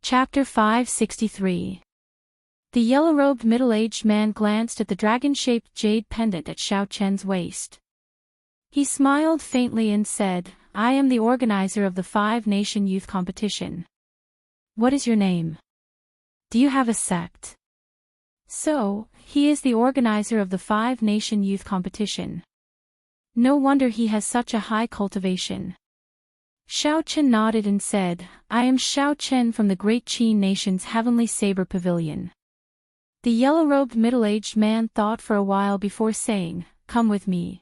Chapter 563. The yellow-robed middle-aged man glanced at the dragon-shaped jade pendant at Xiao Chen's waist. He smiled faintly and said, "I am the organizer of the Five-Nation Youth Competition. What is your name? Do you have a sect?" So, he is the organizer of the Five-Nation Youth Competition. No wonder he has such a high cultivation. Xiao Chen nodded and said, "I am Xiao Chen from the Great Qin Nation's Heavenly Saber Pavilion." The yellow-robed middle-aged man thought for a while before saying, "Come with me.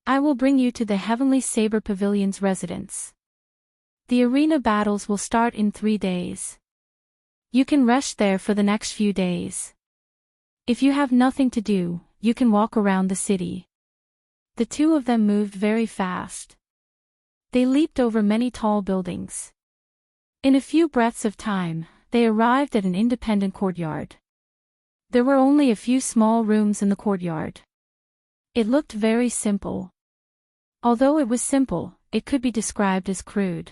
I will bring you to the Heavenly Saber Pavilion's residence. The arena battles will start in 3 days. You can rest there for the next few days. If you have nothing to do, you can walk around the city." The two of them moved very fast. They leaped over many tall buildings. In a few breaths of time, they arrived at an independent courtyard. There were only a few small rooms in the courtyard. It looked very simple. Although it was simple, it could be described as crude.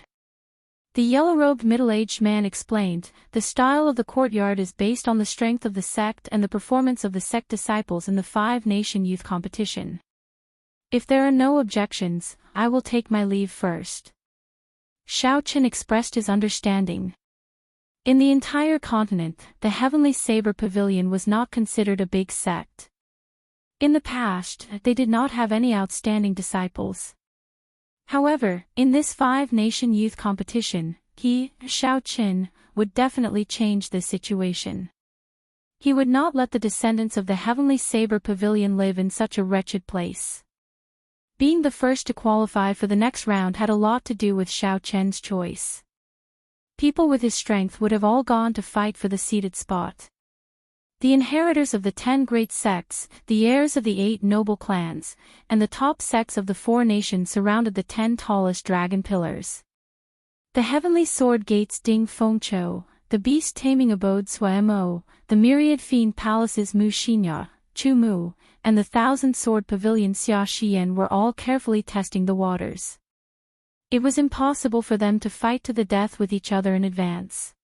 The yellow-robed middle-aged man explained, "The style of the courtyard is based on the strength of the sect and the performance of the sect disciples in the Five-Nation Youth Competition. If there are no objections, I will take my leave first." Xiao Chen expressed his understanding. In the entire continent, the Heavenly Saber Pavilion was not considered a big sect. In the past, they did not have any outstanding disciples. However, in this Five-Nation Youth Competition, he, Xiao Chen, would definitely change this situation. He would not let the descendants of the Heavenly Saber Pavilion live in such a wretched place. Being the first to qualify for the next round had a lot to do with Xiao Chen's choice. People with his strength would have all gone to fight for the seated spot. The inheritors of the 10 great sects, the heirs of the 8 noble clans, and the top sects of the 4 nations surrounded the 10 tallest dragon pillars. The heavenly sword gates Ding Fengqiu, the beast-taming abode Suemo, the myriad fiend palaces Mu Xinya, Chu Mu, and the 1,000-sword pavilion Xia Xian were all carefully testing the waters. It was impossible for them to fight to the death with each other in advance.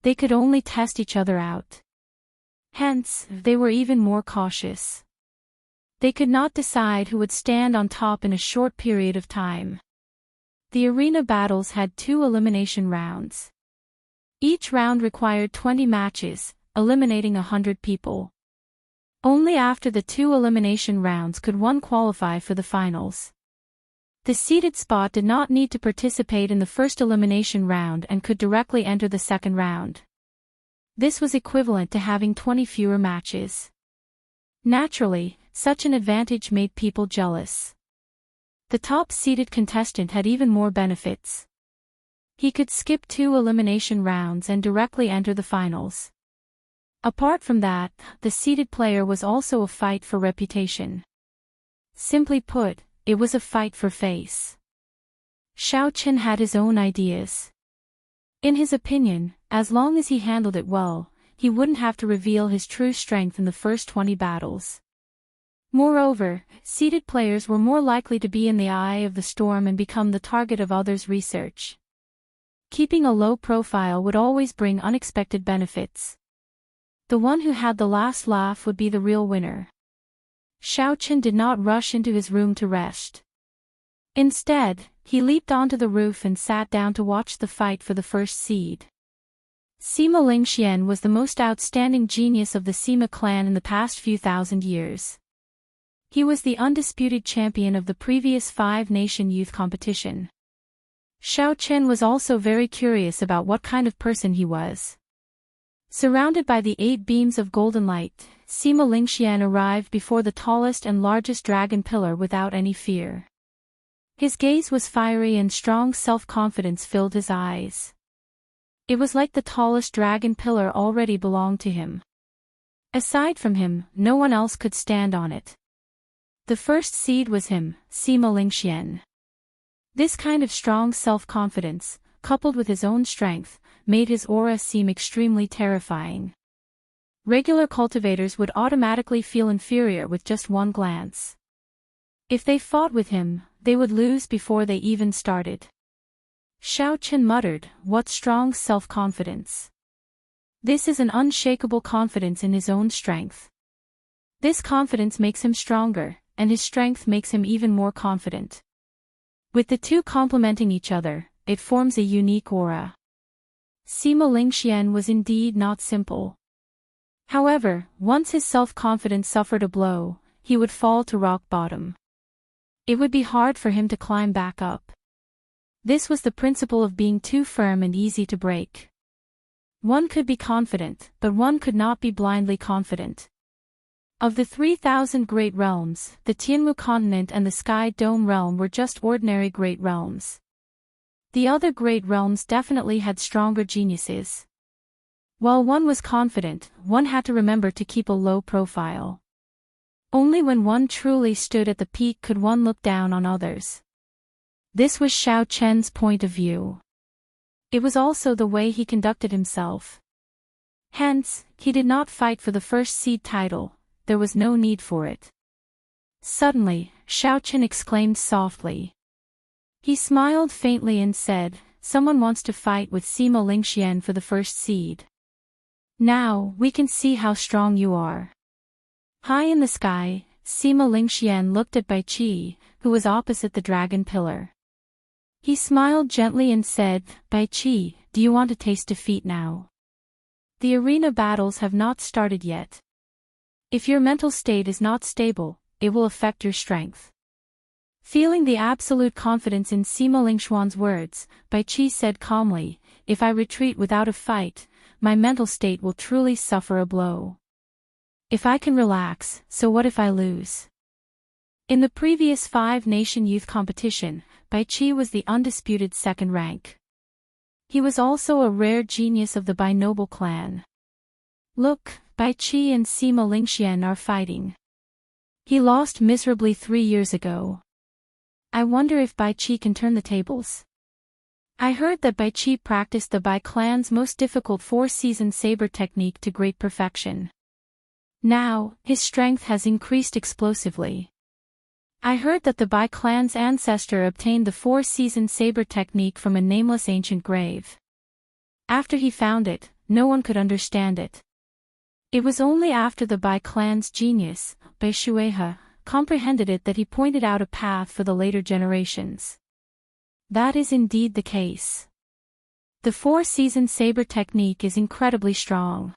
They could only test each other out. Hence, they were even more cautious. They could not decide who would stand on top in a short period of time. The arena battles had 2 elimination rounds. Each round required 20 matches, eliminating 100 people. Only after the 2 elimination rounds could one qualify for the finals. The seeded spot did not need to participate in the first elimination round and could directly enter the second round. This was equivalent to having 20 fewer matches. Naturally, such an advantage made people jealous. The top-seeded contestant had even more benefits. He could skip 2 elimination rounds and directly enter the finals. Apart from that, the seeded player was also a fight for reputation. Simply put, it was a fight for face. Xiao Chen had his own ideas. In his opinion, as long as he handled it well, he wouldn't have to reveal his true strength in the first 20 battles. Moreover, seeded players were more likely to be in the eye of the storm and become the target of others' research. Keeping a low profile would always bring unexpected benefits. The one who had the last laugh would be the real winner. Xiao Chen did not rush into his room to rest. Instead, he leaped onto the roof and sat down to watch the fight for the first seed. Sima Lingxian was the most outstanding genius of the Sima clan in the past few thousand years. He was the undisputed champion of the previous Five-Nation Youth Competition. Xiao Chen was also very curious about what kind of person he was. Surrounded by the 8 beams of golden light, Sima Lingxian arrived before the tallest and largest dragon pillar without any fear. His gaze was fiery and strong self-confidence filled his eyes. It was like the tallest dragon pillar already belonged to him. Aside from him, no one else could stand on it. The first seed was him, Sima Lingxian. This kind of strong self-confidence, coupled with his own strength, made his aura seem extremely terrifying. Regular cultivators would automatically feel inferior with just one glance. If they fought with him, they would lose before they even started. Xiao Chen muttered, what strong self-confidence. This is an unshakable confidence in his own strength. This confidence makes him stronger, and his strength makes him even more confident. With the two complementing each other, it forms a unique aura. Sima Lingxian was indeed not simple. However, once his self-confidence suffered a blow, he would fall to rock bottom. It would be hard for him to climb back up. This was the principle of being too firm and easy to break. One could be confident, but one could not be blindly confident. Of the 3,000 great realms, the Tianmu continent and the Sky Dome realm were just ordinary great realms. The other great realms definitely had stronger geniuses. While one was confident, one had to remember to keep a low profile. Only when one truly stood at the peak could one look down on others. This was Xiao Chen's point of view. It was also the way he conducted himself. Hence, he did not fight for the first seed title, there was no need for it. Suddenly, Xiao Chen exclaimed softly. He smiled faintly and said, someone wants to fight with Sima Lingxian for the first seed. Now, we can see how strong you are. High in the sky, Sima Lingxian looked at Bai Qi, who was opposite the dragon pillar. He smiled gently and said, Bai Qi, do you want to taste defeat now? The arena battles have not started yet. If your mental state is not stable, it will affect your strength. Feeling the absolute confidence in Sima Lingxuan's words, Bai Qi said calmly, if I retreat without a fight, my mental state will truly suffer a blow. If I can relax, so what if I lose? In the previous 5-nation youth competition, Bai Qi was the undisputed second rank. He was also a rare genius of the Bai noble clan. Look, Bai Qi and Sima Lingxian are fighting. He lost miserably 3 years ago. I wonder if Bai Qi can turn the tables. I heard that Bai Qi practiced the Bai clan's most difficult 4-season saber technique to great perfection. Now, his strength has increased explosively. I heard that the Bai clan's ancestor obtained the 4-season saber technique from a nameless ancient grave. After he found it, no one could understand it. It was only after the Bai clan's genius, Bai Shuehe, comprehended it that he pointed out a path for the later generations. That is indeed the case. The 4-season saber technique is incredibly strong.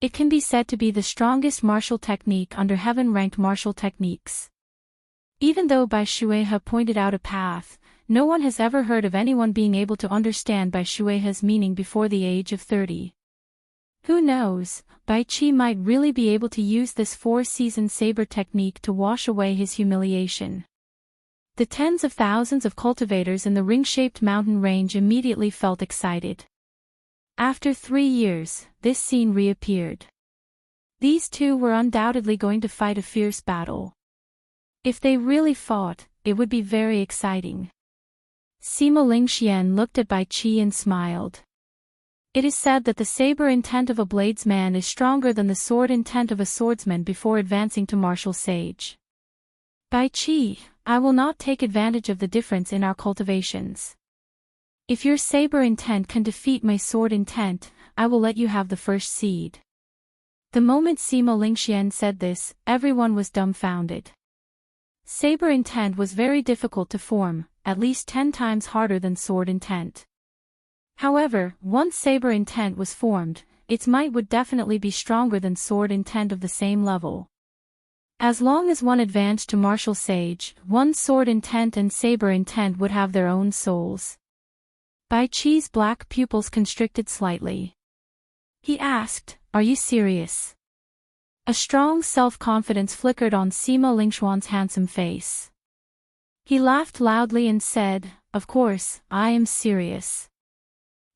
It can be said to be the strongest martial technique under heaven-ranked martial techniques. Even though Bai Shuehe pointed out a path, no one has ever heard of anyone being able to understand Bai Shuehe's meaning before the age of 30. Who knows, Bai Qi might really be able to use this 4-season saber technique to wash away his humiliation. The tens of thousands of cultivators in the ring-shaped mountain range immediately felt excited. After 3 years, this scene reappeared. These two were undoubtedly going to fight a fierce battle. If they really fought, it would be very exciting. Sima Lingxian looked at Bai Qi and smiled. It is said that the saber intent of a bladesman is stronger than the sword intent of a swordsman before advancing to martial sage. Bai Qi, I will not take advantage of the difference in our cultivations. If your saber intent can defeat my sword intent, I will let you have the first seed. The moment Sima Lingxian said this, everyone was dumbfounded. Saber intent was very difficult to form, at least 10 times harder than sword intent. However, once saber intent was formed, its might would definitely be stronger than sword intent of the same level. As long as one advanced to martial sage, one's sword intent and saber intent would have their own souls. Bai Qi's black pupils constricted slightly. He asked, are you serious? A strong self-confidence flickered on Sima Lingxuan's handsome face. He laughed loudly and said, of course, I am serious.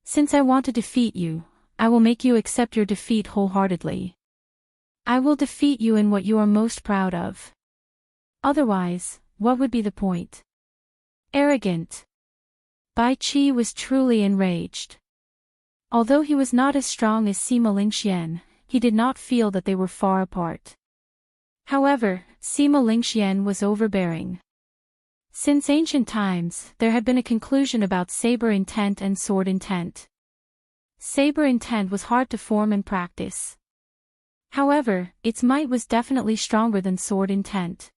Since I want to defeat you, I will make you accept your defeat wholeheartedly. I will defeat you in what you are most proud of. Otherwise, what would be the point? Arrogant. Bai Qi was truly enraged. Although he was not as strong as Sima Lingxian, he did not feel that they were far apart. However, Sima Lingxian was overbearing. Since ancient times, there had been a conclusion about saber intent and sword intent. Saber intent was hard to form and practice. However, its might was definitely stronger than sword intent.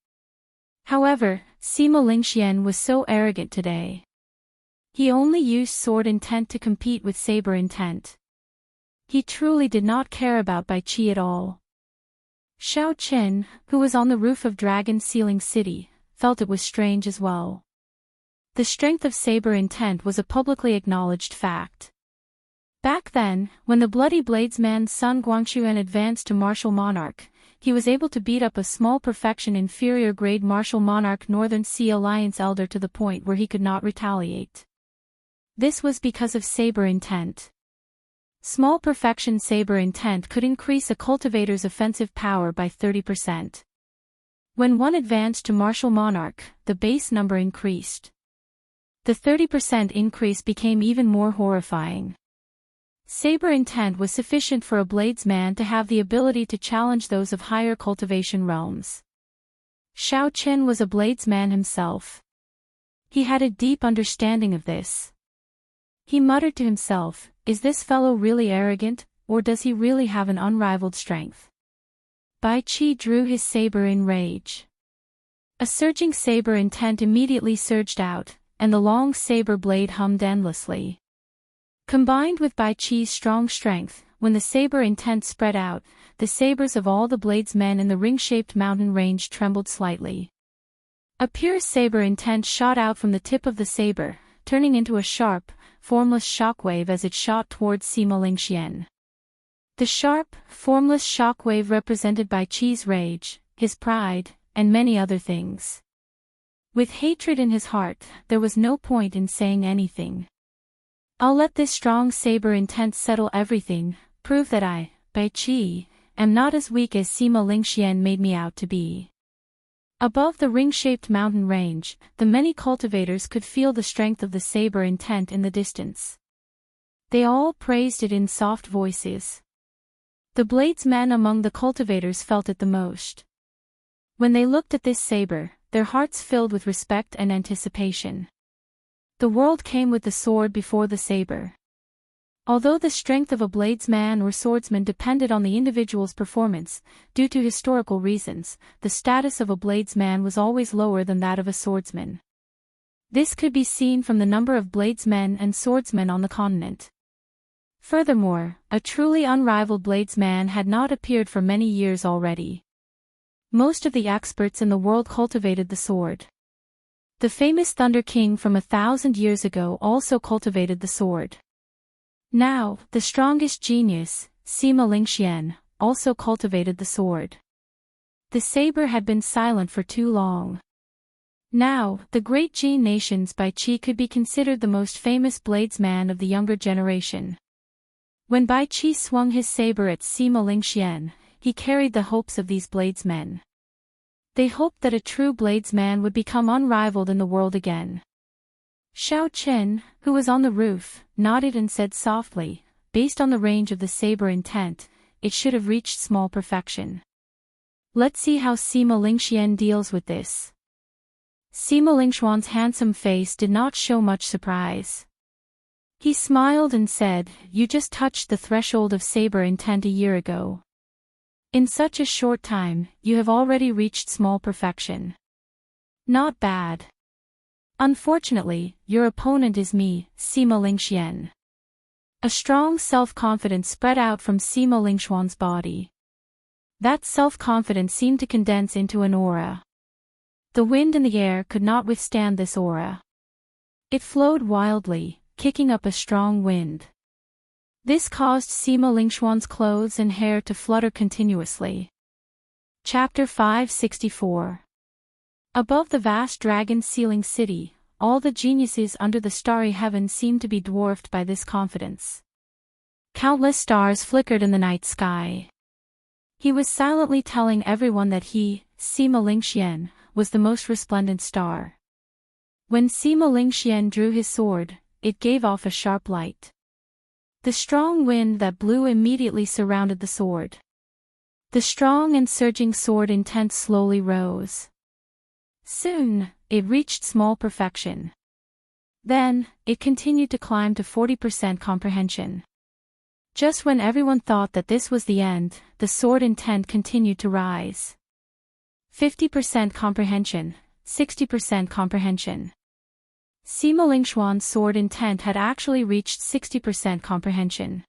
However, Sima Lingxian was so arrogant today. He only used sword intent to compete with saber intent. He truly did not care about Bai Qi at all. Xiao Chen, who was on the roof of Dragon Sealing City, felt it was strange as well. The strength of saber intent was a publicly acknowledged fact. Back then, when the Bloody Bladesman's son Guangxuan advanced to Martial Monarch, he was able to beat up a small perfection inferior grade Martial Monarch Northern Sea Alliance Elder to the point where he could not retaliate. This was because of saber intent. Small perfection saber intent could increase a cultivator's offensive power by 30%. When one advanced to Martial Monarch, the base number increased. The 30% increase became even more horrifying. Saber intent was sufficient for a bladesman to have the ability to challenge those of higher cultivation realms. Xiao Chen was a bladesman himself. He had a deep understanding of this. He muttered to himself, "Is this fellow really arrogant, or does he really have an unrivaled strength?" Bai Qi drew his saber in rage. A surging saber intent immediately surged out, and the long saber blade hummed endlessly. Combined with Bai Qi's strong strength, when the saber intent spread out, the sabers of all the bladesmen in the ring-shaped mountain range trembled slightly. A pure saber intent shot out from the tip of the saber, turning into a sharp, formless shockwave as it shot towards Sima Lingxian. The sharp, formless shockwave represented Bai Qi's rage, his pride, and many other things. With hatred in his heart, there was no point in saying anything. "I'll let this strong saber intent settle everything, prove that I, Bai Qi, am not as weak as Sima Lingxian made me out to be." Above the ring-shaped mountain range, the many cultivators could feel the strength of the saber intent in the distance. They all praised it in soft voices. The bladesmen among the cultivators felt it the most. When they looked at this saber, their hearts filled with respect and anticipation. The world came with the sword before the saber. Although the strength of a bladesman or swordsman depended on the individual's performance, due to historical reasons, the status of a bladesman was always lower than that of a swordsman. This could be seen from the number of bladesmen and swordsmen on the continent. Furthermore, a truly unrivaled bladesman had not appeared for many years already. Most of the experts in the world cultivated the sword. The famous Thunder King from 1,000 years ago also cultivated the sword. Now, the strongest genius, Sima Lingxian, also cultivated the sword. The saber had been silent for too long. Now, the great Jin nation's Bai Qi could be considered the most famous bladesman of the younger generation. When Bai Qi swung his saber at Sima Lingxian, he carried the hopes of these bladesmen. They hoped that a true bladesman would become unrivaled in the world again. Xiao Chen, who was on the roof, nodded and said softly, "Based on the range of the saber intent, it should have reached small perfection. Let's see how Sima Lingxian deals with this." Sima Lingxuan's handsome face did not show much surprise. He smiled and said, "You just touched the threshold of saber intent a year ago. In such a short time, you have already reached small perfection. Not bad. Unfortunately, your opponent is me, Sima Lingxian." A strong self-confidence spread out from Sima Lingxuan's body. That self-confidence seemed to condense into an aura. The wind in the air could not withstand this aura. It flowed wildly, kicking up a strong wind. This caused Sima Lingxuan's clothes and hair to flutter continuously. Chapter 564. Above the vast dragon sealing city, all the geniuses under the starry heaven seemed to be dwarfed by this confidence. Countless stars flickered in the night sky. He was silently telling everyone that he, Sima Lingxian, was the most resplendent star. When Sima Lingxian drew his sword, it gave off a sharp light. The strong wind that blew immediately surrounded the sword. The strong and surging sword intent slowly rose. Soon, it reached small perfection. Then, it continued to climb to 40% comprehension. Just when everyone thought that this was the end, the sword intent continued to rise. 50% comprehension, 60% comprehension. Sima Lingshuan's sword intent had actually reached 60% comprehension.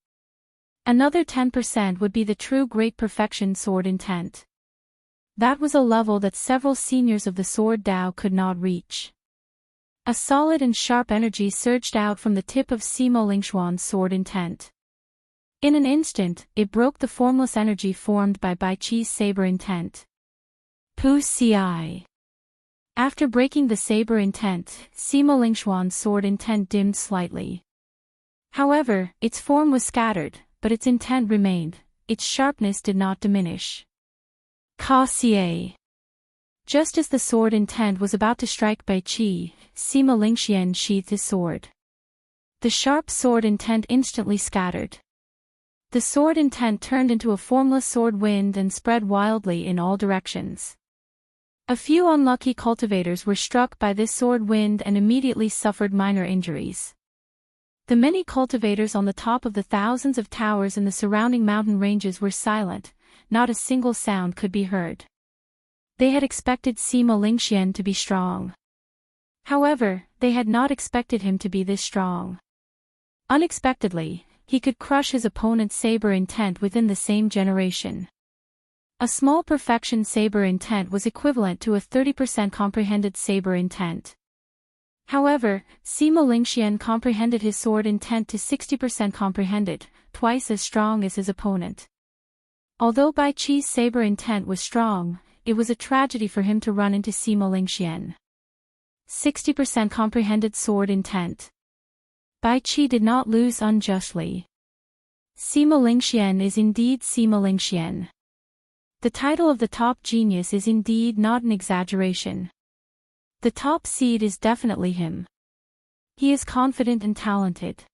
Another 10% would be the true great perfection sword intent. That was a level that several seniors of the sword Dao could not reach. A solid and sharp energy surged out from the tip of Sima Lingshuan's sword intent. In an instant, it broke the formless energy formed by Bai Qi's saber intent. Pu Ci. After breaking the saber intent, Sima Lingshuan's sword intent dimmed slightly. However, its form was scattered, but its intent remained, its sharpness did not diminish. Ka Xie. Just as the sword intent was about to strike Bai Qi, Sima Lingxian sheathed his sword. The sharp sword intent instantly scattered. The sword intent turned into a formless sword wind and spread wildly in all directions. A few unlucky cultivators were struck by this sword wind and immediately suffered minor injuries. The many cultivators on the top of the thousands of towers in the surrounding mountain ranges were silent, not a single sound could be heard. They had expected Sima Lingxian to be strong. However, they had not expected him to be this strong. Unexpectedly, he could crush his opponent's saber intent within the same generation. A small perfection saber intent was equivalent to a 30% comprehended saber intent. However, Sima Lingxian comprehended his sword intent to 60% comprehended, twice as strong as his opponent. Although Bai Qi's saber intent was strong, it was a tragedy for him to run into Sima Lingxian. 60% comprehended sword intent. Bai Qi did not lose unjustly. Sima Lingxian is indeed Sima Lingxian. The title of the top genius is indeed not an exaggeration. The top seed is definitely him. He is confident and talented.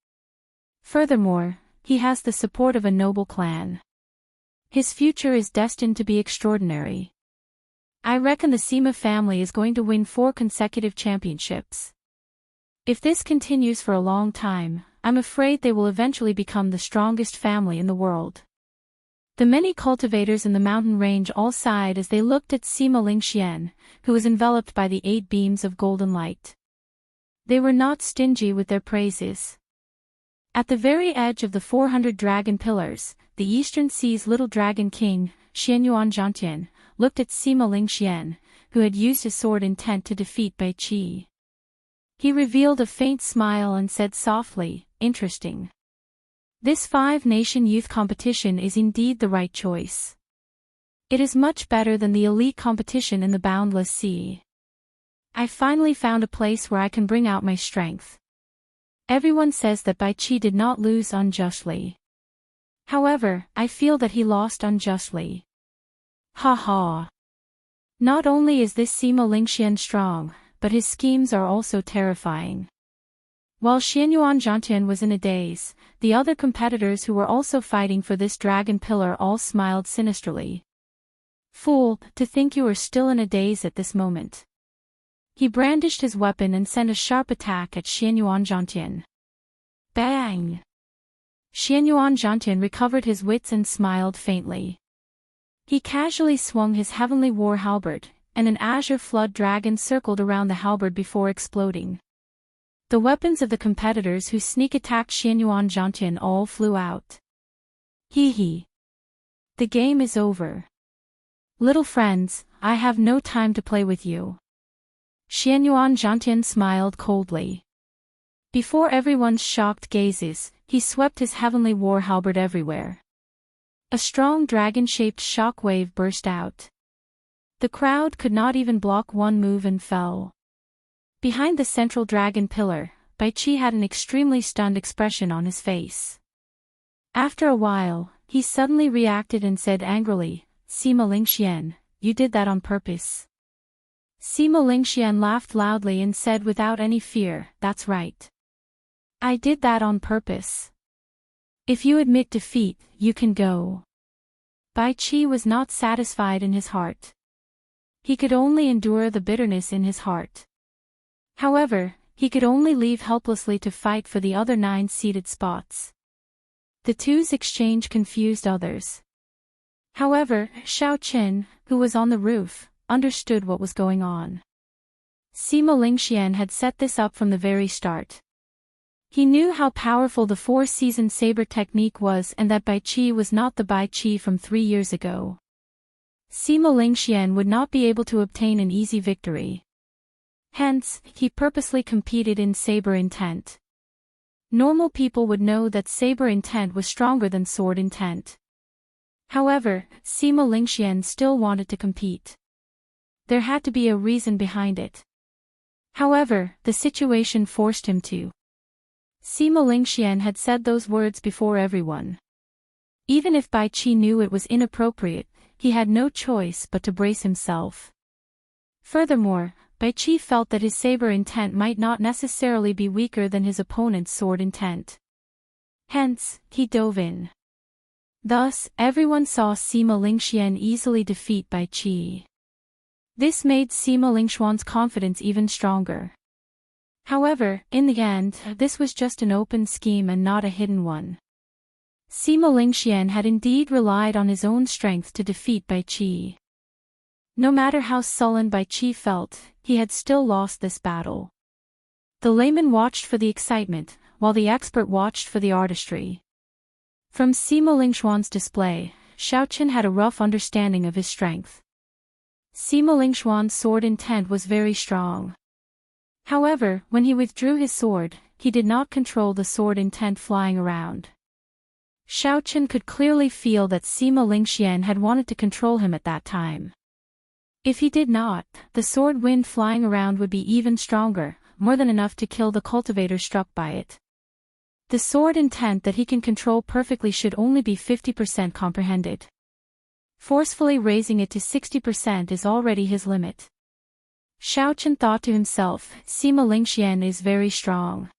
Furthermore, he has the support of a noble clan. His future is destined to be extraordinary. I reckon the Sima family is going to win 4 consecutive championships. If this continues for a long time, I'm afraid they will eventually become the strongest family in the world. The many cultivators in the mountain range all sighed as they looked at Sima Lingxian, who was enveloped by the 8 beams of golden light. They were not stingy with their praises. At the very edge of the 400 dragon pillars, the Eastern Sea's little dragon king, Xianyuan Zhantian, looked at Sima Lingxian, who had used his sword intent to defeat Bai Qi. He revealed a faint smile and said softly, "Interesting. This 5-nation youth competition is indeed the right choice. It is much better than the elite competition in the boundless sea. I finally found a place where I can bring out my strength. Everyone says that Bai Qi did not lose unjustly. However, I feel that he lost unjustly. Ha ha. Not only is this Sima Lingxian strong, but his schemes are also terrifying." While Xianyuan Zhantian was in a daze, the other competitors who were also fighting for this dragon pillar all smiled sinisterly. "Fool, to think you are still in a daze at this moment." He brandished his weapon and sent a sharp attack at Xianyuan Zhantian. Bang! Xianyuan Zhantian recovered his wits and smiled faintly. He casually swung his heavenly war halberd, and an azure flood dragon circled around the halberd before exploding. The weapons of the competitors who sneak attacked Xianyuan Zhantian all flew out. Hee hee. The game is over. Little friends, I have no time to play with you. Xianyuan Zhantian smiled coldly. Before everyone's shocked gazes, he swept his heavenly war halberd everywhere. A strong dragon-shaped shock-wave burst out. The crowd could not even block one move and fell. Behind the central dragon pillar, Bai Qi had an extremely stunned expression on his face. After a while, he suddenly reacted and said angrily, "Sima Lingxian, you did that on purpose." Sima Lingxian laughed loudly and said without any fear, "That's right. I did that on purpose. If you admit defeat, you can go." Bai Qi was not satisfied in his heart. He could only endure the bitterness in his heart. However, he could only leave helplessly to fight for the other 9 seated spots. The two's exchange confused others. However, Xiao Qin, who was on the roof, understood what was going on. Sima Lingxian had set this up from the very start. He knew how powerful the 4-season saber technique was and that Bai Qi was not the Bai Qi from 3 years ago. Sima Lingxian would not be able to obtain an easy victory. Hence, he purposely competed in saber intent. Normal people would know that saber intent was stronger than sword intent. However, Sima Lingxian still wanted to compete. There had to be a reason behind it. However, the situation forced him to. Sima Lingxian had said those words before everyone. Even if Bai Qi knew it was inappropriate, he had no choice but to brace himself. Furthermore, Bai Qi felt that his saber intent might not necessarily be weaker than his opponent's sword intent. Hence, he dove in. Thus, everyone saw Sima Lingxian easily defeat Bai Qi. This made Sima Lingxuan's confidence even stronger. However, in the end, this was just an open scheme and not a hidden one. Sima Lingxian had indeed relied on his own strength to defeat Bai Qi. No matter how sullen Bai Qi felt, he had still lost this battle. The layman watched for the excitement, while the expert watched for the artistry. From Sima Lingxuan's display, Xiao Qin had a rough understanding of his strength. Sima Lingxuan's sword intent was very strong. However, when he withdrew his sword, he did not control the sword intent flying around. Xiao Qin could clearly feel that Sima Lingxian had wanted to control him at that time. If he did not, the sword wind flying around would be even stronger, more than enough to kill the cultivator struck by it. The sword intent that he can control perfectly should only be 50% comprehended. Forcefully raising it to 60% is already his limit. Xiao Qin thought to himself, Sima Lingxian is very strong.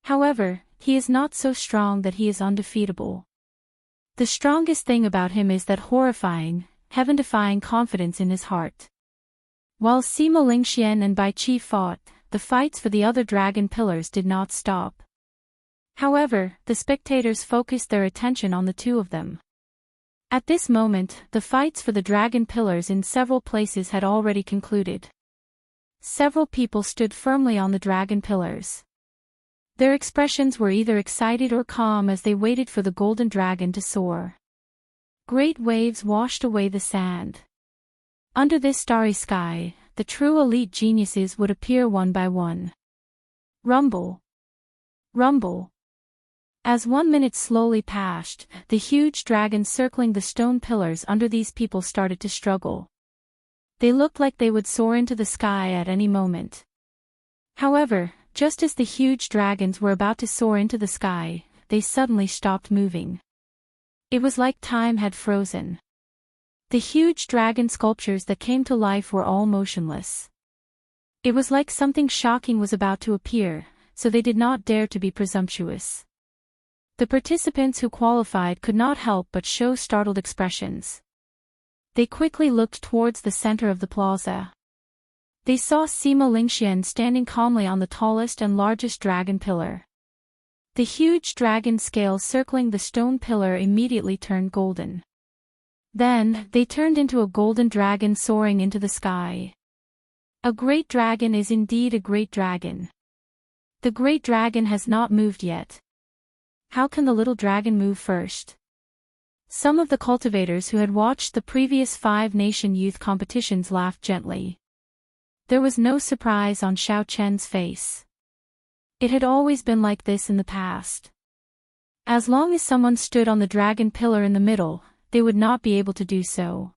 However, he is not so strong that he is undefeatable. The strongest thing about him is that horrifying, heaven-defying confidence in his heart. While Sima Lingxian and Bai Qi fought, the fights for the other dragon pillars did not stop. However, the spectators focused their attention on the two of them. At this moment, the fights for the dragon pillars in several places had already concluded. Several people stood firmly on the dragon pillars. Their expressions were either excited or calm as they waited for the golden dragon to soar. Great waves washed away the sand. Under this starry sky, the true elite geniuses would appear one by one. Rumble. Rumble. As 1 minute slowly passed, the huge dragons circling the stone pillars under these people started to struggle. They looked like they would soar into the sky at any moment. However, just as the huge dragons were about to soar into the sky, they suddenly stopped moving. It was like time had frozen. The huge dragon sculptures that came to life were all motionless. It was like something shocking was about to appear, so they did not dare to be presumptuous. The participants who qualified could not help but show startled expressions. They quickly looked towards the center of the plaza. They saw Sima Lingxian standing calmly on the tallest and largest dragon pillar. The huge dragon scales circling the stone pillar immediately turned golden. Then, they turned into a golden dragon soaring into the sky. A great dragon is indeed a great dragon. The great dragon has not moved yet. How can the little dragon move first? Some of the cultivators who had watched the previous 5-nation youth competitions laughed gently. There was no surprise on Xiao Chen's face. It had always been like this in the past. As long as someone stood on the dragon pillar in the middle, they would not be able to do so.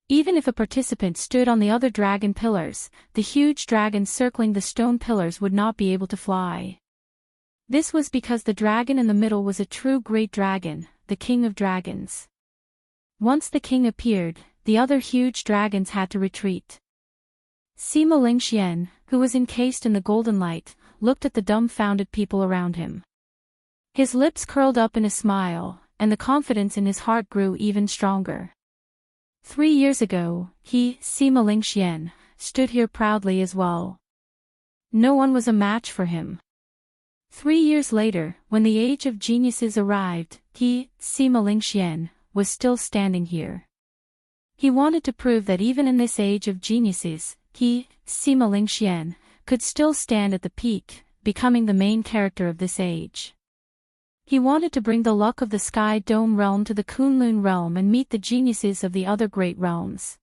Even if a participant stood on the other dragon pillars, the huge dragons circling the stone pillars would not be able to fly. This was because the dragon in the middle was a true great dragon, the king of dragons. Once the king appeared, the other huge dragons had to retreat. Sima Lingxian, who was encased in the golden light, looked at the dumbfounded people around him. His lips curled up in a smile, and the confidence in his heart grew even stronger. 3 years ago, he, Sima Lingxian, stood here proudly as well. No one was a match for him. 3 years later, when the age of geniuses arrived, Sima Lingxian, was still standing here. He wanted to prove that even in this age of geniuses, Sima Lingxian, could still stand at the peak, becoming the main character of this age. He wanted to bring the luck of the Sky Dome realm to the Kunlun realm and meet the geniuses of the other great realms.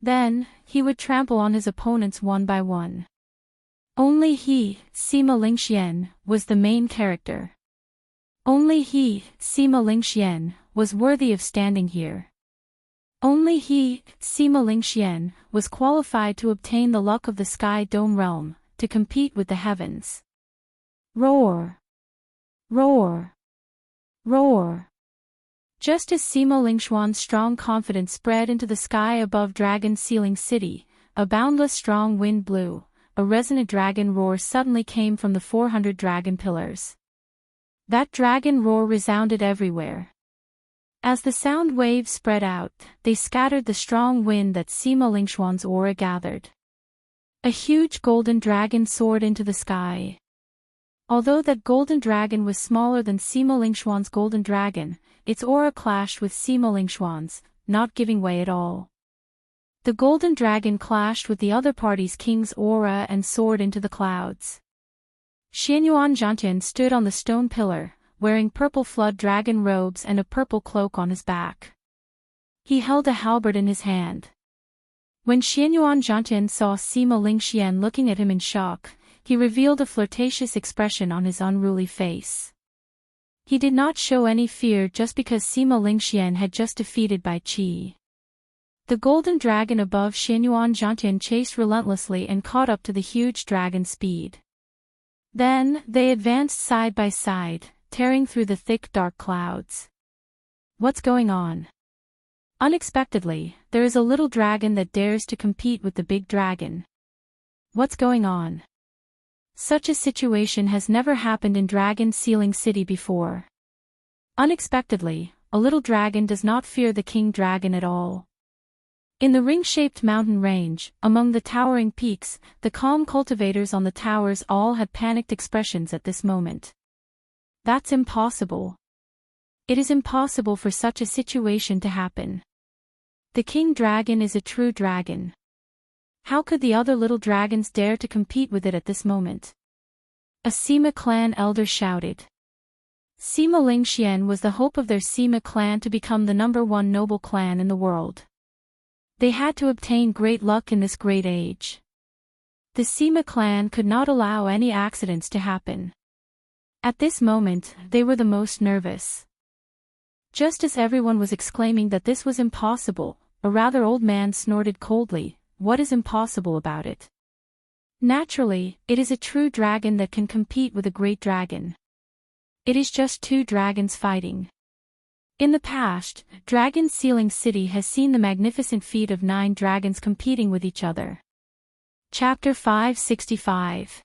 Then, he would trample on his opponents one by one. Only he, Sima Lingxian, was the main character. Only he, Sima Lingxian, was worthy of standing here. Only he, Sima Lingxian, was qualified to obtain the luck of the Sky Dome realm, to compete with the heavens. Roar! Roar! Roar! Just as Sima Lingxuan's strong confidence spread into the sky above Dragon Sealing City, a boundless strong wind blew. A resonant dragon roar suddenly came from the 400 dragon pillars. That dragon roar resounded everywhere. As the sound waves spread out, they scattered the strong wind that Sima Lingxuan's aura gathered. A huge golden dragon soared into the sky. Although that golden dragon was smaller than Sima Lingxuan's golden dragon, its aura clashed with Sima Lingxuan's, not giving way at all. The golden dragon clashed with the other party's king's aura and soared into the clouds. Xianxia Xianxia stood on the stone pillar, wearing purple flood dragon robes and a purple cloak on his back. He held a halberd in his hand. When Xianxia Xianxia saw Sima Lingxian looking at him in shock, he revealed a flirtatious expression on his unruly face. He did not show any fear just because Sima Lingxian had just defeated Bai Qi. The golden dragon above Xianxia Xianxia chased relentlessly and caught up to the huge dragon's speed. Then, they advanced side by side, tearing through the thick dark clouds. What's going on? Unexpectedly, there is a little dragon that dares to compete with the big dragon. What's going on? Such a situation has never happened in Dragon Sealing City before. Unexpectedly, a little dragon does not fear the king dragon at all. In the ring-shaped mountain range, among the towering peaks, the calm cultivators on the towers all had panicked expressions at this moment. That's impossible. It is impossible for such a situation to happen. The king dragon is a true dragon. How could the other little dragons dare to compete with it at this moment? A Sima clan elder shouted. Sima Lingxian was the hope of their Sima clan to become the #1 noble clan in the world. They had to obtain great luck in this great age. The Sima clan could not allow any accidents to happen. At this moment, they were the most nervous. Just as everyone was exclaiming that this was impossible, a rather old man snorted coldly, "What is impossible about it? Naturally, it is a true dragon that can compete with a great dragon. It is just two dragons fighting." In the past, Dragon Sealing City has seen the magnificent feat of 9 dragons competing with each other. Chapter 565.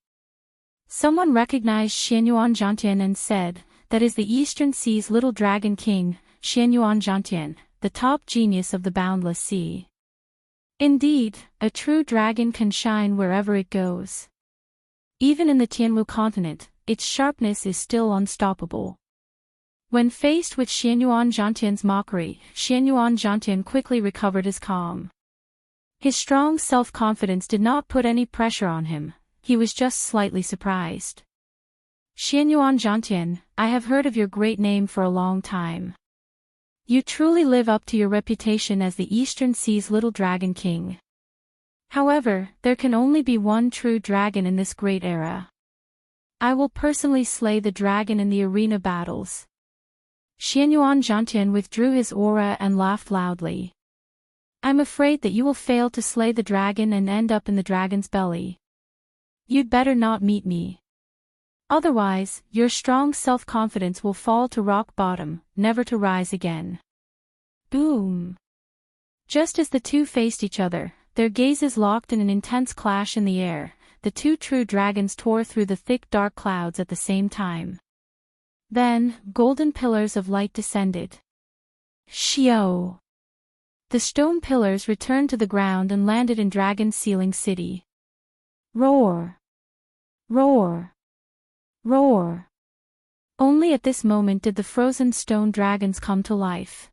Someone recognized Xianxia Xianxia and said, "That is the Eastern Sea's little dragon king, Xianxia Xianxia, the top genius of the boundless sea." Indeed, a true dragon can shine wherever it goes. Even in the Tianwu continent, its sharpness is still unstoppable. When faced with Xianxia Xianxia's mockery, Xianxia Xianxia quickly recovered his calm. His strong self-confidence did not put any pressure on him, he was just slightly surprised. "Xianxia Xianxia, I have heard of your great name for a long time. You truly live up to your reputation as the Eastern Sea's little dragon king. However, there can only be one true dragon in this great era. I will personally slay the dragon in the arena battles." Xianxia Xianxia withdrew his aura and laughed loudly. "I'm afraid that you will fail to slay the dragon and end up in the dragon's belly. You'd better not meet me. Otherwise, your strong self-confidence will fall to rock bottom, never to rise again." Boom! Just as the two faced each other, their gazes locked in an intense clash in the air, the two true dragons tore through the thick dark clouds at the same time. Then, golden pillars of light descended. Xiao! The stone pillars returned to the ground and landed in Dragon Sealing City. Roar! Roar! Roar! Only at this moment did the frozen stone dragons come to life.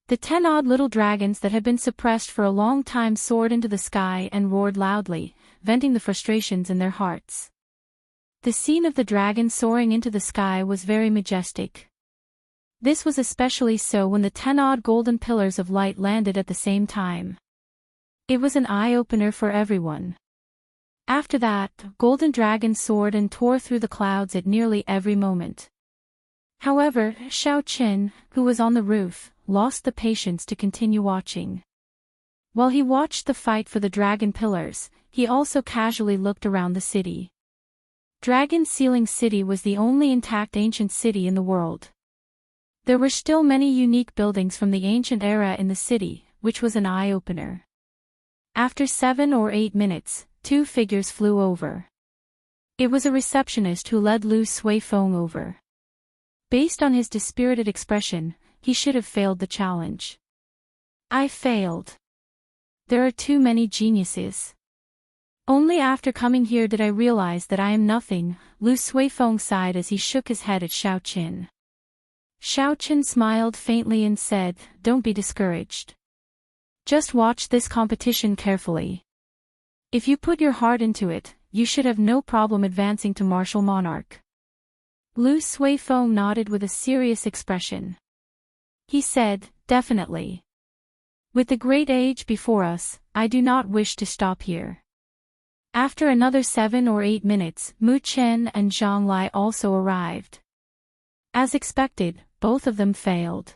The 10-odd little dragons that had been suppressed for a long time soared into the sky and roared loudly, venting the frustrations in their hearts. The scene of the dragons soaring into the sky was very majestic. This was especially so when the 10-odd golden pillars of light landed at the same time. It was an eye-opener for everyone. After that, golden dragons soared and tore through the clouds at nearly every moment. However, Xiaoqin, who was on the roof, lost the patience to continue watching. While he watched the fight for the dragon pillars, he also casually looked around the city. Dragon Ceiling City was the only intact ancient city in the world. There were still many unique buildings from the ancient era in the city, which was an eye-opener. After 7 or 8 minutes, 2 figures flew over. It was a receptionist who led Lu Suifeng over. Based on his dispirited expression, he should have failed the challenge. I failed. There are too many geniuses. Only after coming here did I realize that I am nothing, Lu Suifeng sighed as he shook his head at Xiaoqin. Xiaoqin smiled faintly and said, "Don't be discouraged. Just watch this competition carefully. If you put your heart into it, you should have no problem advancing to martial monarch." Lu Suifeng nodded with a serious expression. He said, "Definitely. With the great age before us, I do not wish to stop here." After another 7 or 8 minutes, Mu Chen and Zhang Lai also arrived. As expected, both of them failed.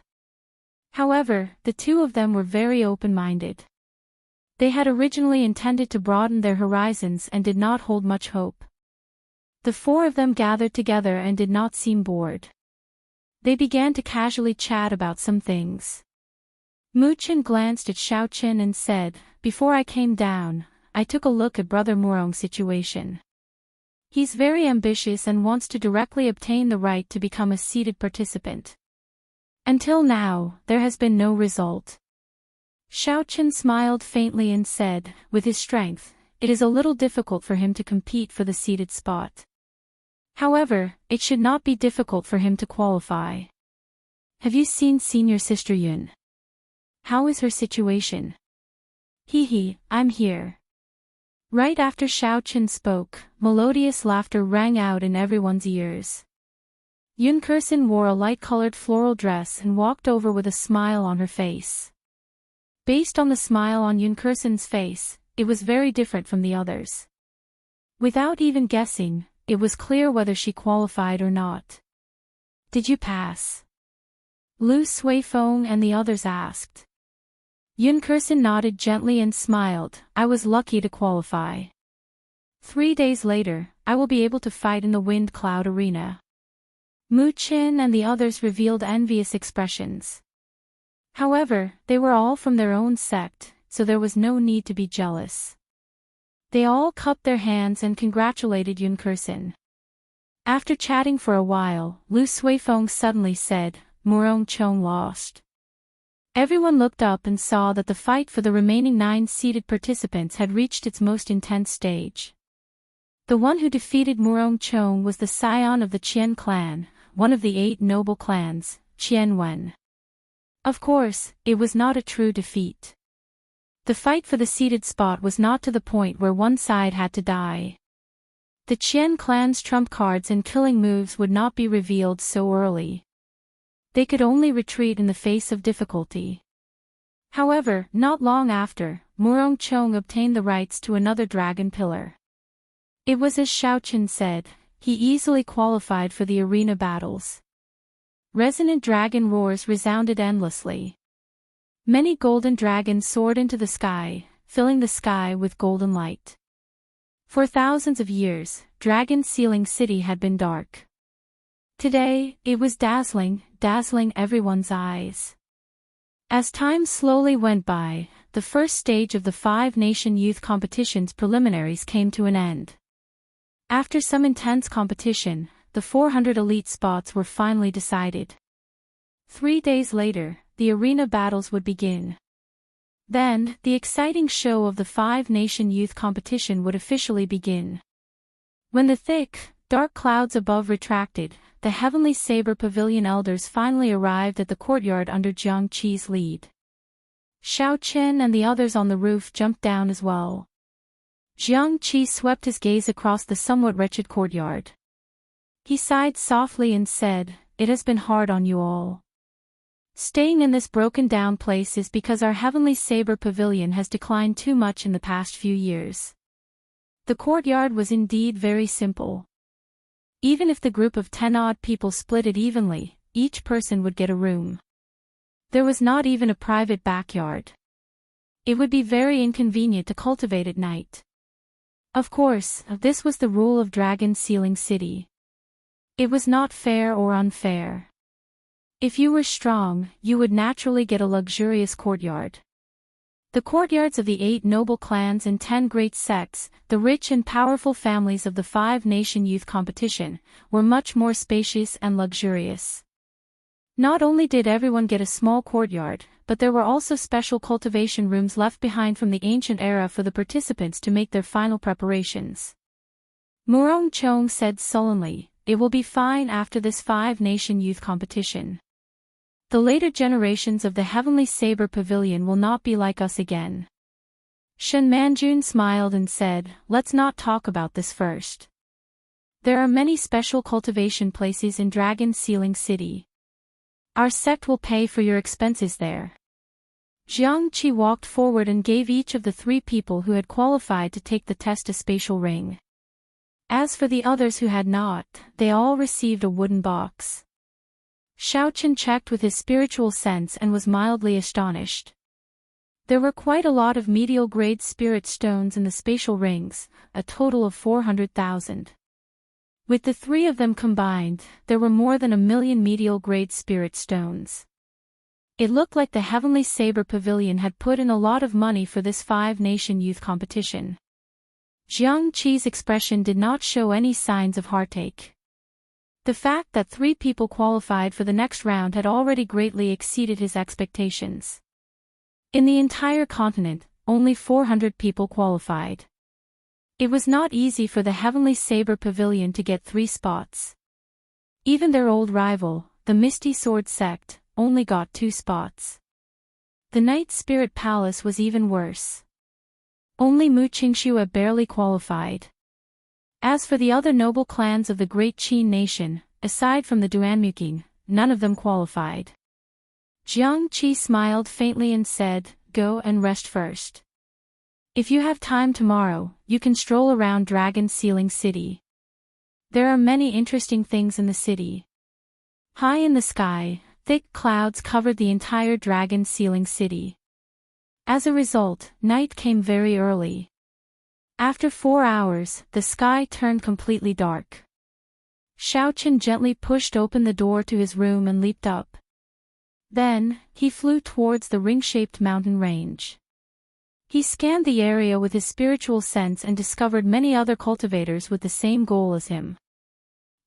However, the two of them were very open-minded. They had originally intended to broaden their horizons and did not hold much hope. The 4 of them gathered together and did not seem bored. They began to casually chat about some things. Mu Chen glanced at Xiaoqin and said, "Before I came down, I took a look at Brother Murong's situation. He's very ambitious and wants to directly obtain the right to become a seated participant. Until now, there has been no result." Xiaoqin smiled faintly and said, "With his strength, it is a little difficult for him to compete for the seated spot. However, it should not be difficult for him to qualify. Have you seen senior sister Yun? How is her situation?" "Hee, I'm here." Right after Xiaoqin spoke, melodious laughter rang out in everyone's ears. Yun Kersin wore a light-colored floral dress and walked over with a smile on her face. Based on the smile on Yun Kersin's face, it was very different from the others. Without even guessing, it was clear whether she qualified or not. "Did you pass?" Lu Suifeng and the others asked. Yun Kersin nodded gently and smiled, "I was lucky to qualify. 3 days later, I will be able to fight in the Wind Cloud Arena." Mu Chen and the others revealed envious expressions. However, they were all from their own sect, so there was no need to be jealous. They all cupped their hands and congratulated Yun Kersin. After chatting for a while, Lu Suifeng suddenly said, "Murong Chong lost." Everyone looked up and saw that the fight for the remaining 9 seated participants had reached its most intense stage. The one who defeated Murong Chong was the scion of the Qian clan, one of the 8 noble clans, Qian Wen. Of course, it was not a true defeat. The fight for the seated spot was not to the point where one side had to die. The Qian clan's trump cards and killing moves would not be revealed so early. They could only retreat in the face of difficulty. However, not long after, Murong Chong obtained the rights to another dragon pillar. It was as Xiaoqin said, he easily qualified for the arena battles. Resonant dragon roars resounded endlessly. Many golden dragons soared into the sky, filling the sky with golden light. For thousands of years, Dragon Ceiling City had been dark. Today, it was dazzling everyone's eyes. As time slowly went by, the first stage of the 5-nation youth competition's preliminaries came to an end. After some intense competition, the 400 elite spots were finally decided. 3 days later, the arena battles would begin. Then, the exciting show of the 5-nation youth competition would officially begin. When the thick, dark clouds above retracted, the heavenly saber pavilion elders finally arrived at the courtyard under Jiang Qi's lead. Xiao Chen and the others on the roof jumped down as well. Jiang Qi swept his gaze across the somewhat wretched courtyard. He sighed softly and said, "It has been hard on you all. Staying in this broken-down place is because our heavenly saber pavilion has declined too much in the past few years." The courtyard was indeed very simple. Even if the group of 10-odd people split it evenly, each person would get a room. There was not even a private backyard. It would be very inconvenient to cultivate at night. Of course, this was the rule of Dragon Sealing City. It was not fair or unfair. If you were strong, you would naturally get a luxurious courtyard. The courtyards of the 8 noble clans and 10 great sects, the rich and powerful families of the 5-nation youth competition, were much more spacious and luxurious. Not only did everyone get a small courtyard, but there were also special cultivation rooms left behind from the ancient era for the participants to make their final preparations. Murong Chong said sullenly, "It will be fine after this 5-nation youth competition. The later generations of the Heavenly Saber Pavilion will not be like us again." Shen Manjun smiled and said, "Let's not talk about this first. There are many special cultivation places in Dragon Sealing City. Our sect will pay for your expenses there." Jiang Qi walked forward and gave each of the 3 people who had qualified to take the test a spatial ring. As for the others who had not, they all received a wooden box. Xiao Chen checked with his spiritual sense and was mildly astonished. There were quite a lot of medial-grade spirit stones in the spatial rings, a total of 400,000. With the 3 of them combined, there were more than 1,000,000 medial-grade spirit stones. It looked like the Heavenly Saber Pavilion had put in a lot of money for this 5-nation youth competition. Jiang Qi's expression did not show any signs of heartache. The fact that 3 people qualified for the next round had already greatly exceeded his expectations. In the entire continent, only 400 people qualified. It was not easy for the Heavenly Saber Pavilion to get 3 spots. Even their old rival, the Misty Sword Sect, only got 2 spots. The Night Spirit Palace was even worse. Only Mu Qingxue barely qualified. As for the other noble clans of the Great Qin Nation, aside from the Duanmuking, none of them qualified. Jiang Qi smiled faintly and said, "Go and rest first. If you have time tomorrow, you can stroll around Dragon Sealing City. There are many interesting things in the city." High in the sky, thick clouds covered the entire Dragon Sealing City. As a result, night came very early. After 4 hours, the sky turned completely dark. Xiao Chen gently pushed open the door to his room and leaped up. Then, he flew towards the ring-shaped mountain range. He scanned the area with his spiritual sense and discovered many other cultivators with the same goal as him.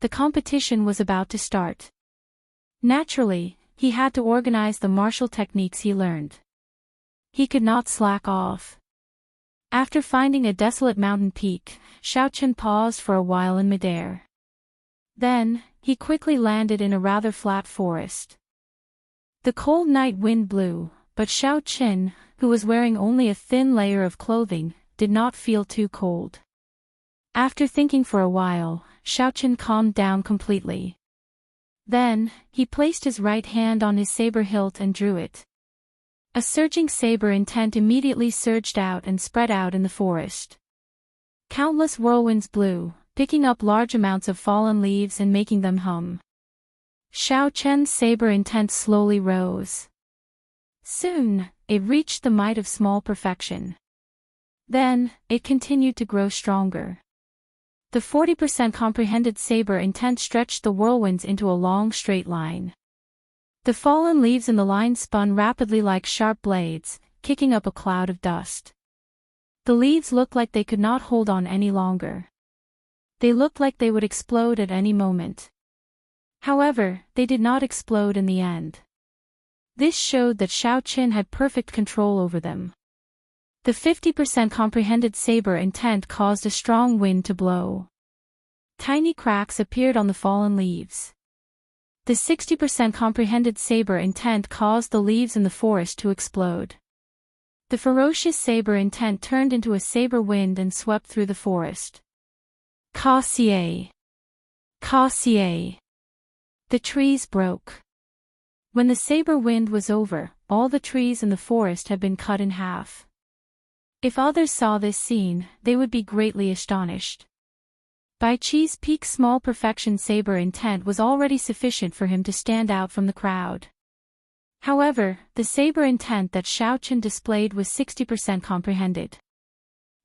The competition was about to start. Naturally, he had to organize the martial techniques he learned. He could not slack off. After finding a desolate mountain peak, Xiao Chen paused for a while in midair. Then, he quickly landed in a rather flat forest. The cold night wind blew, but Xiao Chen, who was wearing only a thin layer of clothing, did not feel too cold. After thinking for a while, Xiao Chen calmed down completely. Then, he placed his right hand on his saber hilt and drew it. A surging saber intent immediately surged out and spread out in the forest. Countless whirlwinds blew, picking up large amounts of fallen leaves and making them hum. Xiao Chen's saber intent slowly rose. Soon, it reached the might of small perfection. Then, it continued to grow stronger. The 40% comprehended saber intent stretched the whirlwinds into a long straight line. The fallen leaves in the line spun rapidly like sharp blades, kicking up a cloud of dust. The leaves looked like they could not hold on any longer. They looked like they would explode at any moment. However, they did not explode in the end. This showed that Xiao Chen had perfect control over them. The 50% comprehended saber intent caused a strong wind to blow. Tiny cracks appeared on the fallen leaves. The 60% comprehended saber intent caused the leaves in the forest to explode. The ferocious saber intent turned into a saber wind and swept through the forest. Ka-xie! Ka-xie! The trees broke. When the saber wind was over, all the trees in the forest had been cut in half. If others saw this scene, they would be greatly astonished. Bai Qi's peak small perfection saber intent was already sufficient for him to stand out from the crowd. However, the saber intent that Xiaochen displayed was 60% comprehended.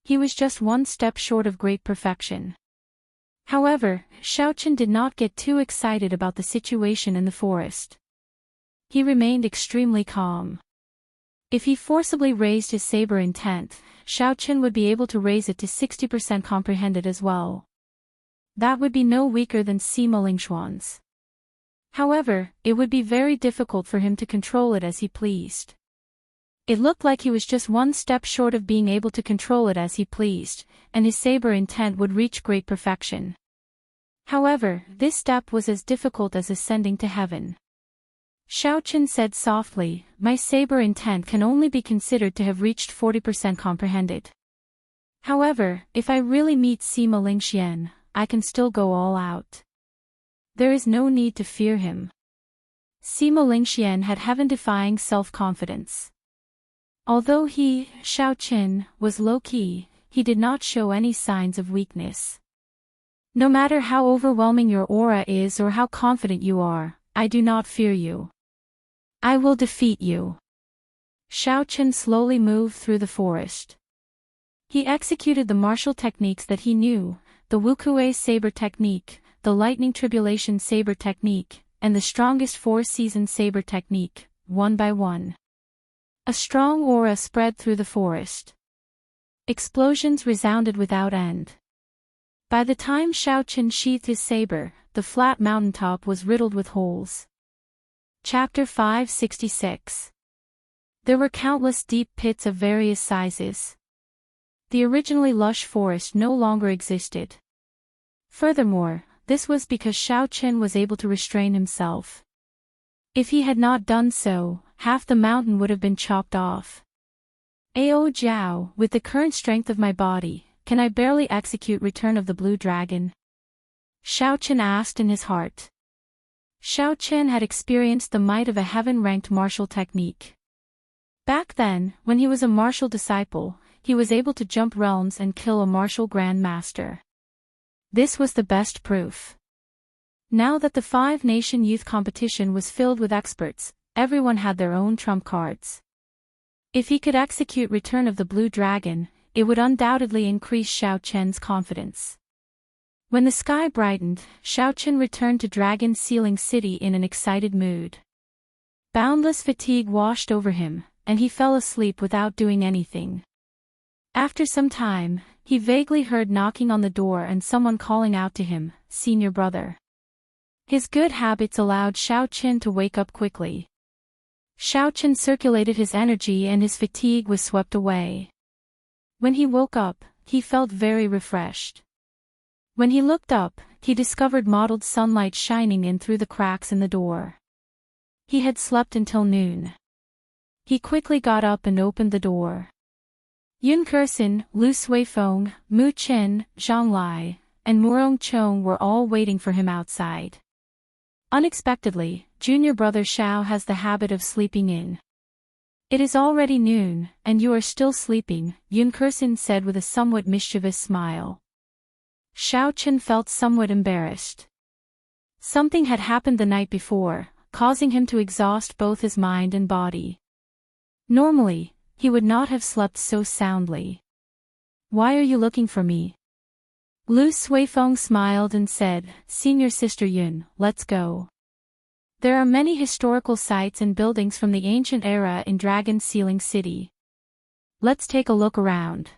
He was just one step short of great perfection. However, Xiaochen did not get too excited about the situation in the forest. He remained extremely calm. If he forcibly raised his saber intent, Xiaochen would be able to raise it to 60% comprehended as well. That would be no weaker than Sima Lingxuan's. However, it would be very difficult for him to control it as he pleased. It looked like he was just one step short of being able to control it as he pleased, and his saber intent would reach great perfection. However, this step was as difficult as ascending to heaven. Xiaochen said softly, "My saber intent can only be considered to have reached 40% comprehended. However, if I really meet Sima Lingxian, I can still go all out. There is no need to fear him." Sima Lingxian had heaven-defying self-confidence. Although he, Xiaochen, was low-key, he did not show any signs of weakness. "No matter how overwhelming your aura is or how confident you are, I do not fear you. I will defeat you." Xiaochen slowly moved through the forest. He executed the martial techniques that he knew, the Wuxia saber technique, the lightning tribulation saber technique, and the strongest four-season saber technique, one by one. A strong aura spread through the forest. Explosions resounded without end. By the time Xiaochen sheathed his saber, the flat mountaintop was riddled with holes. Chapter 566. There were countless deep pits of various sizes. The originally lush forest no longer existed. Furthermore, this was because Xiaochen was able to restrain himself. If he had not done so, half the mountain would have been chopped off. "Ao Jiao, with the current strength of my body, can I barely execute Return of the Blue Dragon?" Xiaochen asked in his heart. Xiaochen had experienced the might of a heaven-ranked martial technique. Back then, when he was a martial disciple, he was able to jump realms and kill a martial grand master. This was the best proof. Now that the five-nation youth competition was filled with experts, everyone had their own trump cards. If he could execute Return of the Blue Dragon, it would undoubtedly increase Xiaochen's confidence. When the sky brightened, Xiaochen returned to Dragon Sealing City in an excited mood. Boundless fatigue washed over him, and he fell asleep without doing anything. After some time, he vaguely heard knocking on the door and someone calling out to him, "Senior brother." His good habits allowed Xiaochen to wake up quickly. Xiaochen circulated his energy and his fatigue was swept away. When he woke up, he felt very refreshed. When he looked up, he discovered mottled sunlight shining in through the cracks in the door. He had slept until noon. He quickly got up and opened the door. Yun Kersin, Lu Suifeng, Mu Chen, Zhang Lai, and Murong Chong were all waiting for him outside. Unexpectedly, junior brother Xiao has the habit of sleeping in. "It is already noon, and you are still sleeping," Yun Kersin said with a somewhat mischievous smile. Xiaochen felt somewhat embarrassed. Something had happened the night before, causing him to exhaust both his mind and body. Normally, he would not have slept so soundly. "Why are you looking for me?" Lu Suifeng smiled and said, "Senior sister Yun, let's go. There are many historical sites and buildings from the ancient era in Dragon Sealing City. Let's take a look around."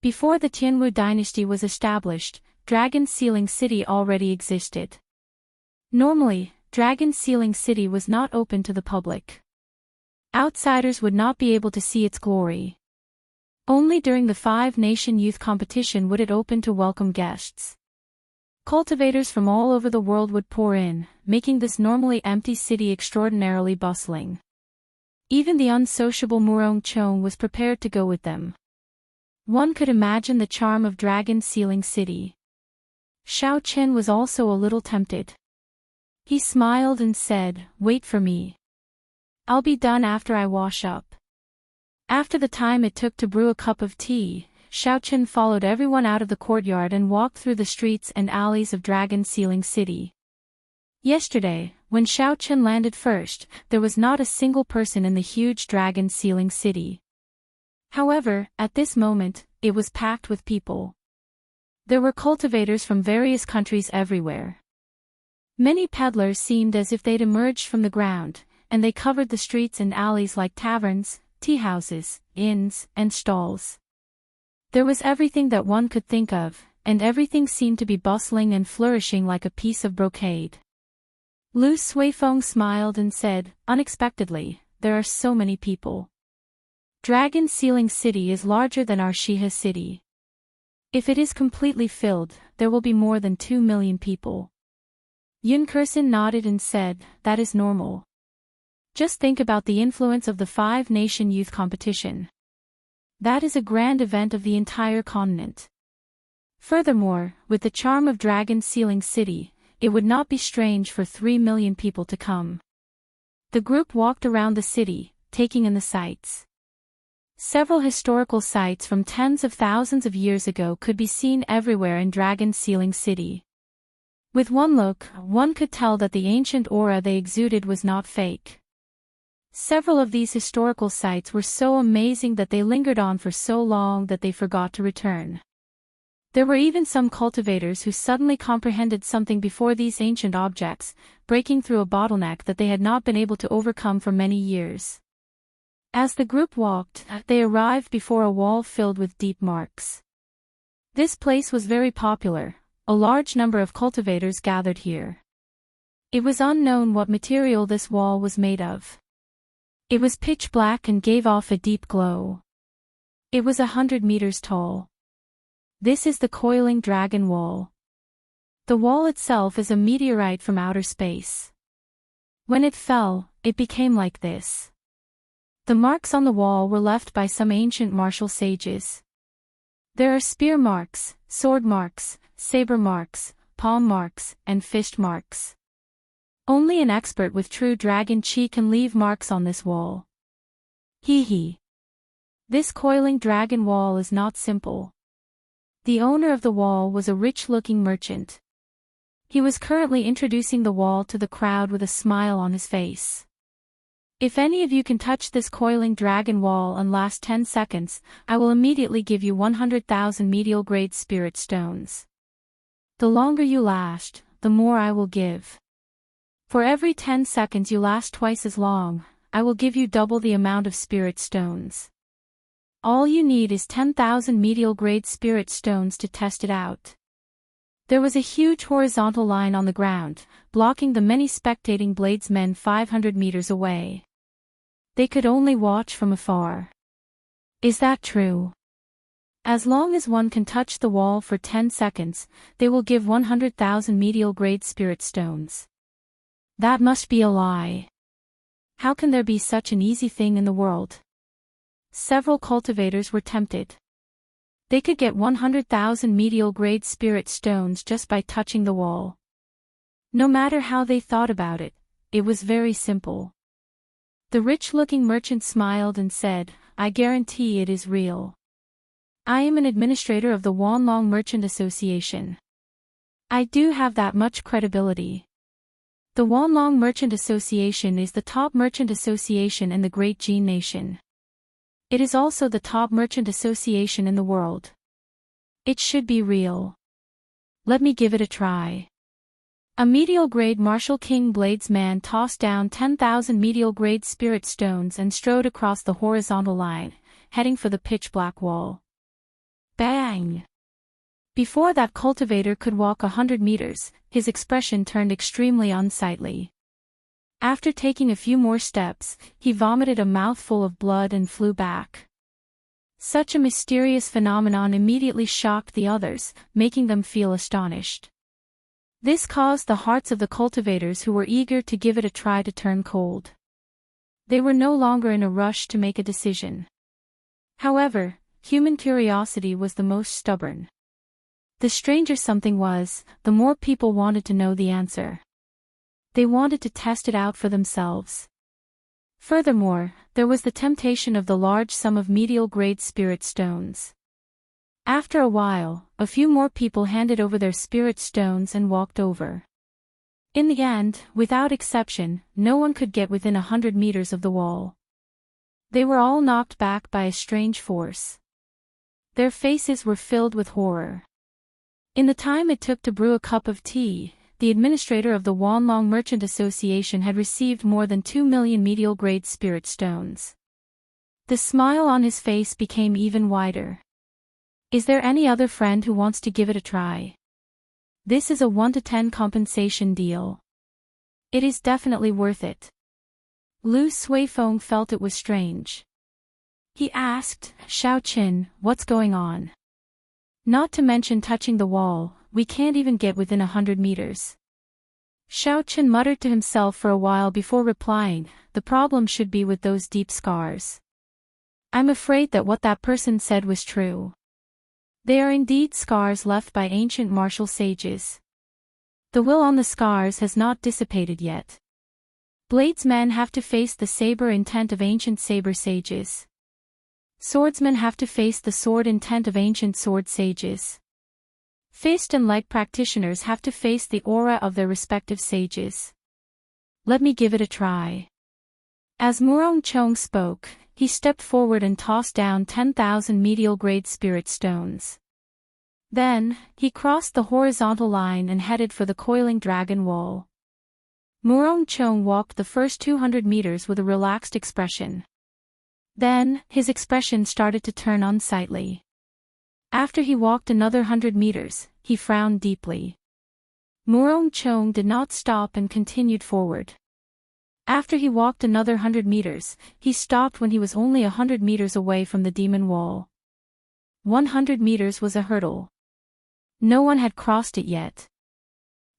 Before the Tianwu dynasty was established, Dragon Sealing City already existed. Normally, Dragon Sealing City was not open to the public. Outsiders would not be able to see its glory. Only during the five-nation youth competition would it open to welcome guests. Cultivators from all over the world would pour in, making this normally empty city extraordinarily bustling. Even the unsociable Murong Chong was prepared to go with them. One could imagine the charm of Dragon Sealing City. Xiao Chen was also a little tempted. He smiled and said, "Wait for me. I'll be done after I wash up." After the time it took to brew a cup of tea, Xiao Chen followed everyone out of the courtyard and walked through the streets and alleys of Dragon Sealing City. Yesterday, when Xiao Chen landed first, there was not a single person in the huge Dragon Sealing City. However, at this moment, it was packed with people. There were cultivators from various countries everywhere. Many peddlers seemed as if they'd emerged from the ground, and they covered the streets and alleys like taverns, tea houses, inns, and stalls. There was everything that one could think of, and everything seemed to be bustling and flourishing like a piece of brocade. Lu Suifeng smiled and said, "Unexpectedly, there are so many people. Dragon Sealing City is larger than our Shiha city. If it is completely filled, there will be more than 2 million people." Yun Kursin nodded and said, "That is normal. Just think about the influence of the five-nation youth competition. That is a grand event of the entire continent. Furthermore, with the charm of Dragon Sealing City, it would not be strange for 3 million people to come." The group walked around the city, taking in the sights. Several historical sites from tens of thousands of years ago could be seen everywhere in Dragon Sealing City. With one look, one could tell that the ancient aura they exuded was not fake. Several of these historical sites were so amazing that they lingered on for so long that they forgot to return. There were even some cultivators who suddenly comprehended something before these ancient objects, breaking through a bottleneck that they had not been able to overcome for many years. As the group walked, they arrived before a wall filled with deep marks. This place was very popular. A large number of cultivators gathered here. It was unknown what material this wall was made of. It was pitch black and gave off a deep glow. It was 100 meters tall. This is the Coiling Dragon Wall. The wall itself is a meteorite from outer space. When it fell, it became like this. The marks on the wall were left by some ancient martial sages. There are spear marks, sword marks, saber marks, palm marks, and fist marks. Only an expert with true dragon chi can leave marks on this wall. Hee. This Coiling Dragon Wall is not simple. The owner of the wall was a rich-looking merchant. He was currently introducing the wall to the crowd with a smile on his face. "If any of you can touch this Coiling Dragon Wall and last 10 seconds, I will immediately give you 100,000 medial-grade spirit stones. The longer you last, the more I will give. For every 10 seconds you last twice as long, I will give you double the amount of spirit stones. All you need is 10,000 medial-grade spirit stones to test it out." There was a huge horizontal line on the ground, blocking the many spectating bladesmen 500 meters away. They could only watch from afar. Is that true? As long as one can touch the wall for 10 seconds, they will give 100,000 medial-grade spirit stones. That must be a lie. How can there be such an easy thing in the world? Several cultivators were tempted. They could get 100,000 medial-grade spirit stones just by touching the wall. No matter how they thought about it, it was very simple. The rich-looking merchant smiled and said, "I guarantee it is real. I am an administrator of the Wanlong Merchant Association. I do have that much credibility. The Wanlong Merchant Association is the top merchant association in the Great Jin Nation. It is also the top merchant association in the world. It should be real. Let me give it a try." A medial-grade Martial King bladesman tossed down 10,000 medial-grade spirit stones and strode across the horizontal line, heading for the pitch-black wall. Bang! Before that cultivator could walk 100 meters, his expression turned extremely unsightly. After taking a few more steps, he vomited a mouthful of blood and flew back. Such a mysterious phenomenon immediately shocked the others, making them feel astonished. This caused the hearts of the cultivators who were eager to give it a try to turn cold. They were no longer in a rush to make a decision. However, human curiosity was the most stubborn. The stranger something was, the more people wanted to know the answer. They wanted to test it out for themselves. Furthermore, there was the temptation of the large sum of medial-grade spirit stones. After a while, a few more people handed over their spirit stones and walked over. In the end, without exception, no one could get within 100 meters of the wall. They were all knocked back by a strange force. Their faces were filled with horror. In the time it took to brew a cup of tea, the administrator of the Wanlong Merchant Association had received more than 2 million medial-grade spirit stones. The smile on his face became even wider. Is there any other friend who wants to give it a try? This is a 1 to 10 compensation deal. It is definitely worth it. Lu Suifeng felt it was strange. He asked, Xiaoqin, what's going on? Not to mention touching the wall, we can't even get within 100 meters. Xiaoqin muttered to himself for a while before replying, the problem should be with those deep scars. I'm afraid that what that person said was true. They are indeed scars left by ancient martial sages. The will on the scars has not dissipated yet. Bladesmen have to face the saber intent of ancient saber sages. Swordsmen have to face the sword intent of ancient sword sages. Fist and leg practitioners have to face the aura of their respective sages. Let me give it a try. As Murong Chong spoke, he stepped forward and tossed down 10,000 medial-grade spirit stones. Then, he crossed the horizontal line and headed for the coiling dragon wall. Murong Chong walked the first 200 meters with a relaxed expression. Then, his expression started to turn unsightly. After he walked another 100 meters, he frowned deeply. Murong Chong did not stop and continued forward. After he walked another 100 meters, he stopped when he was only 100 meters away from the demon wall. 100 meters was a hurdle. No one had crossed it yet.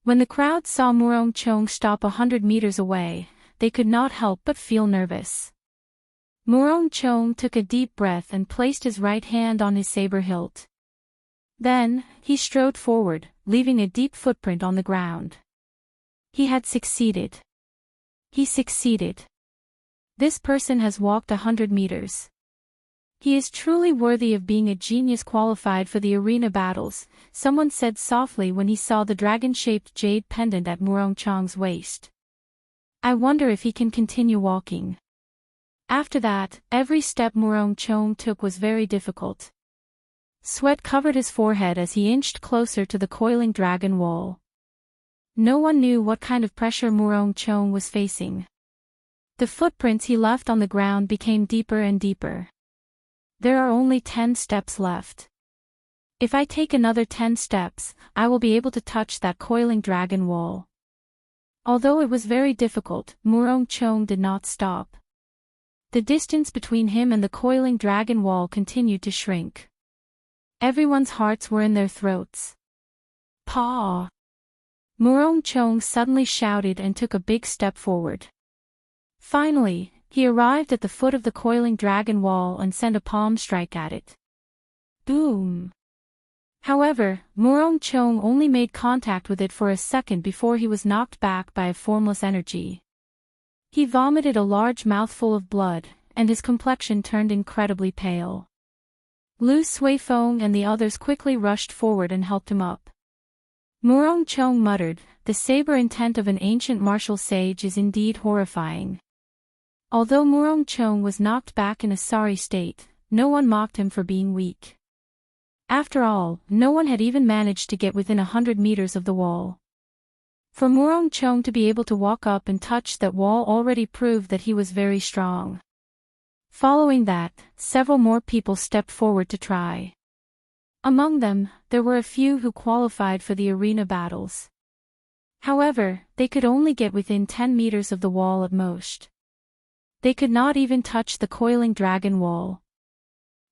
When the crowd saw Murong Chong stop 100 meters away, they could not help but feel nervous. Murong Chong took a deep breath and placed his right hand on his saber hilt. Then, he strode forward, leaving a deep footprint on the ground. He had succeeded. He succeeded. This person has walked 100 meters. He is truly worthy of being a genius qualified for the arena battles, someone said softly when he saw the dragon-shaped jade pendant at Murong Chong's waist. I wonder if he can continue walking. After that, every step Murong Chong took was very difficult. Sweat covered his forehead as he inched closer to the coiling dragon wall. No one knew what kind of pressure Murong Chong was facing. The footprints he left on the ground became deeper and deeper. There are only 10 steps left. If I take another 10 steps, I will be able to touch that coiling dragon wall. Although it was very difficult, Murong Chong did not stop. The distance between him and the coiling dragon wall continued to shrink. Everyone's hearts were in their throats. Paw! Murong Chong suddenly shouted and took a big step forward. Finally, he arrived at the foot of the coiling dragon wall and sent a palm strike at it. Boom! However, Murong Chong only made contact with it for a second before he was knocked back by a formless energy. He vomited a large mouthful of blood, and his complexion turned incredibly pale. Lu Suifeng and the others quickly rushed forward and helped him up. Murong Chong muttered, the saber intent of an ancient martial sage is indeed horrifying. Although Murong Chong was knocked back in a sorry state, no one mocked him for being weak. After all, no one had even managed to get within 100 meters of the wall. For Murong Chong to be able to walk up and touch that wall already proved that he was very strong. Following that, several more people stepped forward to try. Among them, there were a few who qualified for the arena battles. However, they could only get within 10 meters of the wall at most. They could not even touch the coiling dragon wall.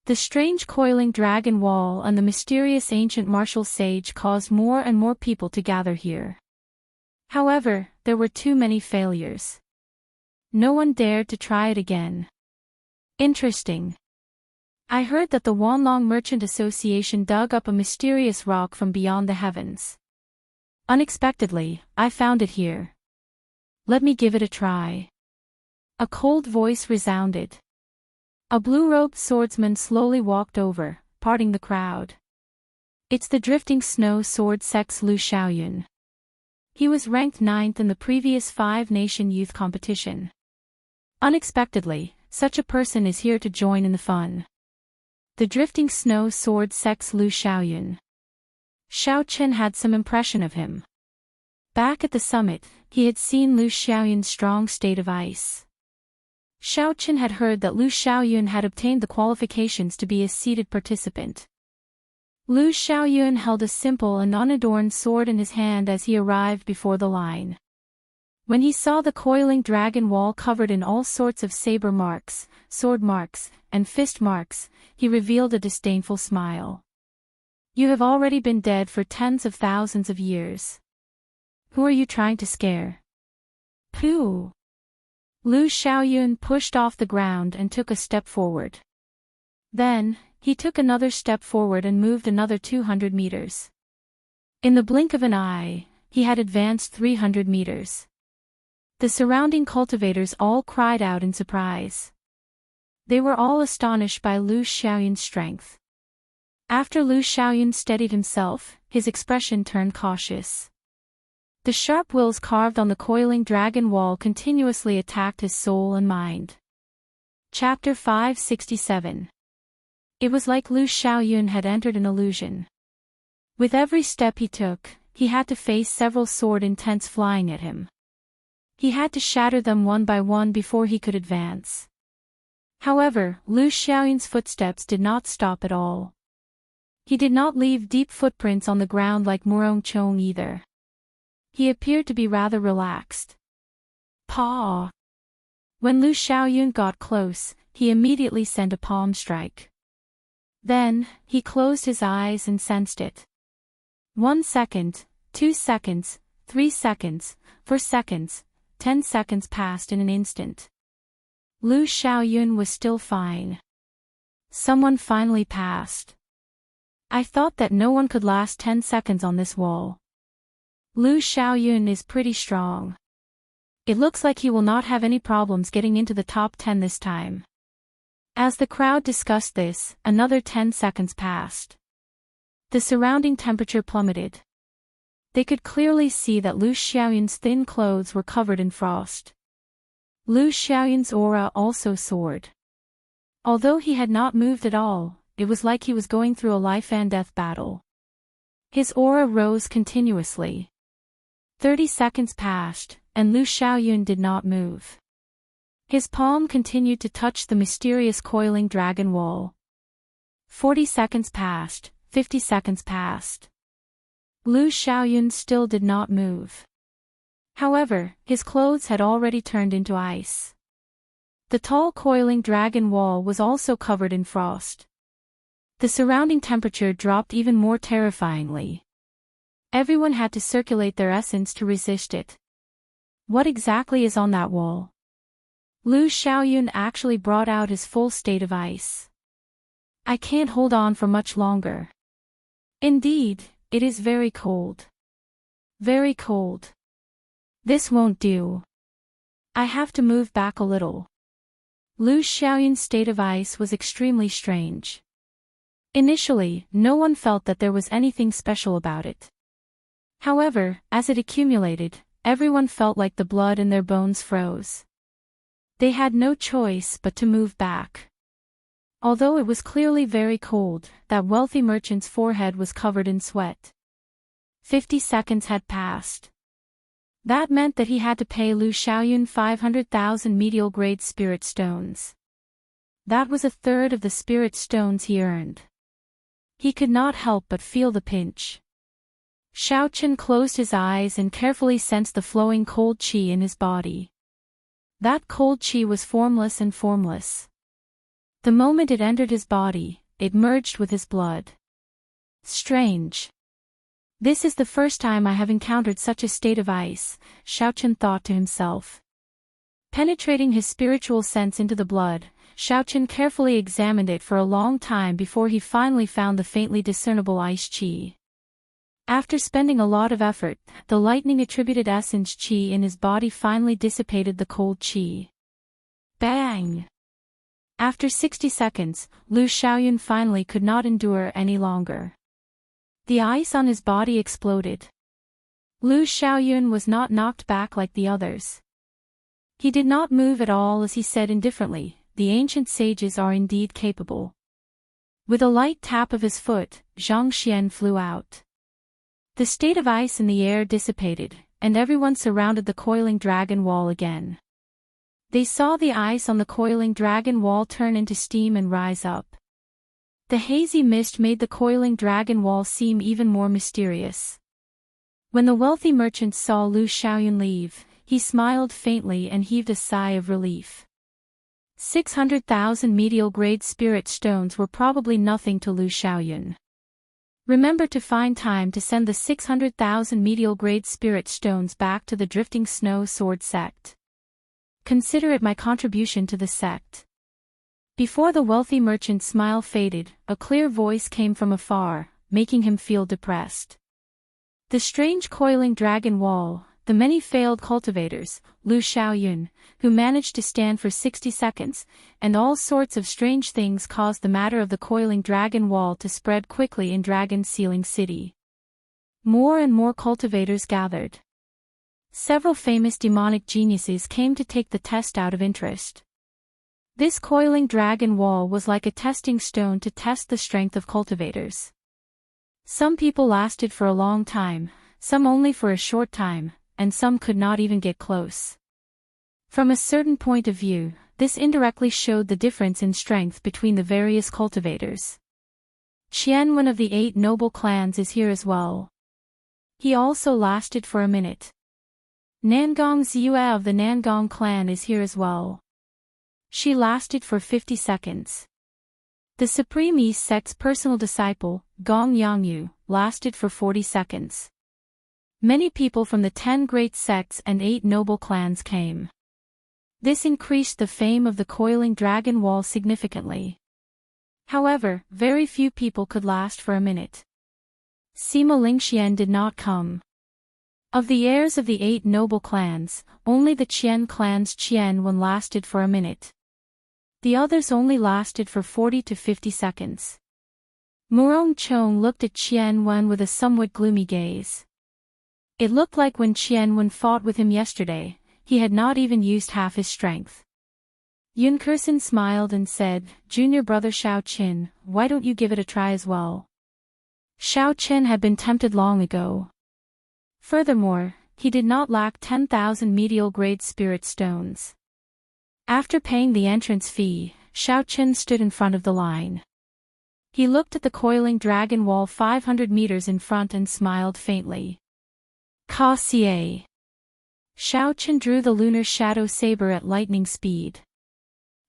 The strange coiling dragon wall and the mysterious ancient martial sage caused more and more people to gather here. However, there were too many failures. No one dared to try it again. Interesting. I heard that the Wanlong Merchant Association dug up a mysterious rock from beyond the heavens. Unexpectedly, I found it here. Let me give it a try. A cold voice resounded. A blue-robed swordsman slowly walked over, parting the crowd. It's the drifting snow sword sex Lu Xiaoyun. He was ranked 9th in the previous 5-nation youth competition. Unexpectedly, such a person is here to join in the fun. The drifting snow sword sex Lu Xiaoyun. Xiao Chen had some impression of him. Back at the summit, he had seen Lu Xiaoyun's strong state of ice. Xiao Chen had heard that Lu Xiaoyun had obtained the qualifications to be a seated participant. Lu Xiaoyun held a simple and unadorned sword in his hand as he arrived before the line. When he saw the coiling dragon wall covered in all sorts of saber marks, sword marks, and fist marks, he revealed a disdainful smile. You have already been dead for tens of thousands of years. Who are you trying to scare? Who? Lu Xiaoyun pushed off the ground and took a step forward. Then, he took another step forward and moved another 200 meters. In the blink of an eye, he had advanced 300 meters. The surrounding cultivators all cried out in surprise. They were all astonished by Lu Xiaoyun's strength. After Lu Xiaoyun steadied himself, his expression turned cautious. The sharp wills carved on the coiling dragon wall continuously attacked his soul and mind. Chapter 567. It was like Lu Xiaoyun had entered an illusion. With every step he took, he had to face several sword intents flying at him. He had to shatter them one by one before he could advance. However, Lu Xiaoyun's footsteps did not stop at all. He did not leave deep footprints on the ground like Murong Chong either. He appeared to be rather relaxed. Paw! When Lu Xiaoyun got close, he immediately sent a palm strike. Then, he closed his eyes and sensed it. 1 second, 2 seconds, 3 seconds, 4 seconds, 10 seconds passed in an instant. Lu Xiaoyun was still fine. Someone finally passed. I thought that no one could last 10 seconds on this wall. Lu Xiaoyun is pretty strong. It looks like he will not have any problems getting into the top 10 this time. As the crowd discussed this, another 10 seconds passed. The surrounding temperature plummeted. They could clearly see that Lu Xiaoyun's thin clothes were covered in frost. Lu Xiaoyun's aura also soared. Although he had not moved at all, it was like he was going through a life-and-death battle. His aura rose continuously. 30 seconds passed, and Lu Xiaoyun did not move. His palm continued to touch the mysterious coiling dragon wall. 40 seconds passed, 50 seconds passed. Lu Xiaoyun still did not move. However, his clothes had already turned into ice. The tall coiling dragon wall was also covered in frost. The surrounding temperature dropped even more terrifyingly. Everyone had to circulate their essence to resist it. What exactly is on that wall? Lu Xiaoyun actually brought out his full state of ice. I can't hold on for much longer. Indeed, it is very cold. Very cold. This won't do. I have to move back a little. Lu Xiaoyun's state of ice was extremely strange. Initially, no one felt that there was anything special about it. However, as it accumulated, everyone felt like the blood in their bones froze. They had no choice but to move back. Although it was clearly very cold, that wealthy merchant's forehead was covered in sweat. 50 seconds had passed. That meant that he had to pay Lu Xiaoyun 500,000 medial-grade spirit stones. That was a third of the spirit stones he earned. He could not help but feel the pinch. Xiao Chen closed his eyes and carefully sensed the flowing cold qi in his body. That cold qi was formless and formless. The moment it entered his body, it merged with his blood. Strange. This is the first time I have encountered such a state of ice, Xiaochen thought to himself. Penetrating his spiritual sense into the blood, Xiaochen carefully examined it for a long time before he finally found the faintly discernible ice qi. After spending a lot of effort, the lightning-attributed essence qi in his body finally dissipated the cold qi. Bang! After 60 seconds, Lu Xiaoyun finally could not endure any longer. The ice on his body exploded. Lu Xiaoyun was not knocked back like the others. He did not move at all as he said indifferently, "The ancient sages are indeed capable." With a light tap of his foot, Zhang Xian flew out. The state of ice in the air dissipated, and everyone surrounded the coiling dragon wall again. They saw the ice on the coiling dragon wall turn into steam and rise up. The hazy mist made the coiling dragon wall seem even more mysterious. When the wealthy merchant saw Lu Xiaoyun leave, he smiled faintly and heaved a sigh of relief. 600,000 medial-grade spirit stones were probably nothing to Lu Xiaoyun. Remember to find time to send the 600,000 medial-grade spirit stones back to the Drifting Snow Sword sect. Consider it my contribution to the sect. Before the wealthy merchant's smile faded, a clear voice came from afar, making him feel depressed. The strange coiling dragon wall, the many failed cultivators, Lu Xiaoyun, who managed to stand for 60 seconds, and all sorts of strange things caused the matter of the coiling dragon wall to spread quickly in Dragon Sealing City. More and more cultivators gathered. Several famous demonic geniuses came to take the test out of interest. This coiling dragon wall was like a testing stone to test the strength of cultivators. Some people lasted for a long time, some only for a short time, and some could not even get close. From a certain point of view, this indirectly showed the difference in strength between the various cultivators. Qian, one of the 8 noble clans, is here as well. He also lasted for a minute. Nangong Ziyue of the Nangong clan is here as well. She lasted for 50 seconds. The Supreme East sect's personal disciple, Gong Yangyu, lasted for 40 seconds. Many people from the 10 great sects and 8 noble clans came. This increased the fame of the coiling dragon wall significantly. However, very few people could last for a minute. Sima Lingxian did not come. Of the heirs of the 8 noble clans, only the Qian clan's Qian one lasted for a minute. The others only lasted for 40 to 50 seconds. Murong Chong looked at Qian Wen with a somewhat gloomy gaze. It looked like when Qian Wen fought with him yesterday, he had not even used half his strength. Yun Kursin smiled and said, "Junior brother Xiao Qin, why don't you give it a try as well?" Xiao Qin had been tempted long ago. Furthermore, he did not lack 10,000 medial-grade spirit stones. After paying the entrance fee, Xiao Qin stood in front of the line. He looked at the coiling dragon wall 500 meters in front and smiled faintly. Ka Xie. Xiao Qin drew the lunar shadow saber at lightning speed.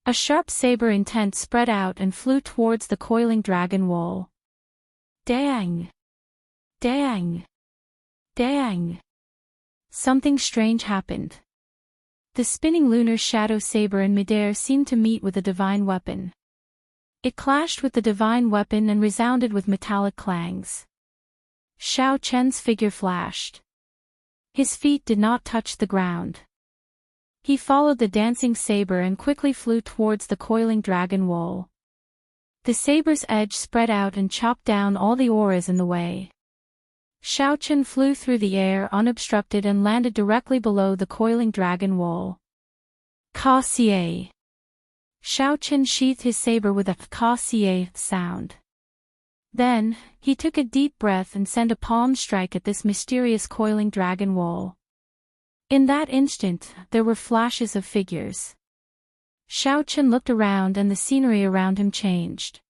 A sharp saber intent spread out and flew towards the coiling dragon wall. Dang! Dang! Dang! Something strange happened. The spinning lunar shadow saber in midair seemed to meet with a divine weapon. It clashed with the divine weapon and resounded with metallic clangs. Xiao Chen's figure flashed. His feet did not touch the ground. He followed the dancing saber and quickly flew towards the coiling dragon wall. The saber's edge spread out and chopped down all the auras in the way. Xiao Chen flew through the air unobstructed and landed directly below the coiling dragon wall. Ka Xie. Xiao Chen sheathed his saber with a Ka Xie sound. Then, he took a deep breath and sent a palm strike at this mysterious coiling dragon wall. In that instant, there were flashes of figures. Xiao Chen looked around and the scenery around him changed.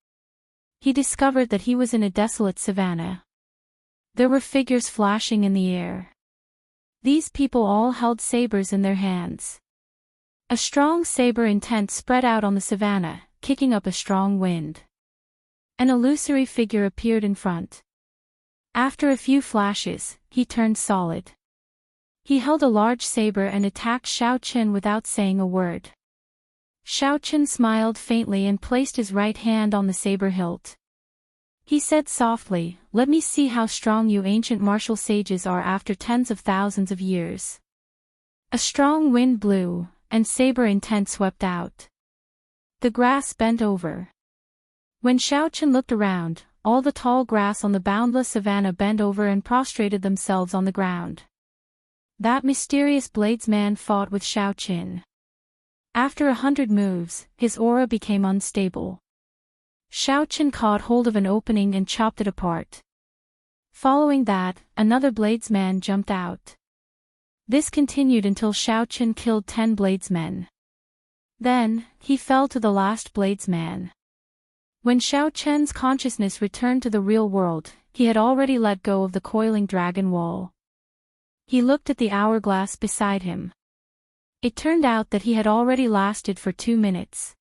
He discovered that he was in a desolate savanna. There were figures flashing in the air. These people all held sabers in their hands. A strong saber intent spread out on the savanna, kicking up a strong wind. An illusory figure appeared in front. After a few flashes, he turned solid. He held a large saber and attacked Xiao Chen without saying a word. Xiao Chen smiled faintly and placed his right hand on the saber hilt. He said softly, "Let me see how strong you ancient martial sages are after tens of thousands of years." A strong wind blew, and saber intent swept out. The grass bent over. When Xiao Chen looked around, all the tall grass on the boundless savanna bent over and prostrated themselves on the ground. That mysterious bladesman fought with Xiao Chen. After 100 moves, his aura became unstable. Xiao Chen caught hold of an opening and chopped it apart. Following that, another bladesman jumped out. This continued until Xiao Chen killed 10 bladesmen. Then, he fell to the last bladesman. When Xiao Chen's consciousness returned to the real world, he had already let go of the coiling dragon wall. He looked at the hourglass beside him. It turned out that he had already lasted for 2 minutes.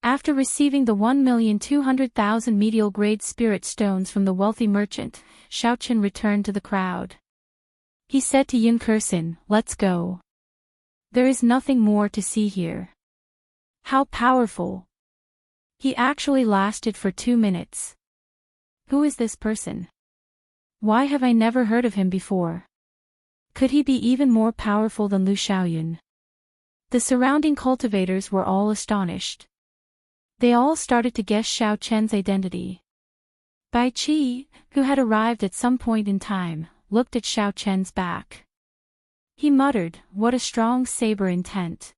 After receiving the 1,200,000 medial-grade spirit stones from the wealthy merchant, Xiao Chen returned to the crowd. He said to Yunkerson, "Let's go. There is nothing more to see here." How powerful! He actually lasted for 2 minutes. Who is this person? Why have I never heard of him before? Could he be even more powerful than Lu Xiaoyun? The surrounding cultivators were all astonished. They all started to guess Xiao Chen's identity. Bai Qi, who had arrived at some point in time, looked at Xiao Chen's back. He muttered, "What a strong saber intent.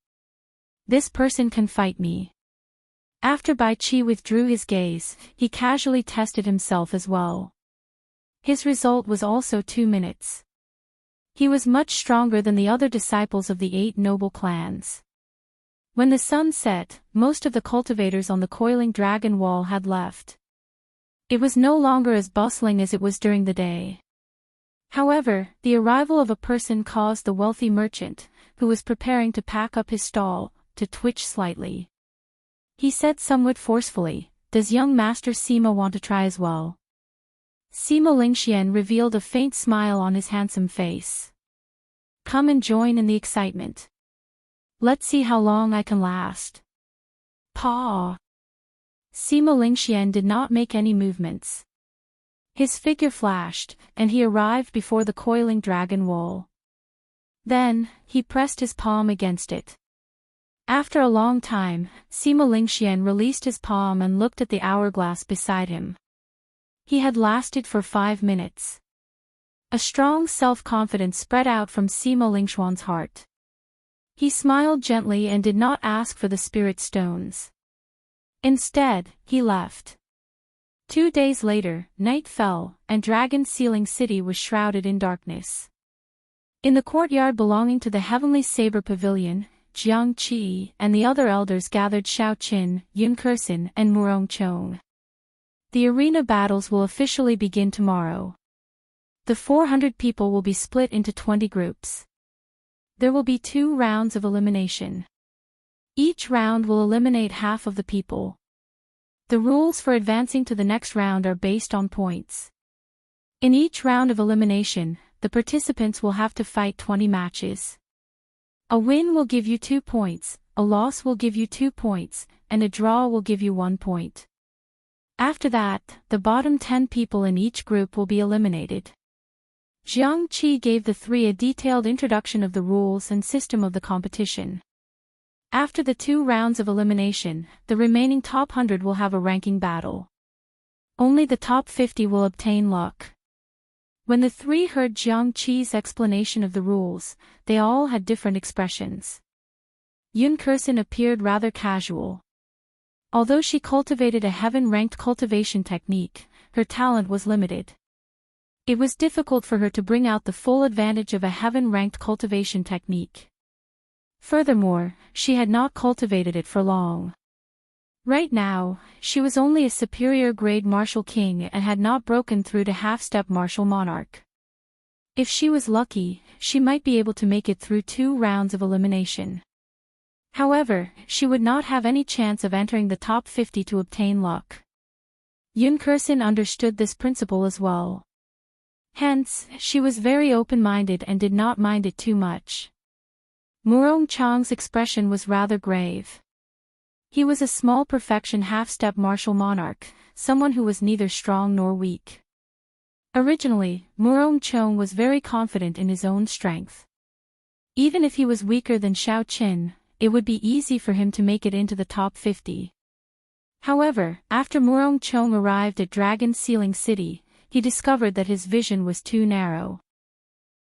This person can fight me." After Bai Qi withdrew his gaze, he casually tested himself as well. His result was also 2 minutes. He was much stronger than the other disciples of the 8 noble clans. When the sun set, most of the cultivators on the coiling dragon wall had left. It was no longer as bustling as it was during the day. However, the arrival of a person caused the wealthy merchant, who was preparing to pack up his stall, to twitch slightly. He said somewhat forcefully, "Does young Master Sima want to try as well?" Sima Lingxian revealed a faint smile on his handsome face. "Come and join in the excitement. Let's see how long I can last." Paw. Sima Lingxian did not make any movements. His figure flashed, and he arrived before the coiling dragon wall. Then, he pressed his palm against it. After a long time, Sima Lingxian released his palm and looked at the hourglass beside him. He had lasted for 5 minutes. A strong self-confidence spread out from Sima Lingxuan's heart. He smiled gently and did not ask for the spirit stones. Instead, he left. 2 days later, night fell, and Dragon Sealing City was shrouded in darkness. In the courtyard belonging to the Heavenly Saber Pavilion, Jiang Qi and the other elders gathered Xiao Qin, Yun Kersin and Murong Chong. The arena battles will officially begin tomorrow. The 400 people will be split into 20 groups. There will be 2 rounds of elimination. Each round will eliminate half of the people. The rules for advancing to the next round are based on points. In each round of elimination, the participants will have to fight 20 matches. A win will give you 2 points, a loss will give you 2 points, and a draw will give you 1 point. After that, the bottom 10 people in each group will be eliminated. Jiang Qi gave the 3 a detailed introduction of the rules and system of the competition. After the 2 rounds of elimination, the remaining top 100 will have a ranking battle. Only the top 50 will obtain luck. When the 3 heard Jiang Qi's explanation of the rules, they all had different expressions. Yun Kersin appeared rather casual. Although she cultivated a heaven-ranked cultivation technique, her talent was limited. It was difficult for her to bring out the full advantage of a heaven-ranked cultivation technique. Furthermore, she had not cultivated it for long. Right now, she was only a superior-grade martial king and had not broken through to half-step martial monarch. If she was lucky, she might be able to make it through 2 rounds of elimination. However, she would not have any chance of entering the top 50 to obtain luck. Yun Kursin understood this principle as well. Hence, she was very open-minded and did not mind it too much. Murong Chang's expression was rather grave. He was a small perfection half-step martial monarch, someone who was neither strong nor weak. Originally, Murong Chang was very confident in his own strength. Even if he was weaker than Xiao Qin, it would be easy for him to make it into the top 50. However, after Murong Chang arrived at Dragon Sealing City, he discovered that his vision was too narrow.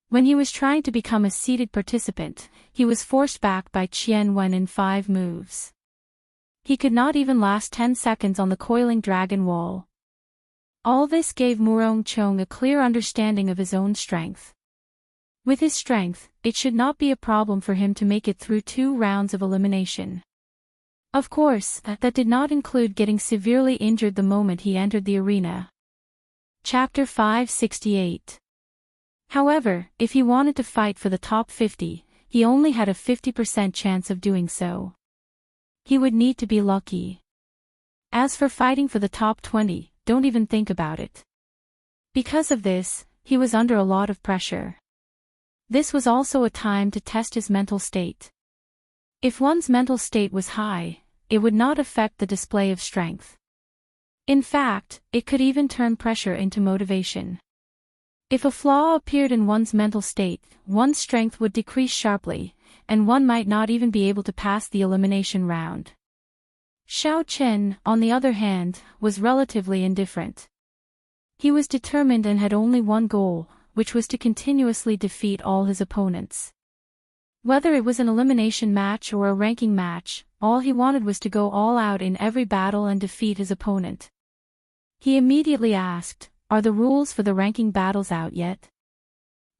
When he was trying to become a seated participant, he was forced back by Qian Wen in 5 moves. He could not even last 10 seconds on the coiling dragon wall. All this gave Murong Chang a clear understanding of his own strength. With his strength, it should not be a problem for him to make it through 2 rounds of elimination. Of course, that did not include getting severely injured the moment he entered the arena. Chapter 568. However, if he wanted to fight for the top 50, he only had a 50% chance of doing so. He would need to be lucky. As for fighting for the top 20, don't even think about it. Because of this, he was under a lot of pressure. This was also a time to test his mental state. If one's mental state was high, it would not affect the display of strength. In fact, it could even turn pressure into motivation. If a flaw appeared in one's mental state, one's strength would decrease sharply, and one might not even be able to pass the elimination round. Xiao Chen, on the other hand, was relatively indifferent. He was determined and had only one goal, which was to continuously defeat all his opponents. Whether it was an elimination match or a ranking match, all he wanted was to go all out in every battle and defeat his opponent. He immediately asked, "Are the rules for the ranking battles out yet?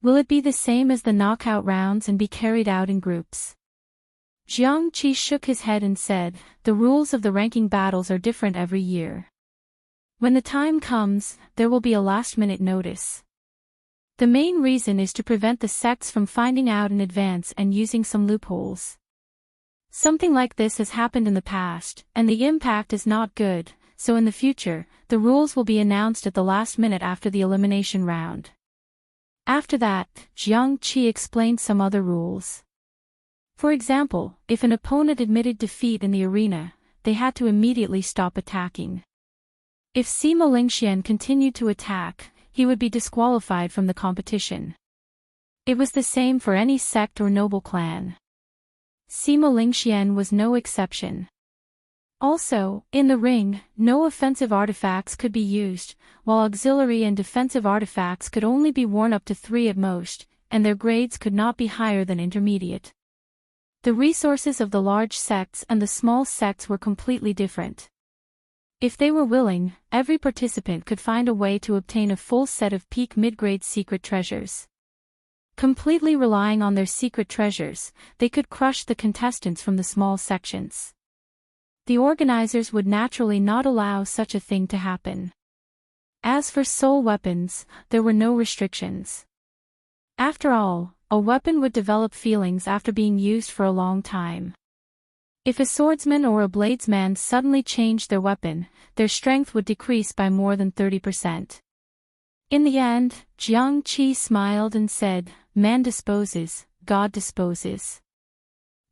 Will it be the same as the knockout rounds and be carried out in groups?" Jiang Qi shook his head and said, "The rules of the ranking battles are different every year. When the time comes, there will be a last-minute notice. The main reason is to prevent the sects from finding out in advance and using some loopholes. Something like this has happened in the past, and the impact is not good, so in the future, the rules will be announced at the last minute after the elimination round." After that, Jiang Qi explained some other rules. For example, if an opponent admitted defeat in the arena, they had to immediately stop attacking. If Sima Lingxian continued to attack, he would be disqualified from the competition. It was the same for any sect or noble clan. Sima Lingxian was no exception. Also, in the ring, no offensive artifacts could be used, while auxiliary and defensive artifacts could only be worn up to 3 at most, and their grades could not be higher than intermediate. The resources of the large sects and the small sects were completely different. If they were willing, every participant could find a way to obtain a full set of peak mid-grade secret treasures. Completely relying on their secret treasures, they could crush the contestants from the small sections. The organizers would naturally not allow such a thing to happen. As for soul weapons, there were no restrictions. After all, a weapon would develop feelings after being used for a long time. If a swordsman or a bladesman suddenly changed their weapon, their strength would decrease by more than 30%. In the end, Jiang Qi smiled and said, "Man disposes, God disposes.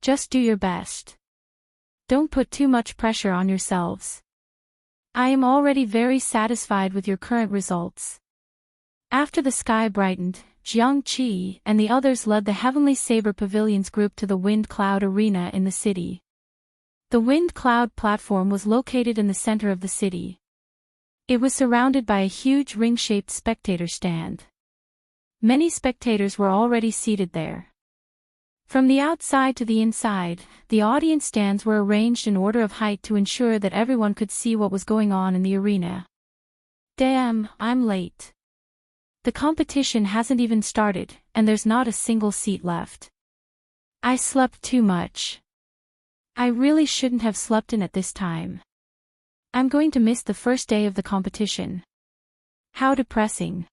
Just do your best. Don't put too much pressure on yourselves. I am already very satisfied with your current results." After the sky brightened, Jiang Qi and the others led the Heavenly Saber Pavilions group to the Wind Cloud Arena in the city. The Wind Cloud platform was located in the center of the city. It was surrounded by a huge ring-shaped spectator stand. Many spectators were already seated there. From the outside to the inside, the audience stands were arranged in order of height to ensure that everyone could see what was going on in the arena. Damn, I'm late. The competition hasn't even started, and there's not a single seat left. I slept too much. I really shouldn't have slept in at this time. I'm going to miss the first day of the competition. How depressing.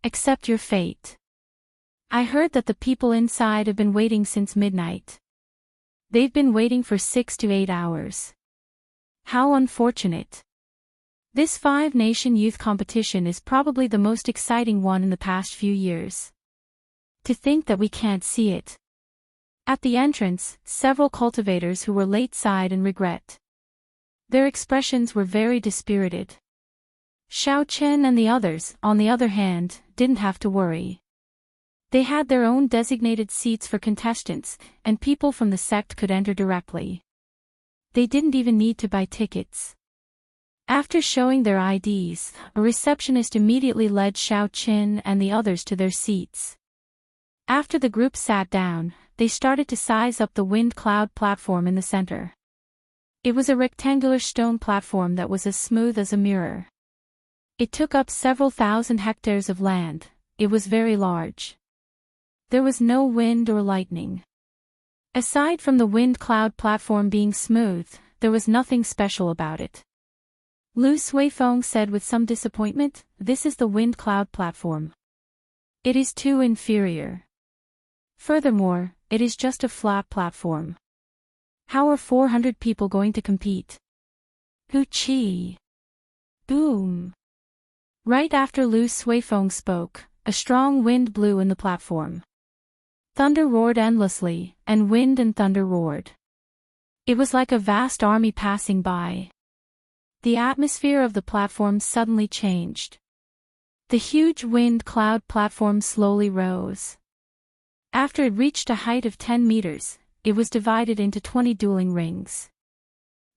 Accept your fate. I heard that the people inside have been waiting since midnight. They've been waiting for 6 to 8 hours. How unfortunate. This 5-nation youth competition is probably the most exciting one in the past few years. To think that we can't see it. At the entrance, several cultivators who were late sighed in regret. Their expressions were very dispirited. Xiao Chen and the others, on the other hand, didn't have to worry. They had their own designated seats for contestants, and people from the sect could enter directly. They didn't even need to buy tickets. After showing their IDs, a receptionist immediately led Xiao Chen and the others to their seats. After the group sat down, they started to size up the wind cloud platform in the center. It was a rectangular stone platform that was as smooth as a mirror. It took up several thousand hectares of land. It was very large. There was no wind or lightning. Aside from the wind cloud platform being smooth, there was nothing special about it. Lu Suifeng said with some disappointment, "This is the wind cloud platform. It is too inferior. Furthermore, it is just a flat platform. How are 400 people going to compete?" Hu Qi. Boom. Right after Lu Suifeng spoke, a strong wind blew in the platform. Thunder roared endlessly, and wind and thunder roared. It was like a vast army passing by. The atmosphere of the platform suddenly changed. The huge wind cloud platform slowly rose. After it reached a height of 10 meters, it was divided into 20 dueling rings.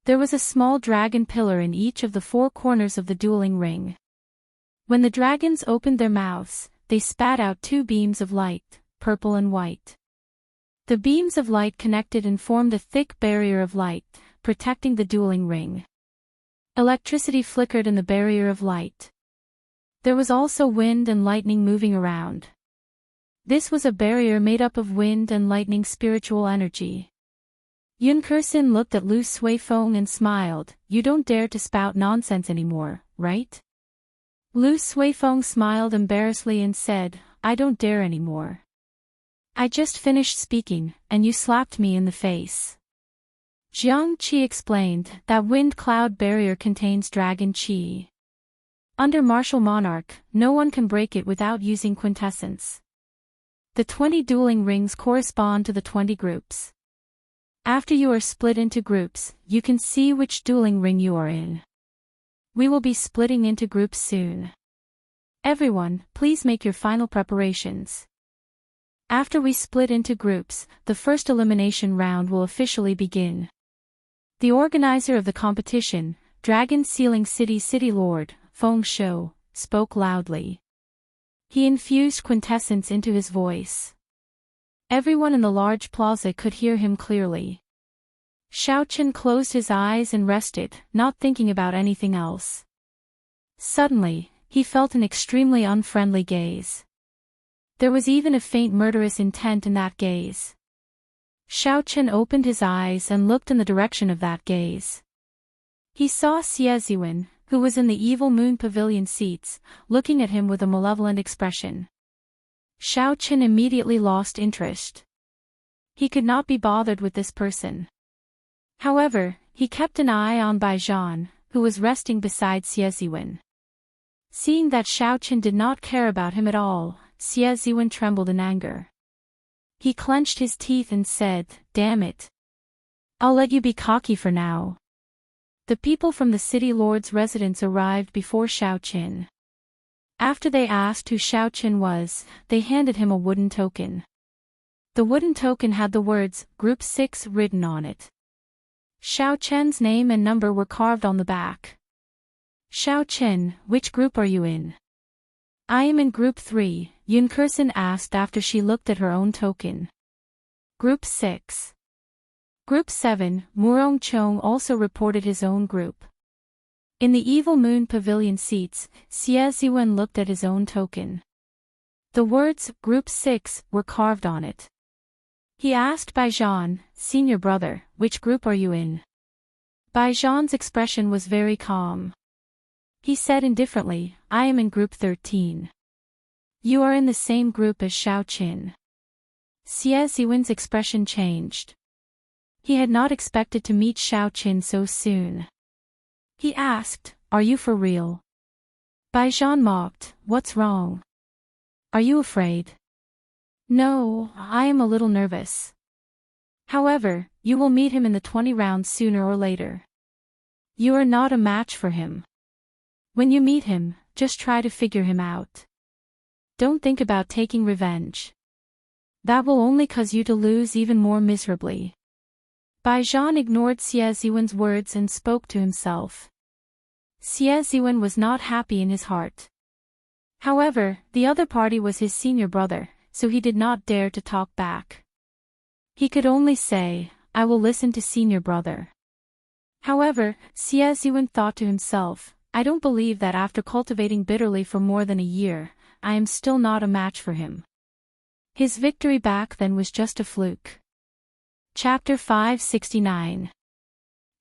There was a small dragon pillar in each of the 4 corners of the dueling ring. When the dragons opened their mouths, they spat out 2 beams of light, purple and white. The beams of light connected and formed a thick barrier of light, protecting the dueling ring. Electricity flickered in the barrier of light. There was also wind and lightning moving around. This was a barrier made up of wind and lightning spiritual energy. Yun Kursin looked at Lu Suifeng and smiled. "You don't dare to spout nonsense anymore, right?" Lu Suifeng smiled embarrassedly and said, "I don't dare anymore. I just finished speaking, and you slapped me in the face." Jiang Qi explained, "That wind cloud barrier contains dragon qi. Under martial monarch, no one can break it without using quintessence. The 20 dueling rings correspond to the 20 groups. After you are split into groups, you can see which dueling ring you are in. We will be splitting into groups soon. Everyone, please make your final preparations. After we split into groups, the first elimination round will officially begin." The organizer of the competition, Dragon Sealing City Lord, Feng Shou, spoke loudly. He infused quintessence into his voice. Everyone in the large plaza could hear him clearly. Xiao Chen closed his eyes and rested, not thinking about anything else. Suddenly, he felt an extremely unfriendly gaze. There was even a faint murderous intent in that gaze. Xiao Chen opened his eyes and looked in the direction of that gaze. He saw Xie Ziwen, who was in the Evil Moon Pavilion seats, looking at him with a malevolent expression. Xiao Chen immediately lost interest. He could not be bothered with this person. However, he kept an eye on Bai Zhan, who was resting beside Xie Ziwen. Seeing that Xiao Chen did not care about him at all, Xie Ziwen trembled in anger. He clenched his teeth and said, "Damn it. I'll let you be cocky for now." The people from the city lord's residence arrived before Xiao Chen. After they asked who Xiao Chen was, they handed him a wooden token. The wooden token had the words, Group 6 written on it. Xiao Chen's name and number were carved on the back. "Xiao Chen, which group are you in?" "I am in Group 3, Yun Kursin asked after she looked at her own token. "Group 6. Group 7, Murong Chong also reported his own group. In the Evil Moon Pavilion seats, Xie Ziwen looked at his own token. The words, Group 6, were carved on it. He asked Bai Zhan, "Senior brother, which group are you in?" Bai Zhan's expression was very calm. He said indifferently, "I am in Group 13. You are in the same group as Xiao Chen." Xie Ziwen's expression changed. He had not expected to meet Xiaoqin so soon. He asked, "Are you for real?" Baijian mocked, "What's wrong? Are you afraid?" "No, I am a little nervous. However, you will meet him in the 20 rounds sooner or later. You are not a match for him. When you meet him, just try to figure him out. Don't think about taking revenge. That will only cause you to lose even more miserably." Baijian ignored Xie Ziwen's words and spoke to himself. Xie Ziwen was not happy in his heart. However, the other party was his senior brother, so he did not dare to talk back. He could only say, "I will listen to senior brother." However, Xie Ziwen thought to himself, "I don't believe that after cultivating bitterly for more than a year, I am still not a match for him." His victory back then was just a fluke. Chapter 569.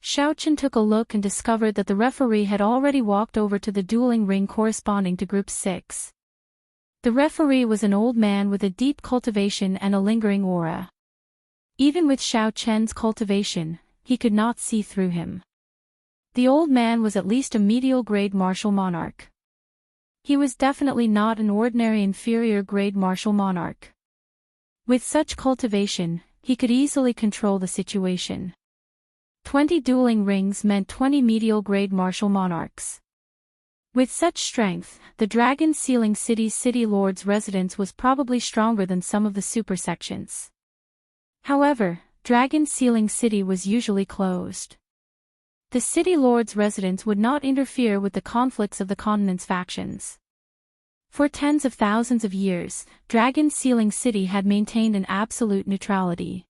Xiaoqin took a look and discovered that the referee had already walked over to the dueling ring corresponding to Group 6. The referee was an old man with a deep cultivation and a lingering aura. Even with Xiaoqian's cultivation, he could not see through him. The old man was at least a medial-grade martial monarch. He was definitely not an ordinary inferior-grade martial monarch. With such cultivation, he could easily control the situation. 20 dueling rings meant 20 medial-grade martial monarchs. With such strength, the Dragon Sealing City's city lord's residence was probably stronger than some of the supersections. However, Dragon Sealing City was usually closed. The city lord's residence would not interfere with the conflicts of the continent's factions. For tens of thousands of years, Dragon Sealing City had maintained an absolute neutrality.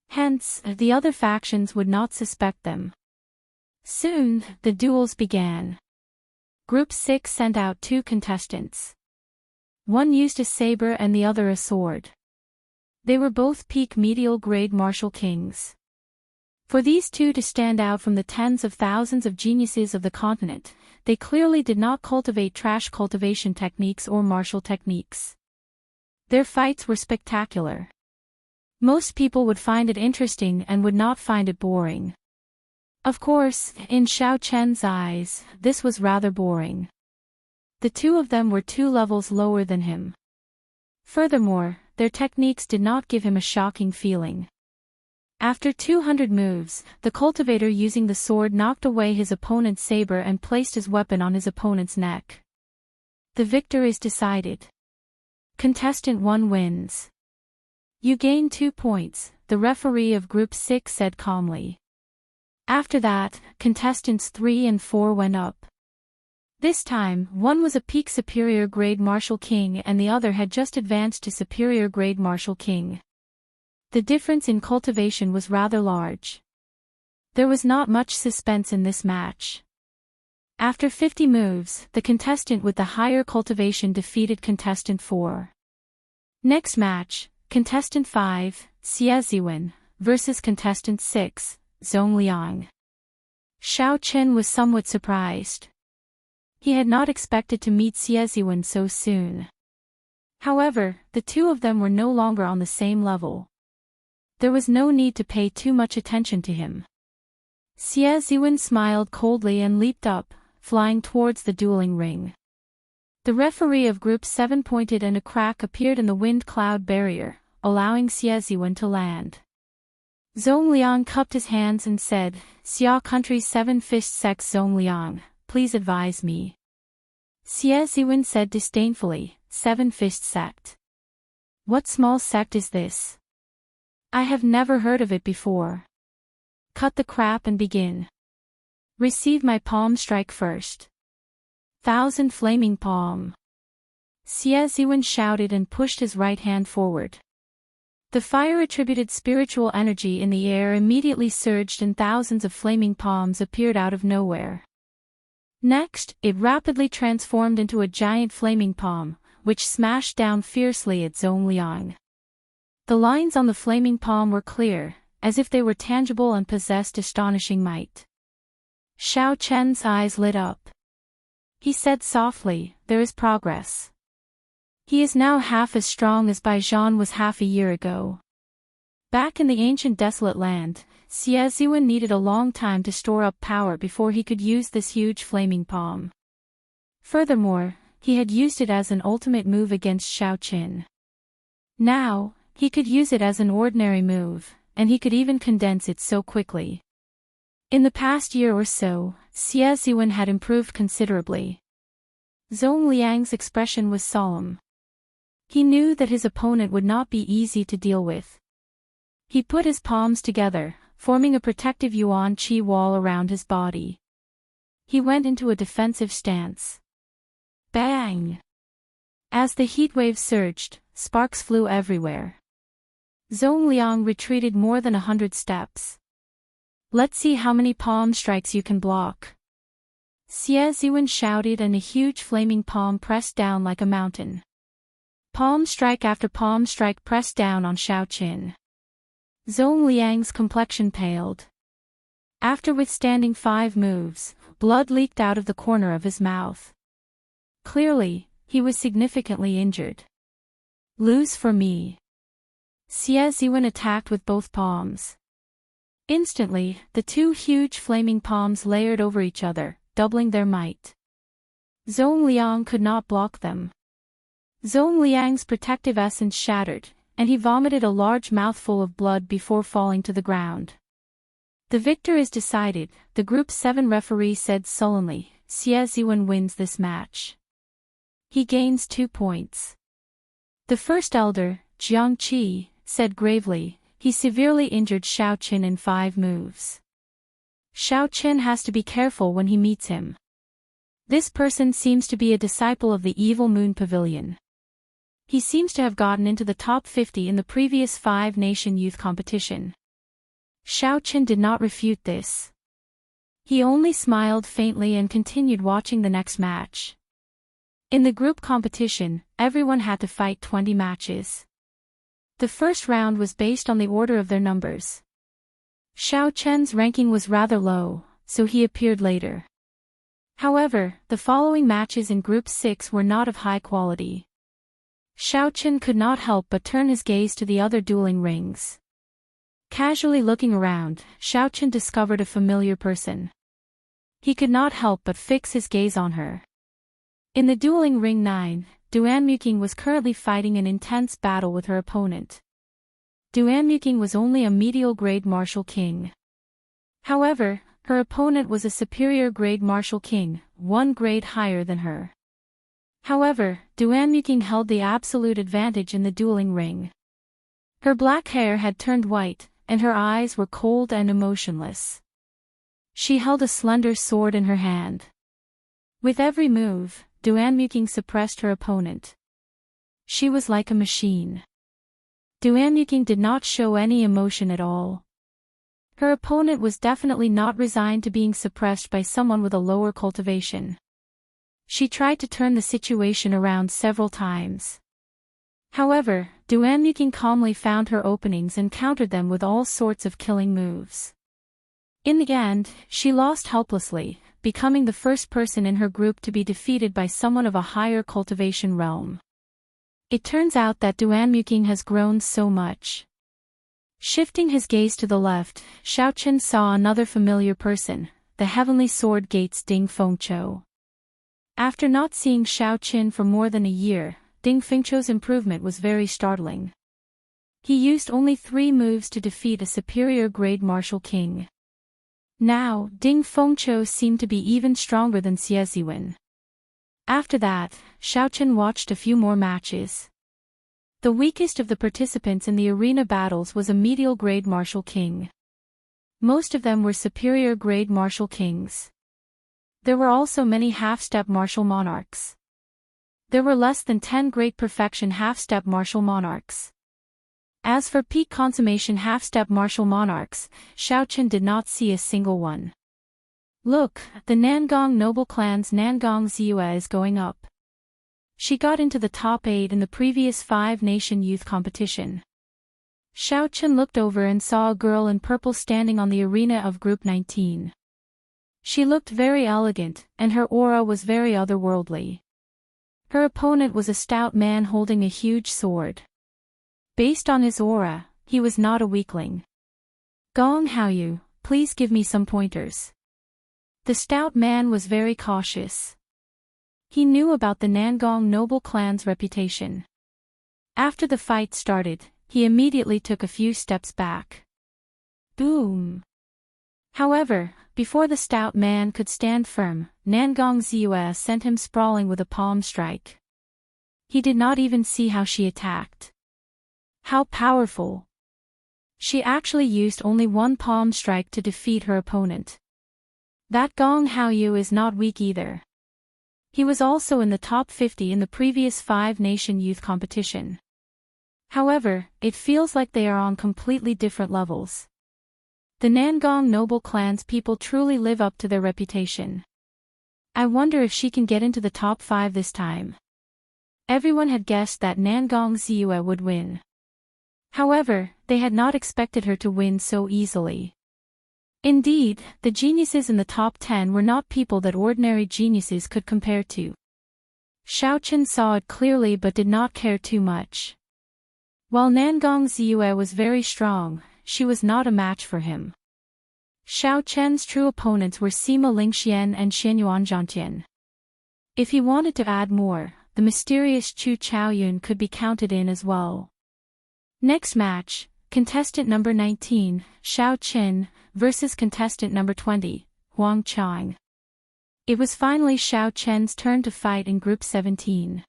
Hence, the other factions would not suspect them. Soon, the duels began. Group 6 sent out 2 contestants. One used a saber and the other a sword. They were both peak medial-grade martial kings. For these two to stand out from the tens of thousands of geniuses of the continent, they clearly did not cultivate trash cultivation techniques or martial techniques. Their fights were spectacular. Most people would find it interesting and would not find it boring. Of course, in Xiaoqian's eyes, this was rather boring. The two of them were 2 levels lower than him. Furthermore, their techniques did not give him a shocking feeling. After 200 moves, the cultivator using the sword knocked away his opponent's saber and placed his weapon on his opponent's neck. The victor is decided. Contestant 1 wins. You gain 2 points, the referee of Group 6 said calmly. After that, contestants 3 and 4 went up. This time, one was a peak superior grade martial king and the other had just advanced to superior grade martial king. The difference in cultivation was rather large. There was not much suspense in this match. After 50 moves, the contestant with the higher cultivation defeated contestant 4. Next match, contestant 5, Xie Ziwen, versus contestant 6, Zongliang. Xiaoqin was somewhat surprised. He had not expected to meet Xie Ziwen so soon. However, the two of them were no longer on the same level. There was no need to pay too much attention to him. Xie Ziwen smiled coldly and leaped up, flying towards the dueling ring. The referee of Group 7 pointed and a crack appeared in the wind cloud barrier, allowing Xie Ziwen to land. Zongliang cupped his hands and said, "Xia Country's 7-fished sect Zongliang, please advise me." Xie Ziwen said disdainfully, 7-fished sect. What small sect is this? I have never heard of it before. Cut the crap and begin. Receive my palm strike first. 1,000 flaming palm. Xie Ziwen shouted and pushed his right hand forward. The fire-attributed spiritual energy in the air immediately surged and thousands of flaming palms appeared out of nowhere. Next, it rapidly transformed into a giant flaming palm, which smashed down fiercely at Zongliang. The lines on the flaming palm were clear, as if they were tangible and possessed astonishing might. Xiaoqian's eyes lit up. He said softly, "There is progress." He is now half as strong as Baijian was half a year ago. Back in the ancient desolate land, Xiaoziwen needed a long time to store up power before he could use this huge flaming palm. Furthermore, he had used it as an ultimate move against Xiaoqin. Now, he could use it as an ordinary move, and he could even condense it so quickly. In the past year or so, Xiaoziwen had improved considerably. Zhong Liang's expression was solemn. He knew that his opponent would not be easy to deal with. He put his palms together, forming a protective yuan qi wall around his body. He went into a defensive stance. Bang! As the heat wave surged, sparks flew everywhere. Zhong Liang retreated more than 100 steps. Let's see how many palm strikes you can block. Xiaoziwen shouted, and a huge flaming palm pressed down like a mountain. Palm strike after palm strike pressed down on Xiaoqin. Zhong Liang's complexion paled. After withstanding 5 moves, blood leaked out of the corner of his mouth. Clearly, he was significantly injured. Lose for me. Xiaoziwen attacked with both palms. Instantly, the 2 huge flaming palms layered over each other, doubling their might. Zhong Liang could not block them. Zhong Liang's protective essence shattered, and he vomited a large mouthful of blood before falling to the ground. The victor is decided, the Group 7 referee said sullenly. Xiaoziwen wins this match. He gains 2 points. The first elder, Jiang Qi, said gravely, he severely injured Xiaoqin in 5 moves. Xiaoqin has to be careful when he meets him. This person seems to be a disciple of the Evil Moon Pavilion. He seems to have gotten into the top 50 in the previous 5-nation youth competition. Xiaoqin did not refute this. He only smiled faintly and continued watching the next match. In the group competition, everyone had to fight 20 matches. The first round was based on the order of their numbers. Xiaoqin's ranking was rather low, so he appeared later. However, the following matches in Group 6 were not of high quality. Xiaoqin could not help but turn his gaze to the other dueling rings. Casually looking around, Xiaoqin discovered a familiar person. He could not help but fix his gaze on her. In the dueling ring 9, Duanmuqing was currently fighting an intense battle with her opponent. Duanmuqing was only a medial grade martial king. However, her opponent was a superior grade martial king, 1 grade higher than her. However, Duanmuqing held the absolute advantage in the dueling ring. Her black hair had turned white, and her eyes were cold and emotionless. She held a slender sword in her hand. With every move, Duanmuqing suppressed her opponent. She was like a machine. Duanmuqing did not show any emotion at all. Her opponent was definitely not resigned to being suppressed by someone with a lower cultivation. She tried to turn the situation around several times. However, Duanmuqing calmly found her openings and countered them with all sorts of killing moves. In the end, she lost helplessly, becoming the first person in her group to be defeated by someone of a higher cultivation realm. It turns out that Duanmuqing has grown so much. Shifting his gaze to the left, Xiaoqin saw another familiar person, the Heavenly Sword Gate's Ding Fengqiu. After not seeing Xiaoqin for more than a year, Ding Fengqiu's improvement was very startling. He used only 3 moves to defeat a superior grade martial king. Now, Ding Fengqiu seemed to be even stronger than Xiaoziwen. After that, Xiaoqin watched a few more matches. The weakest of the participants in the arena battles was a medial grade martial king. Most of them were superior grade martial kings. There were also many half-step martial monarchs. There were less than 10 great perfection half-step martial monarchs. As for peak consummation half-step martial monarchs, Xiaoqin did not see a single one. Look, the Nangong noble clan's Nangong Ziyue is going up. She got into the top 8 in the previous 5-nation youth competition. Xiaoqin looked over and saw a girl in purple standing on the arena of Group 19. She looked very elegant, and her aura was very otherworldly. Her opponent was a stout man holding a huge sword. Based on his aura, he was not a weakling. Gong Haoyu, please give me some pointers. The stout man was very cautious. He knew about the Nangong noble clan's reputation. After the fight started, he immediately took a few steps back. Boom! However, before the stout man could stand firm, Nangong Ziyue sent him sprawling with a palm strike. He did not even see how she attacked. How powerful! She actually used only one palm strike to defeat her opponent. That Gong Haoyu is not weak either. He was also in the top 50 in the previous 5-nation youth competition. However, it feels like they are on completely different levels. The Nangong noble clan's people truly live up to their reputation. I wonder if she can get into the top 5 this time. Everyone had guessed that Nangong Ziyue would win. However, they had not expected her to win so easily. Indeed, the geniuses in the top 10 were not people that ordinary geniuses could compare to. Xiaochen saw it clearly but did not care too much. While Nangong Ziyue was very strong, she was not a match for him. Xiaochen's true opponents were Sima Lingxian and Xianyuan Zhantian. If he wanted to add more, the mysterious Chu Chaoyun could be counted in as well. Next match, contestant number 19, Xiao Qin, versus contestant number 20, Huang Chang. It was finally Xiao Chen's turn to fight in Group 17.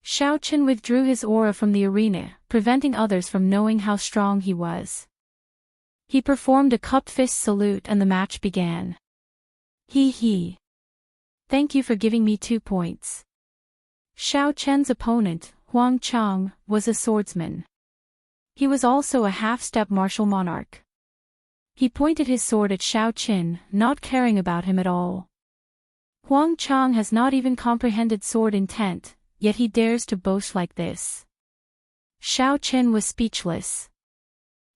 Xiao Chen withdrew his aura from the arena, preventing others from knowing how strong he was. He performed a cupped fist salute and the match began. He. Thank you for giving me 2 points. Xiao Chen's opponent, Huang Chang, was a swordsman. He was also a half-step martial monarch. He pointed his sword at Xiao Qin, not caring about him at all. Huang Chang has not even comprehended sword intent, yet he dares to boast like this. Xiao Qin was speechless.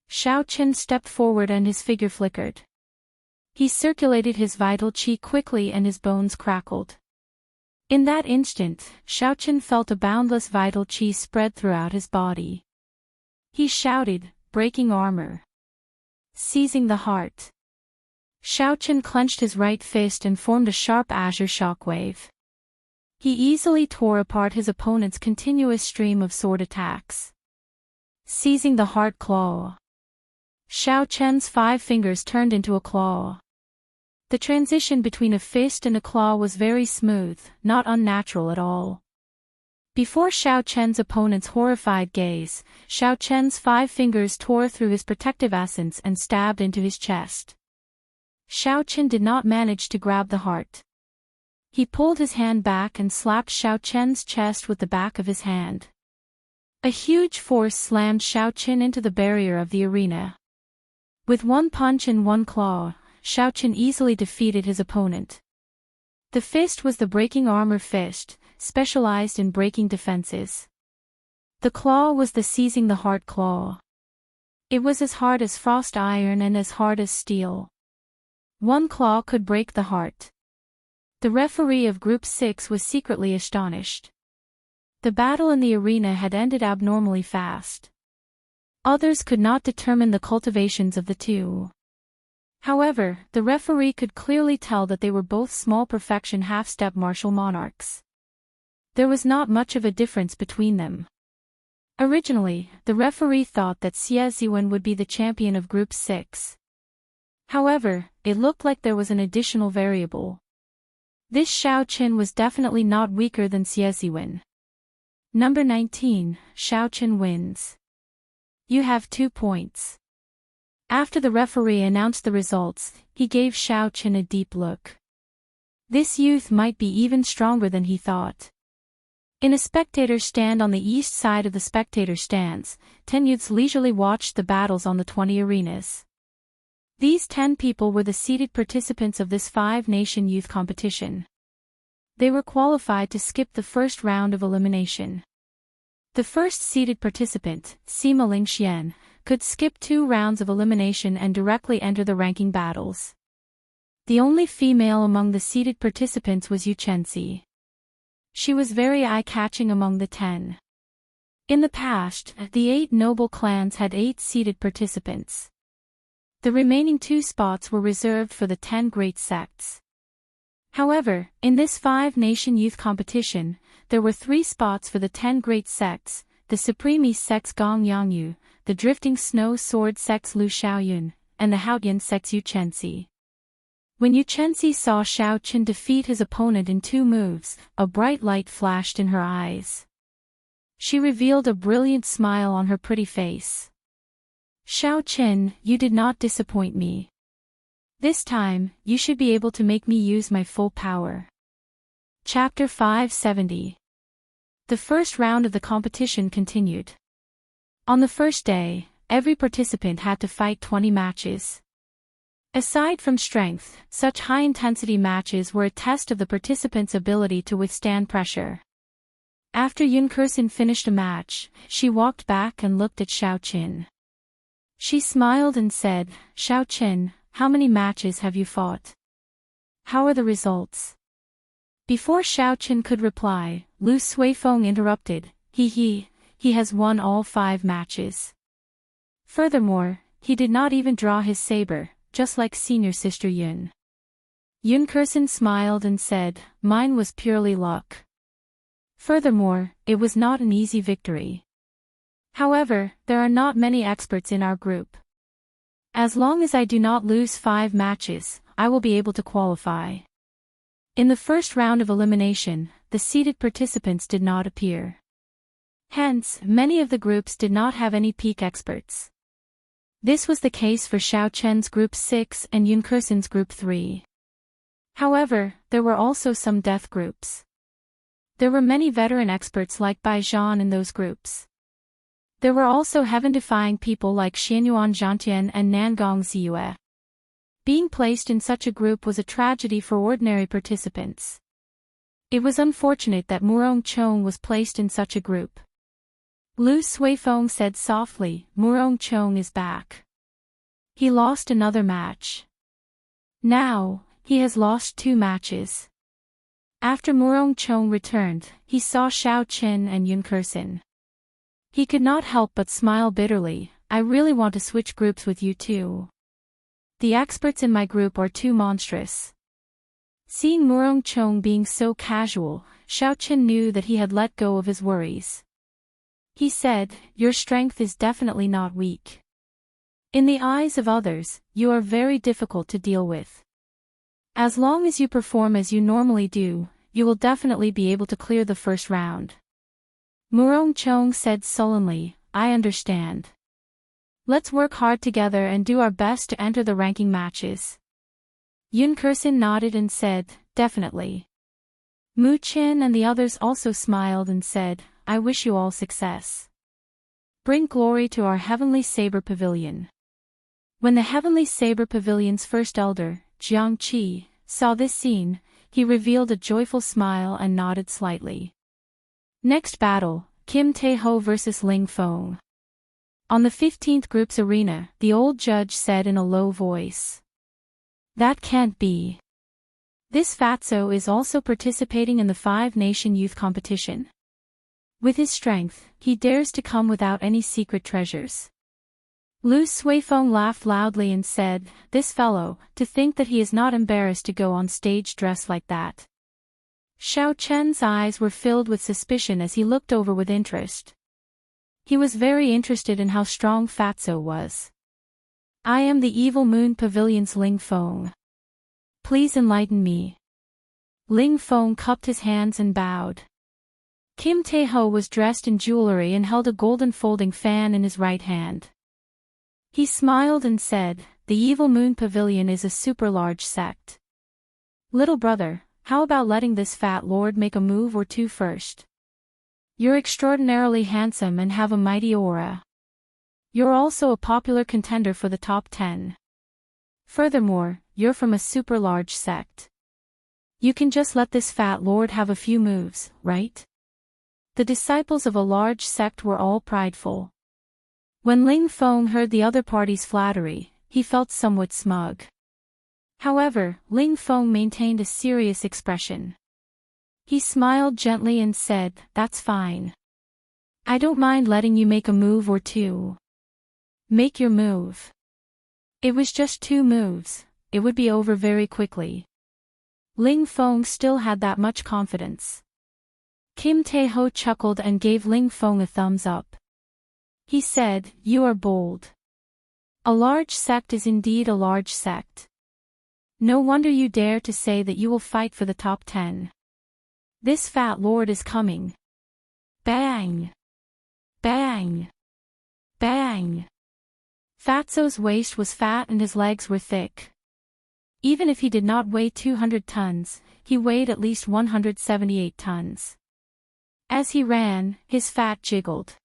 Xiao Qin stepped forward and his figure flickered. He circulated his vital qi quickly and his bones crackled. In that instant, Xiao Qin felt a boundless vital qi spread throughout his body. He shouted, breaking armor. Seizing the heart. Xiao Qin clenched his right fist and formed a sharp azure shockwave. He easily tore apart his opponent's continuous stream of sword attacks. Seizing the heart claw. Xiao Chen's 5 fingers turned into a claw. The transition between a fist and a claw was very smooth, not unnatural at all. Before Xiao Chen's opponent's horrified gaze, Xiao Chen's 5 fingers tore through his protective essence and stabbed into his chest. Xiao Chen did not manage to grab the heart. He pulled his hand back and slapped Xiao Chen's chest with the back of his hand. A huge force slammed Xiao Chen into the barrier of the arena. With 1 punch and 1 claw, Xiao Chen easily defeated his opponent. The fist was the breaking armor fist, specialized in breaking defenses. The claw was the seizing the heart claw. It was as hard as frost iron and as hard as steel. 1 claw could break the heart. The referee of Group 6 was secretly astonished. The battle in the arena had ended abnormally fast. Others could not determine the cultivations of the two. However, the referee could clearly tell that they were both small perfection half-step martial monarchs. There was not much of a difference between them. Originally, the referee thought that Xie Ziwen would be the champion of Group 6. However, it looked like there was an additional variable. This Xiao Qin was definitely not weaker than Xie Ziwen. Number 19, Xiao Qin wins. You have 2 points. After the referee announced the results, he gave Xiao Qin a deep look. This youth might be even stronger than he thought. In a spectator stand on the east side of the spectator stands, 10 youths leisurely watched the battles on the 20 arenas. These 10 people were the seeded participants of this 5-nation youth competition. They were qualified to skip the first round of elimination. The first seeded participant, Sima Lingxian, could skip 2 rounds of elimination and directly enter the ranking battles. The only female among the seeded participants was Yu Chenxi. She was very eye-catching among the 10. In the past, the 8 noble clans had 8 seated participants. The remaining 2 spots were reserved for the 10 great sects. However, in this 5-nation youth competition, there were 3 spots for the 10 great sects, the Supreme East sects Gong Yangyu, the Drifting Snow Sword sects Lu Xiaoyun, and the Haotian sects Yu Chenxi. When Yu Chenxi saw Xiao Qin defeat his opponent in 2 moves, a bright light flashed in her eyes. She revealed a brilliant smile on her pretty face. Xiao Qin, you did not disappoint me. This time, you should be able to make me use my full power. Chapter 570. The first round of the competition continued. On the first day, every participant had to fight 20 matches. Aside from strength, such high-intensity matches were a test of the participants' ability to withstand pressure. After Yun Kursin finished a match, she walked back and looked at Xiao Qin. She smiled and said, Xiao Qin, how many matches have you fought? How are the results? Before Xiao Qin could reply, Lu Suifeng interrupted, he has won all 5 matches. Furthermore, he did not even draw his saber, just like senior sister Yun. Yun Kursin smiled and said, mine was purely luck. Furthermore, it was not an easy victory. However, there are not many experts in our group. As long as I do not lose 5 matches, I will be able to qualify. In the first round of elimination, the seeded participants did not appear. Hence, many of the groups did not have any peak experts. This was the case for Xiao Chen's Group 6 and Yun Kursin's Group 3. However, there were also some death groups. There were many veteran experts like Bai Zhan in those groups. There were also heaven-defying people like Xianyuan Zhantian and Nangong Ziyue. Being placed in such a group was a tragedy for ordinary participants. It was unfortunate that Murong Chong was placed in such a group. Lu Suifeng said softly, Murong Chong is back. He lost another match. Now, he has lost 2 matches. After Murong Chong returned, he saw Xiao Qin and Yun Kursin. He could not help but smile bitterly, I really want to switch groups with you too. The experts in my group are too monstrous. Seeing Murong Chong being so casual, Xiao Qin knew that he had let go of his worries. He said, your strength is definitely not weak. In the eyes of others, you are very difficult to deal with. As long as you perform as you normally do, you will definitely be able to clear the first round. Murong Chong said sullenly, I understand. Let's work hard together and do our best to enter the ranking matches. Yun Kursin nodded and said, definitely. Mu Qin and the others also smiled and said, I wish you all success. Bring glory to our Heavenly Saber Pavilion. When the Heavenly Saber Pavilion's first elder, Jiang Qi, saw this scene, he revealed a joyful smile and nodded slightly. Next battle, Kim Tae-ho vs. Ling Feng. On the 15th group's arena, the old judge said in a low voice. That can't be. This fatso is also participating in the 5-nation youth competition. With his strength, he dares to come without any secret treasures. Lu Suifeng laughed loudly and said, this fellow, to think that he is not embarrassed to go on stage dressed like that. Xiao Chen's eyes were filled with suspicion as he looked over with interest. He was very interested in how strong Fatso was. I am the Evil Moon Pavilion's Ling Feng. Please enlighten me. Ling Feng cupped his hands and bowed. Kim Tae-ho was dressed in jewelry and held a golden folding fan in his right hand. He smiled and said, the Evil Moon Pavilion is a super large sect. Little brother, how about letting this fat lord make a move or two first? You're extraordinarily handsome and have a mighty aura. You're also a popular contender for the top 10. Furthermore, you're from a super large sect. You can just let this fat lord have a few moves, right? The disciples of a large sect were all prideful. When Ling Feng heard the other party's flattery, he felt somewhat smug. However, Ling Feng maintained a serious expression. He smiled gently and said, that's fine. I don't mind letting you make a move or two. Make your move. It was just 2 moves, it would be over very quickly. Ling Feng still had that much confidence. Kim Tae-ho chuckled and gave Ling Feng a thumbs up. He said, "You are bold. A large sect is indeed a large sect. No wonder you dare to say that you will fight for the top 10. This fat lord is coming." Bang! Bang! Bang! Fatso's waist was fat and his legs were thick. Even if he did not weigh 200 tons, he weighed at least 178 tons. As he ran, his fat jiggled.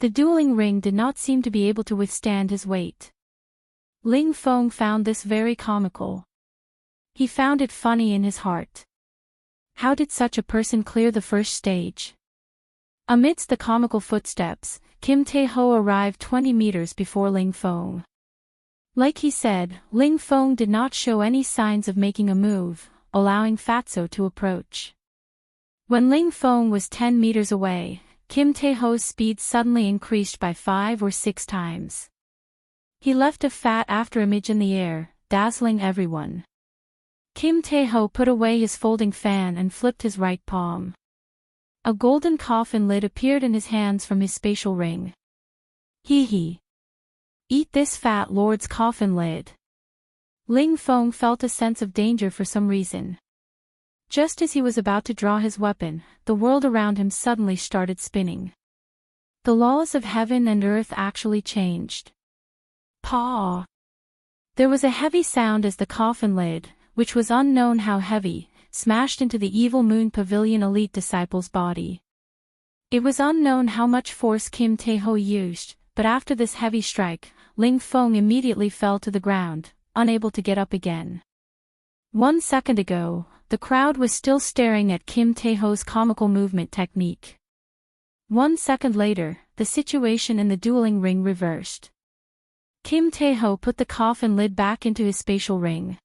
The dueling ring did not seem to be able to withstand his weight. Ling Feng found this very comical. He found it funny in his heart. How did such a person clear the first stage? Amidst the comical footsteps, Kim Tae-ho arrived 20 meters before Ling Feng. Like he said, Ling Feng did not show any signs of making a move, allowing Fatso to approach. When Ling Feng was 10 meters away, Kim Tae-ho's speed suddenly increased by 5 or 6 times. He left a fat afterimage in the air, dazzling everyone. Kim Tae-ho put away his folding fan and flipped his right palm. A golden coffin lid appeared in his hands from his spatial ring. Hee hee. Eat this fat lord's coffin lid. Ling Feng felt a sense of danger for some reason. Just as he was about to draw his weapon, the world around him suddenly started spinning. The laws of heaven and earth actually changed. Paw! There was a heavy sound as the coffin lid, which was unknown how heavy, smashed into the Evil Moon Pavilion elite disciple's body. It was unknown how much force Kim Tae-ho used, but after this heavy strike, Ling Feng immediately fell to the ground, unable to get up again. 1 second ago, the crowd was still staring at Kim Tae-ho's comical movement technique. 1 second later, the situation in the dueling ring reversed. Kim Tae-ho put the coffin lid back into his spatial ring.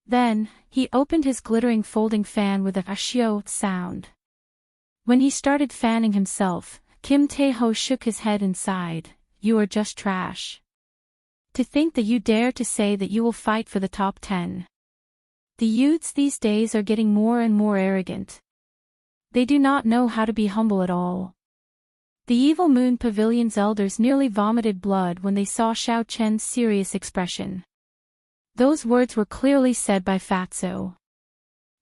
Then, he opened his glittering folding fan with a ashio sound. When he started fanning himself, Kim Tae-ho shook his head and sighed, "You are just trash. To think that you dare to say that you will fight for the top 10. The youths these days are getting more and more arrogant. They do not know how to be humble at all." The Evil Moon Pavilion's elders nearly vomited blood when they saw Xiao Chen's serious expression. Those words were clearly said by Fatso.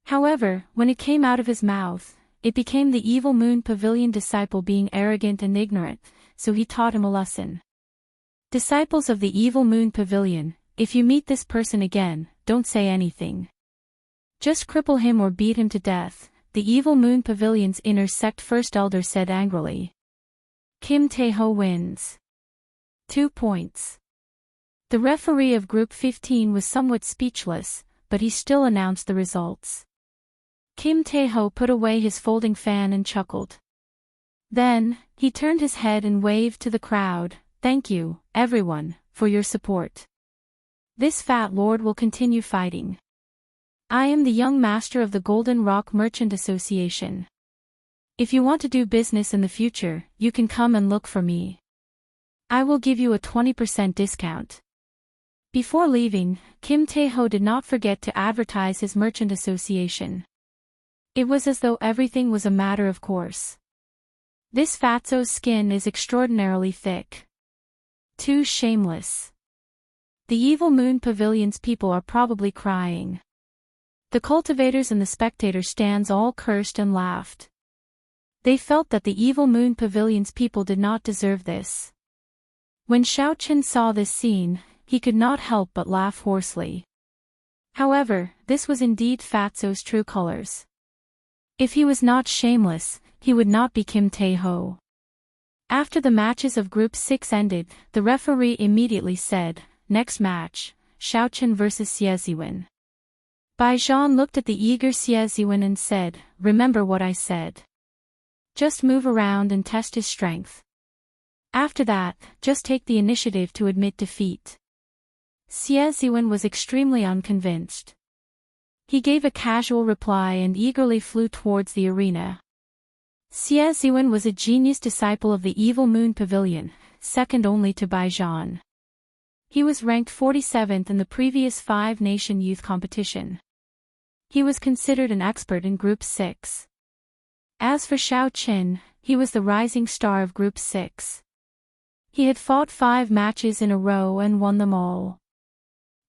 However, when it came out of his mouth, it became the Evil Moon Pavilion disciple being arrogant and ignorant, so he taught him a lesson. Disciples of the Evil Moon Pavilion, if you meet this person again, don't say anything. Just cripple him or beat him to death, the Evil Moon Pavilion's inner sect first elder said angrily. Kim Tae-ho wins. 2 points. The referee of Group 15 was somewhat speechless, but he still announced the results. Kim Tae-ho put away his folding fan and chuckled. Then, he turned his head and waved to the crowd, "Thank you, everyone, for your support. This fat lord will continue fighting. I am the young master of the Golden Rock Merchant Association. If you want to do business in the future, you can come and look for me. I will give you a 20% discount." Before leaving, Kim Tae-ho did not forget to advertise his merchant association. It was as though everything was a matter of course. This fatso's skin is extraordinarily thick. Too shameless. The Evil Moon Pavilion's people are probably crying. The cultivators and the spectator stands all cursed and laughed. They felt that the Evil Moon Pavilion's people did not deserve this. When Xiao Chen saw this scene, he could not help but laugh hoarsely. However, this was indeed Fatso's true colors. If he was not shameless, he would not be Kim Tae-ho. After the matches of Group 6 ended, the referee immediately said, "Next match, Xiao Chen vs Xie Ziwen." Bai Zhan looked at the eager Xie Ziwen and said, "Remember what I said. Just move around and test his strength. After that, just take the initiative to admit defeat." Xie Ziwen was extremely unconvinced. He gave a casual reply and eagerly flew towards the arena. Xie Ziwen was a genius disciple of the Evil Moon Pavilion, second only to Bai Zhan. He was ranked 47th in the previous five-nation youth competition. He was considered an expert in Group 6. As for Xiao Qin, he was the rising star of Group 6. He had fought 5 matches in a row and won them all.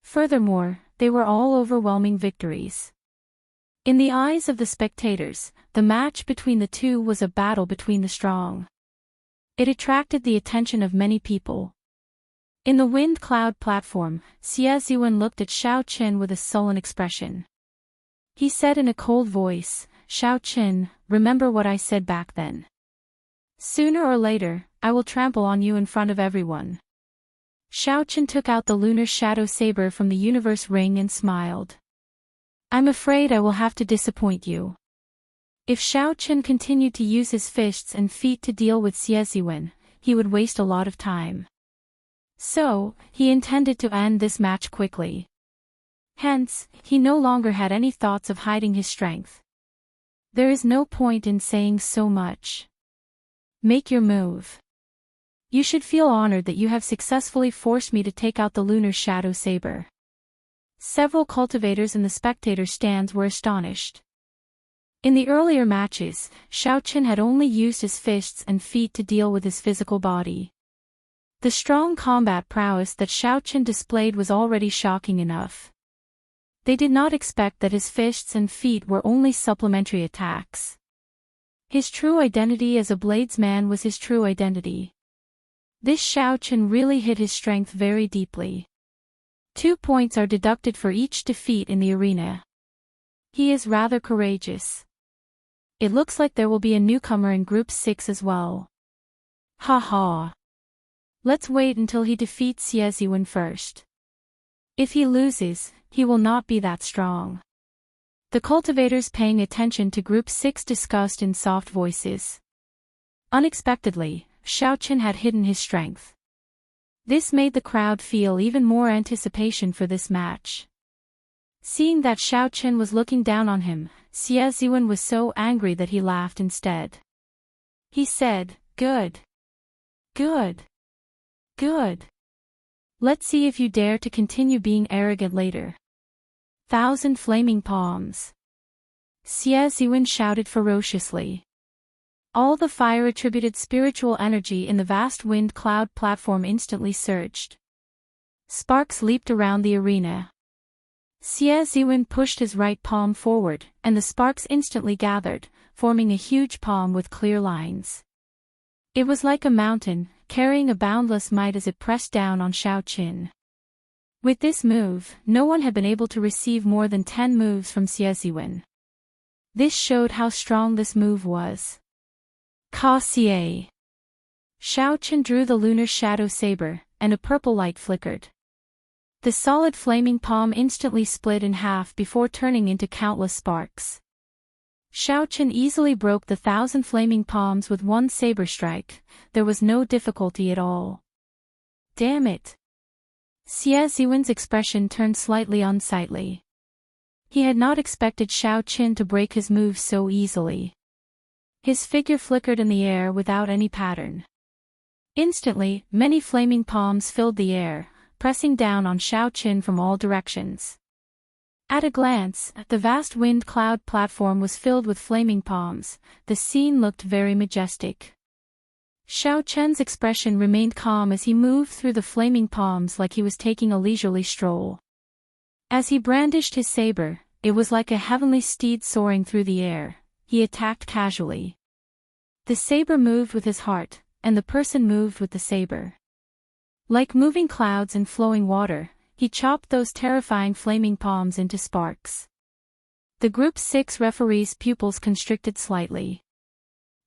Furthermore, they were all overwhelming victories. In the eyes of the spectators, the match between the two was a battle between the strong. It attracted the attention of many people. In the wind cloud platform, Xie Ziwen looked at Xiao Qin with a sullen expression. He said in a cold voice, "Xiao Qin, remember what I said back then. Sooner or later, I will trample on you in front of everyone." Xiao Qin took out the lunar shadow saber from the universe ring and smiled. "I'm afraid I will have to disappoint you." If Xiao Qin continued to use his fists and feet to deal with Xie Ziwen, he would waste a lot of time. So, he intended to end this match quickly. Hence, he no longer had any thoughts of hiding his strength. There is no point in saying so much. Make your move. You should feel honored that you have successfully forced me to take out the lunar shadow saber. Several cultivators in the spectator stands were astonished. In the earlier matches, Xiao Qin had only used his fists and feet to deal with his physical body. The strong combat prowess that Xiao Qin displayed was already shocking enough. They did not expect that his fists and feet were only supplementary attacks. His true identity as a bladesman was his true identity. This Xiao Qin really hid his strength very deeply. 2 points are deducted for each defeat in the arena. He is rather courageous. It looks like there will be a newcomer in Group 6 as well. Ha ha. Let's wait until he defeats Xie Ziwen first. If he loses, he will not be that strong. The cultivators paying attention to Group 6 discussed in soft voices. Unexpectedly, Xiao Qin had hidden his strength. This made the crowd feel even more anticipation for this match. Seeing that Xiao Qin was looking down on him, Xie Ziwen was so angry that he laughed instead. He said, "Good. Good. Good. Let's see if you dare to continue being arrogant later." 1,000 flaming palms. Xie Ziwen shouted ferociously. All the fire-attributed spiritual energy in the vast wind cloud platform instantly surged. Sparks leaped around the arena. Xie Ziwen pushed his right palm forward, and the sparks instantly gathered, forming a huge palm with clear lines. It was like a mountain, carrying a boundless might as it pressed down on Xiao Qin. With this move, no one had been able to receive more than 10 moves from Xie Ziwen. This showed how strong this move was. Ka Xie. Xiao Qin drew the lunar shadow saber, and a purple light flickered. The solid flaming palm instantly split in half before turning into countless sparks. Xiao Qin easily broke the 1,000 flaming palms with one saber strike. There was no difficulty at all. Damn it! Xie Ziwen's expression turned slightly unsightly. He had not expected Xiao Qin to break his moves so easily. His figure flickered in the air without any pattern. Instantly, many flaming palms filled the air, pressing down on Xiao Qin from all directions. At a glance, the vast wind cloud platform was filled with flaming palms. The scene looked very majestic. Xiao Qin's expression remained calm as he moved through the flaming palms like he was taking a leisurely stroll. As he brandished his saber, it was like a heavenly steed soaring through the air. He attacked casually. The saber moved with his heart, and the person moved with the saber. Like moving clouds and flowing water, he chopped those terrifying flaming palms into sparks. The Group 6 referee's pupils constricted slightly.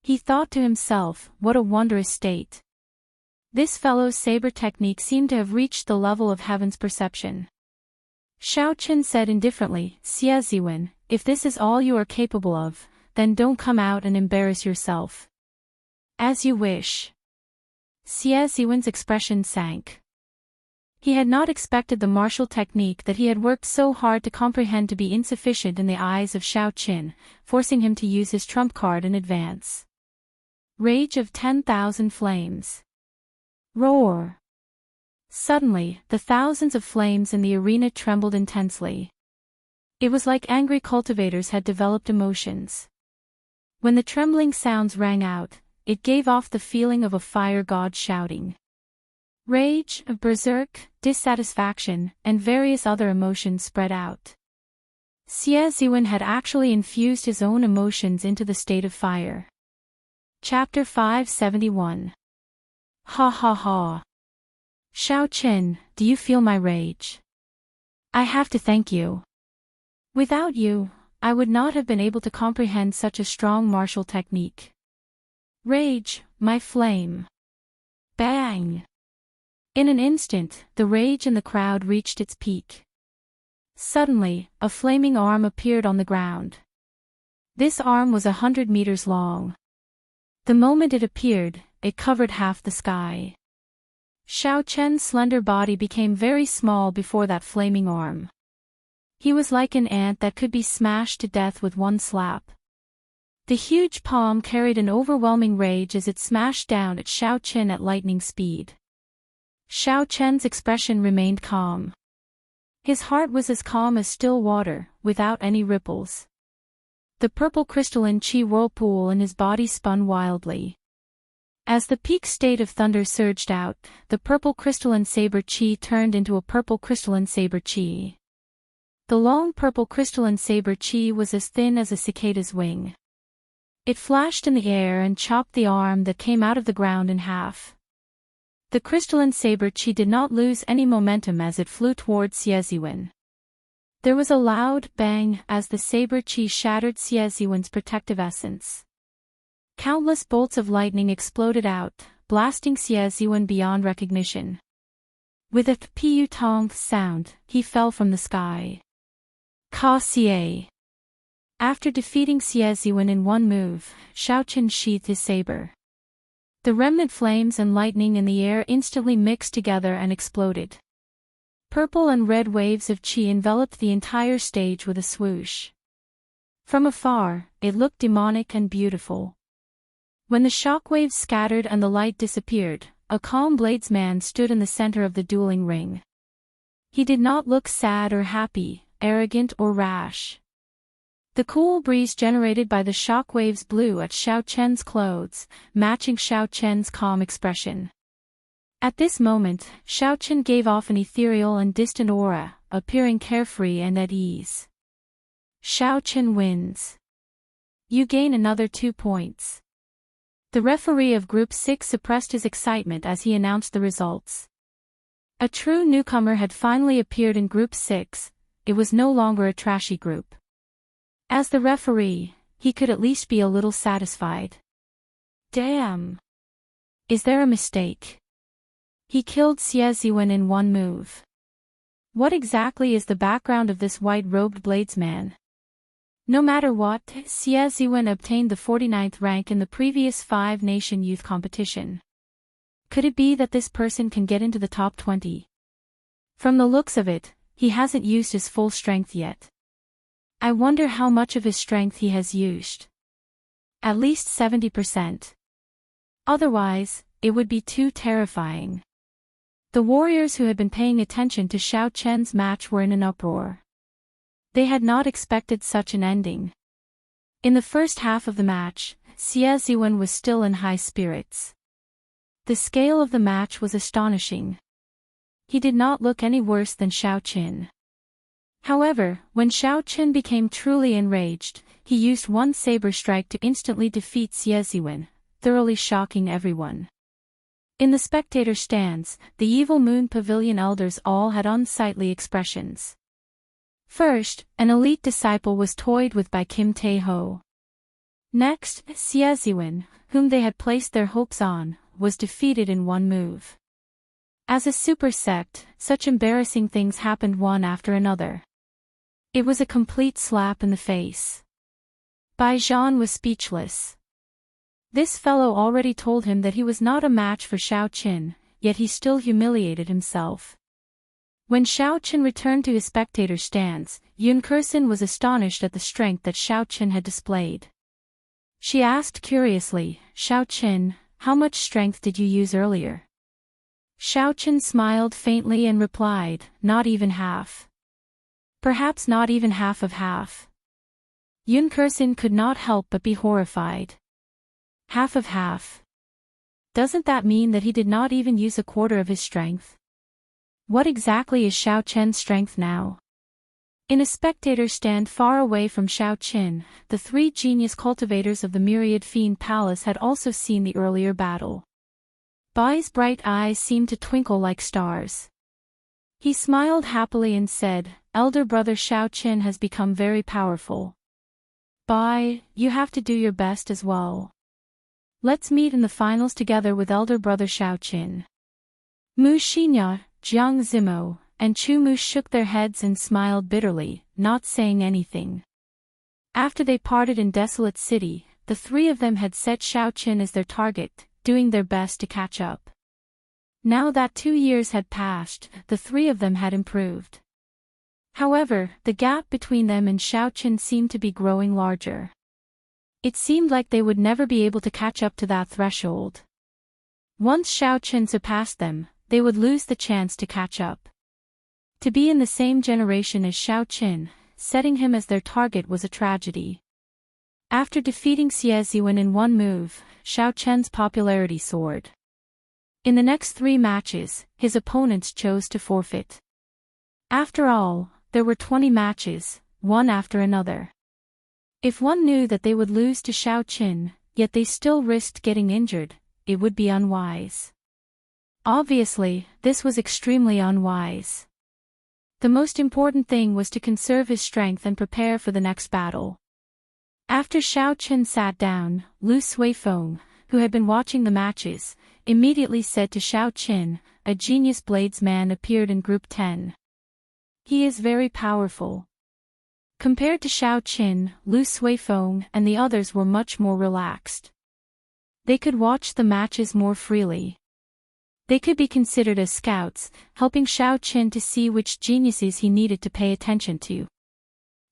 He thought to himself, what a wondrous state. This fellow's saber technique seemed to have reached the level of heaven's perception. Xiao Qin said indifferently, "Xie Ziwen, if this is all you are capable of, then don't come out and embarrass yourself." "As you wish." Xie Ziwen's expression sank. He had not expected the martial technique that he had worked so hard to comprehend to be insufficient in the eyes of Xiao Qin, forcing him to use his trump card in advance. Rage of 10,000 flames. Roar. Suddenly, the thousands of flames in the arena trembled intensely. It was like angry cultivators had developed emotions. When the trembling sounds rang out, it gave off the feeling of a fire god shouting. Rage, berserk, dissatisfaction, and various other emotions spread out. Xie Ziwen had actually infused his own emotions into the state of fire. Chapter 571. Ha ha ha. Xiao Qin, do you feel my rage? I have to thank you. Without you, I would not have been able to comprehend such a strong martial technique. Rage, my flame. Bang! In an instant, the rage in the crowd reached its peak. Suddenly, a flaming arm appeared on the ground. This arm was 100 meters long. The moment it appeared, it covered half the sky. Xiao Chen's slender body became very small before that flaming arm. He was like an ant that could be smashed to death with one slap. The huge palm carried an overwhelming rage as it smashed down at Xiao Chen at lightning speed. Xiao Chen's expression remained calm. His heart was as calm as still water, without any ripples. The purple crystalline chi whirlpool in his body spun wildly. As the peak state of thunder surged out, the purple crystalline saber chi turned into a purple crystalline saber chi. The long purple crystalline saber chi was as thin as a cicada's wing. It flashed in the air and chopped the arm that came out of the ground in half. The crystalline saber chi did not lose any momentum as it flew towards Xie Ziwen. There was a loud bang as the saber chi shattered Xie Ziwen's protective essence. Countless bolts of lightning exploded out, blasting Xie Ziwen beyond recognition. With a pu-tong sound, he fell from the sky. Ka Xie. After defeating Xie Ziwen in one move, Xiao Chen sheathed his saber. The remnant flames and lightning in the air instantly mixed together and exploded. Purple and red waves of chi enveloped the entire stage with a swoosh. From afar, it looked demonic and beautiful. When the shockwaves scattered and the light disappeared, a calm bladesman stood in the center of the dueling ring. He did not look sad or happy, arrogant or rash. The cool breeze generated by the shockwaves blew at Xiao Chen's clothes, matching Xiao Chen's calm expression. At this moment, Xiao Chen gave off an ethereal and distant aura, appearing carefree and at ease. Xiao Chen wins. You gain another 2 points. The referee of Group 6 suppressed his excitement as he announced the results. A true newcomer had finally appeared in Group 6, it was no longer a trashy group. As the referee, he could at least be a little satisfied. Damn! Is there a mistake? He killed Xie Ziwen in one move. What exactly is the background of this white-robed bladesman? No matter what, Xie Ziwen obtained the 49th rank in the previous 5-nation youth competition. Could it be that this person can get into the top 20? From the looks of it, he hasn't used his full strength yet. I wonder how much of his strength he has used. At least 70%. Otherwise, it would be too terrifying. The warriors who had been paying attention to Xiao Chen's match were in an uproar. They had not expected such an ending. In the first half of the match, Xie Ziwen was still in high spirits. The scale of the match was astonishing. He did not look any worse than Xiao Qin. However, when Xiao Qin became truly enraged, he used one saber strike to instantly defeat Xie Ziwen, thoroughly shocking everyone. In the spectator stands, the Evil Moon Pavilion elders all had unsightly expressions. First, an elite disciple was toyed with by Kim Tae-ho. Next, Xie Ziwen, whom they had placed their hopes on, was defeated in one move. As a super sect, such embarrassing things happened one after another. It was a complete slap in the face. Bai Zhan was speechless. This fellow already told him that he was not a match for Xiao Qin, yet he still humiliated himself. When Xiao Qin returned to his spectator stands, Yun Kursin was astonished at the strength that Xiao Qin had displayed. She asked curiously, Xiao Qin, how much strength did you use earlier? Xiao Qin smiled faintly and replied, not even half. Perhaps not even half of half. Yun Kursin could not help but be horrified. Half of half. Doesn't that mean that he did not even use a quarter of his strength? What exactly is Xiao Qin's strength now? In a spectator stand far away from Xiao Qin, the three genius cultivators of the Myriad Fiend Palace had also seen the earlier battle. Bai's bright eyes seemed to twinkle like stars. He smiled happily and said, Elder brother Xiao Qin has become very powerful. Bai, you have to do your best as well. Let's meet in the finals together with elder brother Xiao Qin. Mu Xinya, Jiang Zimo, and Chu Mu shook their heads and smiled bitterly, not saying anything. After they parted in Desolate City, the three of them had set Xiao Qin as their target, doing their best to catch up. Now that 2 years had passed, the three of them had improved. However, the gap between them and Xiao Qin seemed to be growing larger. It seemed like they would never be able to catch up to that threshold. Once Xiao Qin surpassed them, they would lose the chance to catch up. To be in the same generation as Xiao Qin, setting him as their target was a tragedy. After defeating Xie Ziwen in one move, Xiao Qin's popularity soared. In the next 3 matches, his opponents chose to forfeit. After all, there were 20 matches, one after another. If one knew that they would lose to Xiao Qin, yet they still risked getting injured, it would be unwise. Obviously, this was extremely unwise. The most important thing was to conserve his strength and prepare for the next battle. After Xiao Qin sat down, Lu Suifeng, who had been watching the matches, immediately said to Xiao Qin, a genius bladesman appeared in Group 10. He is very powerful. Compared to Xiao Qin, Lu Suifeng and the others were much more relaxed. They could watch the matches more freely. They could be considered as scouts, helping Xiao Qin to see which geniuses he needed to pay attention to.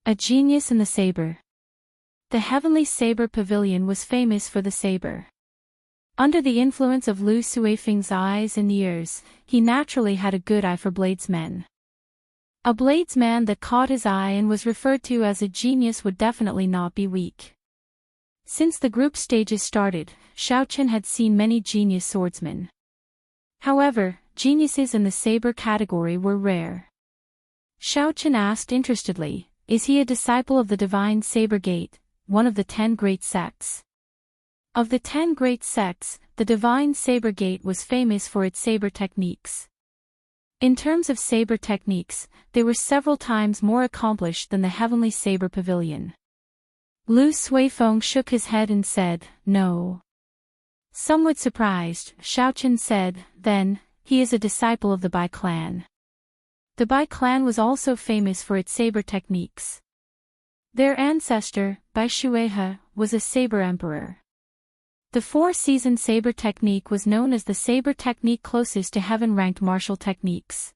A genius in the saber. The Heavenly Saber Pavilion was famous for the saber. Under the influence of Lu Suifeng's eyes and ears, he naturally had a good eye for bladesmen. A bladesman that caught his eye and was referred to as a genius would definitely not be weak. Since the group stages started, Xiao Qin had seen many genius swordsmen. However, geniuses in the saber category were rare. Xiao Qin asked interestedly, is he a disciple of the Divine Saber Gate, one of the 10 great sects? Of the 10 great sects, the Divine Saber Gate was famous for its saber techniques. In terms of saber techniques, they were several times more accomplished than the Heavenly Saber Pavilion. Lu Suifeng shook his head and said, no. Somewhat surprised, Xiao Qin said, then, he is a disciple of the Bai clan. The Bai clan was also famous for its saber techniques. Their ancestor, Bai Shuehe, was a saber emperor. The 4-season saber technique was known as the saber technique closest to heaven-ranked martial techniques.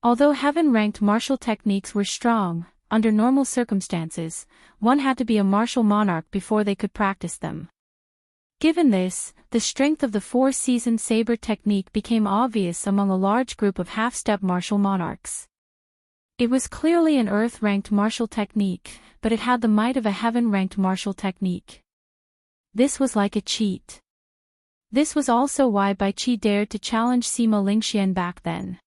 Although heaven-ranked martial techniques were strong, under normal circumstances, one had to be a martial monarch before they could practice them. Given this, the strength of the 4-season saber technique became obvious among a large group of half-step martial monarchs. It was clearly an earth-ranked martial technique, but it had the might of a heaven-ranked martial technique. This was like a cheat. This was also why Bai Qi dared to challenge Sima Lingxian back then.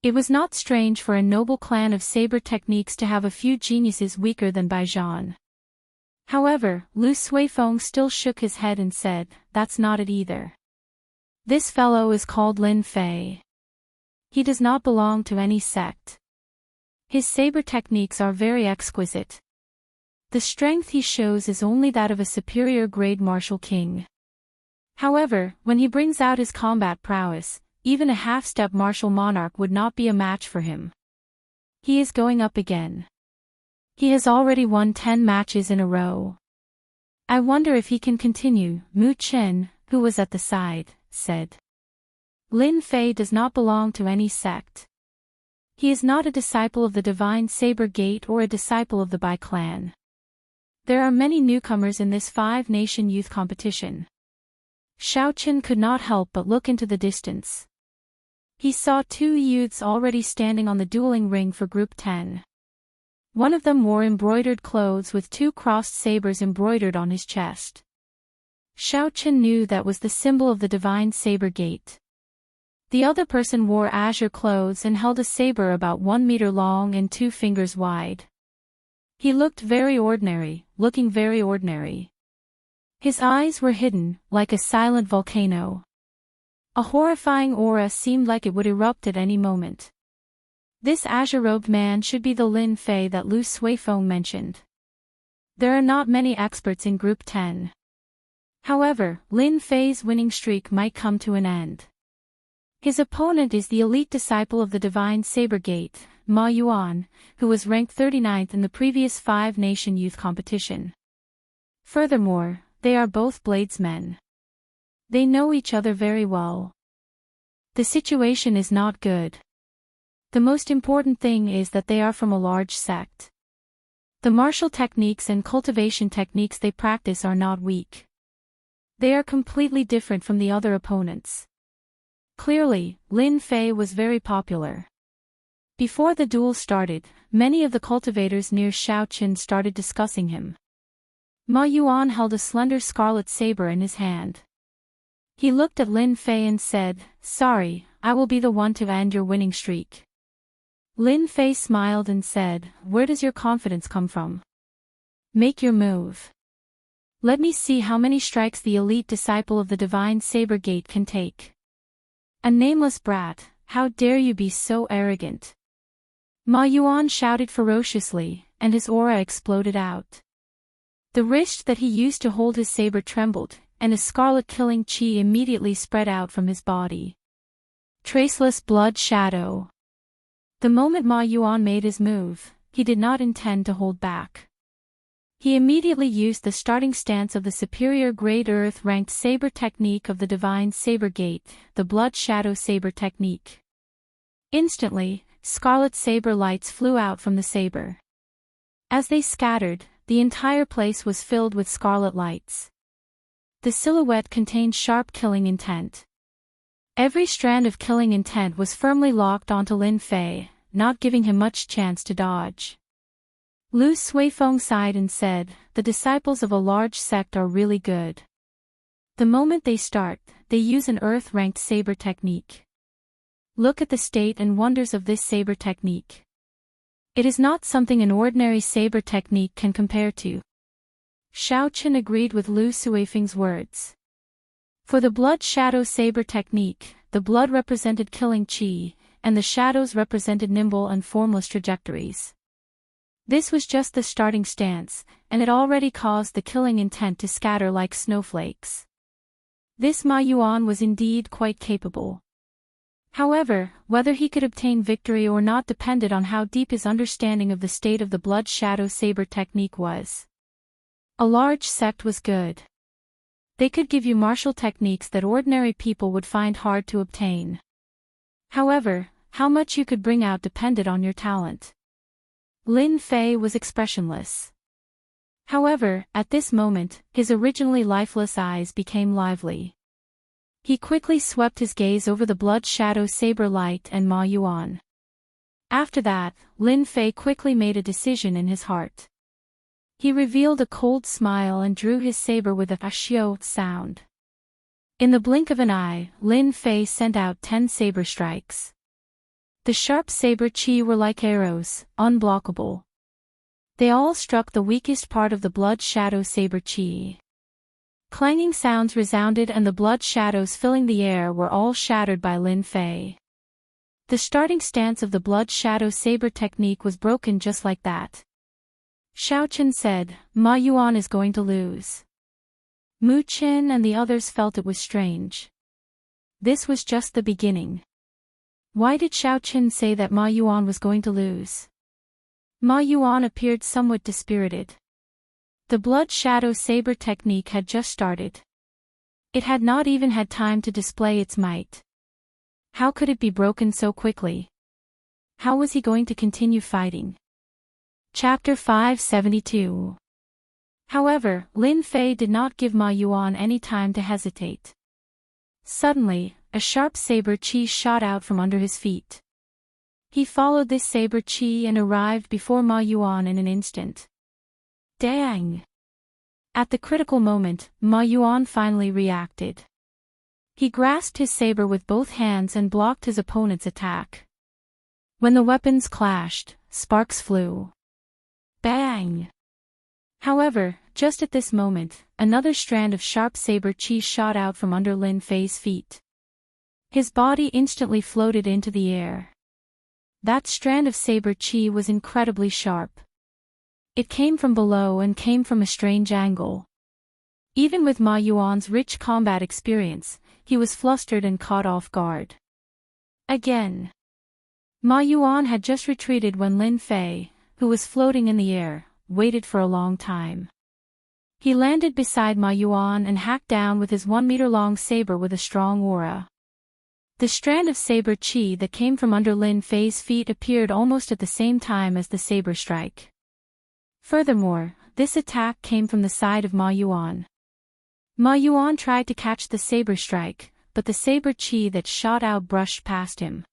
It was not strange for a noble clan of saber techniques to have a few geniuses weaker than Bai Zhan. However, Lu Suifeng still shook his head and said, that's not it either. This fellow is called Lin Fei. He does not belong to any sect. His saber techniques are very exquisite. The strength he shows is only that of a superior grade martial king. However, when he brings out his combat prowess, even a half-step martial monarch would not be a match for him. He is going up again. He has already won 10 matches in a row. I wonder if he can continue, Mu Chen, who was at the side, said. Lin Fei does not belong to any sect. He is not a disciple of the Divine Saber Gate or a disciple of the Bai clan. There are many newcomers in this five-nation youth competition. Xiaochen could not help but look into the distance. He saw two youths already standing on the dueling ring for Group 10. One of them wore embroidered clothes with two crossed sabers embroidered on his chest. Xiaochen knew that was the symbol of the divine saber gate. The other person wore azure clothes and held a saber about 1 meter long and 2 fingers wide. He looked very ordinary, looking very ordinary. His eyes were hidden, like a silent volcano. A horrifying aura seemed like it would erupt at any moment. This azure-robed man should be the Lin Fei that Lu Suifeng mentioned. There are not many experts in Group 10. However, Lin Fei's winning streak might come to an end. His opponent is the elite disciple of the Divine Saber Gate, Ma Yuan, who was ranked 39th in the previous five-nation youth competition. Furthermore, they are both bladesmen. They know each other very well. The situation is not good. The most important thing is that they are from a large sect. The martial techniques and cultivation techniques they practice are not weak. They are completely different from the other opponents. Clearly, Lin Fei was very popular. Before the duel started, many of the cultivators near Xiaochen started discussing him. Ma Yuan held a slender scarlet saber in his hand. He looked at Lin Fei and said, "Sorry, I will be the one to end your winning streak." Lin Fei smiled and said, "Where does your confidence come from? Make your move. Let me see how many strikes the elite disciple of the Divine Saber Gate can take." "A nameless brat, how dare you be so arrogant?" Ma Yuan shouted ferociously, and his aura exploded out. The wrist that he used to hold his saber trembled, and a scarlet killing chi immediately spread out from his body. Traceless blood shadow. The moment Ma Yuan made his move, he did not intend to hold back. He immediately used the starting stance of the superior grade earth-ranked saber technique of the Divine Saber Gate, the Blood Shadow Saber technique. Instantly, scarlet saber lights flew out from the saber. As they scattered, the entire place was filled with scarlet lights. The silhouette contained sharp killing intent. Every strand of killing intent was firmly locked onto Lin Fei, not giving him much chance to dodge. Lu Suifeng sighed and said, "The disciples of a large sect are really good. The moment they start, they use an earth-ranked saber technique. Look at the state and wonders of this saber technique. It is not something an ordinary saber technique can compare to." Xiaochen agreed with Lu Suifeng's words. For the blood shadow saber technique, the blood represented killing chi, and the shadows represented nimble and formless trajectories. This was just the starting stance, and it already caused the killing intent to scatter like snowflakes. This Ma Yuan was indeed quite capable. However, whether he could obtain victory or not depended on how deep his understanding of the state of the blood shadow saber technique was. A large sect was good. They could give you martial techniques that ordinary people would find hard to obtain. However, how much you could bring out depended on your talent. Lin Fei was expressionless. However, at this moment, his originally lifeless eyes became lively. He quickly swept his gaze over the blood shadow saber light and Ma Yuan. After that, Lin Fei quickly made a decision in his heart. He revealed a cold smile and drew his saber with a "ashio" sound. In the blink of an eye, Lin Fei sent out 10 saber strikes. The sharp saber chi were like arrows, unblockable. They all struck the weakest part of the blood shadow saber chi. Clanging sounds resounded and the blood shadows filling the air were all shattered by Lin Fei. The starting stance of the blood shadow saber technique was broken just like that. Xiaochen said, "Ma Yuan is going to lose." Mu Qin and the others felt it was strange. This was just the beginning. Why did Xiaochen say that Ma Yuan was going to lose? Ma Yuan appeared somewhat dispirited. The blood shadow saber technique had just started. It had not even had time to display its might. How could it be broken so quickly? How was he going to continue fighting? Chapter 572. However, Lin Fei did not give Ma Yuan any time to hesitate. Suddenly, a sharp saber chi shot out from under his feet. He followed this saber chi and arrived before Ma Yuan in an instant. Dang! At the critical moment, Ma Yuan finally reacted. He grasped his saber with both hands and blocked his opponent's attack. When the weapons clashed, sparks flew. Bang! However, just at this moment, another strand of sharp saber chi shot out from under Lin Fei's feet. His body instantly floated into the air. That strand of saber chi was incredibly sharp. It came from below and came from a strange angle. Even with Ma Yuan's rich combat experience, he was flustered and caught off guard. Again. Ma Yuan had just retreated when Lin Fei, who was floating in the air, waited for a long time. He landed beside Ma Yuan and hacked down with his 1-meter-long saber with a strong aura. The strand of saber chi that came from under Lin Fei's feet appeared almost at the same time as the saber strike. Furthermore, this attack came from the side of Ma Yuan. Ma Yuan tried to catch the saber strike, but the saber chi that shot out brushed past him.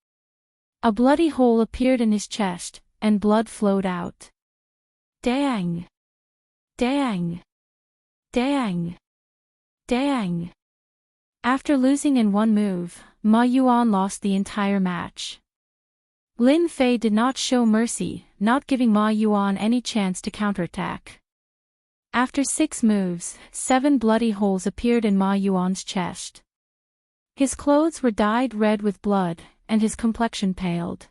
A bloody hole appeared in his chest, and blood flowed out. Dang! Dang! Dang! Dang! After losing in one move, Ma Yuan lost the entire match. Lin Fei did not show mercy, not giving Ma Yuan any chance to counterattack. After 6 moves, 7 bloody holes appeared in Ma Yuan's chest. His clothes were dyed red with blood, and his complexion paled.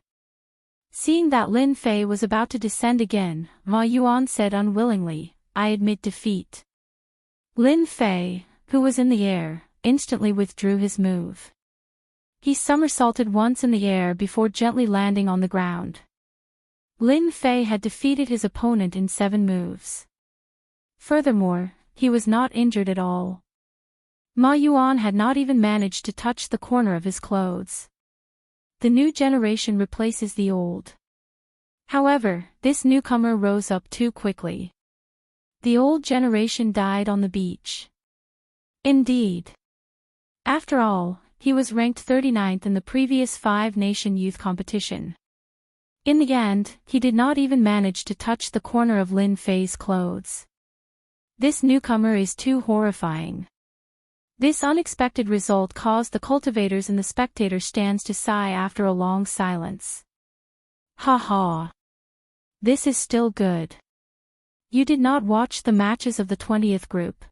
Seeing that Lin Fei was about to descend again, Ma Yuan said unwillingly, "I admit defeat." Lin Fei, who was in the air, instantly withdrew his move. He somersaulted once in the air before gently landing on the ground. Lin Fei had defeated his opponent in 7 moves. Furthermore, he was not injured at all. Ma Yuan had not even managed to touch the corner of his clothes. The new generation replaces the old. However, this newcomer rose up too quickly. The old generation died on the beach. Indeed. After all, he was ranked 39th in the previous 5-nation youth competition. In the end, he did not even manage to touch the corner of Lin Fei's clothes. This newcomer is too horrifying. This unexpected result caused the cultivators in the spectator stands to sigh after a long silence. Ha ha. This is still good. You did not watch the matches of the 20th group.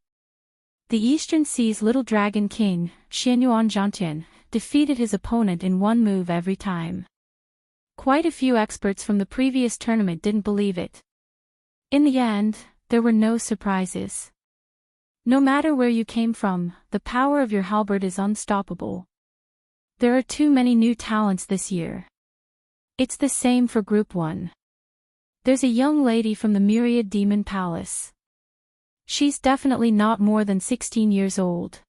The Eastern Sea's Little Dragon King, Xianyuan Zhantian, defeated his opponent in 1 move every time. Quite a few experts from the previous tournament didn't believe it. In the end, there were no surprises. No matter where you came from, the power of your halberd is unstoppable. There are too many new talents this year. It's the same for Group 1. There's a young lady from the Myriad Demon Palace. She's definitely not more than 16 years old.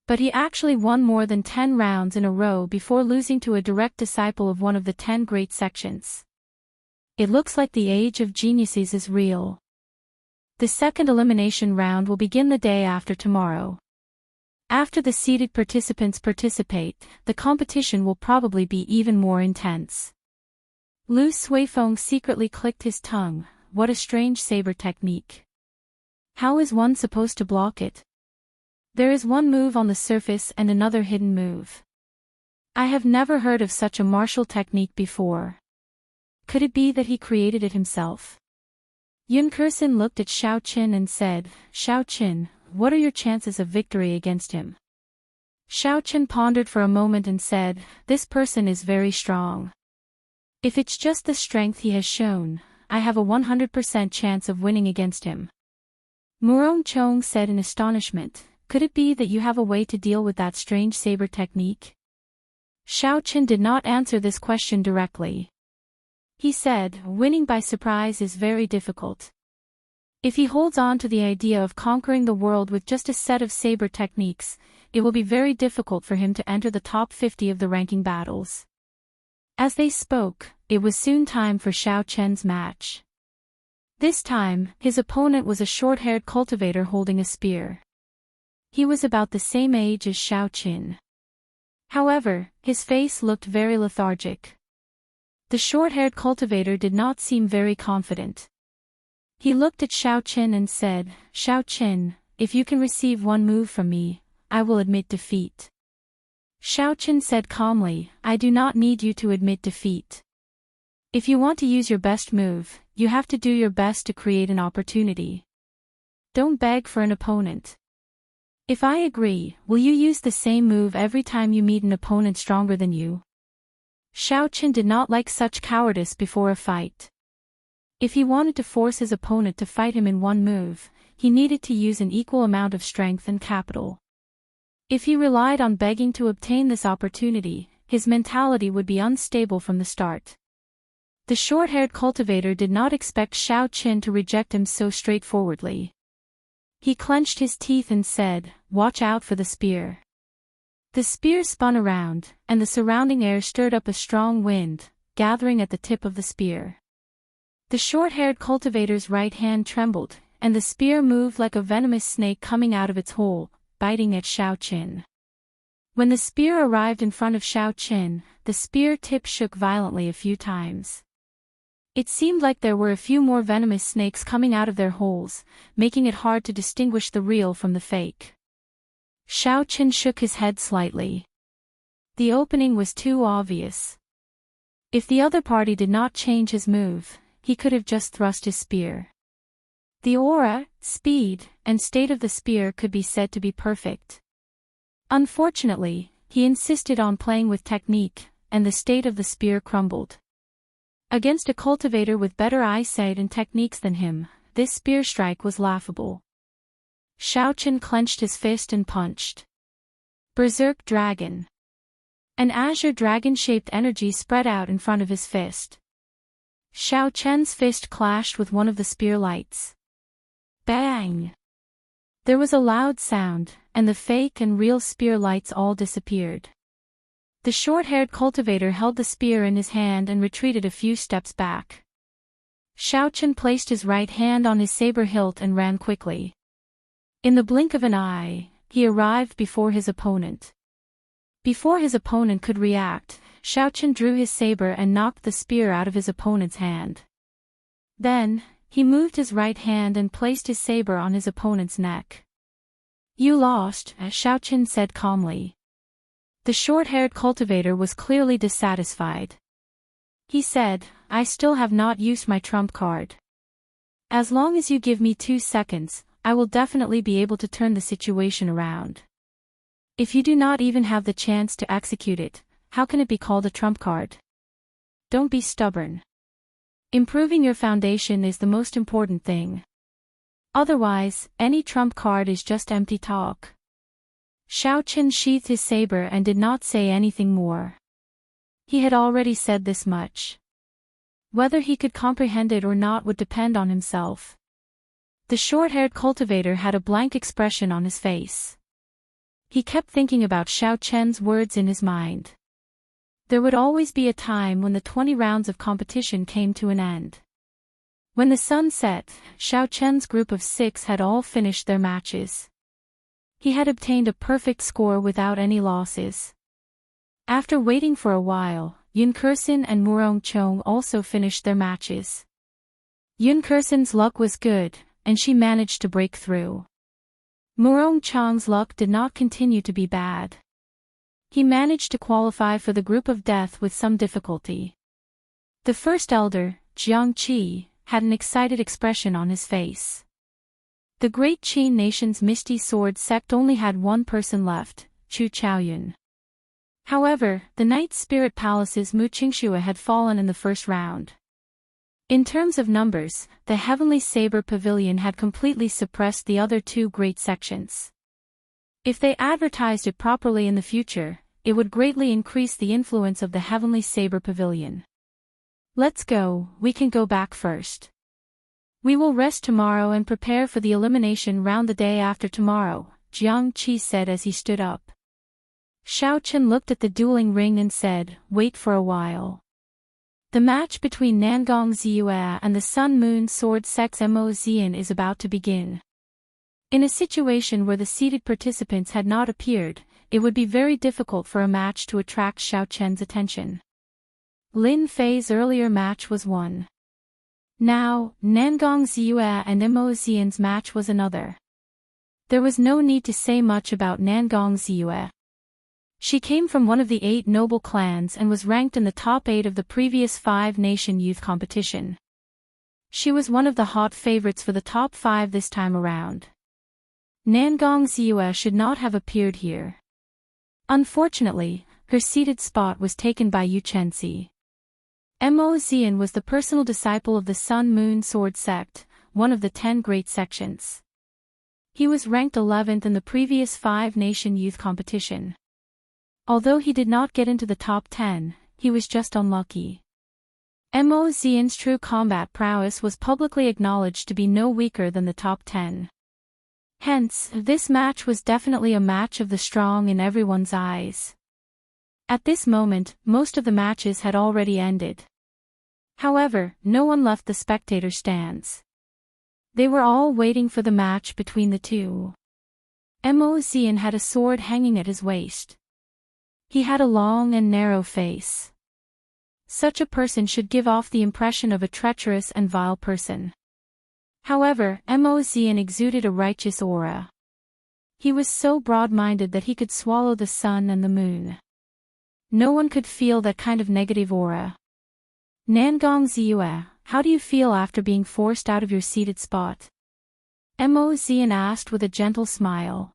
But he actually won more than 10 rounds in a row before losing to a direct disciple of one of the 10 great sections. It looks like the age of geniuses is real. The second elimination round will begin the day after tomorrow. After the seeded participants participate, the competition will probably be even more intense. Lu Suifeng secretly clicked his tongue. What a strange saber technique. How is one supposed to block it? There is one move on the surface and another hidden move. I have never heard of such a martial technique before. Could it be that he created it himself? Yun Kursin looked at Xiao Qin and said, "Xiao Qin, what are your chances of victory against him?" Xiao Qin pondered for a moment and said, "This person is very strong. If it's just the strength he has shown, I have a 100% chance of winning against him." Murong Chong said in astonishment, "Could it be that you have a way to deal with that strange saber technique?" Xiao Qin did not answer this question directly. He said, "Winning by surprise is very difficult. If he holds on to the idea of conquering the world with just a set of saber techniques, it will be very difficult for him to enter the top 50 of the ranking battles." As they spoke, it was soon time for Xiao Chen's match. This time, his opponent was a short-haired cultivator holding a spear. He was about the same age as Xiaoqin. However, his face looked very lethargic. The short-haired cultivator did not seem very confident. He looked at Xiaoqin and said, "Xiaoqin, if you can receive one move from me, I will admit defeat." Xiaoqin said calmly, "I do not need you to admit defeat. If you want to use your best move, you have to do your best to create an opportunity. Don't beg for an opponent. If I agree, will you use the same move every time you meet an opponent stronger than you?" Xiaoqin did not like such cowardice before a fight. If he wanted to force his opponent to fight him in one move, he needed to use an equal amount of strength and capital. If he relied on begging to obtain this opportunity, his mentality would be unstable from the start. The short-haired cultivator did not expect Xiaoqin to reject him so straightforwardly. He clenched his teeth and said, "Watch out for the spear." The spear spun around, and the surrounding air stirred up a strong wind, gathering at the tip of the spear. The short-haired cultivator's right hand trembled, and the spear moved like a venomous snake coming out of its hole, biting at Xiaoqin. When the spear arrived in front of Xiaoqin, the spear tip shook violently a few times. It seemed like there were a few more venomous snakes coming out of their holes, making it hard to distinguish the real from the fake. Xiaoqin shook his head slightly. The opening was too obvious. If the other party did not change his move, he could have just thrust his spear. The aura, speed, and state of the spear could be said to be perfect. Unfortunately, he insisted on playing with technique, and the state of the spear crumbled. Against a cultivator with better eyesight and techniques than him, this spear strike was laughable. Xiaoqin clenched his fist and punched. Berserk Dragon. An azure dragon-shaped energy spread out in front of his fist. Xiaoqin's fist clashed with one of the spear lights. Bang! There was a loud sound, and the fake and real spear lights all disappeared. The short-haired cultivator held the spear in his hand and retreated a few steps back. Xiaoqin placed his right hand on his saber hilt and ran quickly. In the blink of an eye, he arrived before his opponent. Before his opponent could react, Xiaoqin drew his saber and knocked the spear out of his opponent's hand. Then, he moved his right hand and placed his saber on his opponent's neck. "You lost," Xiaoqin said calmly. The short-haired cultivator was clearly dissatisfied. He said, "I still have not used my trump card. As long as you give me 2 seconds, I will definitely be able to turn the situation around. If you do not even have the chance to execute it, how can it be called a trump card? Don't be stubborn. Improving your foundation is the most important thing. Otherwise, any trump card is just empty talk." Xiaoqin sheathed his saber and did not say anything more. He had already said this much. Whether he could comprehend it or not would depend on himself. The short-haired cultivator had a blank expression on his face. He kept thinking about Xiaoqin's words in his mind. There would always be a time when the 20 rounds of competition came to an end. When the sun set, Xiaoqin's group of 6 had all finished their matches. He had obtained a perfect score without any losses. After waiting for a while, Yunkerson and Murongchong also finished their matches. Yunkerson's luck was good, and she managed to break through. Murongchong's luck did not continue to be bad. He managed to qualify for the group of death with some difficulty. The first elder, Jiangqi, had an excited expression on his face. The great Qin nation's Misty Sword sect only had one person left, Chu Chaoyun. However, the Night Spirit Palace's Mu Qingxue had fallen in the first round. In terms of numbers, the Heavenly Saber Pavilion had completely suppressed the other 2 great sections. If they advertised it properly in the future, it would greatly increase the influence of the Heavenly Saber Pavilion. "Let's go, we can go back first. We will rest tomorrow and prepare for the elimination round the day after tomorrow," Jiang Qi said as he stood up. Xiaoqin looked at the dueling ring and said, "Wait for a while. The match between Nangong Ziyue and the Sun-Moon Sword Sex Mo Xian is about to begin. In a situation where the seated participants had not appeared, it would be very difficult for a match to attract Xiao Chen's attention. Lin Fei's earlier match was won. Now, Nangong Ziyue and Mo Xian's match was another. There was no need to say much about Nangong Ziyue. She came from one of the 8 noble clans and was ranked in the top 8 of the previous 5-nation youth competition. She was one of the hot favorites for the top 5 this time around. Nangong Ziyue should not have appeared here. Unfortunately, her seated spot was taken by Yu Chenxi. Mo Xian was the personal disciple of the Sun-Moon Sword sect, one of the 10 great sections. He was ranked 11th in the previous 5-nation youth competition. Although he did not get into the top 10, he was just unlucky. Mo Xian's true combat prowess was publicly acknowledged to be no weaker than the top 10. Hence, this match was definitely a match of the strong in everyone's eyes. At this moment, most of the matches had already ended. However, no one left the spectator stands. They were all waiting for the match between the two. Mo Xian had a sword hanging at his waist. He had a long and narrow face. Such a person should give off the impression of a treacherous and vile person. However, Mo Xian exuded a righteous aura. He was so broad-minded that he could swallow the sun and the moon. No one could feel that kind of negative aura. Nangong Ziyue, how do you feel after being forced out of your seated spot? Mo Xian asked with a gentle smile.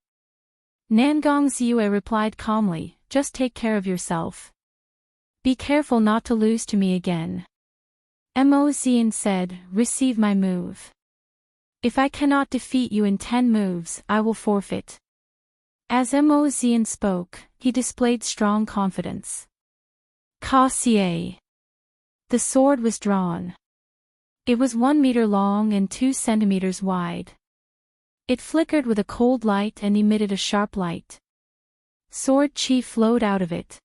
Nangong Ziyue replied calmly, just take care of yourself. Be careful not to lose to me again. Mo Xian said, receive my move. If I cannot defeat you in 10 moves, I will forfeit. As Mo Xian spoke, he displayed strong confidence. Ka Xie. The sword was drawn. It was 1 meter long and 2 centimeters wide. It flickered with a cold light and emitted a sharp light. Sword chi flowed out of it.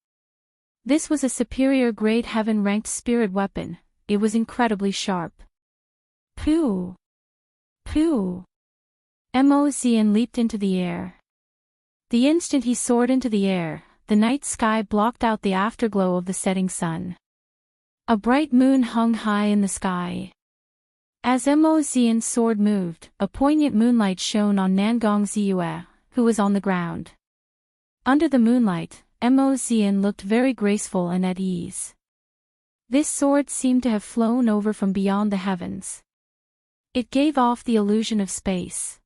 This was a superior grade heaven-ranked spirit weapon. It was incredibly sharp. Pooh! Pooh! Mo Xian leaped into the air. The instant he soared into the air, the night sky blocked out the afterglow of the setting sun. A bright moon hung high in the sky. As Mo Xian's sword moved, a poignant moonlight shone on Nangong Ziyue, who was on the ground. Under the moonlight, Mo Xian looked very graceful and at ease. This sword seemed to have flown over from beyond the heavens. It gave off the illusion of space.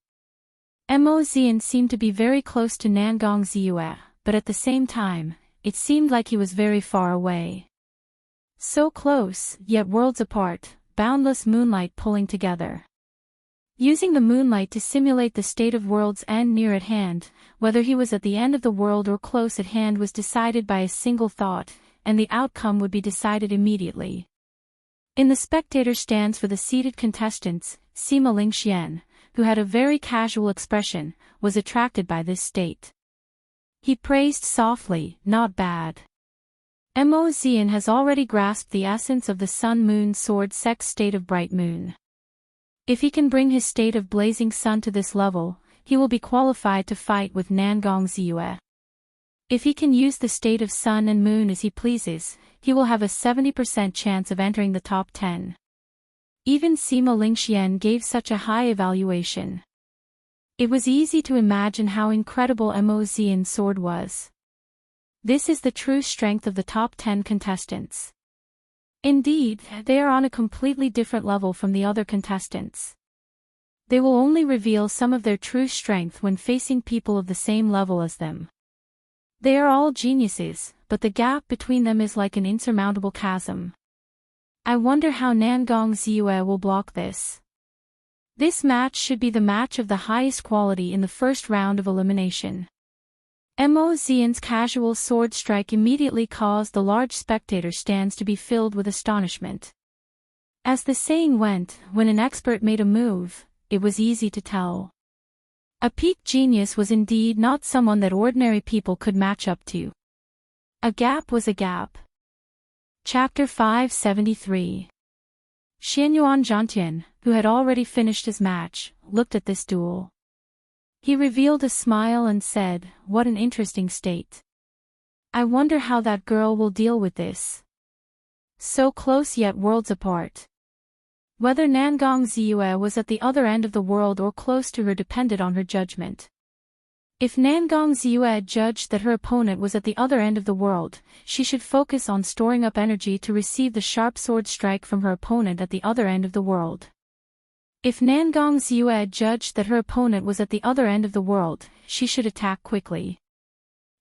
Mo Xian seemed to be very close to Nangong Ziyue, but at the same time, it seemed like he was very far away. So close, yet worlds apart, boundless moonlight pulling together. Using the moonlight to simulate the state of world's end near at hand, whether he was at the end of the world or close at hand was decided by a single thought, and the outcome would be decided immediately. In the spectator stands for the seated contestants, Sima Lingxian, who had a very casual expression, was attracted by this state. He praised softly, not bad. Mo Xian has already grasped the essence of the Sun-Moon Sword sex state of bright moon. If he can bring his state of blazing sun to this level, he will be qualified to fight with Nangong Ziyue. If he can use the state of sun and moon as he pleases, he will have a 70% chance of entering the top 10. Even Sima Lingxian gave such a high evaluation. It was easy to imagine how incredible Mo Xian's sword was. This is the true strength of the top 10 contestants. Indeed, they are on a completely different level from the other contestants. They will only reveal some of their true strength when facing people of the same level as them. They are all geniuses, but the gap between them is like an insurmountable chasm. I wonder how Nangong Ziyue will block this. This match should be the match of the highest quality in the first round of elimination. Mo Xian's casual sword strike immediately caused the large spectator stands to be filled with astonishment. As the saying went, when an expert made a move, it was easy to tell. A peak genius was indeed not someone that ordinary people could match up to. A gap was a gap. Chapter 573. Xianyuan Zhantian, who had already finished his match, looked at this duel. He revealed a smile and said, "What an interesting state. I wonder how that girl will deal with this. So close yet worlds apart." Whether Nangong Ziyue was at the other end of the world or close to her depended on her judgment. If Nangong Ziyue judged that her opponent was at the other end of the world, she should focus on storing up energy to receive the sharp sword strike from her opponent at the other end of the world. If Nangong Ziyue judged that her opponent was at the other end of the world, she should attack quickly.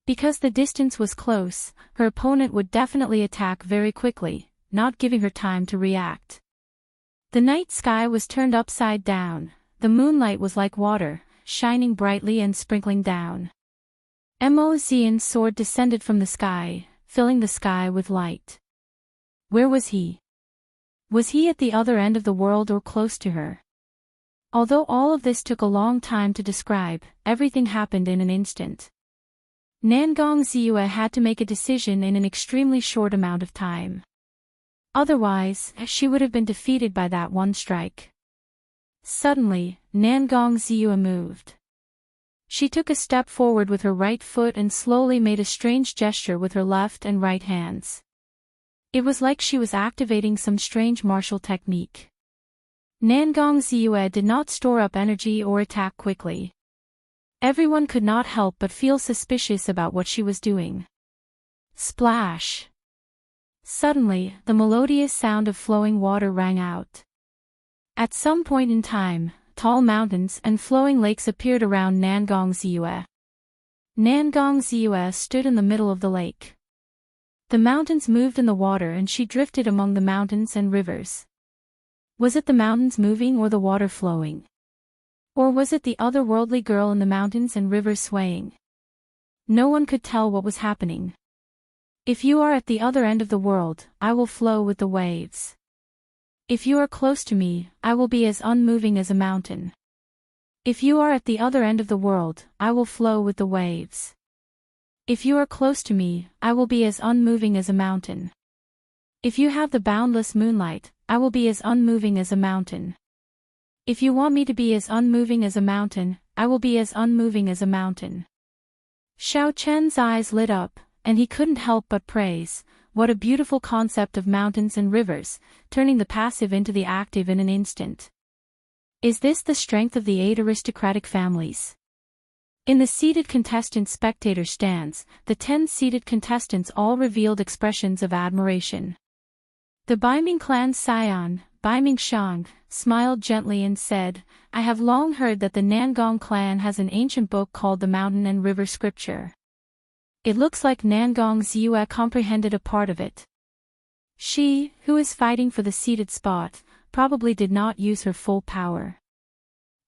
Because the distance was close, her opponent would definitely attack very quickly, not giving her time to react. The night sky was turned upside down, the moonlight was like water, shining brightly and sprinkling down. Mo Xian's sword descended from the sky, filling the sky with light. Where was he? Was he at the other end of the world or close to her? Although all of this took a long time to describe, everything happened in an instant. Nangong Ziyue had to make a decision in an extremely short amount of time. Otherwise, she would have been defeated by that one strike. Suddenly, Nangong Ziyue moved. She took a step forward with her right foot and slowly made a strange gesture with her left and right hands. It was like she was activating some strange martial technique. Nangong Ziyue did not store up energy or attack quickly. Everyone could not help but feel suspicious about what she was doing. Splash! Suddenly, the melodious sound of flowing water rang out. At some point in time, tall mountains and flowing lakes appeared around Nangong Ziyue. Nangong Ziyue stood in the middle of the lake. The mountains moved in the water and she drifted among the mountains and rivers. Was it the mountains moving or the water flowing? Or was it the otherworldly girl in the mountains and rivers swaying? No one could tell what was happening. If you are at the other end of the world, I will flow with the waves. If you are close to me, I will be as unmoving as a mountain. If you are at the other end of the world, I will flow with the waves. If you are close to me, I will be as unmoving as a mountain. If you have the boundless moonlight, I will be as unmoving as a mountain. If you want me to be as unmoving as a mountain, I will be as unmoving as a mountain. Xiao Chen's eyes lit up, and he couldn't help but praise. What a beautiful concept of mountains and rivers, turning the passive into the active in an instant. Is this the strength of the 8 aristocratic families? In the seated contestant spectator stands, the 10 seated contestants all revealed expressions of admiration. The Baiming clan's scion, Baiming Shang, smiled gently and said, "I have long heard that the Nangong clan has an ancient book called the Mountain and River Scripture. It looks like Nangong Ziyue comprehended a part of it. She, who is fighting for the seated spot, probably did not use her full power."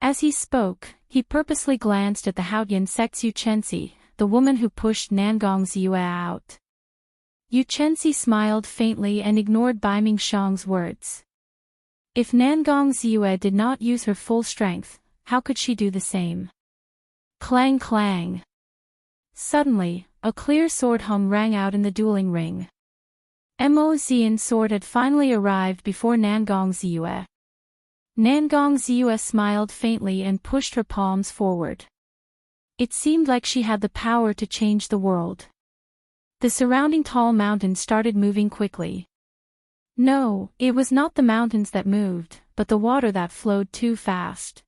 As he spoke, he purposely glanced at the Haotian sect's Yu Chenxi, the woman who pushed Nangong Ziyue out. Yu Chenxi smiled faintly and ignored Baiming Shang's words. If Nangong Ziyue did not use her full strength, how could she do the same? Clang clang! Suddenly, a clear sword hum rang out in the dueling ring. Mo Xian's sword had finally arrived before Nangong Ziyue. Nangong Ziyue smiled faintly and pushed her palms forward. It seemed like she had the power to change the world. The surrounding tall mountains started moving quickly. No, it was not the mountains that moved, but the water that flowed too fast.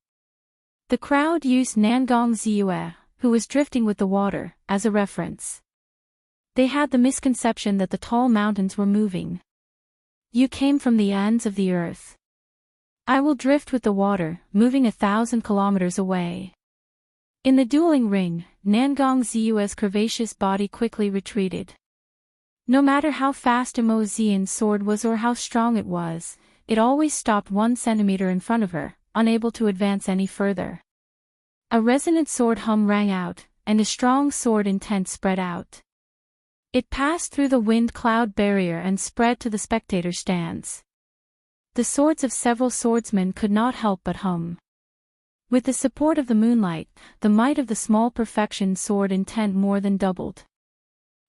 The crowd used Nangong Ziyue, who was drifting with the water, as a reference. They had the misconception that the tall mountains were moving. You came from the ends of the earth. I will drift with the water, moving 1,000 kilometers away. In the dueling ring, Nangong Ziyue's curvaceous body quickly retreated. No matter how fast Mo Xian's sword was or how strong it was, it always stopped 1 centimeter in front of her, unable to advance any further. A resonant sword hum rang out, and a strong sword intent spread out. It passed through the wind cloud barrier and spread to the spectator stands. The swords of several swordsmen could not help but hum. With the support of the moonlight, the might of the small perfection sword intent more than doubled.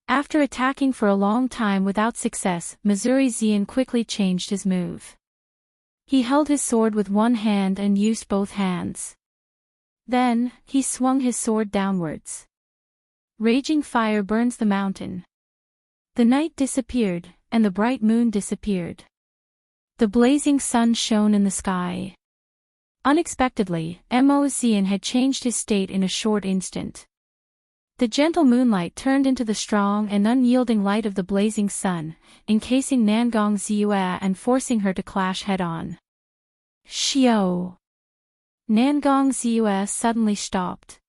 After attacking for a long time without success, Missouri Xian quickly changed his move. He held his sword with one hand and used both hands. Then, he swung his sword downwards. Raging fire burns the mountain. The night disappeared, and the bright moon disappeared. The blazing sun shone in the sky. Unexpectedly, Mo Xian had changed his state in a short instant. The gentle moonlight turned into the strong and unyielding light of the blazing sun, encasing Nangong Ziyue and forcing her to clash head-on. Xiao! Nangong Ziyue suddenly stopped.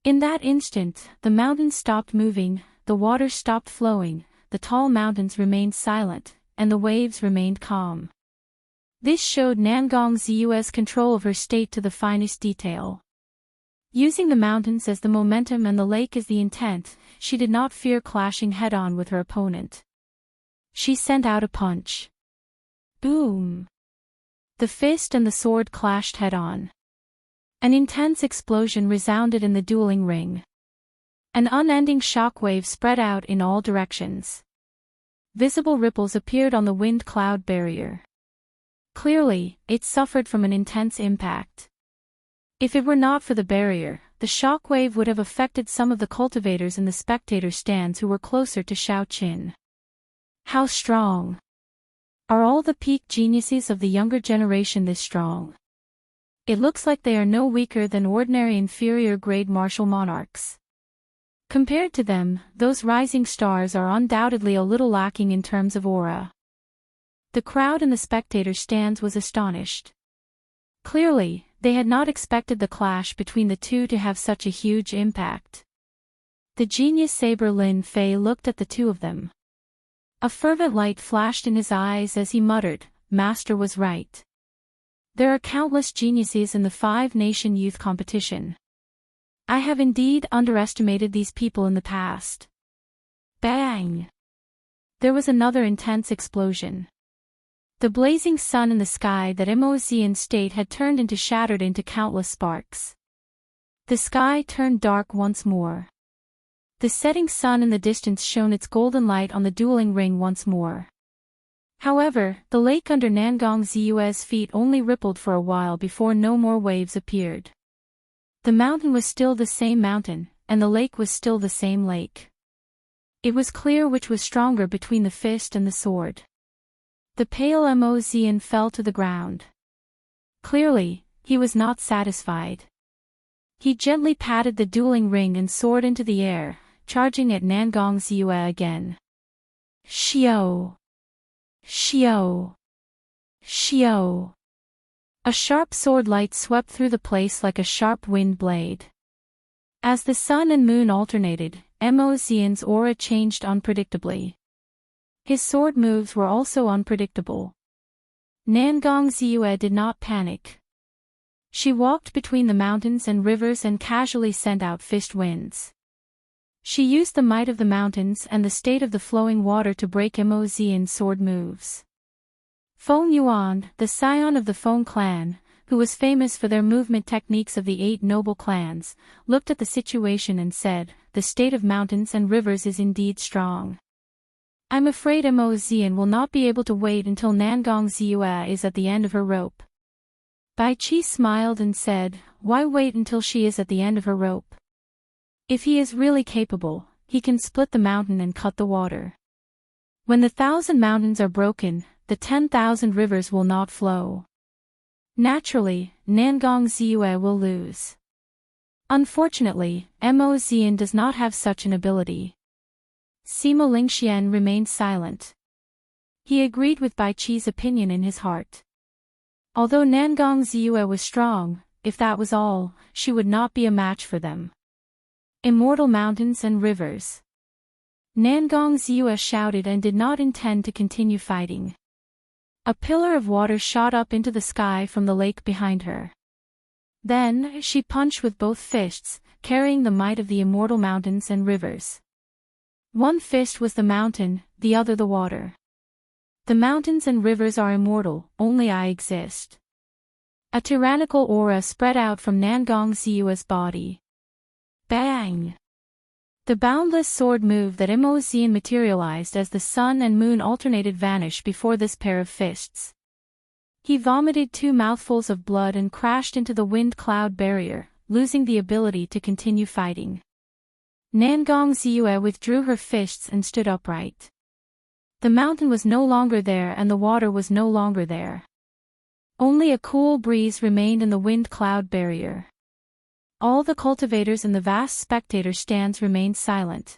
In that instant, the mountains stopped moving, the waters stopped flowing, the tall mountains remained silent, and the waves remained calm. This showed Nangong Ziyue's control of her state to the finest detail. Using the mountains as the momentum and the lake as the intent, she did not fear clashing head-on with her opponent. She sent out a punch. Boom! The fist and the sword clashed head-on. An intense explosion resounded in the dueling ring. An unending shockwave spread out in all directions. Visible ripples appeared on the wind cloud barrier. Clearly, it suffered from an intense impact. If it were not for the barrier, the shockwave would have affected some of the cultivators in the spectator stands who were closer to Xiao Qin. How strong! Are all the peak geniuses of the younger generation this strong? It looks like they are no weaker than ordinary inferior-grade martial monarchs. Compared to them, those rising stars are undoubtedly a little lacking in terms of aura. The crowd in the spectator stands was astonished. Clearly, they had not expected the clash between the two to have such a huge impact. The genius saber Lin Fei looked at the two of them. A fervent light flashed in his eyes as he muttered, "Master was right. There are countless geniuses in the five-nation youth competition. I have indeed underestimated these people in the past." Bang! There was another intense explosion. The blazing sun in the sky that Mo Xian's state had turned into shattered into countless sparks. The sky turned dark once more. The setting sun in the distance shone its golden light on the dueling ring once more. However, the lake under Nangong Ziyue's feet only rippled for a while before no more waves appeared. The mountain was still the same mountain, and the lake was still the same lake. It was clear which was stronger between the fist and the sword. The pale Mo Xian fell to the ground. Clearly, he was not satisfied. He gently patted the dueling ring and soared into the air, charging at Nangong Ziyue again. Xiao! Xiao! Xiao! A sharp sword light swept through the place like a sharp wind blade. As the sun and moon alternated, Mo Xian's aura changed unpredictably. His sword moves were also unpredictable. Nangong Ziyue did not panic. She walked between the mountains and rivers and casually sent out fist winds. She used the might of the mountains and the state of the flowing water to break Mo Xian's sword moves. Feng Yuan, the scion of the Feng clan, who was famous for their movement techniques of the 8 noble clans, looked at the situation and said, "The state of mountains and rivers is indeed strong. I'm afraid Mo Xian will not be able to wait until Nangong Ziyue is at the end of her rope." Bai Qi smiled and said, "Why wait until she is at the end of her rope? If he is really capable, he can split the mountain and cut the water. When the 1,000 mountains are broken, the 10,000 rivers will not flow. Naturally, Nangong Ziyue will lose. Unfortunately, Mo Xian does not have such an ability." Sima Lingxian remained silent. He agreed with Bai Qi's opinion in his heart. Although Nangong Ziyue was strong, if that was all, she would not be a match for them. Immortal mountains and rivers. Nangong Ziyue shouted and did not intend to continue fighting. A pillar of water shot up into the sky from the lake behind her. Then, she punched with both fists, carrying the might of the immortal mountains and rivers. One fist was the mountain, the other the water. The mountains and rivers are immortal, only I exist. A tyrannical aura spread out from Nangong Ziyue's body. Bang! The boundless sword move that Xian materialized as the sun and moon alternated vanished before this pair of fists. He vomited 2 mouthfuls of blood and crashed into the wind-cloud barrier, losing the ability to continue fighting. Xianxia withdrew her fists and stood upright. The mountain was no longer there and the water was no longer there. Only a cool breeze remained in the wind-cloud barrier. All the cultivators in the vast spectator stands remained silent.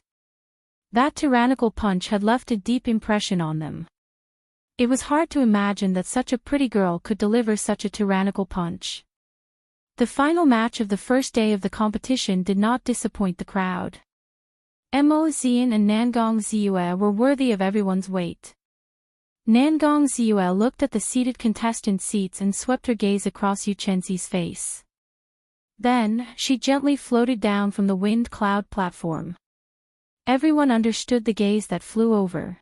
That tyrannical punch had left a deep impression on them. It was hard to imagine that such a pretty girl could deliver such a tyrannical punch. The final match of the first day of the competition did not disappoint the crowd. Xian and Xianxia were worthy of everyone's weight. Xianxia looked at the seated contestant seats and swept her gaze across Xianxia's face. Then, she gently floated down from the wind-cloud platform. Everyone understood the gaze that flew over.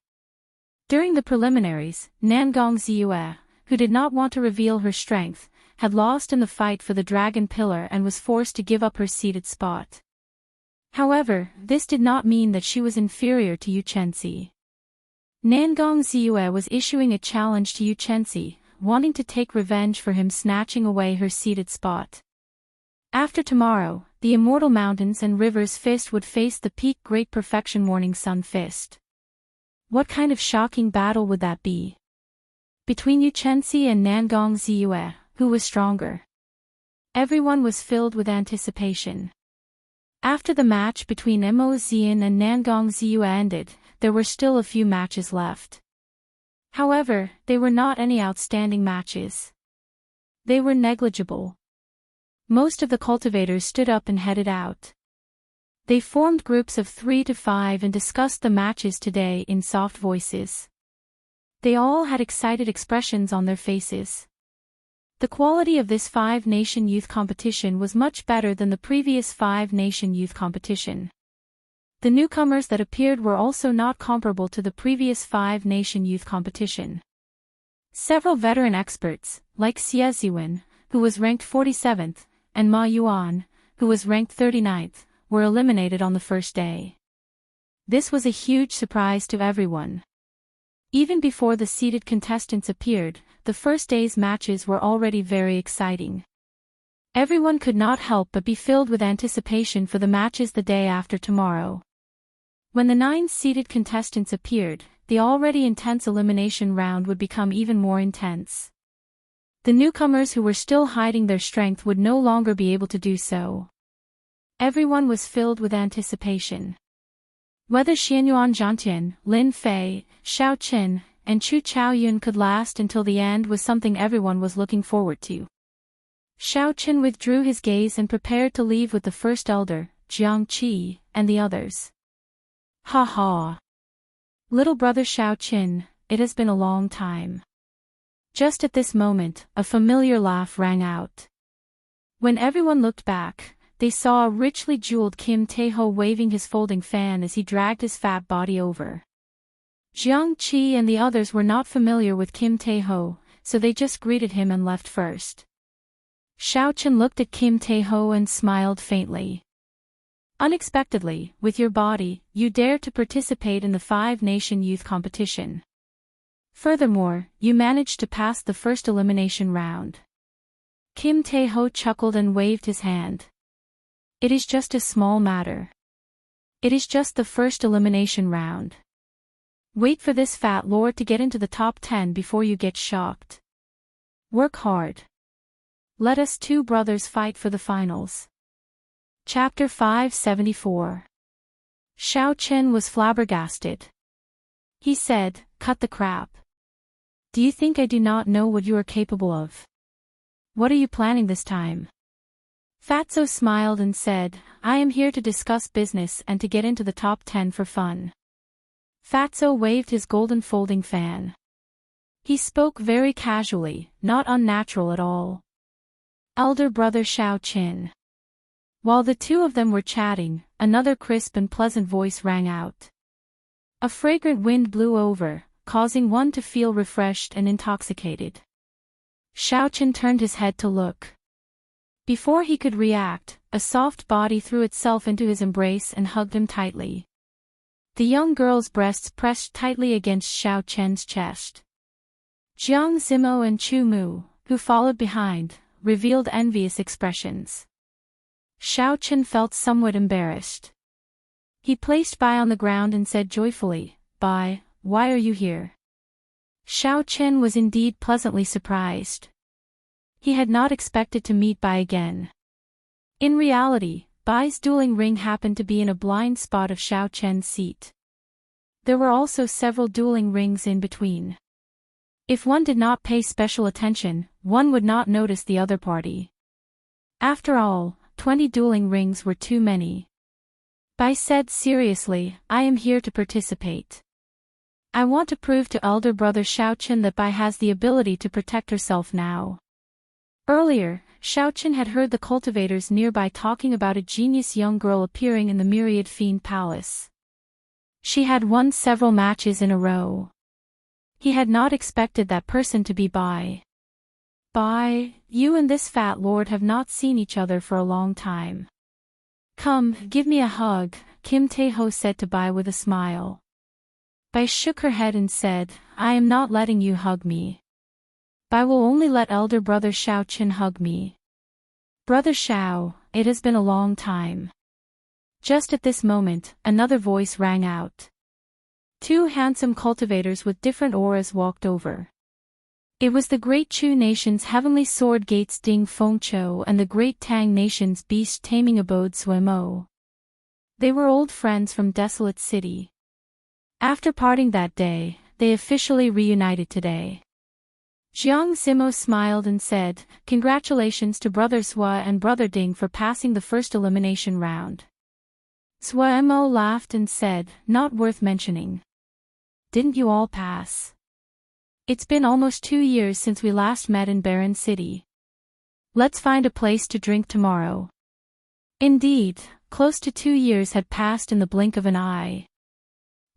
During the preliminaries, Xianxia, who did not want to reveal her strength, had lost in the fight for the dragon pillar and was forced to give up her seated spot. However, this did not mean that she was inferior to Xianxia. Xianxia was issuing a challenge to Xianxia, wanting to take revenge for him snatching away her seated spot. After tomorrow, the Immortal Mountains and Rivers Fist would face the Peak Great Perfection Morning Sun Fist. What kind of shocking battle would that be? Between Xianxia and Xianxia, who was stronger? Everyone was filled with anticipation. After the match between Xian and Xianxia ended, there were still a few matches left. However, they were not any outstanding matches. They were negligible. Most of the cultivators stood up and headed out. They formed groups of 3 to 5 and discussed the matches today in soft voices. They all had excited expressions on their faces. The quality of this 5-nation youth competition was much better than the previous 5-nation youth competition. The newcomers that appeared were also not comparable to the previous 5-nation youth competition. Several veteran experts, like Xie Ziwen, who was ranked 47th, and Ma Yuan, who was ranked 39th, were eliminated on the first day. This was a huge surprise to everyone. Even before the seeded contestants appeared, the first day's matches were already very exciting. Everyone could not help but be filled with anticipation for the matches the day after tomorrow. When the 9 seeded contestants appeared, the already intense elimination round would become even more intense. The newcomers who were still hiding their strength would no longer be able to do so. Everyone was filled with anticipation. Whether Xianyuan Zhantian, Lin Fei, Xiao Qin, and Chu Chaoyun could last until the end was something everyone was looking forward to. Xiao Qin withdrew his gaze and prepared to leave with the first elder, Jiang Qi, and the others. Ha ha! Little brother Xiao Qin, it has been a long time. Just at this moment, a familiar laugh rang out. When everyone looked back, they saw a richly jeweled Kim Tae-ho waving his folding fan as he dragged his fat body over. Jiang Qi and the others were not familiar with Kim Tae-ho, so they just greeted him and left first. Xiao Qin looked at Kim Tae-ho and smiled faintly. Unexpectedly, with your body, you dared to participate in the 5-nation youth competition. Furthermore, you managed to pass the first elimination round. Kim Tae-ho chuckled and waved his hand. It is just a small matter. It is just the first elimination round. Wait for this fat lord to get into the top 10 before you get shocked. Work hard. Let us 2 brothers fight for the finals. Chapter 574. Xiao Qin was flabbergasted. He said, "Cut the crap. Do you think I do not know what you are capable of? What are you planning this time?" Fatso smiled and said, "I am here to discuss business and to get into the top 10 for fun." Fatso waved his golden folding fan. He spoke very casually, not unnatural at all. Elder brother Xiao Qin. While the 2 of them were chatting, another crisp and pleasant voice rang out. A fragrant wind blew over, causing one to feel refreshed and intoxicated. Xiao Qin turned his head to look. Before he could react, a soft body threw itself into his embrace and hugged him tightly. The young girl's breasts pressed tightly against Xiao Chen's chest. Jiang Zimo and Chu Mu, who followed behind, revealed envious expressions. Xiao Chen felt somewhat embarrassed. He placed Bai on the ground and said joyfully, "Bai, why are you here?" Xiao Chen was indeed pleasantly surprised. He had not expected to meet Bai again. In reality, Bai's dueling ring happened to be in a blind spot of Xiao Chen's seat. There were also several dueling rings in between. If one did not pay special attention, one would not notice the other party. After all, 20 dueling rings were too many. Bai said seriously, "I am here to participate. I want to prove to elder brother Xiao Chen that Bai has the ability to protect herself now." Earlier, Xiao Chen had heard the cultivators nearby talking about a genius young girl appearing in the Myriad Fiend Palace. She had won several matches in a row. He had not expected that person to be Bai. "Bai, you and this fat lord have not seen each other for a long time. Come, give me a hug," Kim Tae-ho said to Bai with a smile. Bai shook her head and said, "I am not letting you hug me. Bai will only let elder brother Xiao Chen hug me. Brother Xiao, it has been a long time." Just at this moment, another voice rang out. Two handsome cultivators with different auras walked over. It was the Great Chu Nation's Heavenly Sword Gates Ding Fengqiu and the Great Tang Nation's Beast Taming Abode Suemo. They were old friends from Desolate City. After parting that day, they officially reunited today. Jiang Zimo smiled and said, "Congratulations to Brother Sua and Brother Ding for passing the first elimination round." Suemo laughed and said, "Not worth mentioning. Didn't you all pass? It's been almost 2 years since we last met in Barren City. Let's find a place to drink tomorrow." Indeed, close to 2 years had passed in the blink of an eye.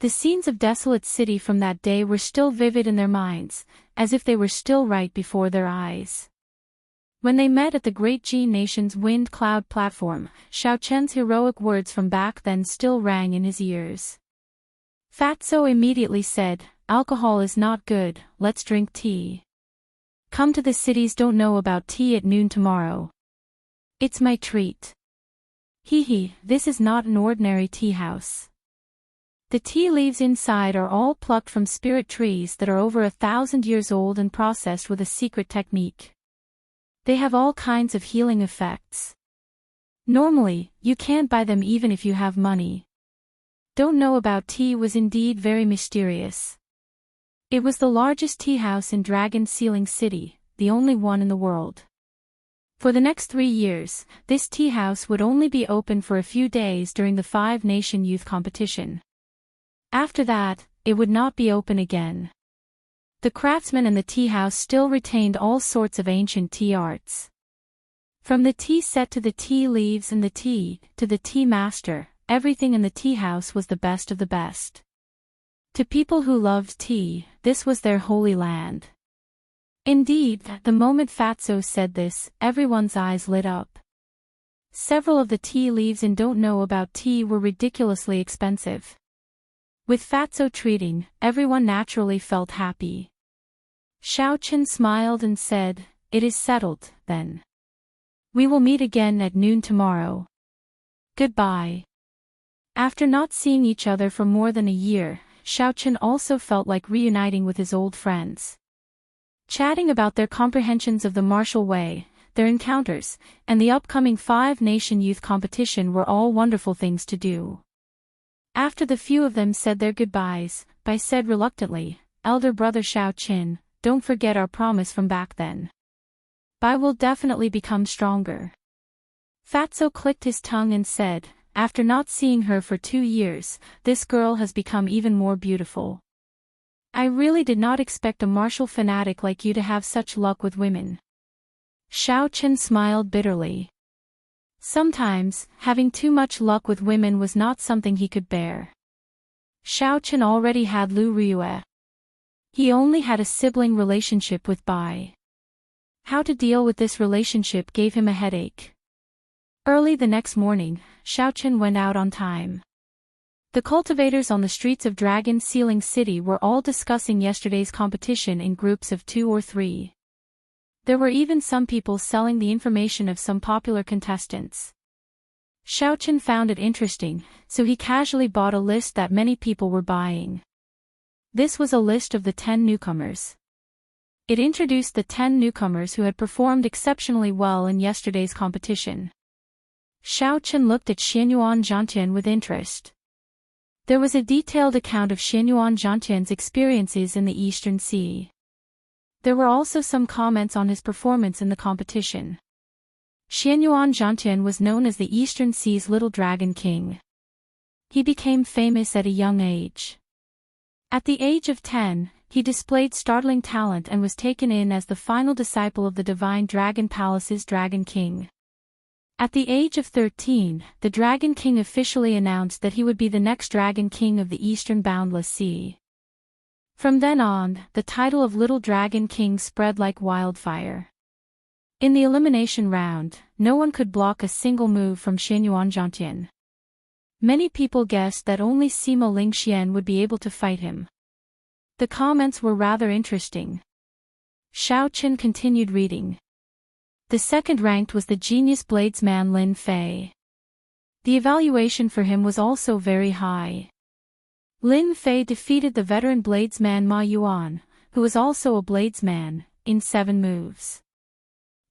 The scenes of Desolate City from that day were still vivid in their minds, as if they were still right before their eyes. When they met at the Great Ji Nation's Wind Cloud platform, Xiao Chen's heroic words from back then still rang in his ears. Fatso immediately said, "Alcohol is not good, let's drink tea. Come to the cities don't know about tea at noon tomorrow. It's my treat." Hee, this is not an ordinary tea house. The tea leaves inside are all plucked from spirit trees that are over 1,000 years old and processed with a secret technique. They have all kinds of healing effects. Normally, you can't buy them even if you have money. Don't know about tea was indeed very mysterious. It was the largest tea house in Dragon Sealing City, the only one in the world. For the next 3 years, this tea house would only be open for a few days during the 5-nation youth competition. After that, it would not be open again. The craftsmen in the tea house still retained all sorts of ancient tea arts. From the tea set to the tea leaves and the tea, to the tea master, everything in the tea house was the best of the best. To people who loved tea, this was their holy land. Indeed, the moment Fatso said this, everyone's eyes lit up. Several of the tea leaves in Don't Know About Tea were ridiculously expensive. With Fatso treating, everyone naturally felt happy. Xiao Chen smiled and said, "It is settled, then. We will meet again at noon tomorrow. Goodbye." After not seeing each other for more than a year, Xiao Chen also felt like reuniting with his old friends. Chatting about their comprehensions of the martial way, their encounters, and the upcoming 5-nation youth competition were all wonderful things to do. After the few of them said their goodbyes, Bai said reluctantly, "Elder brother Xiao Chen, don't forget our promise from back then. Bai will definitely become stronger." Fatso clicked his tongue and said, "After not seeing her for 2 years, this girl has become even more beautiful. I really did not expect a martial fanatic like you to have such luck with women." Xiao Chen smiled bitterly. Sometimes, having too much luck with women was not something he could bear. Xiao Chen already had Lu Riyue. He only had a sibling relationship with Bai. How to deal with this relationship gave him a headache. Early the next morning, Xiaochen went out on time. The cultivators on the streets of Dragon Sealing City were all discussing yesterday's competition in groups of 2 or 3. There were even some people selling the information of some popular contestants. Xiaochen found it interesting, so he casually bought a list that many people were buying. This was a list of the 10 newcomers. It introduced the 10 newcomers who had performed exceptionally well in yesterday's competition. Xiaochen looked at Xianyuan Zhantian with interest. There was a detailed account of Xianyuan Zhantian's experiences in the Eastern Sea. There were also some comments on his performance in the competition. Xianyuan Zhantian was known as the Eastern Sea's Little Dragon King. He became famous at a young age. At the age of 10, he displayed startling talent and was taken in as the final disciple of the Divine Dragon Palace's Dragon King. At the age of 13, the Dragon King officially announced that he would be the next Dragon King of the Eastern Boundless Sea. From then on, the title of Little Dragon King spread like wildfire. In the elimination round, no one could block a single move from Xianyuan Zhantian. Many people guessed that only Sima Lingxian would be able to fight him. The comments were rather interesting. Xiaochen continued reading. The second ranked was the genius bladesman Lin Fei. The evaluation for him was also very high. Lin Fei defeated the veteran bladesman Ma Yuan, who was also a bladesman, in 7 moves.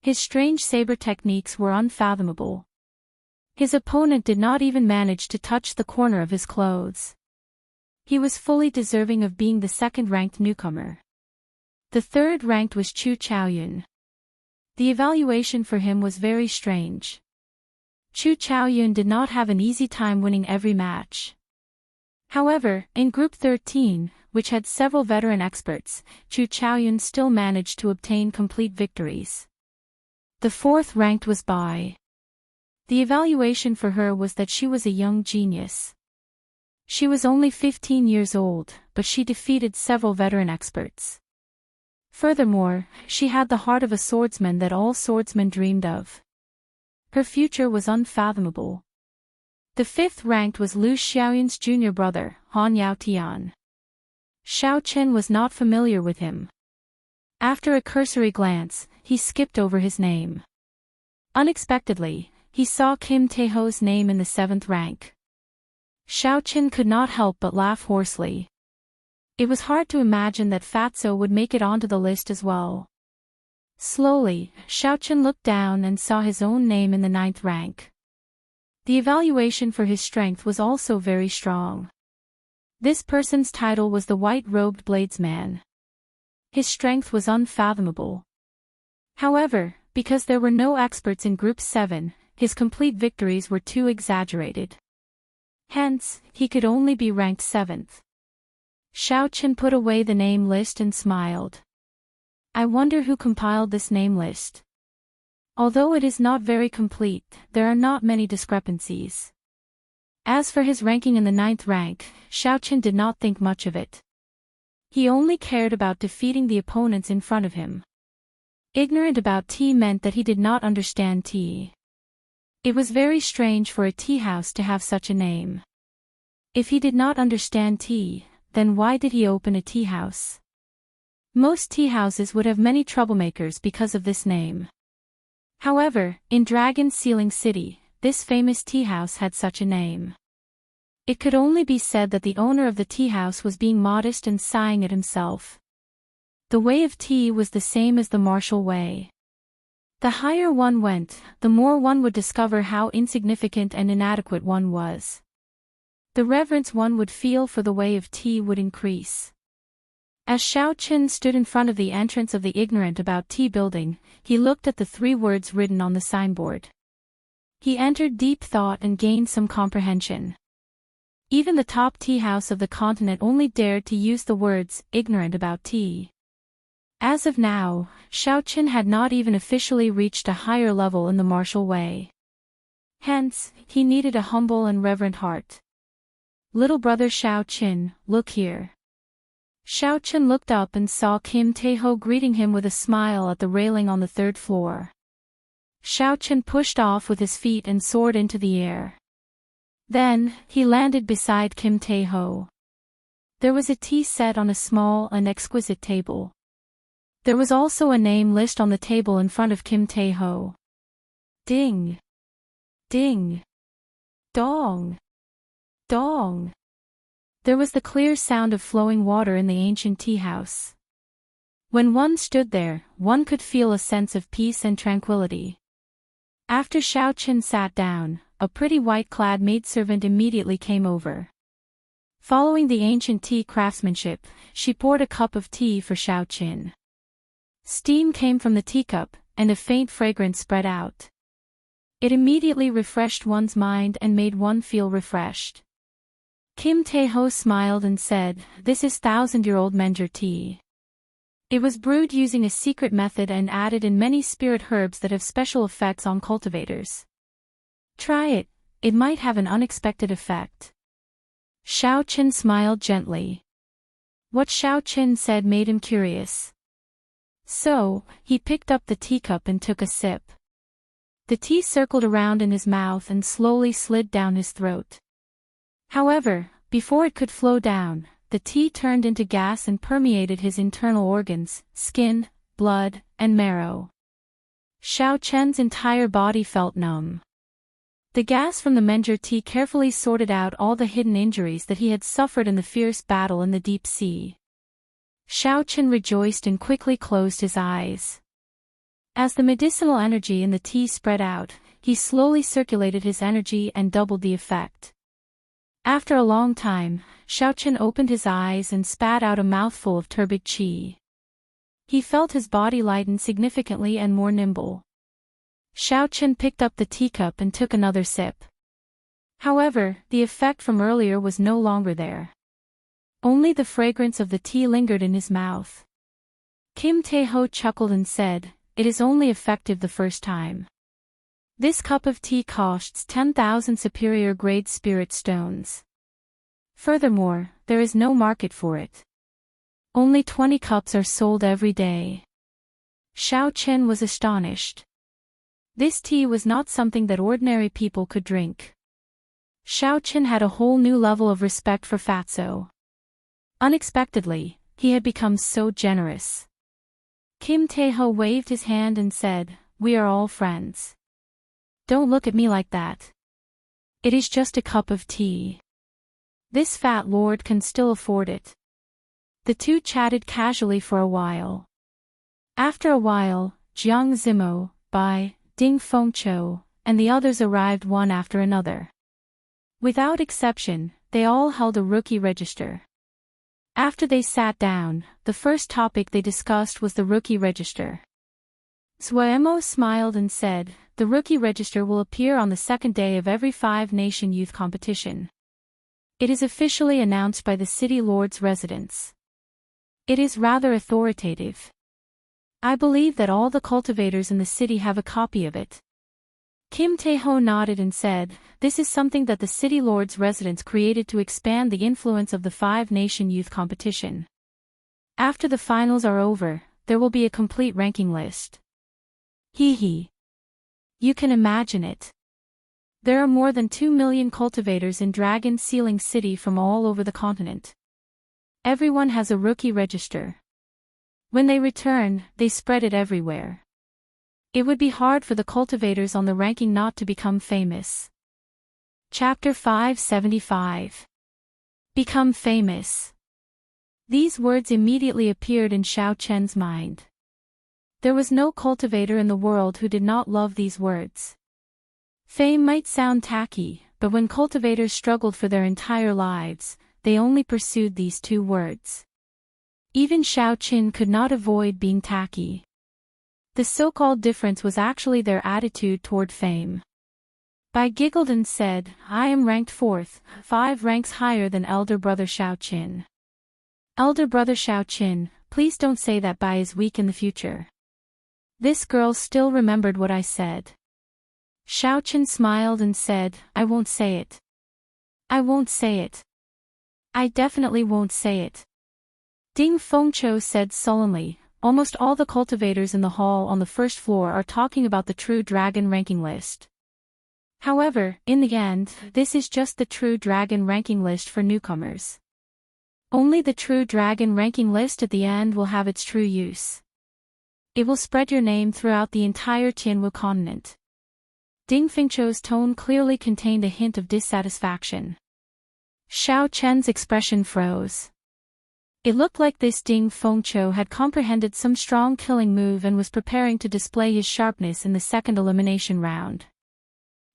His strange saber techniques were unfathomable. His opponent did not even manage to touch the corner of his clothes. He was fully deserving of being the second-ranked newcomer. The third ranked was Chu Chaoyun. The evaluation for him was very strange. Chu Chaoyun did not have an easy time winning every match. However, in Group 13, which had several veteran experts, Chu Chaoyun still managed to obtain complete victories. The fourth ranked was Bai. The evaluation for her was that she was a young genius. She was only 15 years old, but she defeated several veteran experts. Furthermore, she had the heart of a swordsman that all swordsmen dreamed of. Her future was unfathomable. The fifth ranked was Lu Xiaoyun's junior brother, Han Yaotian. Xiaochen was not familiar with him. After a cursory glance, he skipped over his name. Unexpectedly, he saw Kim Taeho's name in the 7th rank. Xiaochen could not help but laugh hoarsely. It was hard to imagine that Fatso would make it onto the list as well. Slowly, Xiaochen looked down and saw his own name in the 9th rank. The evaluation for his strength was also very strong. This person's title was the White-Robed Bladesman. His strength was unfathomable. However, because there were no experts in Group 7, his complete victories were too exaggerated. Hence, he could only be ranked 7th. Xiaochen put away the name list and smiled. I wonder who compiled this name list. Although it is not very complete, there are not many discrepancies. As for his ranking in the 9th rank, Xiaochen did not think much of it. He only cared about defeating the opponents in front of him. Ignorant about tea meant that he did not understand tea. It was very strange for a tea house to have such a name. If he did not understand tea, then why did he open a tea house? Most tea houses would have many troublemakers because of this name. However, in Dragon Sealing City, this famous tea house had such a name. It could only be said that the owner of the tea house was being modest and sighing at himself. The way of tea was the same as the martial way. The higher one went, the more one would discover how insignificant and inadequate one was. The reverence one would feel for the way of tea would increase. As Xiaochen stood in front of the entrance of the ignorant about tea building, he looked at the 3 words written on the signboard. He entered deep thought and gained some comprehension. Even the top tea house of the continent only dared to use the words, ignorant about tea. As of now, Xiaochen had not even officially reached a higher level in the martial way. Hence, he needed a humble and reverent heart. Little brother Xiaochen, look here. Xiao Chen looked up and saw Kim Tae-ho greeting him with a smile at the railing on the third floor. Xiao Chen pushed off with his feet and soared into the air. Then, he landed beside Kim Tae-ho. There was a tea set on a small and exquisite table. There was also a name list on the table in front of Kim Tae-ho. Ding! Ding! Dong! Dong! There was the clear sound of flowing water in the ancient tea house. When one stood there, one could feel a sense of peace and tranquility. After Xiao Chen sat down, a pretty white-clad maidservant immediately came over. Following the ancient tea craftsmanship, she poured a cup of tea for Xiao Chen. Steam came from the teacup, and a faint fragrance spread out. It immediately refreshed one's mind and made one feel refreshed. Kim Tae-ho smiled and said, "This is thousand-year-old Menger tea. It was brewed using a secret method and added in many spirit herbs that have special effects on cultivators. Try it, it might have an unexpected effect." Xiao Chen smiled gently. What Xiao Chen said made him curious. So, he picked up the teacup and took a sip. The tea circled around in his mouth and slowly slid down his throat. However, before it could flow down, the tea turned into gas and permeated his internal organs, skin, blood, and marrow. Xiao Chen's entire body felt numb. The gas from the Menger tea carefully sorted out all the hidden injuries that he had suffered in the fierce battle in the deep sea. Xiao Chen rejoiced and quickly closed his eyes. As the medicinal energy in the tea spread out, he slowly circulated his energy and doubled the effect. After a long time, Xiao Chen opened his eyes and spat out a mouthful of turbid qi. He felt his body lighten significantly and more nimble. Xiao Chen picked up the teacup and took another sip. However, the effect from earlier was no longer there. Only the fragrance of the tea lingered in his mouth. Kim Tae-ho chuckled and said, "It is only effective the first time. This cup of tea costs 10,000 superior grade spirit stones. Furthermore, there is no market for it. Only 20 cups are sold every day." Xiao Chen was astonished. This tea was not something that ordinary people could drink. Xiao Chen had a whole new level of respect for Fatso. Unexpectedly, he had become so generous. Kim Tae-ho waved his hand and said, "We are all friends. Don't look at me like that. It is just a cup of tea. This fat lord can still afford it." The two chatted casually for a while. After a while, Jiang Zimo, Bai, Ding Fengqiu, and the others arrived one after another. Without exception, they all held a rookie register. After they sat down, the first topic they discussed was the rookie register. Zuemo smiled and said, "The rookie register will appear on the second day of every five-nation youth competition. It is officially announced by the city lord's residence. It is rather authoritative. I believe that all the cultivators in the city have a copy of it." Kim Tae-ho nodded and said, "This is something that the city lord's residence created to expand the influence of the five-nation youth competition. After the finals are over, there will be a complete ranking list." Hee hee. You can imagine it. There are more than 2 million cultivators in Dragon Sealing City from all over the continent. Everyone has a rookie register. When they return, they spread it everywhere. It would be hard for the cultivators on the ranking not to become famous. Chapter 575. Become famous. These words immediately appeared in Xiao Chen's mind. There was no cultivator in the world who did not love these words. Fame might sound tacky, but when cultivators struggled for their entire lives, they only pursued these two words. Even Xiao Chen could not avoid being tacky. The so-called difference was actually their attitude toward fame. Bai giggled and said, "I am ranked 4th, 5 ranks higher than elder brother Xiao Chen." "Elder brother Xiao Chen, please don't say that Bai is weak in the future." This girl still remembered what I said. Xiao Chen smiled and said, "I won't say it. I won't say it. I definitely won't say it." Ding Fengqiu said sullenly, almost all the cultivators in the hall on the first floor are talking about the true dragon ranking list. However, in the end, this is just the true dragon ranking list for newcomers. Only the true dragon ranking list at the end will have its true use. It will spread your name throughout the entire Tianwu continent. Ding Fengqiu's tone clearly contained a hint of dissatisfaction. Xiao Chen's expression froze. It looked like this Ding Fengqiu had comprehended some strong killing move and was preparing to display his sharpness in the second elimination round.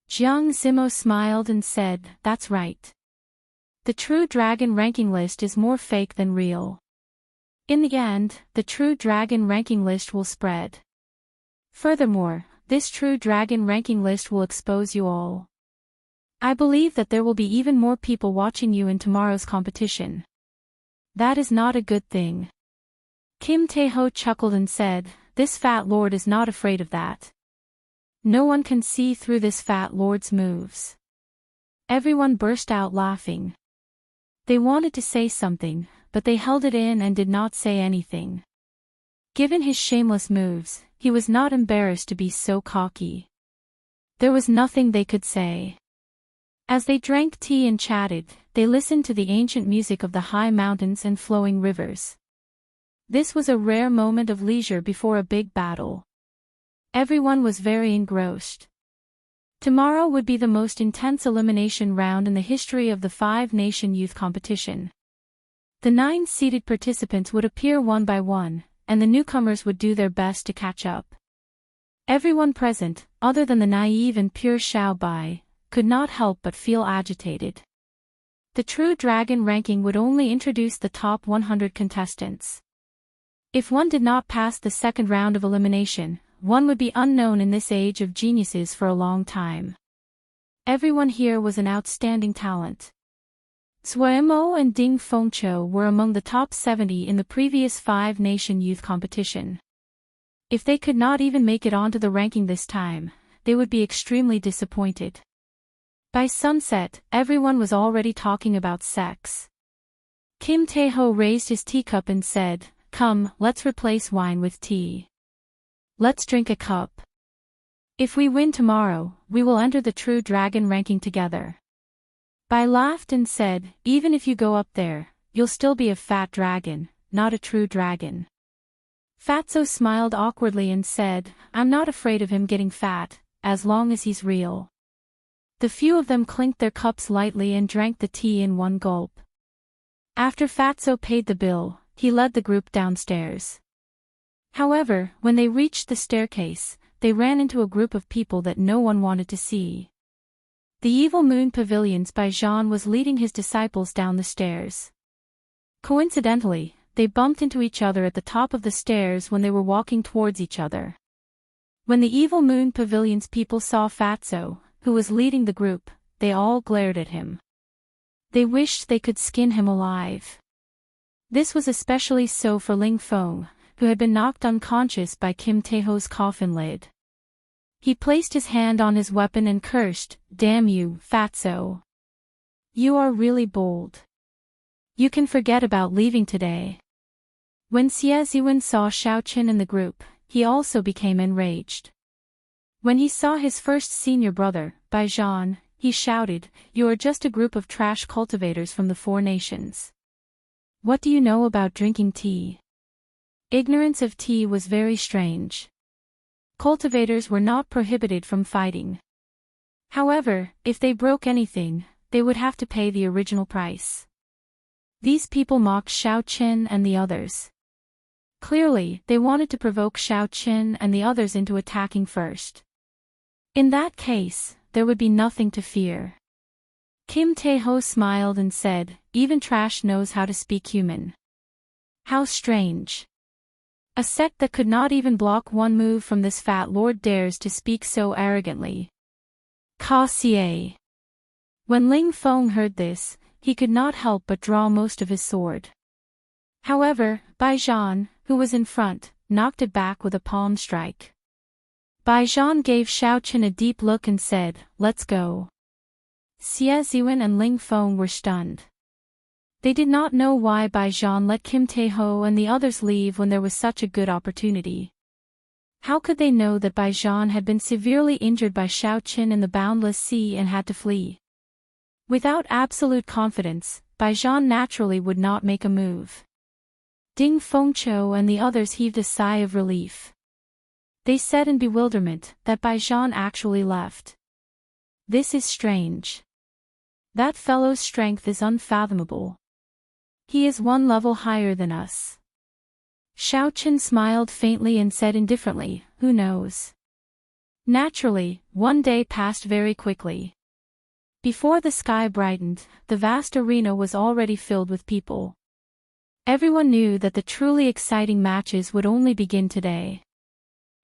Jiang Zimo smiled and said, "That's right. The true dragon ranking list is more fake than real. In the end, the true dragon ranking list will spread. Furthermore, this true dragon ranking list will expose you all. I believe that there will be even more people watching you in tomorrow's competition. That is not a good thing." Kim Taeho chuckled and said, "This fat lord is not afraid of that. No one can see through this fat lord's moves." Everyone burst out laughing. They wanted to say something, but they held it in and did not say anything. Given his shameless moves, he was not embarrassed to be so cocky. There was nothing they could say. As they drank tea and chatted, they listened to the ancient music of the high mountains and flowing rivers. This was a rare moment of leisure before a big battle. Everyone was very engrossed. Tomorrow would be the most intense elimination round in the history of the five-nation youth competition. The 9 seeded participants would appear one by one, and the newcomers would do their best to catch up. Everyone present, other than the naive and pure Xiao Bai, could not help but feel agitated. The true dragon ranking would only introduce the top 100 contestants. If one did not pass the second round of elimination, one would be unknown in this age of geniuses for a long time. Everyone here was an outstanding talent. Zuemo and Ding Fengqiu were among the top 70 in the previous five-nation youth competition. If they could not even make it onto the ranking this time, they would be extremely disappointed. By sunset, everyone was already talking about sex. Kim Taeho raised his teacup and said, "Come, let's replace wine with tea. Let's drink a cup. If we win tomorrow, we will enter the true dragon ranking together." Bai laughed and said, "Even if you go up there, you'll still be a fat dragon, not a true dragon." Fatso smiled awkwardly and said, "I'm not afraid of him getting fat, as long as he's real." The few of them clinked their cups lightly and drank the tea in one gulp. After Fatso paid the bill, he led the group downstairs. However, when they reached the staircase, they ran into a group of people that no one wanted to see. The Evil Moon Pavilion's Bai Zhan was leading his disciples down the stairs. Coincidentally, they bumped into each other at the top of the stairs when they were walking towards each other. When the Evil Moon Pavilion's people saw Fatso, who was leading the group, they all glared at him. They wished they could skin him alive. This was especially so for Ling Feng, who had been knocked unconscious by Kim Taeho's coffin lid. He placed his hand on his weapon and cursed, "Damn you, Fatso. You are really bold. You can forget about leaving today." When Xie Ziwen saw Xiao Qin in the group, he also became enraged. When he saw his first senior brother, Bai Zhan, he shouted, "You are just a group of trash cultivators from the four nations. What do you know about drinking tea?" Ignorance of tea was very strange. Cultivators were not prohibited from fighting. However, if they broke anything, they would have to pay the original price. These people mocked Xiao Qin and the others. Clearly, they wanted to provoke Xiao Qin and the others into attacking first. In that case, there would be nothing to fear. Kim Taeho smiled and said, "Even trash knows how to speak human. How strange. A sect that could not even block one move from this fat lord dares to speak so arrogantly." Ka Xie. When Ling Feng heard this, he could not help but draw most of his sword. However, Bai Zhan, who was in front, knocked it back with a palm strike. Bai Zhan gave Xiao Qin a deep look and said, "Let's go." Xie Ziwen and Ling Feng were stunned. They did not know why Bai Zhan let Kim Tae-ho and the others leave when there was such a good opportunity. How could they know that Bai Zhan had been severely injured by Xiao Qin in the boundless sea and had to flee? Without absolute confidence, Bai Zhan naturally would not make a move. Ding Fengqiu and the others heaved a sigh of relief. They said in bewilderment that Bai Zhan actually left. This is strange. That fellow's strength is unfathomable. He is one level higher than us. Xiao Qin smiled faintly and said indifferently, who knows? Naturally, one day passed very quickly. Before the sky brightened, the vast arena was already filled with people. Everyone knew that the truly exciting matches would only begin today.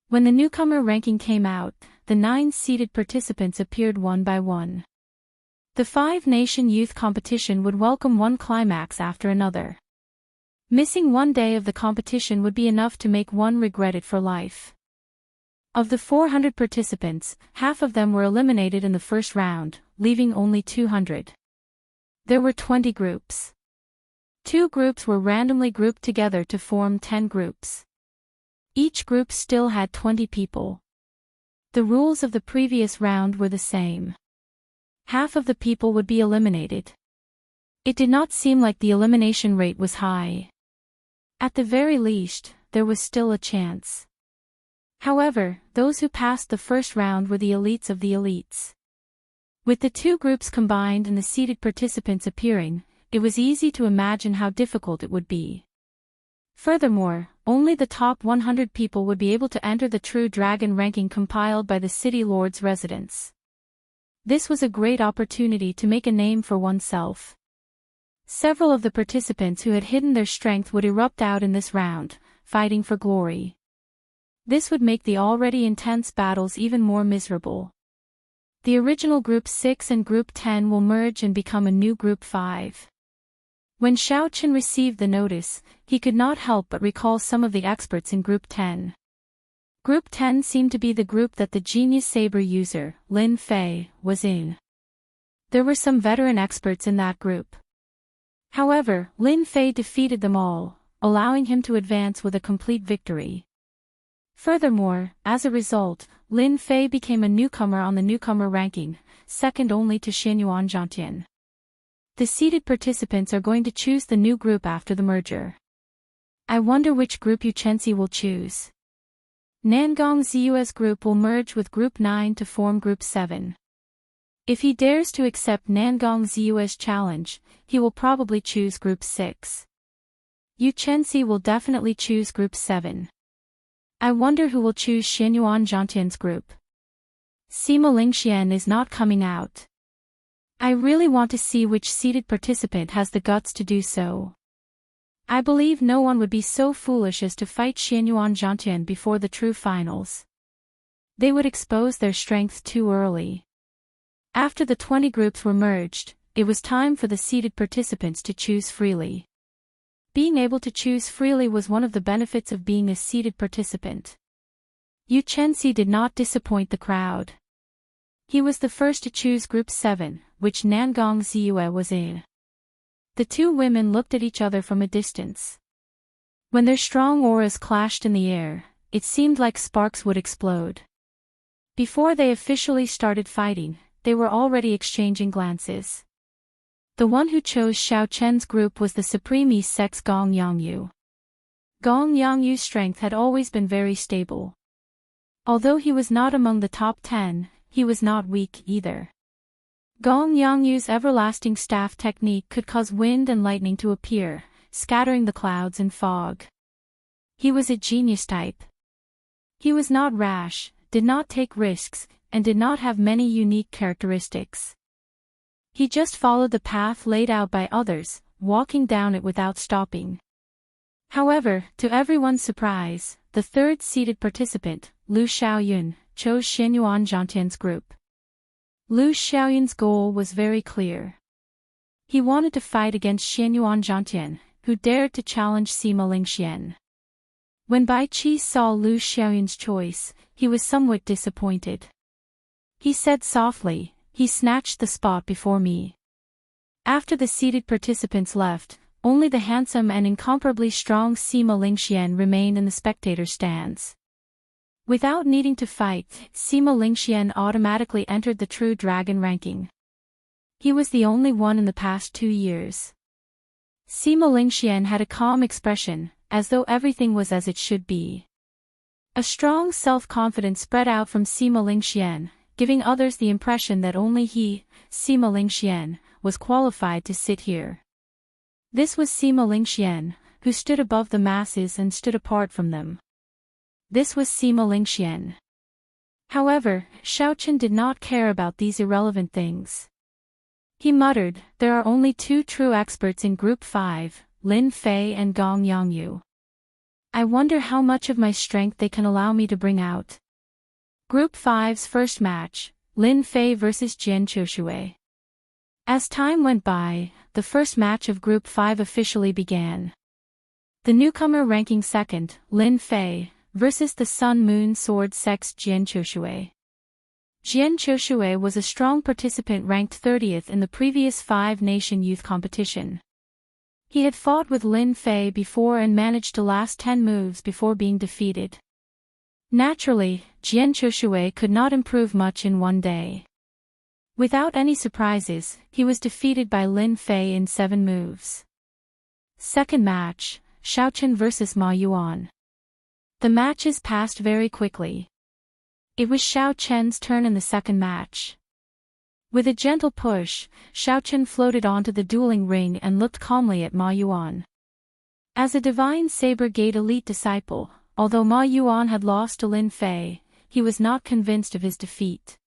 When the newcomer ranking came out, the 9 seeded participants appeared one by one. The 5-nation youth competition would welcome one climax after another. Missing one day of the competition would be enough to make one regret it for life. Of the 400 participants, half of them were eliminated in the first round, leaving only 200. There were 20 groups. 2 groups were randomly grouped together to form 10 groups. Each group still had 20 people. The rules of the previous round were the same. Half of the people would be eliminated. It did not seem like the elimination rate was high. At the very least, there was still a chance. However, those who passed the first round were the elites of the elites. With the 2 groups combined and the seeded participants appearing, it was easy to imagine how difficult it would be. Furthermore, only the top 100 people would be able to enter the True Dragon ranking compiled by the City Lord's residents. This was a great opportunity to make a name for oneself. Several of the participants who had hidden their strength would erupt out in this round, fighting for glory. This would make the already intense battles even more miserable. The original Group 6 and Group 10 will merge and become a new Group 5. When Xiao Qin received the notice, he could not help but recall some of the experts in Group 10. Group 10 seemed to be the group that the genius saber user, Lin Fei, was in. There were some veteran experts in that group. However, Lin Fei defeated them all, allowing him to advance with a complete victory. Furthermore, as a result, Lin Fei became a newcomer on the newcomer ranking, second only to Xianyuan Zhantian. The seeded participants are going to choose the new group after the merger. I wonder which group Yu Chenxi will choose. Nangong Ziyue's group will merge with Group 9 to form Group 7. If he dares to accept Nangong Ziyue's challenge, he will probably choose Group 6. Yu Chenxi will definitely choose Group 7. I wonder who will choose Xianyuan Zhantian's group. Sima Lingxian is not coming out. I really want to see which seeded participant has the guts to do so. I believe no one would be so foolish as to fight Xianyuan Zhantian before the true finals. They would expose their strength too early. After the 20 groups were merged, it was time for the seeded participants to choose freely. Being able to choose freely was one of the benefits of being a seeded participant. Yu Chenxi did not disappoint the crowd. He was the first to choose Group 7, which Nangong Ziyue was in. The 2 women looked at each other from a distance. When their strong auras clashed in the air, it seemed like sparks would explode. Before they officially started fighting, they were already exchanging glances. The one who chose Xiao Chen's group was the supreme East Sex Gong Yangyu. Gong Yangyu's strength had always been very stable. Although he was not among the top 10, he was not weak either. Gong Yangyu's everlasting staff technique could cause wind and lightning to appear, scattering the clouds and fog. He was a genius type. He was not rash, did not take risks, and did not have many unique characteristics. He just followed the path laid out by others, walking down it without stopping. However, to everyone's surprise, the 3rd seeded participant, Lu Xiaoyun, chose Xianyuan Zhantian's group. Lu Xiaoyun's goal was very clear. He wanted to fight against Xianyuan Zhantian, who dared to challenge Sima Lingxian. When Bai Qi saw Lu Xiaoyun's choice, he was somewhat disappointed. He said softly, "He snatched the spot before me." After the seated participants left, only the handsome and incomparably strong Sima Lingxian remained in the spectator stands. Without needing to fight, Sima Lingxian automatically entered the true dragon ranking. He was the only one in the past 2 years. Sima Lingxian had a calm expression, as though everything was as it should be. A strong self-confidence spread out from Sima Lingxian, giving others the impression that only he, Sima Lingxian, was qualified to sit here. This was Sima Lingxian, who stood above the masses and stood apart from them. This was Sima Lingxian. However, Xiaochen did not care about these irrelevant things. He muttered, "There are only 2 true experts in Group 5, Lin Fei and Gong Yangyu. I wonder how much of my strength they can allow me to bring out." Group 5's first match, Lin Fei vs Jian Qiushui. As time went by, the first match of Group 5 officially began. The newcomer ranking second, Lin Fei, versus the Sun-Moon Sword Sex Jian Qiushui. Jian Qiushui was a strong participant ranked 30th in the previous 5-nation youth competition. He had fought with Lin Fei before and managed to last 10 moves before being defeated. Naturally, Jian Qiushui could not improve much in one day. Without any surprises, he was defeated by Lin Fei in 7 moves. Second match, Xiaochen vs Ma Yuan. The matches passed very quickly. It was Xiaochen's turn in the second match. With a gentle push, Xiaochen floated onto the dueling ring and looked calmly at Ma Yuan. As a Divine Saber Gate elite disciple, although Ma Yuan had lost to Lin Fei, he was not convinced of his defeat.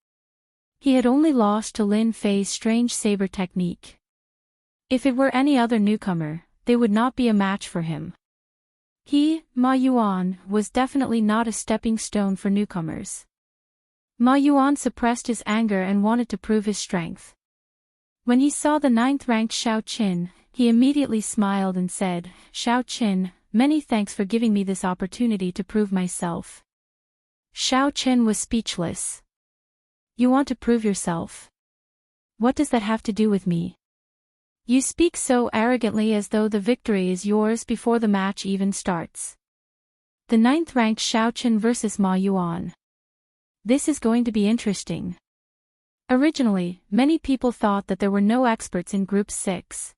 He had only lost to Lin Fei's strange saber technique. If it were any other newcomer, they would not be a match for him. He, Ma Yuan, was definitely not a stepping stone for newcomers. Ma Yuan suppressed his anger and wanted to prove his strength. When he saw the 9th-ranked Xiaochen, he immediately smiled and said, "Xiaochen, many thanks for giving me this opportunity to prove myself." Xiaochen was speechless. "You want to prove yourself? What does that have to do with me? You speak so arrogantly as though the victory is yours before the match even starts." The 9th-ranked Xiaochen vs Ma Yuan. This is going to be interesting. Originally, many people thought that there were no experts in Group 6.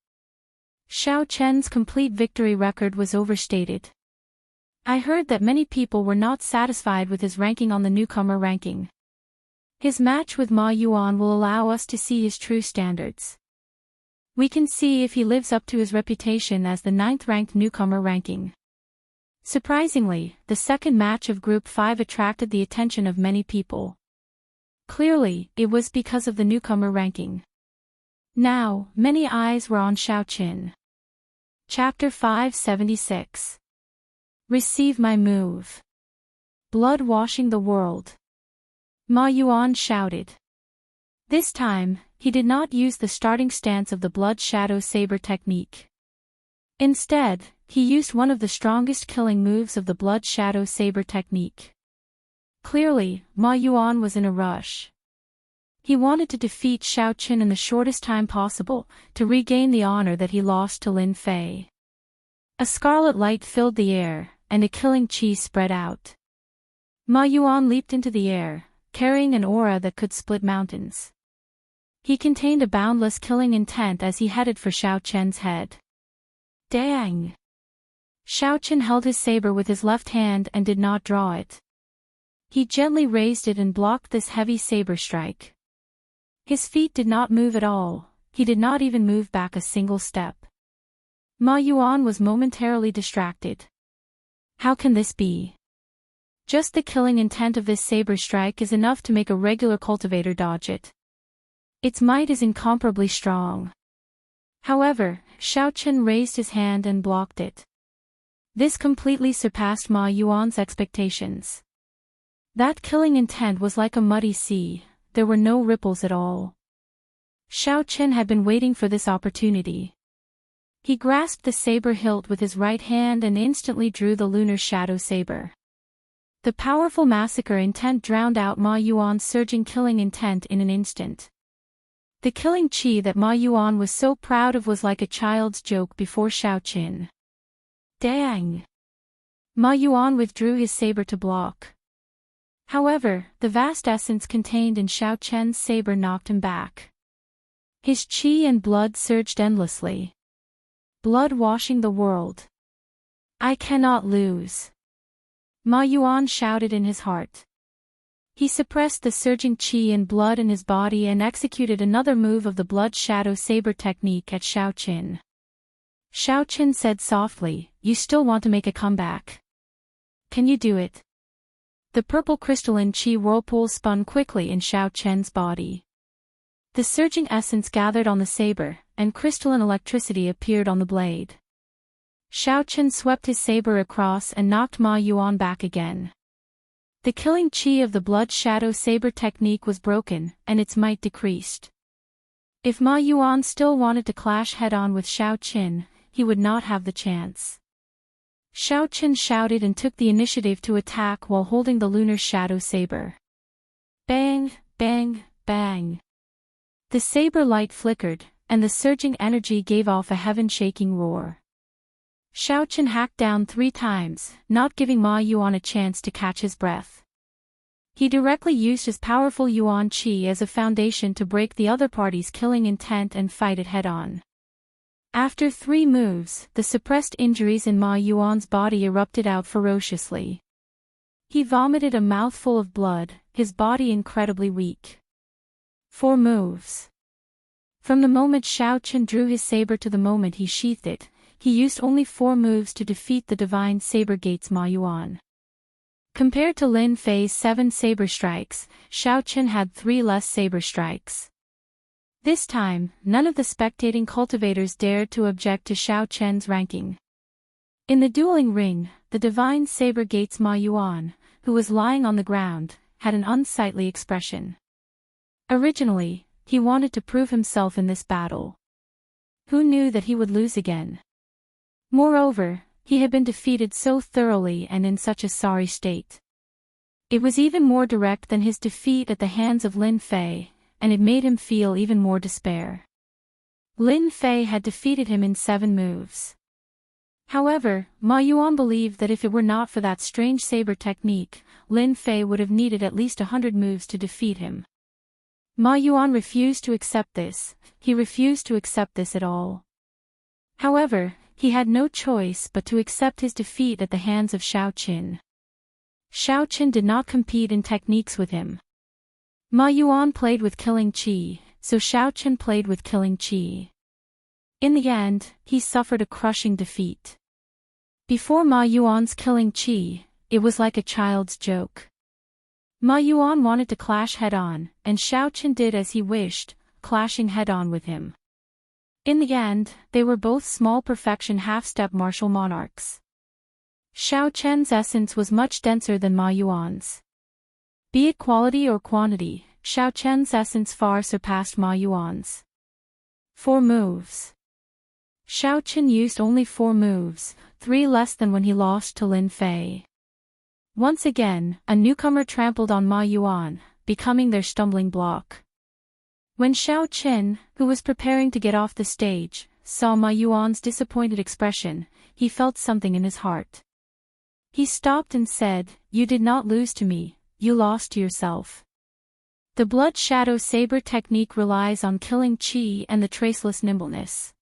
Xiaochen's complete victory record was overstated. I heard that many people were not satisfied with his ranking on the newcomer ranking. His match with Ma Yuan will allow us to see his true standards. We can see if he lives up to his reputation as the 9th-ranked newcomer ranking. Surprisingly, the second match of Group 5 attracted the attention of many people. Clearly, it was because of the newcomer ranking. Now, many eyes were on Xiaochen. Chapter 576. Receive my move. Blood washing the world. Ma Yuan shouted. This time, he did not use the starting stance of the Blood Shadow Saber technique. Instead, he used one of the strongest killing moves of the Blood Shadow Saber technique. Clearly, Ma Yuan was in a rush. He wanted to defeat Xiaochen in the shortest time possible, to regain the honor that he lost to Lin Fei. A scarlet light filled the air, and a killing chi spread out. Ma Yuan leaped into the air, carrying an aura that could split mountains. He contained a boundless killing intent as he headed for Xiaochen's head. Dang! Xiaochen held his saber with his left hand and did not draw it. He gently raised it and blocked this heavy saber strike. His feet did not move at all, he did not even move back a single step. Ma Yuan was momentarily distracted. How can this be? Just the killing intent of this saber strike is enough to make a regular cultivator dodge it. Its might is incomparably strong. However, Xiaochen raised his hand and blocked it. This completely surpassed Ma Yuan's expectations. That killing intent was like a muddy sea, there were no ripples at all. Xiaochen had been waiting for this opportunity. He grasped the saber hilt with his right hand and instantly drew the lunar shadow saber. The powerful massacre intent drowned out Ma Yuan's surging killing intent in an instant. The killing chi that Ma Yuan was so proud of was like a child's joke before Xiaoqin. Dang! Ma Yuan withdrew his saber to block. However, the vast essence contained in Xiaoqian's saber knocked him back. His chi and blood surged endlessly. Blood washing the world. I cannot lose. Ma Yuan shouted in his heart. He suppressed the surging chi and blood in his body and executed another move of the blood shadow saber technique at Xiaoqin. Xiaoqin said softly, "You still want to make a comeback? Can you do it?" The purple crystalline chi whirlpool spun quickly in Xiaoqian's body. The surging essence gathered on the saber, and crystalline electricity appeared on the blade. Xiaoqian swept his saber across and knocked Ma Yuan back again. The killing chi of the blood shadow saber technique was broken, and its might decreased. If Ma Yuan still wanted to clash head-on with Xiaoqin, he would not have the chance. Xiaoqin shouted and took the initiative to attack while holding the lunar shadow saber. Bang, bang, bang. The saber light flickered, and the surging energy gave off a heaven-shaking roar. Xiaoqin hacked down 3 times, not giving Ma Yuan a chance to catch his breath. He directly used his powerful Yuan Qi as a foundation to break the other party's killing intent and fight it head-on. After 3 moves, the suppressed injuries in Ma Yuan's body erupted out ferociously. He vomited a mouthful of blood, his body incredibly weak. 4 moves. From the moment Xiaoqin drew his saber to the moment he sheathed it, he used only 4 moves to defeat the divine saber gate's Ma Yuan. Compared to Lin Fei's 7 saber strikes, Xiaoqin had 3 less saber strikes. This time, none of the spectating cultivators dared to object to Xiaoqian's ranking. In the dueling ring, the divine saber gate's Ma Yuan, who was lying on the ground, had an unsightly expression. Originally, he wanted to prove himself in this battle. Who knew that he would lose again? Moreover, he had been defeated so thoroughly and in such a sorry state. It was even more direct than his defeat at the hands of Lin Fei, and it made him feel even more despair. Lin Fei had defeated him in 7 moves. However, Ma Yuan believed that if it were not for that strange saber technique, Lin Fei would have needed at least 100 moves to defeat him. Ma Yuan refused to accept this, he refused to accept this at all. However, he had no choice but to accept his defeat at the hands of Xiaoqin. Xiaoqin did not compete in techniques with him. Ma Yuan played with killing chi, so Xiaoqin played with killing chi. In the end, he suffered a crushing defeat. Before Ma Yuan's killing chi, it was like a child's joke. Ma Yuan wanted to clash head-on, and Xiaoqin did as he wished, clashing head-on with him. In the end, they were both small perfection half-step martial monarchs. Xiaoqian's essence was much denser than Ma Yuan's. Be it quality or quantity, Xiaoqian's essence far surpassed Ma Yuan's. 4 moves. Xiaoqin used only 4 moves, 3 less than when he lost to Lin Fei. Once again, a newcomer trampled on Ma Yuan, becoming their stumbling block. When Xiaoqin, who was preparing to get off the stage, saw Ma Yuan's disappointed expression, he felt something in his heart. He stopped and said, "You did not lose to me, you lost to yourself." The blood shadow saber technique relies on killing chi and the traceless nimbleness.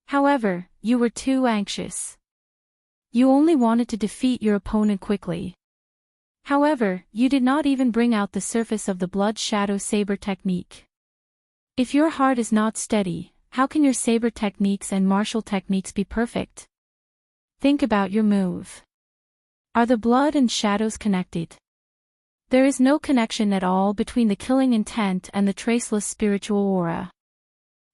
However, you were too anxious. You only wanted to defeat your opponent quickly. However, you did not even bring out the surface of the blood shadow saber technique. If your heart is not steady, how can your saber techniques and martial techniques be perfect? Think about your move. Are the blood and shadows connected? There is no connection at all between the killing intent and the traceless spiritual aura.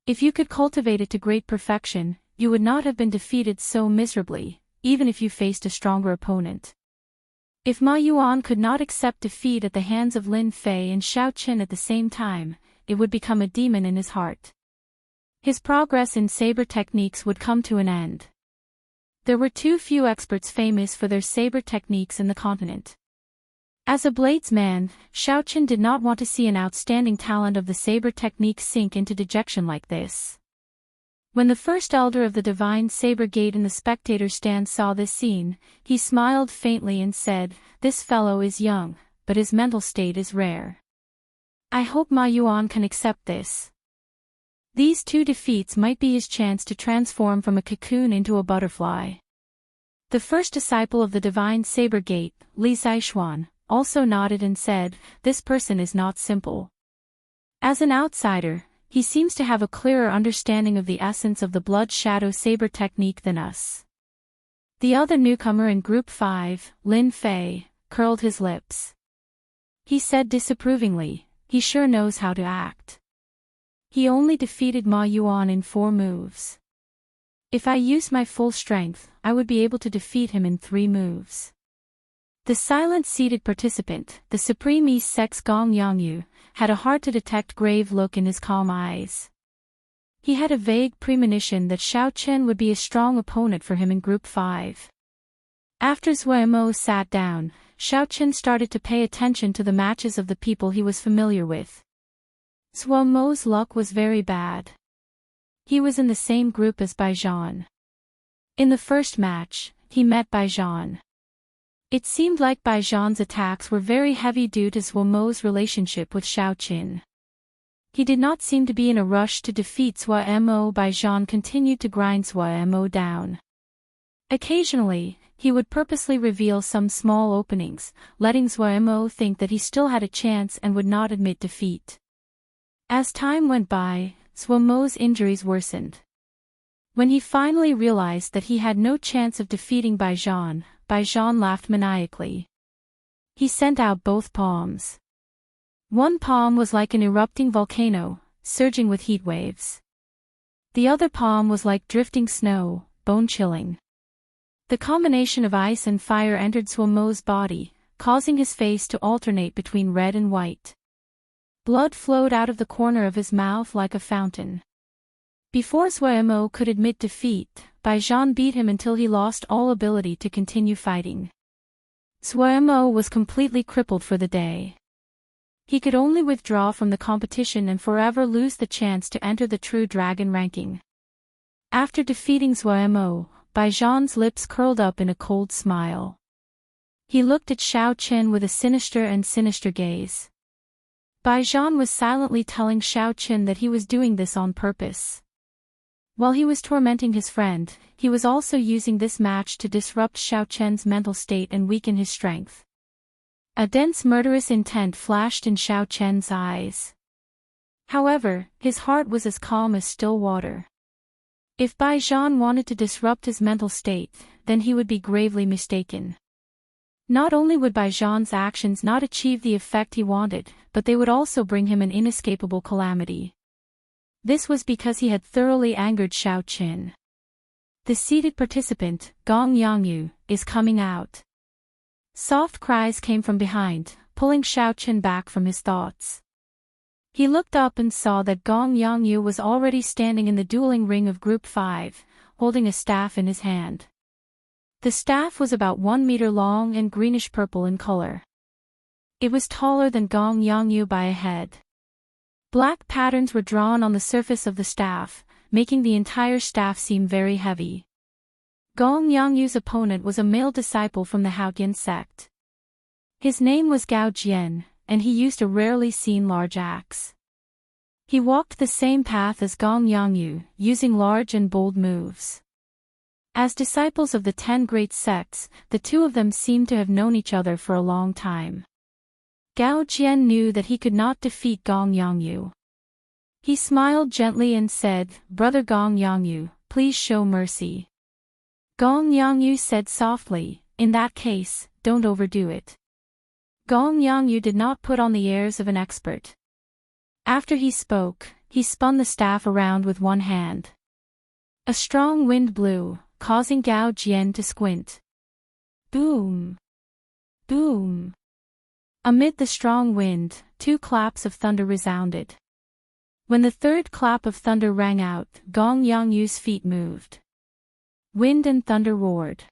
If you could cultivate it to great perfection, you would not have been defeated so miserably, even if you faced a stronger opponent. If Ma Yuan could not accept defeat at the hands of Lin Fei and Xiaoqin at the same time, it would become a demon in his heart. His progress in saber techniques would come to an end. There were too few experts famous for their saber techniques in the continent. As a bladesman, Xiaoqin did not want to see an outstanding talent of the saber technique sink into dejection like this. When the first elder of the divine saber gate in the spectator stand saw this scene, he smiled faintly and said, "This fellow is young, but his mental state is rare. I hope Ma Yuan can accept this." These two defeats might be his chance to transform from a cocoon into a butterfly. The first disciple of the divine saber gate, Li Zixuan, also nodded and said, "This person is not simple. As an outsider, he seems to have a clearer understanding of the essence of the blood shadow saber technique than us." The other newcomer in Group 5, Lin Fei, curled his lips. He said disapprovingly, "He sure knows how to act. He only defeated Ma Yuan in 4 moves. If I used my full strength, I would be able to defeat him in 3 moves." The silent seated participant, the Supreme East Sex Gong Yangyu, had a hard-to-detect grave look in his calm eyes. He had a vague premonition that Xiaoqin would be a strong opponent for him in Group 5. After Zuemo sat down, Xiaoqin started to pay attention to the matches of the people he was familiar with. Zuemo's luck was very bad. He was in the same group as Baijian. In the first match, he met Baijian. It seemed like Baijian's attacks were very heavy due to Zuemo's relationship with Xiaoqin. He did not seem to be in a rush to defeat Zuemo. Baijian continued to grind Zuemo down. Occasionally, he would purposely reveal some small openings, letting Zuemo think that he still had a chance and would not admit defeat. As time went by, Zuemo's injuries worsened. When he finally realized that he had no chance of defeating Baijian laughed maniacally. He sent out both palms. One palm was like an erupting volcano, surging with heat waves. The other palm was like drifting snow, bone-chilling. The combination of ice and fire entered Zuemo's body, causing his face to alternate between red and white. Blood flowed out of the corner of his mouth like a fountain. Before Zuemo could admit defeat, Baijian beat him until he lost all ability to continue fighting. Zuemo was completely crippled for the day. He could only withdraw from the competition and forever lose the chance to enter the true dragon ranking. After defeating Zuemo, Baijian's lips curled up in a cold smile. He looked at Xiaoqin with a sinister gaze. Baijian was silently telling Xiaoqin that he was doing this on purpose. While he was tormenting his friend, he was also using this match to disrupt Xiaoqin's mental state and weaken his strength. A dense murderous intent flashed in Xiaoqin's eyes. However, his heart was as calm as still water. If Baijian wanted to disrupt his mental state, then he would be gravely mistaken. Not only would Baijian's actions not achieve the effect he wanted, but they would also bring him an inescapable calamity. This was because he had thoroughly angered Xiaoqin. The seated participant, Gong Yangyu, is coming out. Soft cries came from behind, pulling Xiaoqin back from his thoughts. He looked up and saw that Gong Yangyu was already standing in the dueling ring of Group 5, holding a staff in his hand. The staff was about 1 meter long and greenish-purple in color. It was taller than Gong Yangyu by a head. Black patterns were drawn on the surface of the staff, making the entire staff seem very heavy. Gong Yangyu's opponent was a male disciple from the Haoyan sect. His name was Gao Jian, and he used a rarely seen large axe. He walked the same path as Gong Yangyu, using large and bold moves. As disciples of the 10 great sects, the two of them seemed to have known each other for a long time. Gao Jian knew that he could not defeat Gong Yangyu. He smiled gently and said, "Brother Gong Yangyu, please show mercy." Gong Yangyu said softly, "In that case, don't overdo it." Gong Yangyu did not put on the airs of an expert. After he spoke, he spun the staff around with one hand. A strong wind blew, causing Gao Jian to squint. Boom! Boom! Amid the strong wind, 2 claps of thunder resounded. When the third clap of thunder rang out, Gong Yangyu's feet moved. Wind and thunder roared.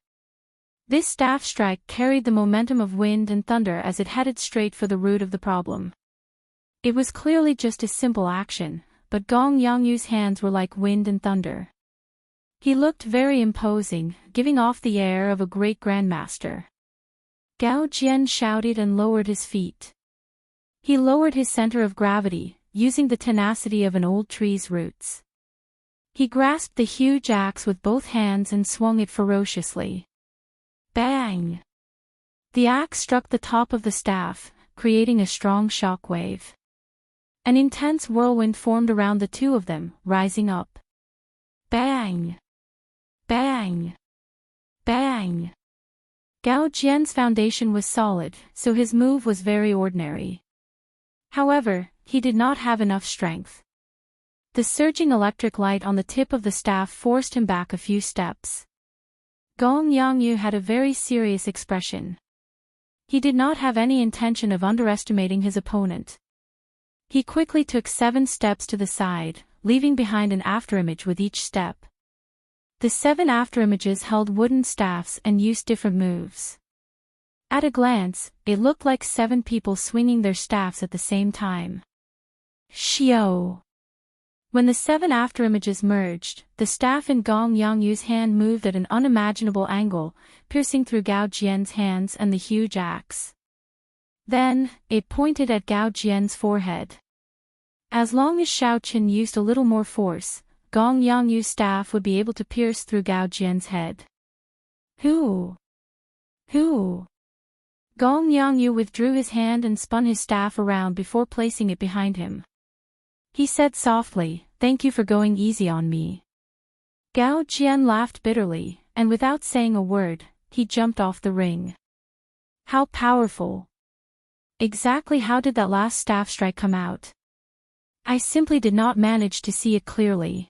This staff strike carried the momentum of wind and thunder as it headed straight for the root of the problem. It was clearly just a simple action, but Gong Yangyu's hands were like wind and thunder. He looked very imposing, giving off the air of a great grandmaster. Gao Jian shouted and lowered his feet. He lowered his center of gravity, using the tenacity of an old tree's roots. He grasped the huge axe with both hands and swung it ferociously. Bang! The axe struck the top of the staff, creating a strong shock wave. An intense whirlwind formed around the two of them, rising up. Bang! Bang! Bang! Gao Jian's foundation was solid, so his move was very ordinary. However, he did not have enough strength. The surging electric light on the tip of the staff forced him back a few steps. Gong Yangyu had a very serious expression. He did not have any intention of underestimating his opponent. He quickly took 7 steps to the side, leaving behind an afterimage with each step. The 7 afterimages held wooden staffs and used different moves. At a glance, it looked like 7 people swinging their staffs at the same time. Xiao! When the 7 afterimages merged, the staff in Gong Yangyu's hand moved at an unimaginable angle, piercing through Gao Jian's hands and the huge axe. Then, it pointed at Gao Jian's forehead. As long as Xiao Qin used a little more force, Gong Yangyu's staff would be able to pierce through Gao Jian's head. Who? Gong Yangyu withdrew his hand and spun his staff around before placing it behind him. He said softly, "Thank you for going easy on me." Gao Jian laughed bitterly, and without saying a word, he jumped off the ring. How powerful! Exactly how did that last staff strike come out? I simply did not manage to see it clearly.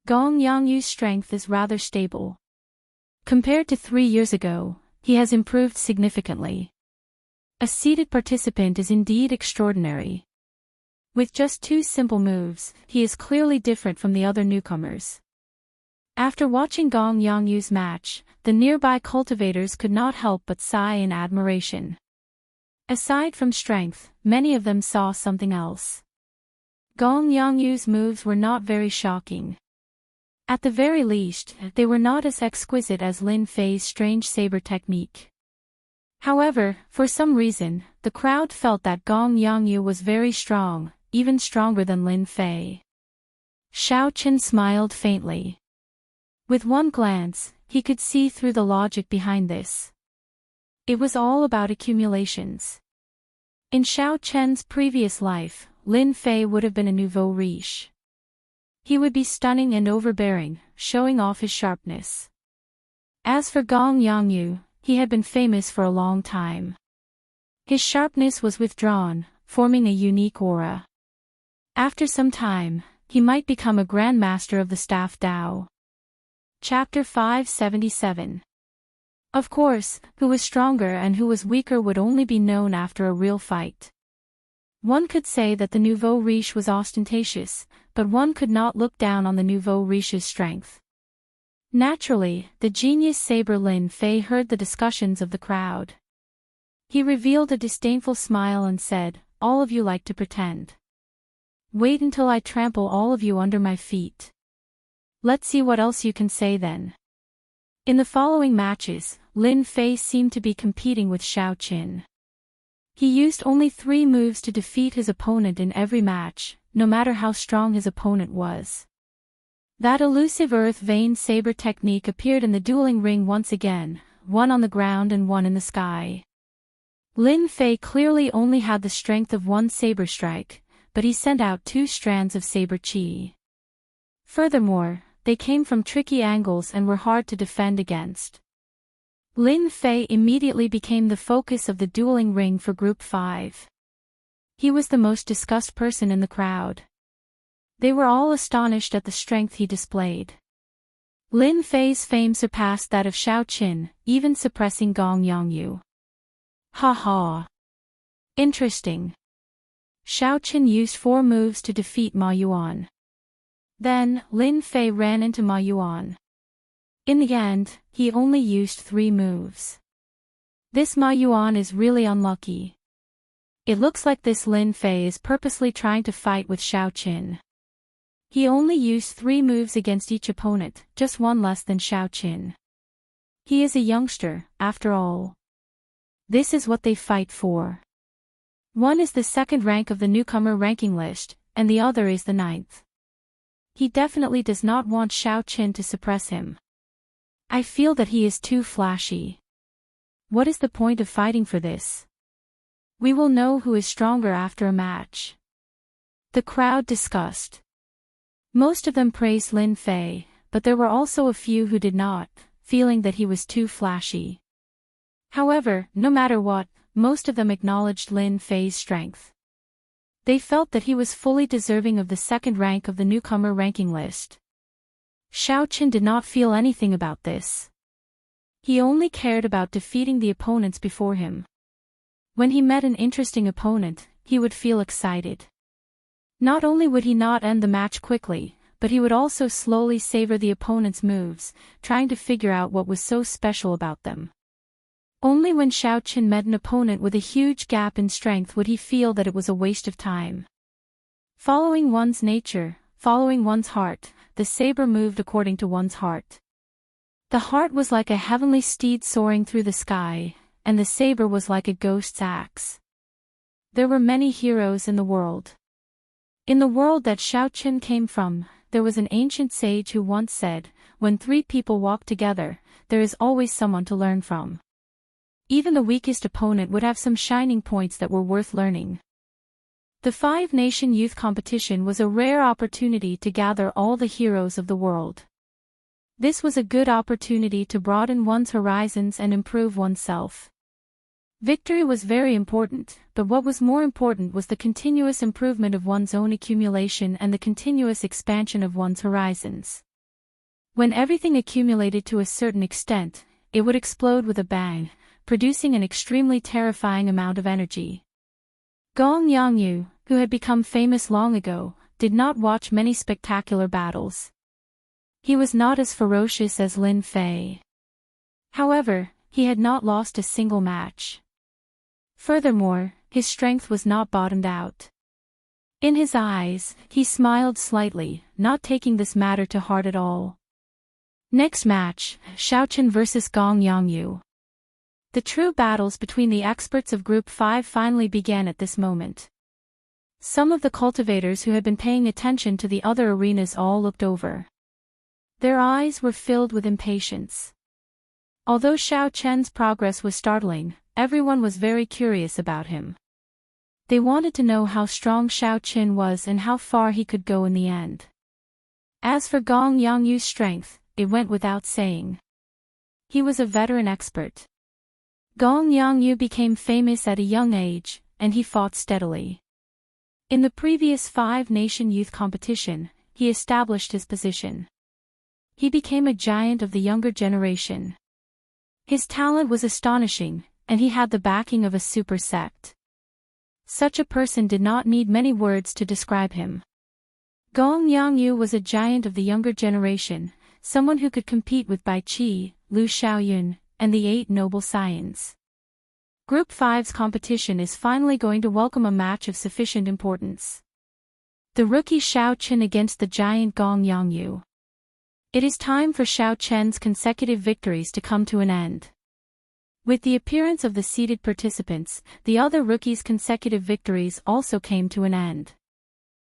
Gong Yangyu's strength is rather stable. Compared to 3 years ago, he has improved significantly. A seated participant is indeed extraordinary. With just 2 simple moves, he is clearly different from the other newcomers. After watching Gong Yangyu's match, the nearby cultivators could not help but sigh in admiration. Aside from strength, many of them saw something else. Gong Yangyu's moves were not very shocking. At the very least, they were not as exquisite as Lin Fei's strange saber technique. However, for some reason, the crowd felt that Gong Yangyu was very strong, even stronger than Lin Fei. Xiao Qin smiled faintly. With one glance, he could see through the logic behind this. It was all about accumulations. In Xiao Chen's previous life, Lin Fei would have been a nouveau riche. He would be stunning and overbearing, showing off his sharpness. As for Gong Yangyu, he had been famous for a long time. His sharpness was withdrawn, forming a unique aura. After some time, he might become a grandmaster of the staff Dao. Chapter 577. Of course, who was stronger and who was weaker would only be known after a real fight. One could say that the nouveau riche was ostentatious, but one could not look down on the nouveau riche's strength. Naturally, the genius saber Lin Fei heard the discussions of the crowd. He revealed a disdainful smile and said, "All of you like to pretend. Wait until I trample all of you under my feet. Let's see what else you can say then." In the following matches, Lin Fei seemed to be competing with Xiao Qin. He used only 3 moves to defeat his opponent in every match, no matter how strong his opponent was. That elusive earth vein saber technique appeared in the dueling ring once again, one on the ground and one in the sky. Lin Fei clearly only had the strength of 1 saber strike, but he sent out 2 strands of saber qi. Furthermore, they came from tricky angles and were hard to defend against. Lin Fei immediately became the focus of the dueling ring for Group 5. He was the most discussed person in the crowd. They were all astonished at the strength he displayed. Lin Fei's fame surpassed that of Xiao Qin, even suppressing Gong Yangyu. Ha ha! Interesting. Xiao Qin used 4 moves to defeat Ma Yuan. Then, Lin Fei ran into Ma Yuan. In the end, he only used 3 moves. This Ma Yuan is really unlucky. It looks like this Lin Fei is purposely trying to fight with Xiao Qin. He only used 3 moves against each opponent, just 1 less than Xiao Qin. He is a youngster, after all. This is what they fight for. One is the 2nd rank of the newcomer ranking list, and the other is the 9th. He definitely does not want Xiao Qin to suppress him. I feel that he is too flashy. What is the point of fighting for this? We will know who is stronger after a match. The crowd discussed. Most of them praised Lin Fei, but there were also a few who did not, feeling that he was too flashy. However, no matter what, most of them acknowledged Lin Fei's strength. They felt that he was fully deserving of the 2nd rank of the newcomer ranking list. Xiao Qin did not feel anything about this. He only cared about defeating the opponents before him. When he met an interesting opponent, he would feel excited. Not only would he not end the match quickly, but he would also slowly savor the opponent's moves, trying to figure out what was so special about them. Only when Xiao Qin met an opponent with a huge gap in strength would he feel that it was a waste of time. Following one's nature, following one's heart, the saber moved according to one's heart. The heart was like a heavenly steed soaring through the sky, and the saber was like a ghost's axe. There were many heroes in the world. In the world that Xiao Qin came from, there was an ancient sage who once said, when 3 people walk together, there is always someone to learn from. Even the weakest opponent would have some shining points that were worth learning. The 5-nation youth competition was a rare opportunity to gather all the heroes of the world. This was a good opportunity to broaden one's horizons and improve oneself. Victory was very important, but what was more important was the continuous improvement of one's own accumulation and the continuous expansion of one's horizons. When everything accumulated to a certain extent, it would explode with a bang, producing an extremely terrifying amount of energy. Gong Yangyu, who had become famous long ago, did not watch many spectacular battles. He was not as ferocious as Lin Fei. However, he had not lost a single match. Furthermore, his strength was not bottomed out. In his eyes, he smiled slightly, not taking this matter to heart at all. Next match, Xiao Qin vs Gong Yangyu. The true battles between the experts of Group 5 finally began at this moment. Some of the cultivators who had been paying attention to the other arenas all looked over. Their eyes were filled with impatience. Although Xiao Qin's progress was startling, everyone was very curious about him. They wanted to know how strong Xiao Qin was and how far he could go in the end. As for Gong Yangyu's strength, it went without saying. He was a veteran expert. Gong Yangyu became famous at a young age, and he fought steadily. In the previous 5-nation youth competition, he established his position. He became a giant of the younger generation. His talent was astonishing, and he had the backing of a super sect. Such a person did not need many words to describe him. Gong Yangyu was a giant of the younger generation, someone who could compete with Bai Qi, Lu Xiaoyun, and the 8 noble scions. Group 5's competition is finally going to welcome a match of sufficient importance. The rookie Xiao Qin against the giant Gong Yangyu. It is time for Xiao Qin's consecutive victories to come to an end. With the appearance of the seated participants, the other rookies' consecutive victories also came to an end.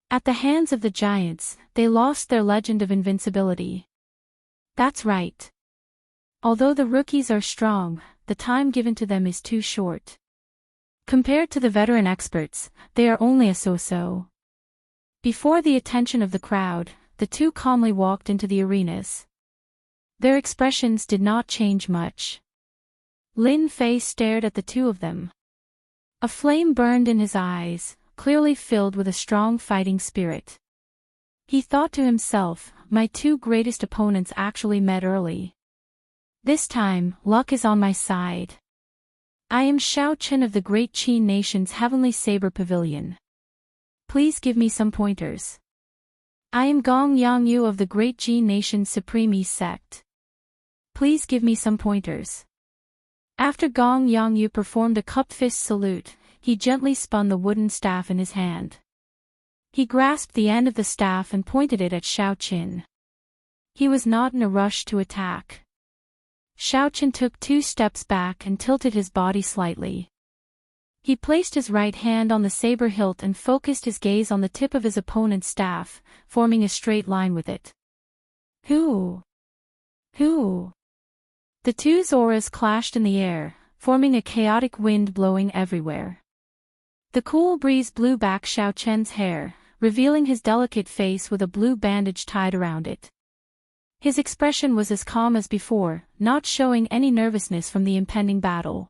At the hands of the giants, they lost their legend of invincibility. That's right. Although the rookies are strong, the time given to them is too short. Compared to the veteran experts, they are only a so-so. Before the attention of the crowd, the 2 calmly walked into the arenas. Their expressions did not change much. Lin Fei stared at the 2 of them. A flame burned in his eyes, clearly filled with a strong fighting spirit. He thought to himself, my 2 greatest opponents actually met early. This time, luck is on my side. I am Xiao Qin of the Great Qin Nation's Heavenly Saber Pavilion. Please give me some pointers. I am Gong Yangyu of the Great Qin Nation's Supreme East Sect. Please give me some pointers. After Gong Yangyu performed a cupped fist salute, he gently spun the wooden staff in his hand. He grasped the end of the staff and pointed it at Xiaoqin. He was not in a rush to attack. Xiaoqin took 2 steps back and tilted his body slightly. He placed his right hand on the saber hilt and focused his gaze on the tip of his opponent's staff, forming a straight line with it. Hoo! Hoo! The 2's auras clashed in the air, forming a chaotic wind blowing everywhere. The cool breeze blew back Xiaoqian's hair, revealing his delicate face with a blue bandage tied around it. His expression was as calm as before, not showing any nervousness from the impending battle.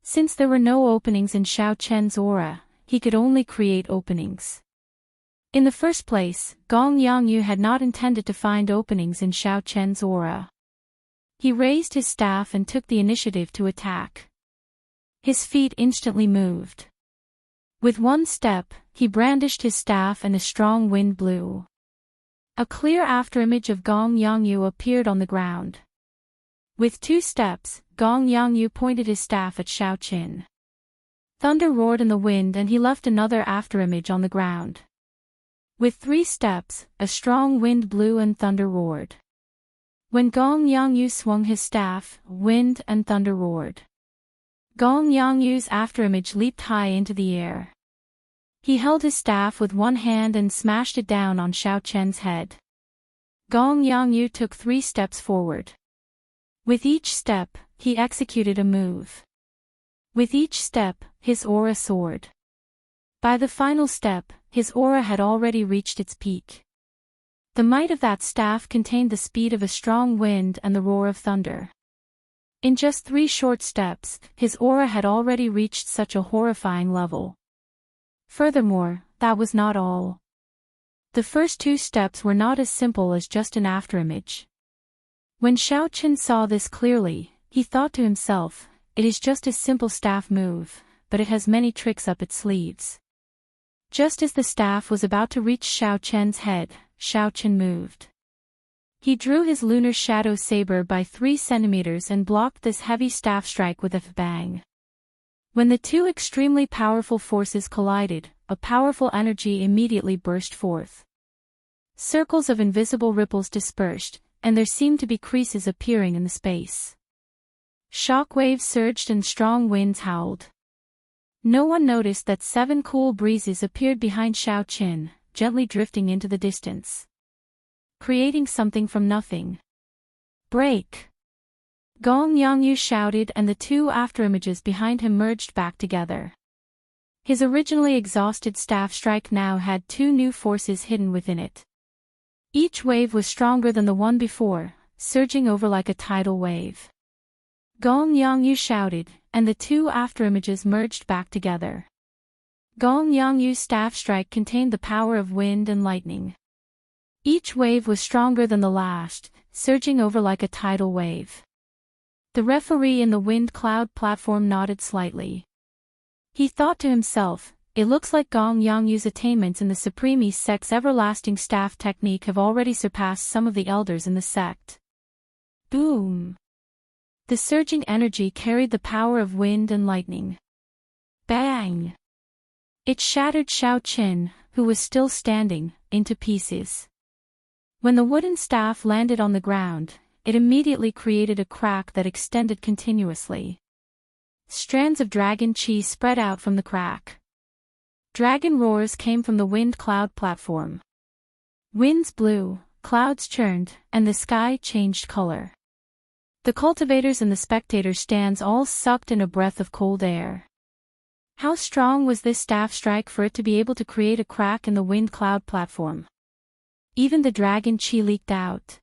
Since there were no openings in Xiaoqian's aura, he could only create openings. In the first place, Gong Yangyu had not intended to find openings in Xiaoqian's aura. He raised his staff and took the initiative to attack. His feet instantly moved. With one step, he brandished his staff and a strong wind blew. A clear afterimage of Gong Yangyu appeared on the ground. With 2 steps, Gong Yangyu pointed his staff at Xiaoqin. Thunder roared in the wind and he left another afterimage on the ground. With 3 steps, a strong wind blew and thunder roared. When Gong Yangyu swung his staff, wind and thunder roared. Gong Yangyu's afterimage leaped high into the air. He held his staff with one hand and smashed it down on Xiaoqian's head. Gong Yangyu took 3 steps forward. With each step, he executed a move. With each step, his aura soared. By the final step, his aura had already reached its peak. The might of that staff contained the speed of a strong wind and the roar of thunder. In just 3 short steps, his aura had already reached such a horrifying level. Furthermore, that was not all. The first 2 steps were not as simple as just an afterimage. When Xiaoqin saw this clearly, he thought to himself, it is just a simple staff move, but it has many tricks up its sleeves. Just as the staff was about to reach Xiaoqian's head, Xiaoqin moved. He drew his lunar shadow saber by 3 centimeters and blocked this heavy staff strike with a bang. When the 2 extremely powerful forces collided, a powerful energy immediately burst forth. Circles of invisible ripples dispersed, and there seemed to be creases appearing in the space. Shock waves surged and strong winds howled. No one noticed that 7 cool breezes appeared behind Xiaoqin, gently drifting into the distance. Creating something from nothing. Break! Gong Yangyu shouted and the 2 afterimages behind him merged back together. His originally exhausted staff strike now had 2 new forces hidden within it. Each wave was stronger than the one before, surging over like a tidal wave. Gong Yangyu shouted, and the 2 afterimages merged back together. Gong Yangyu's staff strike contained the power of wind and lightning. Each wave was stronger than the last, surging over like a tidal wave. The referee in the wind cloud platform nodded slightly. He thought to himself, it looks like Gong Yangyu's attainments in the Supreme East Sect's everlasting staff technique have already surpassed some of the elders in the sect. Boom! The surging energy carried the power of wind and lightning. Bang! It shattered Xiaoqin, who was still standing, into pieces. When the wooden staff landed on the ground, it immediately created a crack that extended continuously. Strands of dragon chi spread out from the crack. Dragon roars came from the wind cloud platform. Winds blew, clouds churned, and the sky changed color. The cultivators and the spectator stands all sucked in a breath of cold air. How strong was this staff strike for it to be able to create a crack in the wind cloud platform? Even the dragon chi leaked out.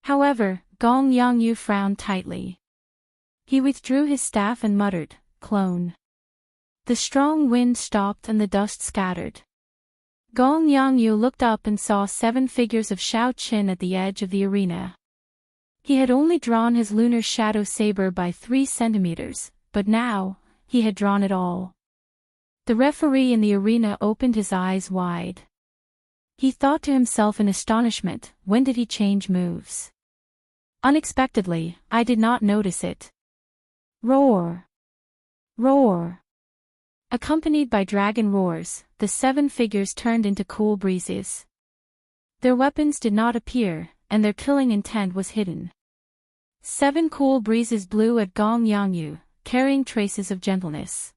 However, Gong Yangyu frowned tightly. He withdrew his staff and muttered, "Clone." The strong wind stopped and the dust scattered. Gong Yangyu looked up and saw 7 figures of Xiaoqin at the edge of the arena. He had only drawn his lunar shadow saber by 3 centimeters, but now, he had drawn it all. The referee in the arena opened his eyes wide. He thought to himself in astonishment, when did he change moves? Unexpectedly, I did not notice it. Roar! Roar! Accompanied by dragon roars, the 7 figures turned into cool breezes. Their weapons did not appear, and their killing intent was hidden. 7 cool breezes blew at Gong Yangyu, carrying traces of gentleness.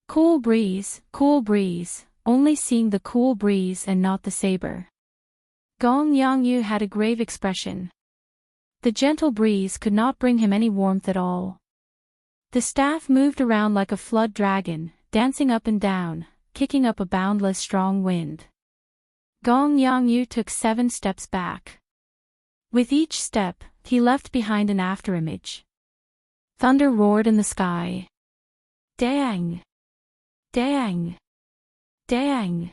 Cool breeze, only seeing the cool breeze and not the saber. Gong Yangyu had a grave expression. The gentle breeze could not bring him any warmth at all. The staff moved around like a flood dragon, dancing up and down, kicking up a boundless strong wind. Gong Yangyu took 7 steps back. With each step, he left behind an afterimage. Thunder roared in the sky. Dang! Dang! Dang!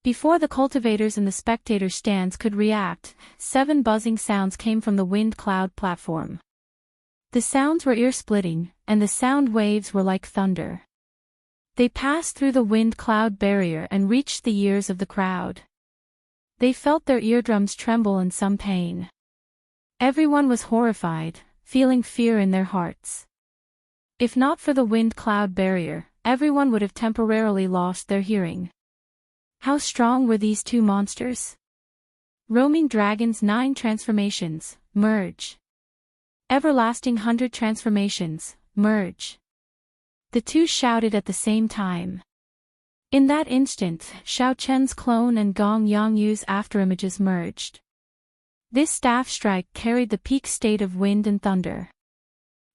Before the cultivators and the spectator stands could react, 7 buzzing sounds came from the wind cloud platform. The sounds were ear-splitting, and the sound waves were like thunder. They passed through the wind cloud barrier and reached the ears of the crowd. They felt their eardrums tremble in some pain. Everyone was horrified, feeling fear in their hearts. If not for the wind cloud barrier, everyone would have temporarily lost their hearing. How strong were these 2 monsters? Roaming Dragon's 9 transformations, merge. Everlasting 100 transformations, merge. The 2 shouted at the same time. In that instant, Xiaochen's clone and Gong Yangyu's afterimages merged. This staff strike carried the peak state of wind and thunder.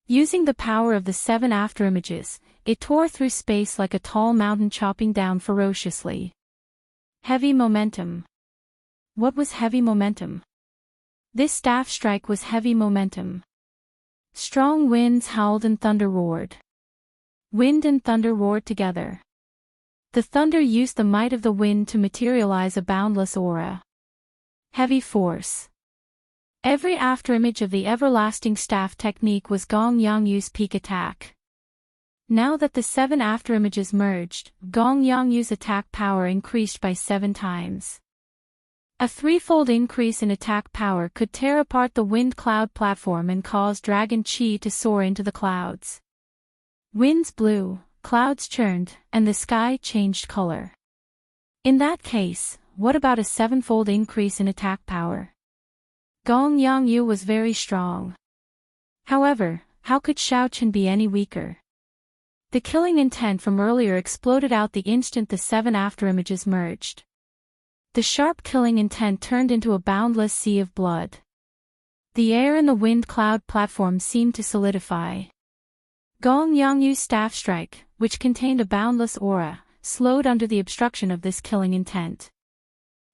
Using the power of the 7 afterimages, it tore through space like a tall mountain chopping down ferociously. Heavy momentum. What was heavy momentum? This staff strike was heavy momentum. Strong winds howled and thunder roared. Wind and thunder roared together. The thunder used the might of the wind to materialize a boundless aura. Heavy force. Every afterimage of the everlasting staff technique was Gong Yangyu's peak attack. Now that the 7 afterimages merged, Gong Yangyu's attack power increased by 7 times. A 3-fold increase in attack power could tear apart the wind cloud platform and cause dragon chi to soar into the clouds. Winds blew, clouds churned, and the sky changed color. In that case, what about a 7-fold increase in attack power? Gong Yangyu was very strong. However, how could Xiaochen be any weaker? The killing intent from earlier exploded out the instant the 7 afterimages merged. The sharp killing intent turned into a boundless sea of blood. The air in the wind cloud platform seemed to solidify. Gong Yangyu's staff strike, which contained a boundless aura, slowed under the obstruction of this killing intent.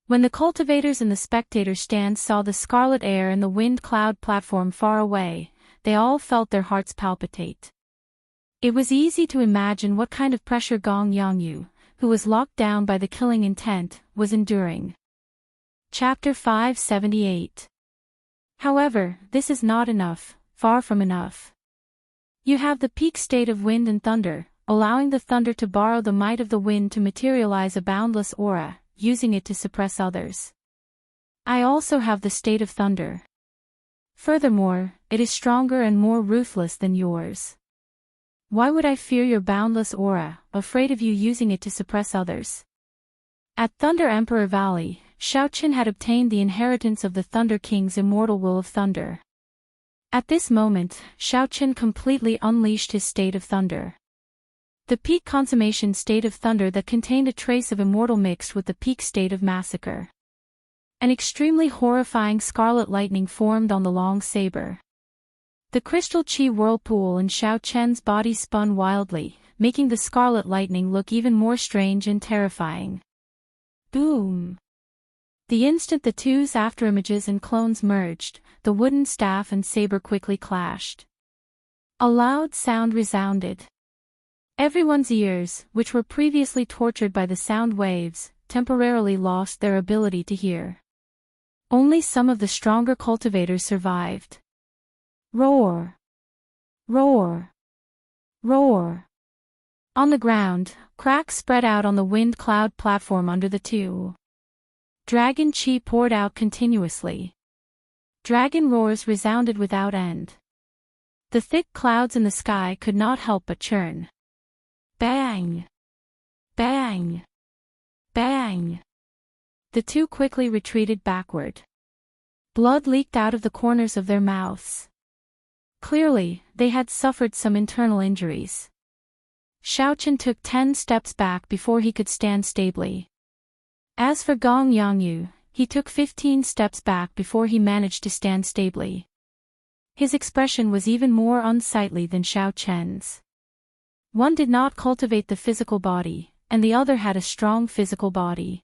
When the cultivators and the spectator stands saw the scarlet air in the wind cloud platform far away, they all felt their hearts palpitate. It was easy to imagine what kind of pressure Gong Yangyu, who was locked down by the killing intent, was enduring. Chapter 578. However, this is not enough, far from enough. You have the peak state of wind and thunder, allowing the thunder to borrow the might of the wind to materialize a boundless aura, using it to suppress others. I also have the state of thunder. Furthermore, it is stronger and more ruthless than yours. Why would I fear your boundless aura, afraid of you using it to suppress others? At Thunder Emperor Valley, Xiaochen had obtained the inheritance of the Thunder King's immortal will of thunder. At this moment, Xiaochen completely unleashed his state of thunder. The peak consummation state of thunder that contained a trace of immortal mixed with the peak state of massacre. An extremely horrifying scarlet lightning formed on the long saber. The crystal chi whirlpool in Xiaochen's body spun wildly, making the scarlet lightning look even more strange and terrifying. Boom! The instant the 2's afterimages and clones merged, the wooden staff and saber quickly clashed. A loud sound resounded. Everyone's ears, which were previously tortured by the sound waves, temporarily lost their ability to hear. Only some of the stronger cultivators survived. Roar! Roar! Roar! On the ground, cracks spread out on the wind cloud platform under the 2. Dragon chi poured out continuously. Dragon roars resounded without end. The thick clouds in the sky could not help but churn. Bang! Bang! Bang! The two quickly retreated backward. Blood leaked out of the corners of their mouths. Clearly, they had suffered some internal injuries. Xiaochen took 10 steps back before he could stand stably. As for Gong Yangyu, he took 15 steps back before he managed to stand stably. His expression was even more unsightly than Xiaochen's. One did not cultivate the physical body, and the other had a strong physical body.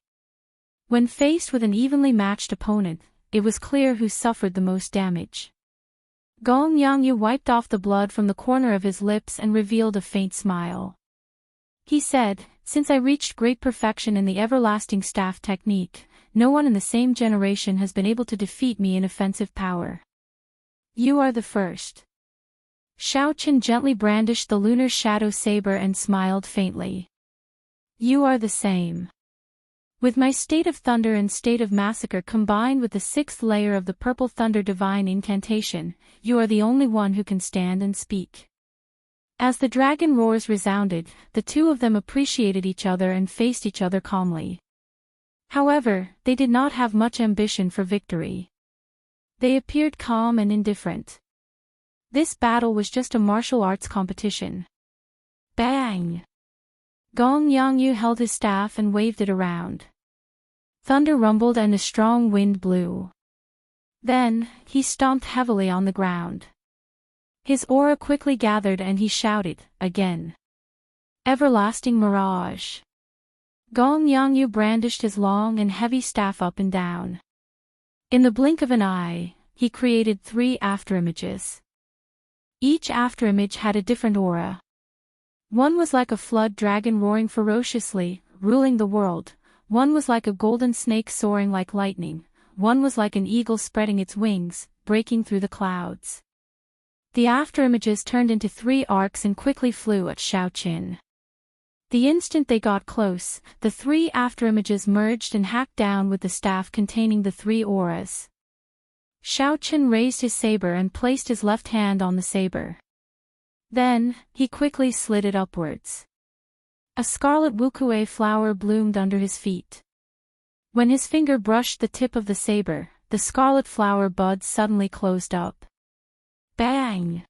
When faced with an evenly matched opponent, it was clear who suffered the most damage. Gong Yangyu wiped off the blood from the corner of his lips and revealed a faint smile. He said, "Since I reached great perfection in the everlasting staff technique, no one in the same generation has been able to defeat me in offensive power. You are the first." Xiaochen gently brandished the lunar shadow saber and smiled faintly. "You are the same. With my state of thunder and state of massacre combined with the 6th layer of the purple thunder divine incantation, you are the only one who can stand and speak." As the dragon roars resounded, the two of them appreciated each other and faced each other calmly. However, they did not have much ambition for victory. They appeared calm and indifferent. This battle was just a martial arts competition. Bang! Gong Yangyu held his staff and waved it around. Thunder rumbled and a strong wind blew. Then, he stomped heavily on the ground. His aura quickly gathered and he shouted, again. "Everlasting mirage." Gong Yangyu brandished his long and heavy staff up and down. In the blink of an eye, he created 3 afterimages. Each afterimage had a different aura. One was like a flood dragon roaring ferociously, ruling the world. One was like a golden snake soaring like lightning. One was like an eagle spreading its wings, breaking through the clouds. The afterimages turned into 3 arcs and quickly flew at Xiaochen. The instant they got close, the 3 afterimages merged and hacked down with the staff containing the 3 auras. Xiaochen raised his saber and placed his left hand on the saber. Then, he quickly slid it upwards. A scarlet Wuxia flower bloomed under his feet. When his finger brushed the tip of the saber, the scarlet flower bud suddenly closed up. Bang!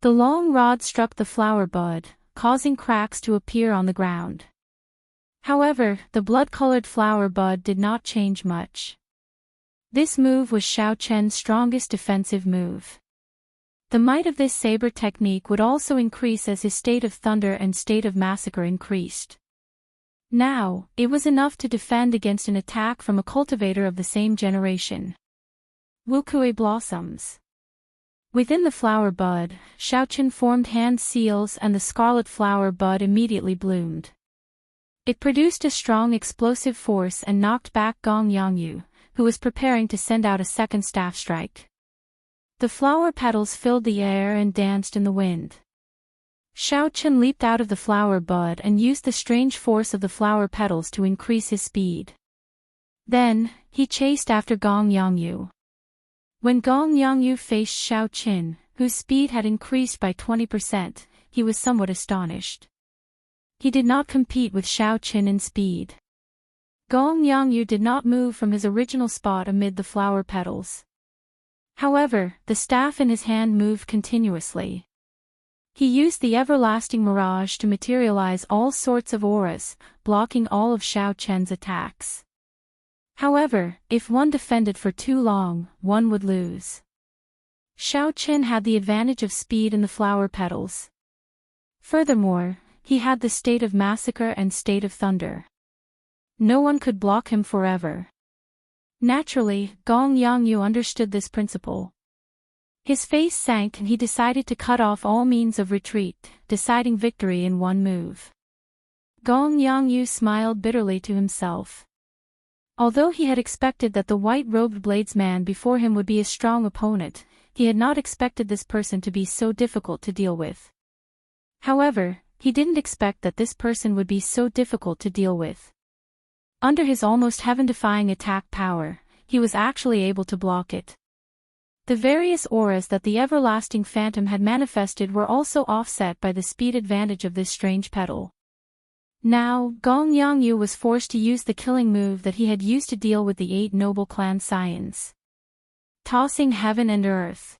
The long rod struck the flower bud, causing cracks to appear on the ground. However, the blood-colored flower bud did not change much. This move was Xiaochen's strongest defensive move. The might of this saber technique would also increase as his state of thunder and state of massacre increased. Now, it was enough to defend against an attack from a cultivator of the same generation. Wuxia blossoms. Within the flower bud, Xiaochen formed hand seals and the scarlet flower bud immediately bloomed. It produced a strong explosive force and knocked back Gong Yangyu, who was preparing to send out a second staff strike. The flower petals filled the air and danced in the wind. Xiaochen leaped out of the flower bud and used the strange force of the flower petals to increase his speed. Then, he chased after Gong Yangyu. When Gong Yangyu faced Xiaochen, whose speed had increased by 20%, he was somewhat astonished. He did not compete with Xiaochen in speed. Gong Yangyu did not move from his original spot amid the flower petals. However, the staff in his hand moved continuously. He used the everlasting mirage to materialize all sorts of auras, blocking all of Xiaochen's attacks. However, if one defended for too long, one would lose. Xiaochen had the advantage of speed in the flower petals. Furthermore, he had the state of massacre and state of thunder. No one could block him forever. Naturally, Gong Yangyu understood this principle. His face sank and he decided to cut off all means of retreat, deciding victory in one move. Gong Yangyu smiled bitterly to himself. Although he had expected that the white-robed bladesman before him would be a strong opponent, he had not expected this person to be so difficult to deal with. However, he didn't expect that this person would be so difficult to deal with. Under his almost heaven-defying attack power, he was actually able to block it. The various auras that the everlasting phantom had manifested were also offset by the speed advantage of this strange petal. Now, Gong Yangyu was forced to use the killing move that he had used to deal with the 8 noble clan scions. Tossing heaven and earth.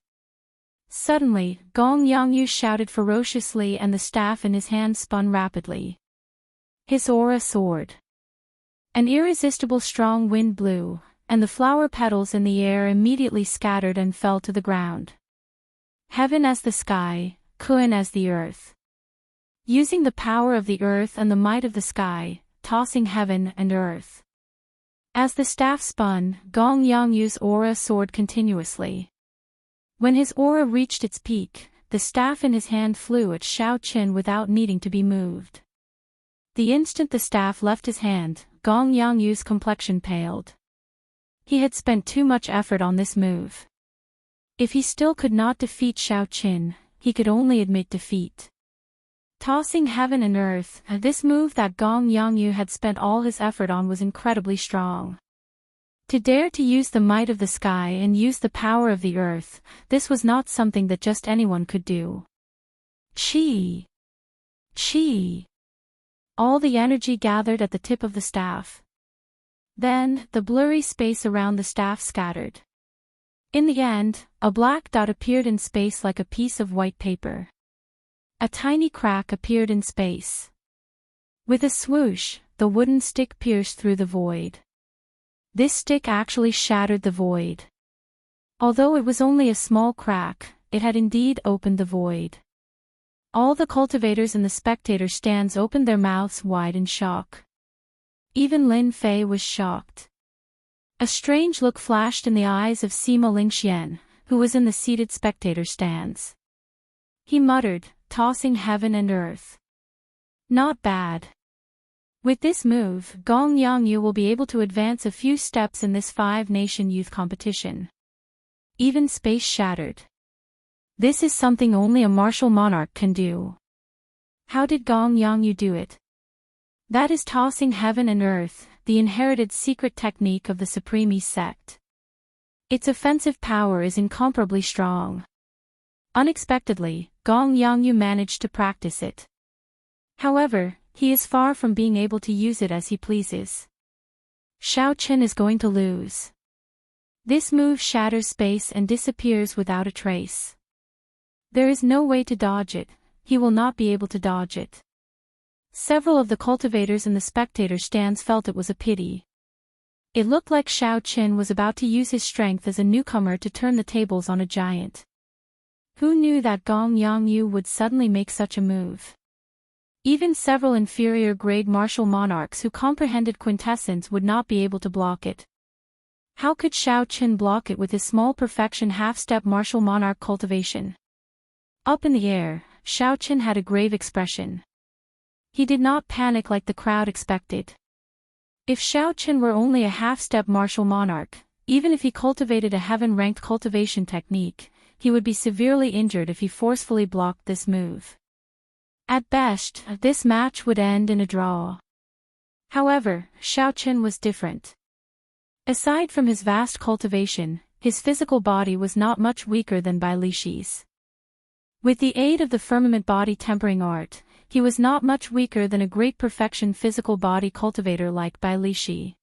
Suddenly, Gong Yangyu shouted ferociously and the staff in his hand spun rapidly. His aura soared. An irresistible strong wind blew, and the flower petals in the air immediately scattered and fell to the ground. Heaven as the sky, Kun as the earth. Using the power of the earth and the might of the sky, tossing heaven and earth. As the staff spun, Gong Yangyu's aura soared continuously. When his aura reached its peak, the staff in his hand flew at Xiao Qin without needing to be moved. The instant the staff left his hand, Gong Yangyu's complexion paled. He had spent too much effort on this move. If he still could not defeat Xiao Qin, he could only admit defeat. Tossing heaven and earth, this move that Gong Yangyu had spent all his effort on was incredibly strong. To dare to use the might of the sky and use the power of the earth, this was not something that just anyone could do. Chi! Chi! All the energy gathered at the tip of the staff. Then, the blurry space around the staff scattered. In the end, a black dot appeared in space like a piece of white paper. A tiny crack appeared in space. With a swoosh, the wooden stick pierced through the void. This stick actually shattered the void. Although it was only a small crack, it had indeed opened the void. All the cultivators in the spectator stands opened their mouths wide in shock. Even Lin Fei was shocked. A strange look flashed in the eyes of Sima Lingxian, who was in the seated spectator stands. He muttered, tossing heaven and earth. Not bad. With this move, Gong Yangyu will be able to advance a few steps in this 5-nation youth competition. Even space shattered. This is something only a martial monarch can do. How did Gong Yangyu do it? That is tossing heaven and earth, the inherited secret technique of the Supreme sect. Its offensive power is incomparably strong. Unexpectedly, Gong Yangyu managed to practice it. However, he is far from being able to use it as he pleases. Xiao Qin is going to lose. This move shatters space and disappears without a trace. There is no way to dodge it, he will not be able to dodge it. Several of the cultivators in the spectator stands felt it was a pity. It looked like Xiao Qin was about to use his strength as a newcomer to turn the tables on a giant. Who knew that Gong Yangyu would suddenly make such a move? Even several inferior-grade martial monarchs who comprehended quintessence would not be able to block it. How could Xiao Qin block it with his small perfection half-step martial monarch cultivation? Up in the air, Xiao Qin had a grave expression. He did not panic like the crowd expected. If Xiao Qin were only a half-step martial monarch, even if he cultivated a heaven-ranked cultivation technique, he would be severely injured if he forcefully blocked this move. At best, this match would end in a draw. However, Xiao Qin was different. Aside from his vast cultivation, his physical body was not much weaker than Bai Lishi's. With the aid of the firmament body tempering art, he was not much weaker than a great perfection physical body cultivator like Bai Lishi.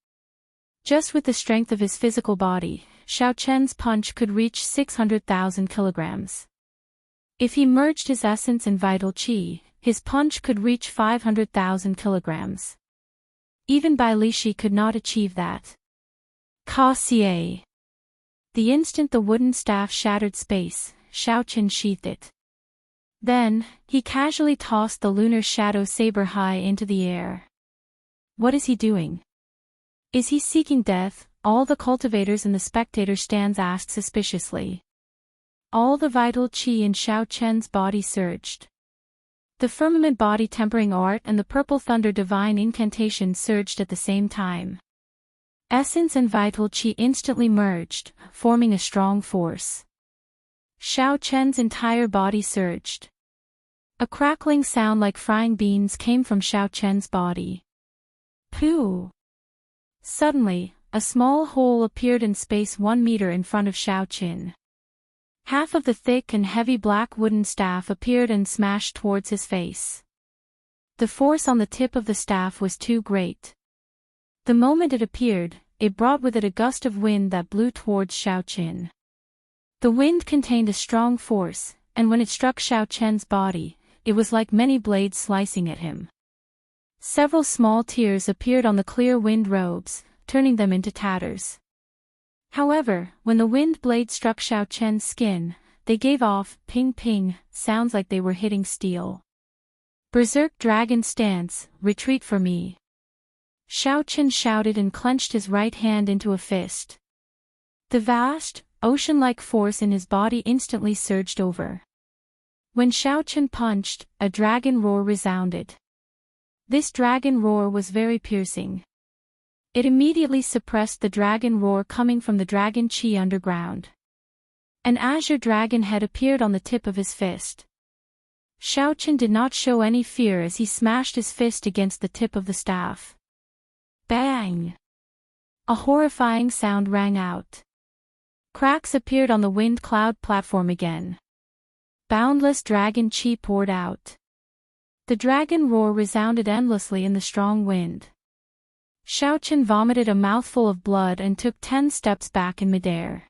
Just with the strength of his physical body, Xiao Qin's punch could reach 600,000 kilograms. If he merged his essence and vital qi, his punch could reach 500,000 kilograms. Even Bai Lishi could not achieve that. Ka Xie. The instant the wooden staff shattered space, Xiao Qin sheathed it. Then, he casually tossed the lunar shadow saber high into the air. What is he doing? Is he seeking death? All the cultivators in the spectator stands asked suspiciously. All the vital qi in Xiao Qin's body surged. The firmament body tempering art and the purple thunder divine incantation surged at the same time. Essence and vital qi instantly merged, forming a strong force. Xiao Qin's entire body surged. A crackling sound like frying beans came from Xiao Qin's body. Pooh! Suddenly, a small hole appeared in space 1 meter in front of Xiao Qin. Half of the thick and heavy black wooden staff appeared and smashed towards his face. The force on the tip of the staff was too great. The moment it appeared, it brought with it a gust of wind that blew towards Xiaochen. The wind contained a strong force, and when it struck Xiaochen's body, it was like many blades slicing at him. Several small tears appeared on the clear wind robes, turning them into tatters. However, when the wind blade struck Xiaochen's skin, they gave off ping-ping sounds like they were hitting steel. Berserk dragon stance, retreat for me. Xiaochen shouted and clenched his right hand into a fist. The vast, ocean-like force in his body instantly surged over. When Xiaochen punched, a dragon roar resounded. This dragon roar was very piercing. It immediately suppressed the dragon roar coming from the dragon chi underground. An azure dragon head appeared on the tip of his fist. Xiaochen did not show any fear as he smashed his fist against the tip of the staff. Bang! A horrifying sound rang out. Cracks appeared on the wind cloud platform again. Boundless dragon chi poured out. The dragon roar resounded endlessly in the strong wind. Xiaochen vomited a mouthful of blood and took 10 steps back in midair.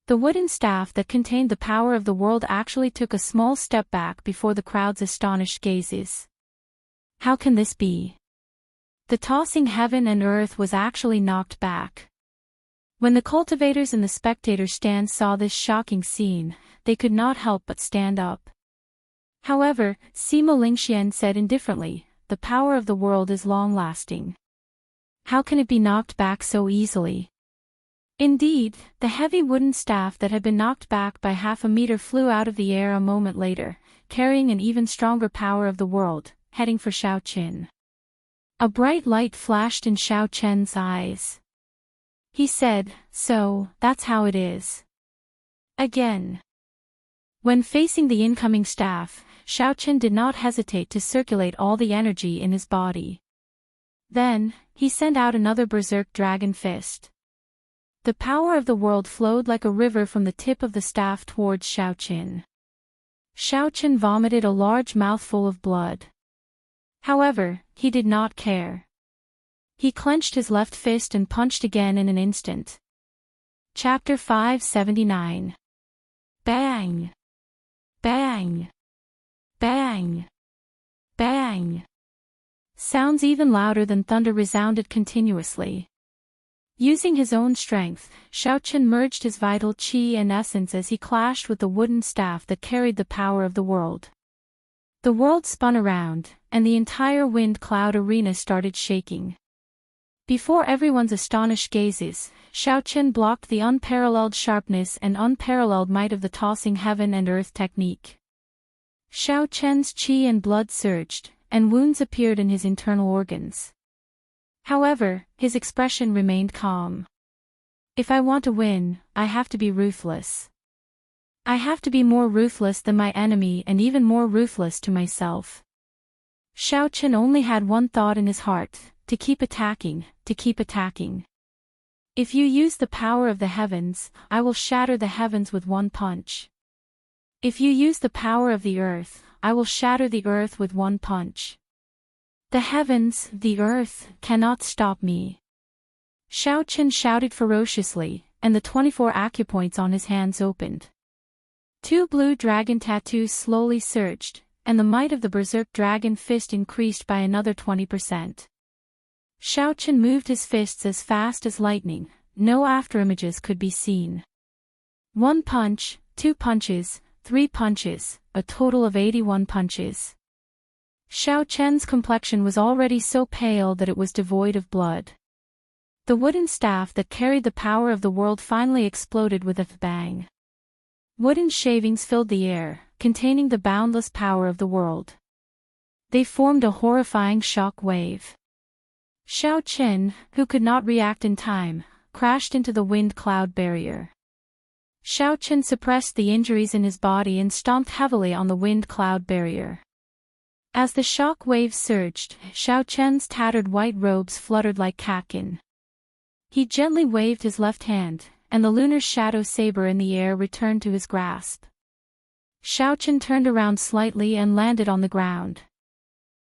The wooden staff that contained the power of the world actually took a small step back before the crowd's astonished gazes. How can this be? The tossing heaven and earth was actually knocked back. When the cultivators in the spectator stand saw this shocking scene, they could not help but stand up. However, Sima Lingxian said indifferently, the power of the world is long-lasting. How can it be knocked back so easily? Indeed, the heavy wooden staff that had been knocked back by half a meter flew out of the air a moment later, carrying an even stronger power of the world, heading for Xiaochen. A bright light flashed in Xiaochen's eyes. He said, "So, that's how it is." Again. When facing the incoming staff, Xiaochen did not hesitate to circulate all the energy in his body. Then, he sent out another berserk dragon fist. The power of the world flowed like a river from the tip of the staff towards Xiaochen. Xiaochen vomited a large mouthful of blood. However, he did not care. He clenched his left fist and punched again in an instant. Chapter 579. Bang! Bang! Bang! Bang! Sounds even louder than thunder resounded continuously. Using his own strength, Xiaochen merged his vital qi and essence as he clashed with the wooden staff that carried the power of the world. The world spun around, and the entire wind cloud arena started shaking. Before everyone's astonished gazes, Xiaochen blocked the unparalleled sharpness and unparalleled might of the tossing heaven and earth technique. Xiaochen's qi and blood surged, and wounds appeared in his internal organs. However, his expression remained calm. If I want to win, I have to be ruthless. I have to be more ruthless than my enemy and even more ruthless to myself. Xiaochen only had one thought in his heart, to keep attacking, to keep attacking. If you use the power of the heavens, I will shatter the heavens with one punch. If you use the power of the earth, I will shatter the earth with one punch. The heavens, the earth, cannot stop me. Xiaochen shouted ferociously, and the 24 acupoints on his hands opened. 2 blue dragon tattoos slowly surged, and the might of the berserk dragon fist increased by another 20%. Xiaochen moved his fists as fast as lightning, no afterimages could be seen. 1 punch, 2 punches, 3 punches, a total of 81 punches. Xiaochen's complexion was already so pale that it was devoid of blood. The wooden staff that carried the power of the world finally exploded with a bang. Wooden shavings filled the air, containing the boundless power of the world. They formed a horrifying shock wave. Xiaochen, who could not react in time, crashed into the wind cloud barrier. Xiaochen suppressed the injuries in his body and stomped heavily on the wind cloud barrier. As the shock waves surged, Xiaochen's tattered white robes fluttered like catkin. He gently waved his left hand, and the lunar shadow saber in the air returned to his grasp. Xiaochen turned around slightly and landed on the ground.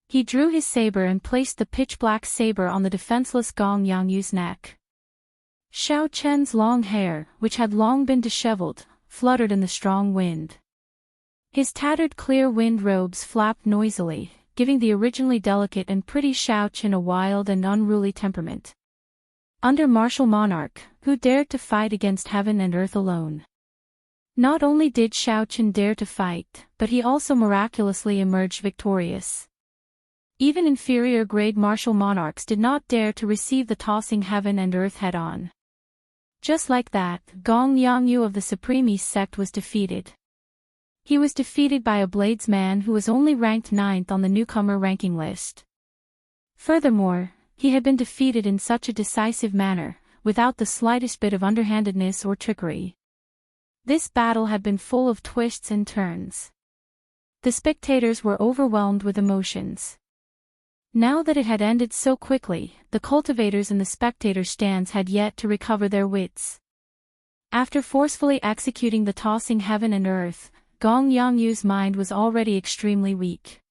He drew his saber and placed the pitch-black saber on the defenseless Gong Yangyu's neck. Xiaochen's long hair, which had long been disheveled, fluttered in the strong wind. His tattered clear wind robes flapped noisily, giving the originally delicate and pretty Xiaochen a wild and unruly temperament. Under martial monarch, who dared to fight against heaven and earth alone. Not only did Xiaochen dare to fight, but he also miraculously emerged victorious. Even inferior-grade martial monarchs did not dare to receive the tossing heaven and earth head-on. Just like that, Gong Yangyu of the Supreme East sect was defeated. He was defeated by a bladesman who was only ranked 9th on the newcomer ranking list. Furthermore, he had been defeated in such a decisive manner, without the slightest bit of underhandedness or trickery. This battle had been full of twists and turns. The spectators were overwhelmed with emotions. Now that it had ended so quickly, the cultivators in the spectator stands had yet to recover their wits. After forcefully executing the tossing heaven and earth, Gong Yangyu's mind was already extremely weak.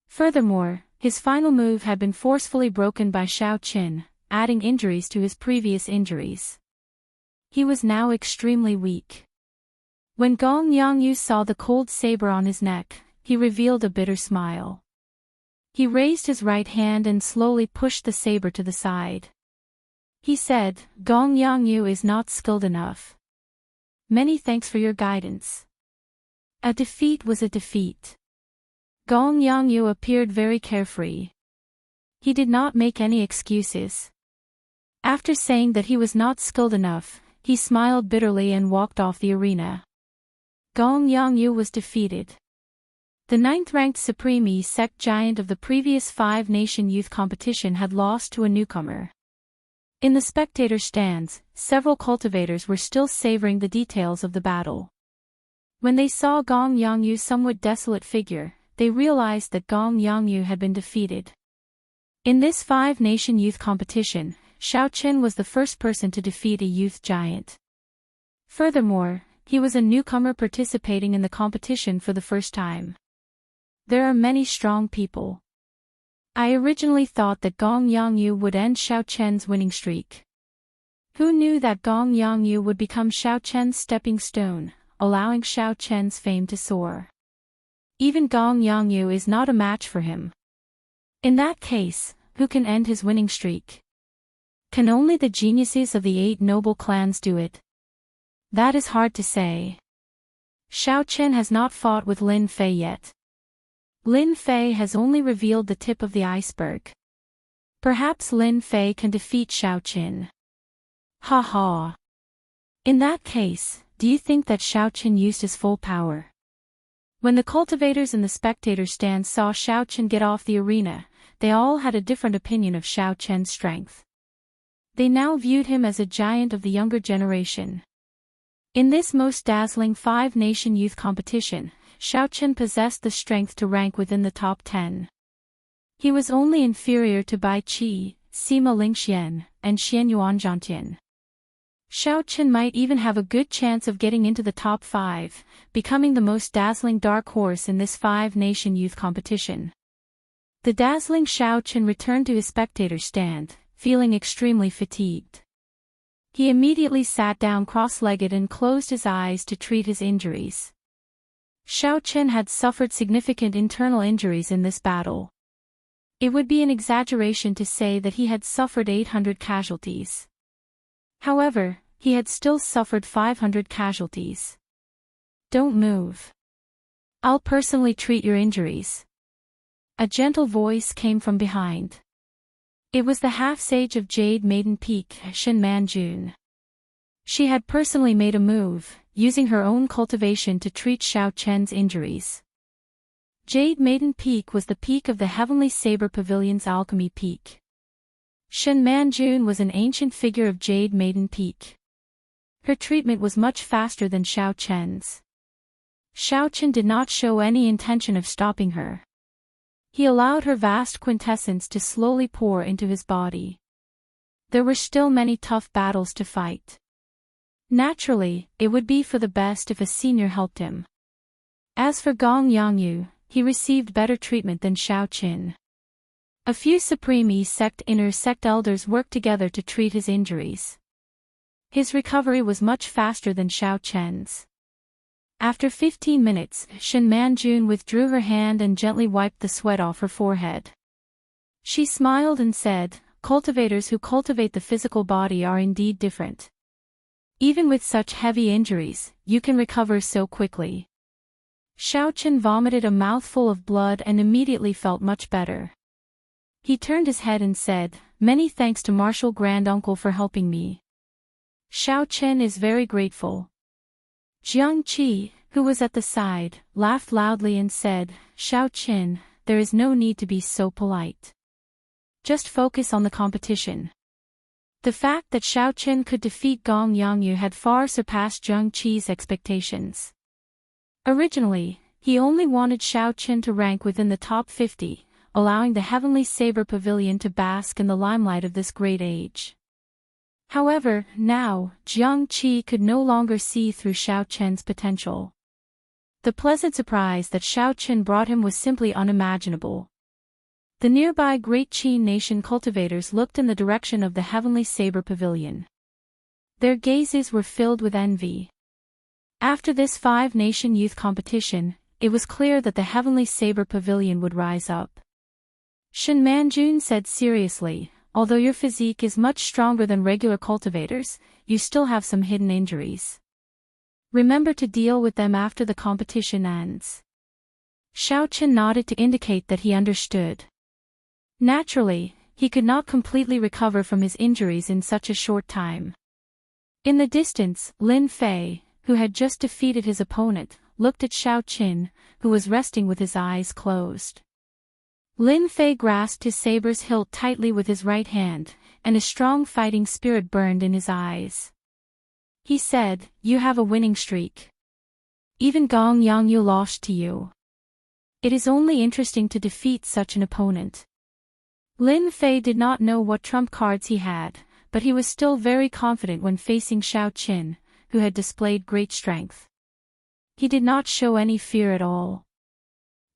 Furthermore, his final move had been forcefully broken by Xiaochen, adding injuries to his previous injuries. He was now extremely weak. When Gong Yangyu saw the cold saber on his neck, he revealed a bitter smile. He raised his right hand and slowly pushed the saber to the side. He said, "Gong Yangyu is not skilled enough. Many thanks for your guidance." A defeat was a defeat. Gong Yangyu appeared very carefree. He did not make any excuses. After saying that he was not skilled enough, he smiled bitterly and walked off the arena. Gong Yangyu was defeated. The 9th-ranked Supreme East sect giant of the previous 5-nation youth competition had lost to a newcomer. In the spectator stands, several cultivators were still savoring the details of the battle. When they saw Gong Yangyu's somewhat desolate figure, they realized that Gong Yangyu had been defeated. In this 5-nation youth competition, Xiaochen was the first person to defeat a youth giant. Furthermore, he was a newcomer participating in the competition for the first time. There are many strong people. I originally thought that Gong Yangyu would end Xiaochen's winning streak. Who knew that Gong Yangyu would become Xiaochen's stepping stone, allowing Xiaochen's fame to soar? Even Gong Yangyu is not a match for him. In that case, who can end his winning streak? Can only the geniuses of the 8 noble clans do it? That is hard to say. Xiaochen has not fought with Lin Fei yet. Lin Fei has only revealed the tip of the iceberg. Perhaps Lin Fei can defeat Xiaochen. Ha ha. In that case, do you think that Xiaochen used his full power? When the cultivators in the spectator stand saw Xiaochen get off the arena, they all had a different opinion of Xiaochen's strength. They now viewed him as a giant of the younger generation. In this most dazzling 5-nation youth competition, Xiaochen possessed the strength to rank within the top 10. He was only inferior to Bai Qi, Sima Lingxian, and Xianyuan Zhantian. Xiaochen might even have a good chance of getting into the top 5, becoming the most dazzling dark horse in this 5-nation youth competition. The dazzling Xiaochen returned to his spectator stand, feeling extremely fatigued. He immediately sat down cross-legged and closed his eyes to treat his injuries. Xiaochen had suffered significant internal injuries in this battle. It would be an exaggeration to say that he had suffered 800 casualties. However, he had still suffered 500 casualties. Don't move. I'll personally treat your injuries. A gentle voice came from behind. It was the half-sage of Jade Maiden Peak, Shen Manjun. She had personally made a move, using her own cultivation to treat Xiaochen's injuries. Jade Maiden Peak was the peak of the Heavenly Saber Pavilion's alchemy peak. Shen Manjun was an ancient figure of Jade Maiden Peak. Her treatment was much faster than Xiaochen's. Xiaochen did not show any intention of stopping her. He allowed her vast quintessence to slowly pour into his body. There were still many tough battles to fight. Naturally, it would be for the best if a senior helped him. As for Gong Yangyu, he received better treatment than Xiao Qin. A few Supreme E-sect inner sect elders worked together to treat his injuries. His recovery was much faster than Xiao Chen's. After 15 minutes, Shen Manjun withdrew her hand and gently wiped the sweat off her forehead. She smiled and said, "Cultivators who cultivate the physical body are indeed different. Even with such heavy injuries, you can recover so quickly." Xiao Chen vomited a mouthful of blood and immediately felt much better. He turned his head and said, "Many thanks to Martial Granduncle for helping me. Xiao Chen is very grateful." Jiang Qi, who was at the side, laughed loudly and said, "Xiao Chen, there is no need to be so polite. Just focus on the competition." The fact that Xiao Chen could defeat Gong Yangyu had far surpassed Jiang Qi's expectations. Originally, he only wanted Xiao Chen to rank within the top 50, allowing the Heavenly Saber Pavilion to bask in the limelight of this great age. However, now, Jiang Qi could no longer see through Xiao Chen's potential. The pleasant surprise that Xiao Chen brought him was simply unimaginable. The nearby Great Qin Nation cultivators looked in the direction of the Heavenly Saber Pavilion. Their gazes were filled with envy. After this 5-nation youth competition, it was clear that the Heavenly Saber Pavilion would rise up. Shen Manjun said seriously, "Although your physique is much stronger than regular cultivators, you still have some hidden injuries. Remember to deal with them after the competition ends." Xiao Chen nodded to indicate that he understood. Naturally, he could not completely recover from his injuries in such a short time. In the distance, Lin Fei, who had just defeated his opponent, looked at Xiao Qin, who was resting with his eyes closed. Lin Fei grasped his saber's hilt tightly with his right hand, and a strong fighting spirit burned in his eyes. He said, "You have a winning streak. Even Gong Yangyu lost to you. It is only interesting to defeat such an opponent." Lin Fei did not know what trump cards he had, but he was still very confident when facing Xiao Qin, who had displayed great strength. He did not show any fear at all.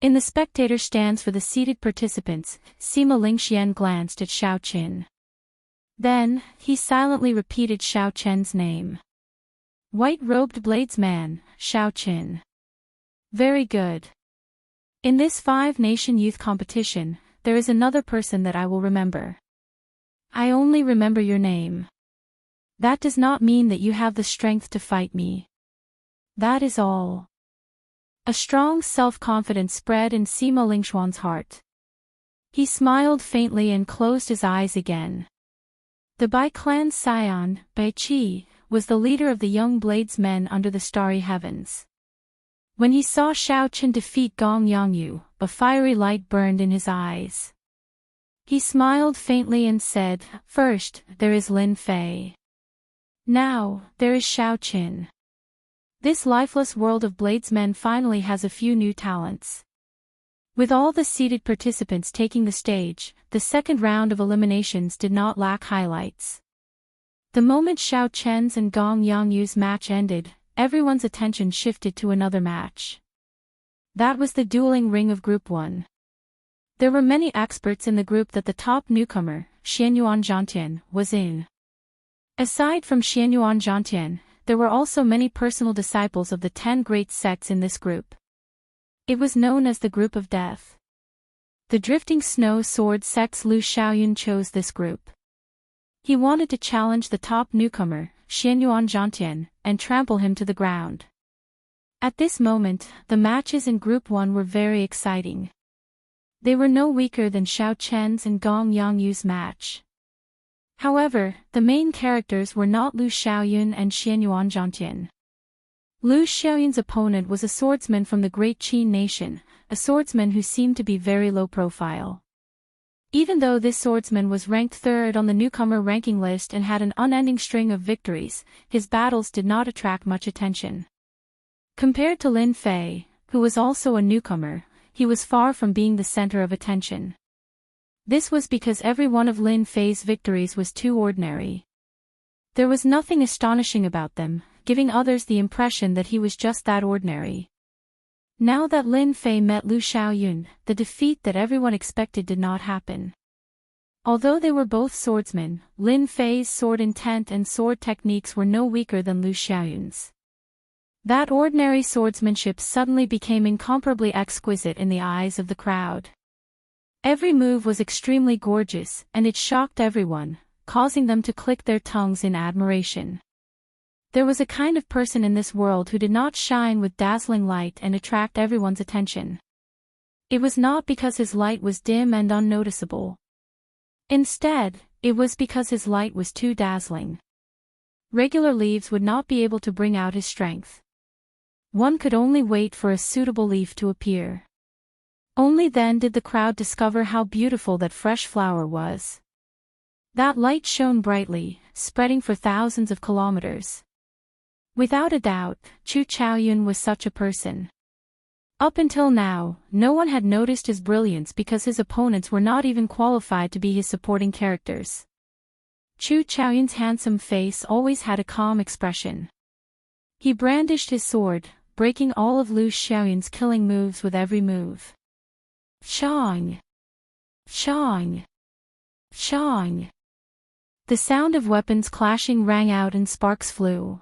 In the spectator stands for the seated participants, Sima Lingxian glanced at Xiao Qin. Then, he silently repeated Xiao Chen's name. "White-robed bladesman, Xiao Qin. Very good. In this 5-nation youth competition, there is another person that I will remember. I only remember your name. That does not mean that you have the strength to fight me. That is all." A strong self-confidence spread in Sima Lingxuan's heart. He smiled faintly and closed his eyes again. The Bai clan's scion, Bai Qi, was the leader of the young bladesmen under the starry heavens. When he saw Xiao Chen defeat Gong Yangyu, a fiery light burned in his eyes. He smiled faintly and said, "First, there is Lin Fei. Now, there is Xiao Qin. This lifeless world of bladesmen finally has a few new talents." With all the seated participants taking the stage, the second round of eliminations did not lack highlights. The moment Xiao Chen's and Gong Yangyu's match ended, everyone's attention shifted to another match. That was the dueling ring of Group 1. There were many experts in the group that the top newcomer, Xianyuan Zhantian, was in. Aside from Xianyuan Zhantian, there were also many personal disciples of the 10 great sects in this group. It was known as the Group of Death. The Drifting Snow Sword sect's Lu Xiaoyun chose this group. He wanted to challenge the top newcomer, Xianyuan Zhantian, and trample him to the ground. At this moment, the matches in Group 1 were very exciting. They were no weaker than Xiao Chen's and Gong Yangyu's match. However, the main characters were not Lu Xiaoyun and Xianyuan Zhantian. Lu Xiaoyun's opponent was a swordsman from the Great Qin Nation, a swordsman who seemed to be very low profile. Even though this swordsman was ranked 3rd on the newcomer ranking list and had an unending string of victories, his battles did not attract much attention. Compared to Lin Fei, who was also a newcomer, he was far from being the center of attention. This was because every one of Lin Fei's victories was too ordinary. There was nothing astonishing about them, giving others the impression that he was just that ordinary. Now that Lin Fei met Lu Xiaoyun, the defeat that everyone expected did not happen. Although they were both swordsmen, Lin Fei's sword intent and sword techniques were no weaker than Lu Xiaoyun's. That ordinary swordsmanship suddenly became incomparably exquisite in the eyes of the crowd. Every move was extremely gorgeous, and it shocked everyone, causing them to click their tongues in admiration. There was a kind of person in this world who did not shine with dazzling light and attract everyone's attention. It was not because his light was dim and unnoticeable. Instead, it was because his light was too dazzling. Regular leaves would not be able to bring out his strength. One could only wait for a suitable leaf to appear. Only then did the crowd discover how beautiful that fresh flower was. That light shone brightly, spreading for thousands of kilometers. Without a doubt, Chu Chaoyun was such a person. Up until now, no one had noticed his brilliance because his opponents were not even qualified to be his supporting characters. Chu Chaoyun's handsome face always had a calm expression. He brandished his sword, breaking all of Lu Xiaoyun's killing moves with every move. Shang! Shang! Shang! The sound of weapons clashing rang out and sparks flew.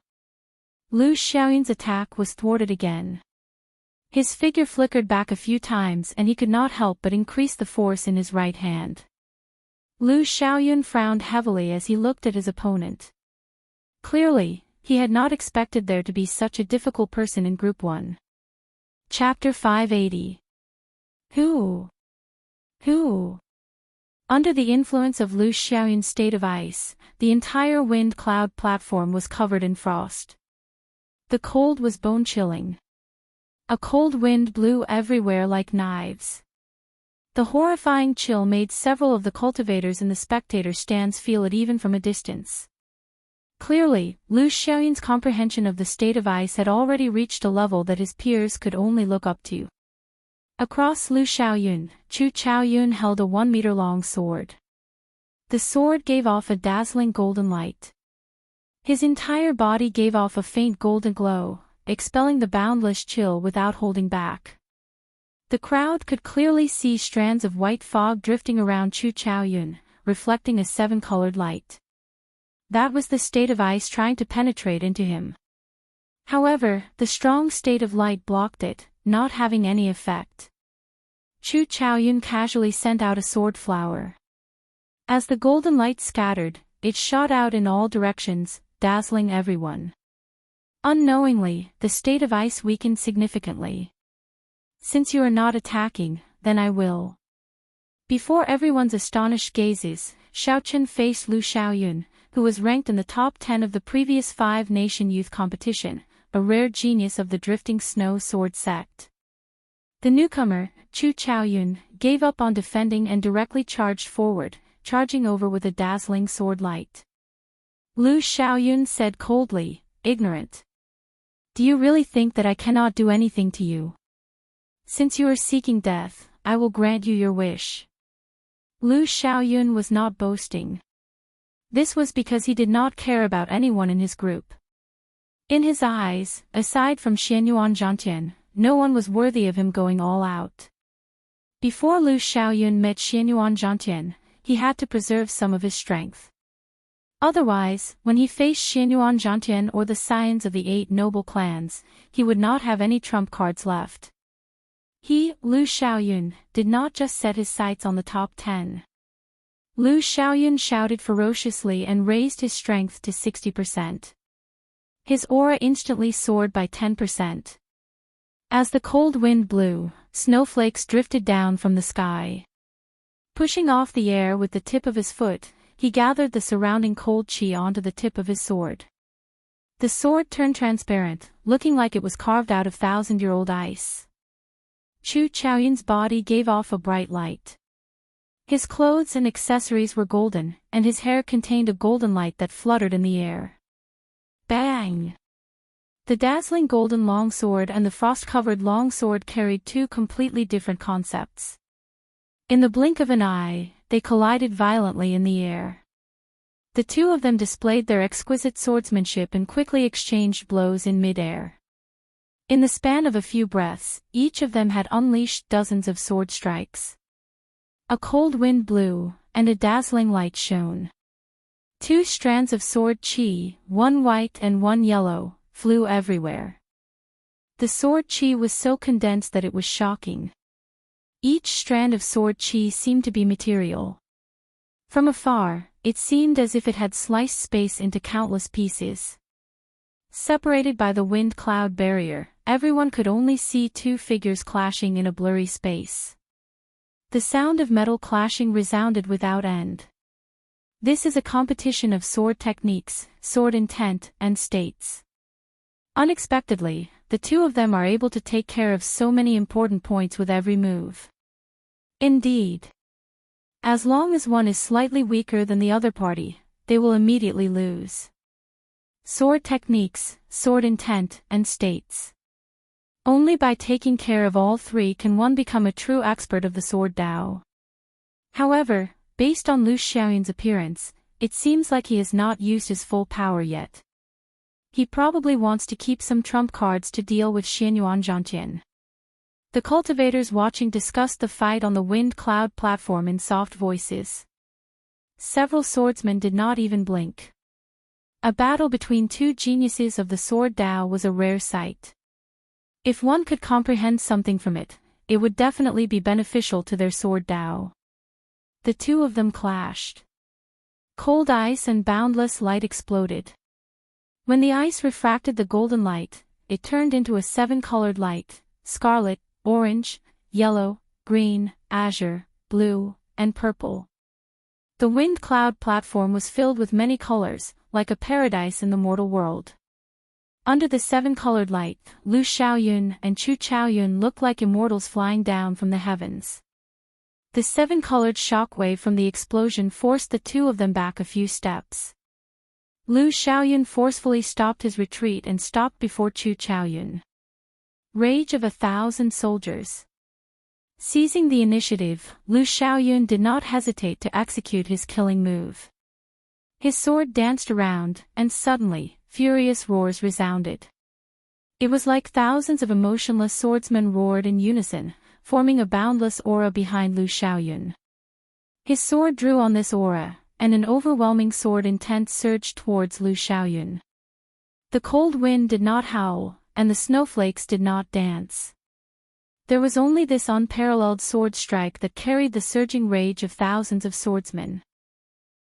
Lu Xiaoyun's attack was thwarted again. His figure flickered back a few times and he could not help but increase the force in his right hand. Lu Xiaoyun frowned heavily as he looked at his opponent. Clearly, he had not expected there to be such a difficult person in Group 1. Chapter 580. Who? Under the influence of Lu Xiaoyun's state of ice, the entire wind cloud platform was covered in frost. The cold was bone-chilling. A cold wind blew everywhere like knives. The horrifying chill made several of the cultivators in the spectator stands feel it even from a distance. Clearly, Lu Xiaoyun's comprehension of the state of ice had already reached a level that his peers could only look up to. Across Lu Xiaoyun, Chu Chaoyun held a 1-meter-long sword. The sword gave off a dazzling golden light. His entire body gave off a faint golden glow, expelling the boundless chill without holding back. The crowd could clearly see strands of white fog drifting around Chu Chaoyun, reflecting a 7-colored light. That was the state of ice trying to penetrate into him. However, the strong state of light blocked it, not having any effect. Chu Chaoyun casually sent out a sword flower. As the golden light scattered, it shot out in all directions, dazzling everyone. Unknowingly, the state of ice weakened significantly. Since you are not attacking, then I will. Before everyone's astonished gazes, Xiaochen faced Lu Xiaoyun, who was ranked in the top 10 of the previous 5-nation youth competition, a rare genius of the drifting snow sword sect. The newcomer, Chu Chaoyun, gave up on defending and directly charged forward, charging over with a dazzling sword light. Lu Xiaoyun said coldly, "Ignorant. Do you really think that I cannot do anything to you? Since you are seeking death, I will grant you your wish." Lu Xiaoyun was not boasting. This was because he did not care about anyone in his group. In his eyes, aside from Xianyuan Zhangtian, no one was worthy of him going all out. Before Lu Xiaoyun met Xianyuan Zhangtian, he had to preserve some of his strength. Otherwise, when he faced Xianyuan Zhangtian or the scions of the 8 noble clans, he would not have any trump cards left. He, Lu Xiaoyun, did not just set his sights on the top 10. Lu Xiaoyun shouted ferociously and raised his strength to 60%. His aura instantly soared by 10%. As the cold wind blew, snowflakes drifted down from the sky. Pushing off the air with the tip of his foot, he gathered the surrounding cold chi onto the tip of his sword. The sword turned transparent, looking like it was carved out of 1,000-year-old ice. Chu Chaoyun's body gave off a bright light. His clothes and accessories were golden, and his hair contained a golden light that fluttered in the air. Bang! The dazzling golden longsword and the frost-covered longsword carried 2 completely different concepts. In the blink of an eye, they collided violently in the air. The two of them displayed their exquisite swordsmanship and quickly exchanged blows in mid-air. In the span of a few breaths, each of them had unleashed dozens of sword strikes. A cold wind blew, and a dazzling light shone. Two strands of sword chi, one white and one yellow, flew everywhere. The sword chi was so condensed that it was shocking. Each strand of sword chi seemed to be material. From afar, it seemed as if it had sliced space into countless pieces. Separated by the wind-cloud barrier, everyone could only see two figures clashing in a blurry space. The sound of metal clashing resounded without end. This is a competition of sword techniques, sword intent, and states. Unexpectedly, the two of them are able to take care of so many important points with every move. Indeed. As long as one is slightly weaker than the other party, they will immediately lose. Sword techniques, sword intent, and states. Only by taking care of all three can one become a true expert of the sword Dao. However, based on Lu Xiaoyun's appearance, it seems like he has not used his full power yet. He probably wants to keep some trump cards to deal with Xianyuan Zhangtian. The cultivators watching discussed the fight on the wind-cloud platform in soft voices. Several swordsmen did not even blink. A battle between two geniuses of the sword Dao was a rare sight. If one could comprehend something from it, it would definitely be beneficial to their sword Dao. The two of them clashed. Cold ice and boundless light exploded. When the ice refracted the golden light, it turned into a seven-colored light: scarlet, orange, yellow, green, azure, blue, and purple. The wind-cloud platform was filled with many colors, like a paradise in the mortal world. Under the seven-colored light, Lu Xiaoyun and Chu Chaoyun looked like immortals flying down from the heavens. The seven-colored shockwave from the explosion forced the two of them back a few steps. Lu Xiaoyun forcefully stopped his retreat and stopped before Chu Chaoyun. Rage of 1,000 soldiers. Seizing the initiative, Lu Xiaoyun did not hesitate to execute his killing move. His sword danced around, and suddenly, furious roars resounded. It was like thousands of emotionless swordsmen roared in unison, forming a boundless aura behind Lu Xiaoyun. His sword drew on this aura, and an overwhelming sword intent surged towards Lu Xiaoyun. The cold wind did not howl, and the snowflakes did not dance. There was only this unparalleled sword strike that carried the surging rage of thousands of swordsmen.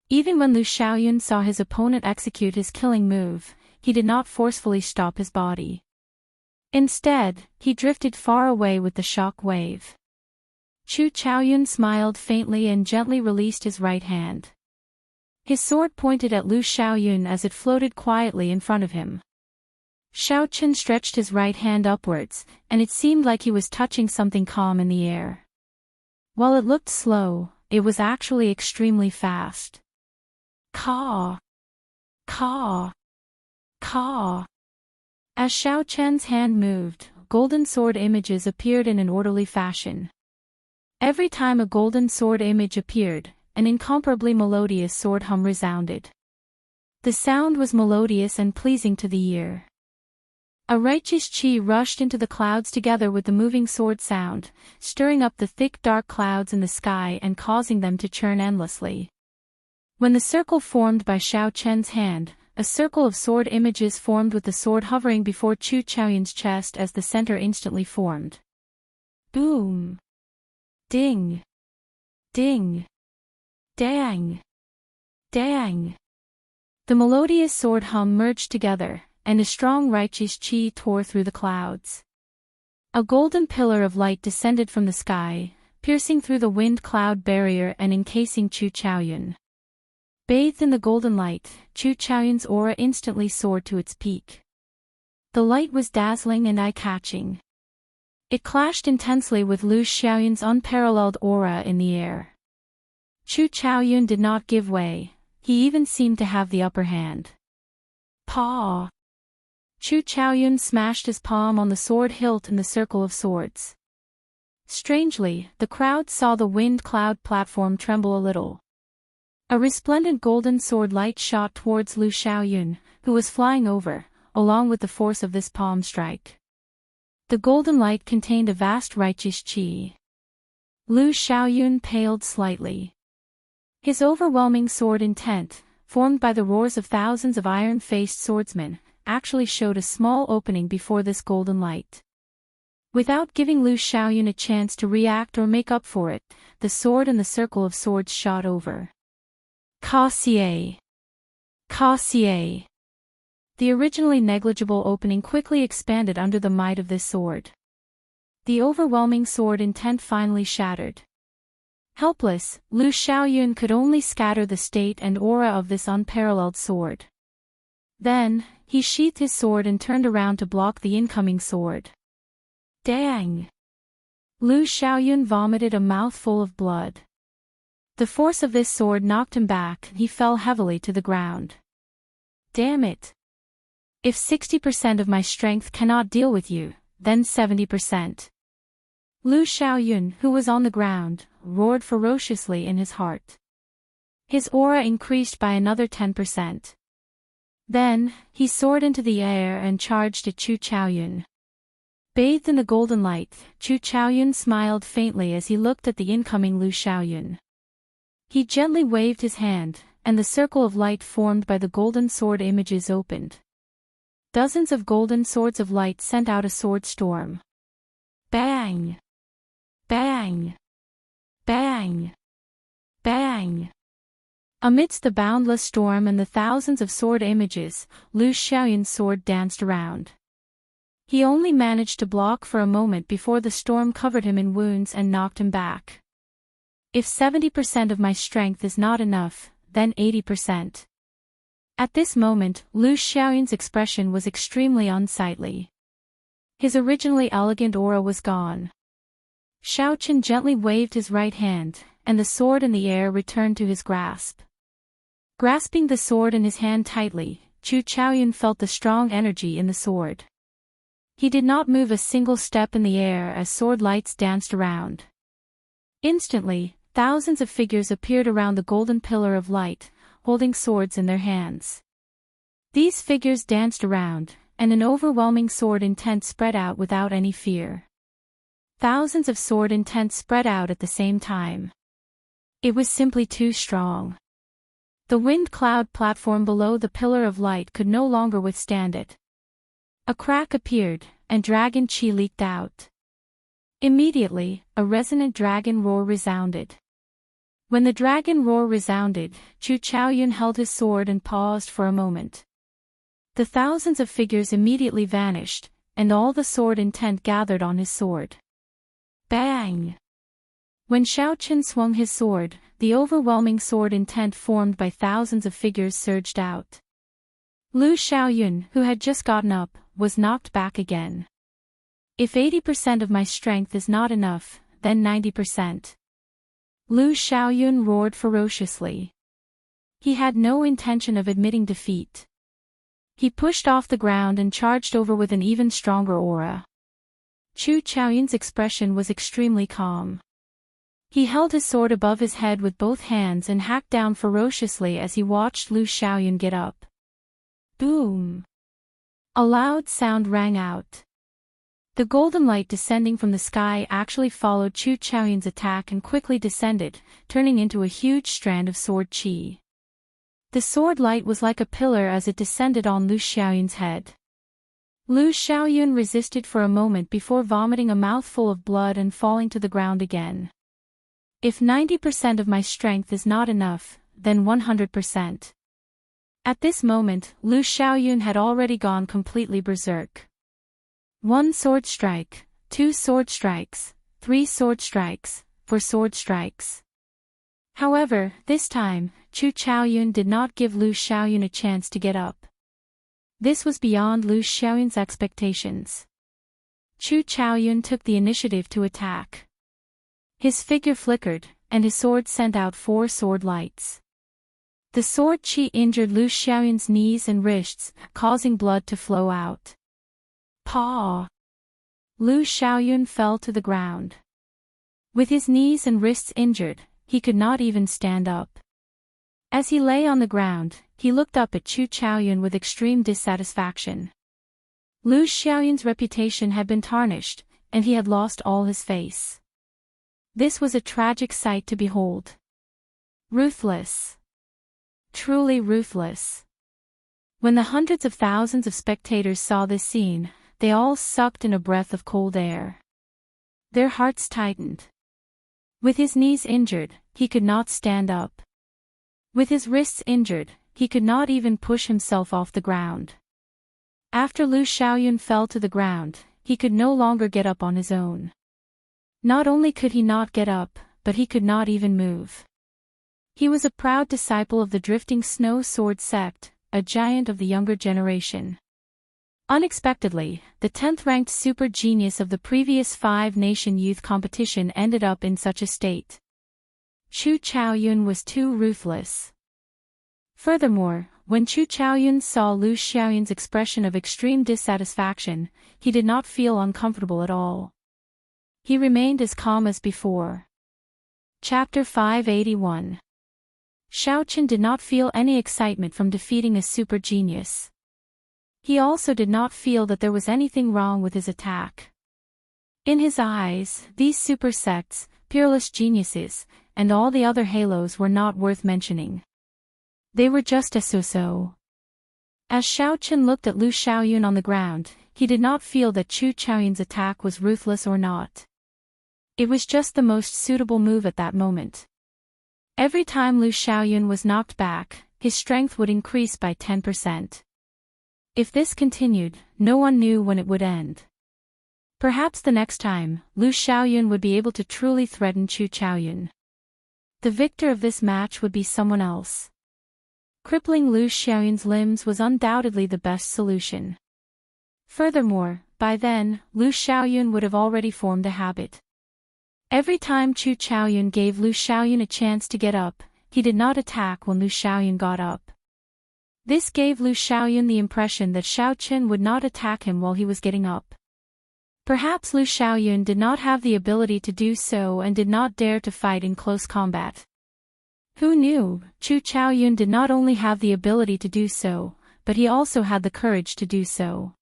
Even when Lu Xiaoyun saw his opponent execute his killing move, he did not forcefully stop his body. Instead, he drifted far away with the shock wave. Chu Chaoyun smiled faintly and gently released his right hand. His sword pointed at Lu Xiaoyun as it floated quietly in front of him. Xiao Chen stretched his right hand upwards, and it seemed like he was touching something calm in the air. While it looked slow, it was actually extremely fast. Caw! Caw! Caw! As Xiao Chen's hand moved, golden sword images appeared in an orderly fashion. Every time a golden sword image appeared, an incomparably melodious sword hum resounded. The sound was melodious and pleasing to the ear. A righteous chi rushed into the clouds together with the moving sword sound, stirring up the thick dark clouds in the sky and causing them to churn endlessly. When the circle formed by Xiao Chen's hand, a circle of sword images formed with the sword hovering before Chu Chaoyun's chest as the center instantly formed. Boom! Ding! Ding! Dang! Dang! The melodious sword hum merged together, and a strong righteous chi tore through the clouds. A golden pillar of light descended from the sky, piercing through the wind-cloud barrier and encasing Chu Chaoyun. Bathed in the golden light, Chu Chaoyun's aura instantly soared to its peak. The light was dazzling and eye-catching. It clashed intensely with Lu Xiaoyun's unparalleled aura in the air. Chu Chaoyun did not give way, he even seemed to have the upper hand. Paw! Chu Chaoyun smashed his palm on the sword hilt in the circle of swords. Strangely, the crowd saw the wind-cloud platform tremble a little. A resplendent golden sword light shot towards Lu Xiaoyun, who was flying over, along with the force of this palm strike. The golden light contained a vast righteous qi. Lu Xiaoyun paled slightly. His overwhelming sword intent, formed by the roars of thousands of iron-faced swordsmen, actually showed a small opening before this golden light. Without giving Lu Xiaoyun a chance to react or make up for it, the sword and the circle of swords shot over. Ka-xie. Ka-xie. The originally negligible opening quickly expanded under the might of this sword. The overwhelming sword intent finally shattered. Helpless, Lu Xiaoyun could only scatter the state and aura of this unparalleled sword. Then, he sheathed his sword and turned around to block the incoming sword. Dang! Lu Xiaoyun vomited a mouthful of blood. The force of this sword knocked him back and he fell heavily to the ground. Damn it! If 60% of my strength cannot deal with you, then 70%. Lu Xiaoyun, who was on the ground, roared ferociously in his heart. His aura increased by another 10%. Then, he soared into the air and charged at Chu Chaoyun. Bathed in the golden light, Chu Chaoyun smiled faintly as he looked at the incoming Lu Xiaoyun. He gently waved his hand, and the circle of light formed by the golden sword images opened. Dozens of golden swords of light sent out a sword storm. Bang! Bang! Bang! Bang! Amidst the boundless storm and the thousands of sword images, Lu Xiaoyun's sword danced around. He only managed to block for a moment before the storm covered him in wounds and knocked him back. If 70% of my strength is not enough, then 80%. At this moment, Lu Xiaoyun's expression was extremely unsightly. His originally elegant aura was gone. Xiaochen gently waved his right hand, and the sword in the air returned to his grasp. Grasping the sword in his hand tightly, Chu Chaoyun felt the strong energy in the sword. He did not move a single step in the air as sword lights danced around. Instantly, thousands of figures appeared around the golden pillar of light, holding swords in their hands. These figures danced around, and an overwhelming sword intent spread out without any fear. Thousands of sword intent spread out at the same time. It was simply too strong. The wind cloud platform below the pillar of light could no longer withstand it. A crack appeared, and dragon chi leaked out. Immediately, a resonant dragon roar resounded. When the dragon roar resounded, Chu Chaoyun held his sword and paused for a moment. The thousands of figures immediately vanished, and all the sword intent gathered on his sword. Bang! When Xiaochen swung his sword, the overwhelming sword intent formed by thousands of figures surged out. Lu Xiaoyun, who had just gotten up, was knocked back again. If 80% of my strength is not enough, then 90%. Lu Xiaoyun roared ferociously. He had no intention of admitting defeat. He pushed off the ground and charged over with an even stronger aura. Chu Chaoyun's expression was extremely calm. He held his sword above his head with both hands and hacked down ferociously as he watched Lu Xiaoyun get up. Boom! A loud sound rang out. The golden light descending from the sky actually followed Chu Chaoyun's attack and quickly descended, turning into a huge strand of sword chi. The sword light was like a pillar as it descended on Lu Xiaoyun's head. Lu Xiaoyun resisted for a moment before vomiting a mouthful of blood and falling to the ground again. If 90% of my strength is not enough, then 100%. At this moment, Lu Xiaoyun had already gone completely berserk. 1 sword strike, 2 sword strikes, 3 sword strikes, 4 sword strikes. However, this time, Chu Chaoyun did not give Lu Xiaoyun a chance to get up. This was beyond Lu Xiaoyun's expectations. Chu Chaoyun took the initiative to attack. His figure flickered, and his sword sent out 4 sword lights. The sword chi injured Lu Xiaoyun's knees and wrists, causing blood to flow out. Paw! Lu Xiaoyun fell to the ground. With his knees and wrists injured, he could not even stand up. As he lay on the ground, he looked up at Chu Chaoyun with extreme dissatisfaction. Lu Xiaoyun's reputation had been tarnished, and he had lost all his face. This was a tragic sight to behold. Ruthless. Truly ruthless. When the hundreds of thousands of spectators saw this scene, they all sucked in a breath of cold air. Their hearts tightened. With his knees injured, he could not stand up. With his wrists injured, he could not even push himself off the ground. After Lu Xiaoyun fell to the ground, he could no longer get up on his own. Not only could he not get up, but he could not even move. He was a proud disciple of the Drifting Snow Sword sect, a giant of the younger generation. Unexpectedly, the 10th-ranked super genius of the previous 5-nation youth competition ended up in such a state. Chu Chaoyun was too ruthless. Furthermore, when Chu Chaoyun saw Lu Xiaoyun's expression of extreme dissatisfaction, he did not feel uncomfortable at all. He remained as calm as before. Chapter 581. Xiaochen did not feel any excitement from defeating a super genius. He also did not feel that there was anything wrong with his attack. In his eyes, these super sects, peerless geniuses, and all the other halos were not worth mentioning. They were just a so-so. As Xiaochen looked at Lu Xiaoyun on the ground, he did not feel that Chu Chaoyun's attack was ruthless or not. It was just the most suitable move at that moment. Every time Lu Xiaoyun was knocked back, his strength would increase by 10%. If this continued, no one knew when it would end. Perhaps the next time, Lu Xiaoyun would be able to truly threaten Chu Chaoyun. The victor of this match would be someone else. Crippling Lu Xiaoyun's limbs was undoubtedly the best solution. Furthermore, by then, Lu Xiaoyun would have already formed a habit. Every time Chu Chaoyun gave Lu Xiaoyun a chance to get up, he did not attack when Lu Xiaoyun got up. This gave Lu Xiaoyun the impression that Xiaochen would not attack him while he was getting up. Perhaps Lu Xiaoyun did not have the ability to do so and did not dare to fight in close combat. Who knew, Chu Chaoyun did not only have the ability to do so, but he also had the courage to do so.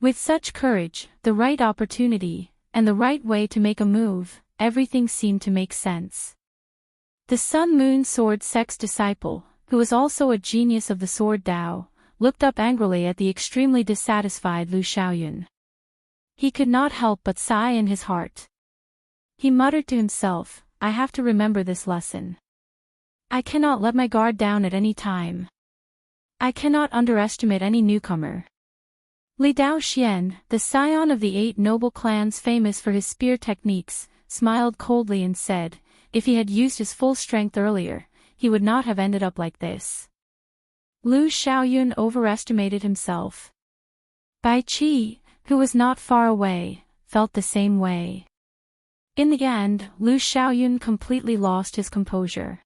With such courage, the right opportunity, and the right way to make a move, everything seemed to make sense. The Sun Moon Sword Sect's disciple, who was also a genius of the Sword Dao, looked up angrily at the extremely dissatisfied Lu Xiaoyun. He could not help but sigh in his heart. He muttered to himself, I have to remember this lesson. I cannot let my guard down at any time. I cannot underestimate any newcomer. Li Daoxian, the scion of the 8 noble clans famous for his spear techniques, smiled coldly and said, if he had used his full strength earlier, he would not have ended up like this. Lu Xiaoyun overestimated himself. Bai Qi, who was not far away, felt the same way. In the end, Lu Xiaoyun completely lost his composure.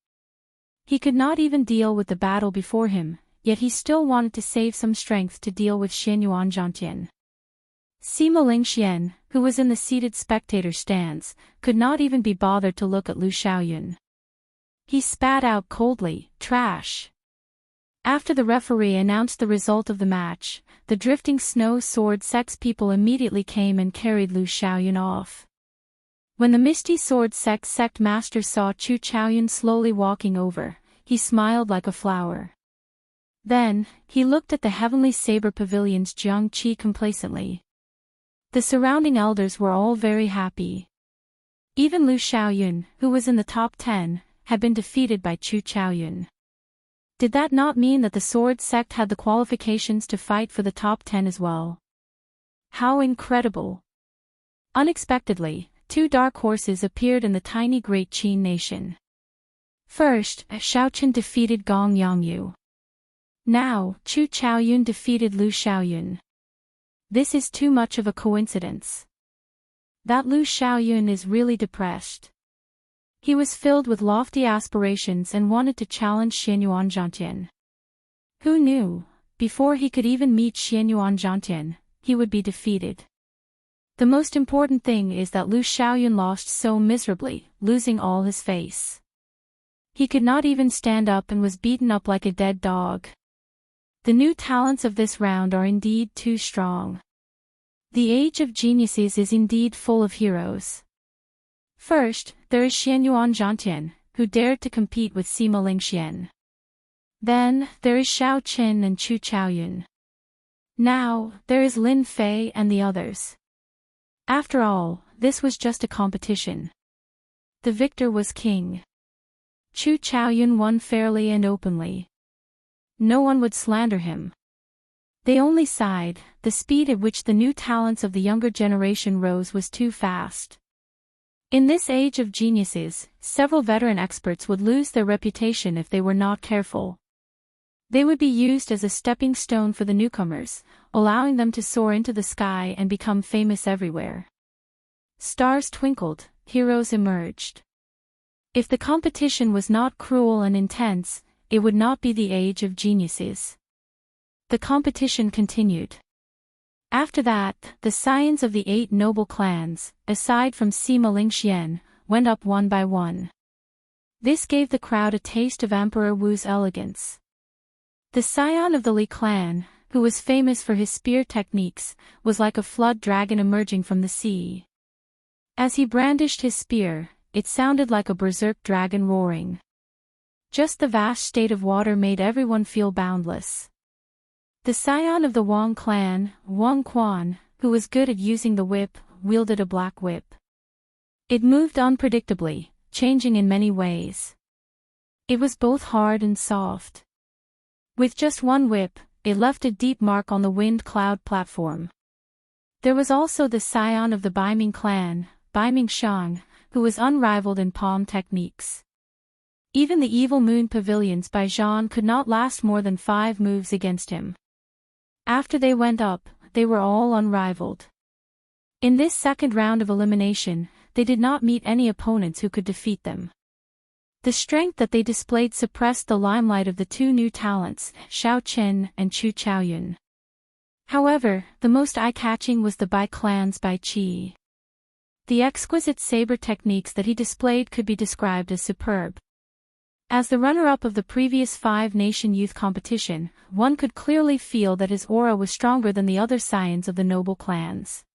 He could not even deal with the battle before him, yet he still wanted to save some strength to deal with Xianyuan Zhangtian. Sima Lingxian, who was in the seated spectator stands, could not even be bothered to look at Lu Xiaoyun. He spat out coldly, trash. After the referee announced the result of the match, the Drifting Snow Sword Sect's people immediately came and carried Lu Xiaoyun off. When the Misty Sword sect master saw Chu Chaoyun slowly walking over, he smiled like a flower. Then, he looked at the Heavenly Saber Pavilion's Jiang Qi complacently. The surrounding elders were all very happy. Even Lu Xiaoyun, who was in the top 10, had been defeated by Chu Chaoyun. Did that not mean that the Sword Sect had the qualifications to fight for the top 10 as well? How incredible! Unexpectedly, 2 dark horses appeared in the tiny Great Qin nation. First, Xiaochen defeated Gong Yangyu. Now, Chu Chaoyun defeated Lu Xiaoyun. This is too much of a coincidence. That Lu Xiaoyun is really depressed. He was filled with lofty aspirations and wanted to challenge Xianyuan Zhangtian. Who knew, before he could even meet Xianyuan Zhangtian, he would be defeated. The most important thing is that Lu Xiaoyun lost so miserably, losing all his face. He could not even stand up and was beaten up like a dead dog. The new talents of this round are indeed too strong. The age of geniuses is indeed full of heroes. First, there is Xianyuan Zhantian, who dared to compete with Sima Lingxian. Then, there is Xiao Qin and Chu Chaoyun. Now, there is Lin Fei and the others. After all, this was just a competition. The victor was king. Chu Chaoyun won fairly and openly. No one would slander him. They only sighed, the speed at which the new talents of the younger generation rose was too fast. In this age of geniuses, several veteran experts would lose their reputation if they were not careful. They would be used as a stepping stone for the newcomers, allowing them to soar into the sky and become famous everywhere. Stars twinkled, heroes emerged. If the competition was not cruel and intense, it would not be the age of geniuses. The competition continued. After that, the scions of the 8 noble clans, aside from Sima Lingxian, went up one by one. This gave the crowd a taste of Emperor Wu's elegance. The scion of the Li clan, who was famous for his spear techniques, was like a flood dragon emerging from the sea. As he brandished his spear, it sounded like a berserk dragon roaring. Just the vast state of water made everyone feel boundless. The scion of the Wang clan, Wang Quan, who was good at using the whip, wielded a black whip. It moved unpredictably, changing in many ways. It was both hard and soft. With just one whip, it left a deep mark on the wind cloud platform. There was also the scion of the Baiming clan, Baiming Shang, who was unrivaled in palm techniques. Even the evil moon pavilions by Zhan could not last more than 5 moves against him. After they went up, they were all unrivaled. In this second round of elimination, they did not meet any opponents who could defeat them. The strength that they displayed suppressed the limelight of the 2 new talents, Xiao Qin and Chu Chaoyun. However, the most eye-catching was the Bai clan's Bai Qi. The exquisite saber techniques that he displayed could be described as superb. As the runner-up of the previous 5-nation youth competition, one could clearly feel that his aura was stronger than the other scions of the noble clans.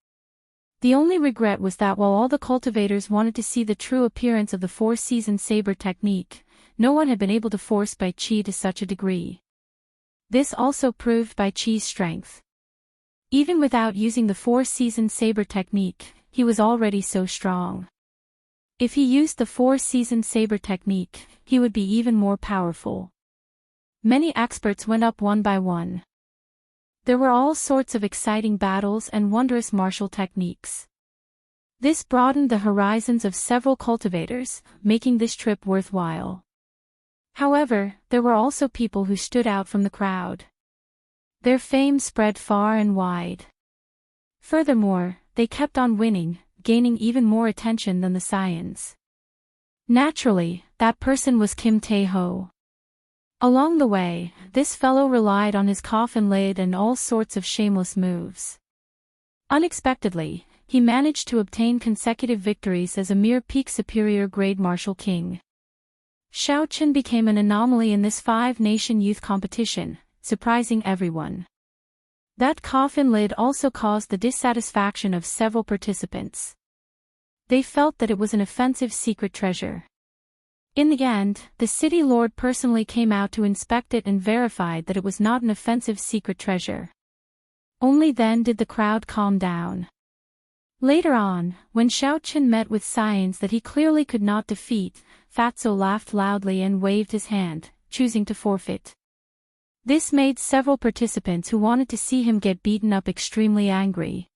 The only regret was that while all the cultivators wanted to see the true appearance of the 4-season saber technique, no one had been able to force Bai Qi to such a degree. This also proved Bai Qi's strength. Even without using the 4-season saber technique, he was already so strong. If he used the 4-season saber technique, he would be even more powerful. Many experts went up one by one. There were all sorts of exciting battles and wondrous martial techniques. This broadened the horizons of several cultivators, making this trip worthwhile. However, there were also people who stood out from the crowd. Their fame spread far and wide. Furthermore, they kept on winning, gaining even more attention than the scions. Naturally, that person was Kim Tae-ho. Along the way, this fellow relied on his coffin lid and all sorts of shameless moves. Unexpectedly, he managed to obtain consecutive victories as a mere peak superior grade martial king. Xiao Qin became an anomaly in this 5-nation youth competition, surprising everyone. That coffin lid also caused the dissatisfaction of several participants. They felt that it was an offensive secret treasure. In the end, the city lord personally came out to inspect it and verified that it was not an offensive secret treasure. Only then did the crowd calm down. Later on, when Xiao Qin met with scions that he clearly could not defeat, Fatso laughed loudly and waved his hand, choosing to forfeit. This made several participants who wanted to see him get beaten up extremely angry.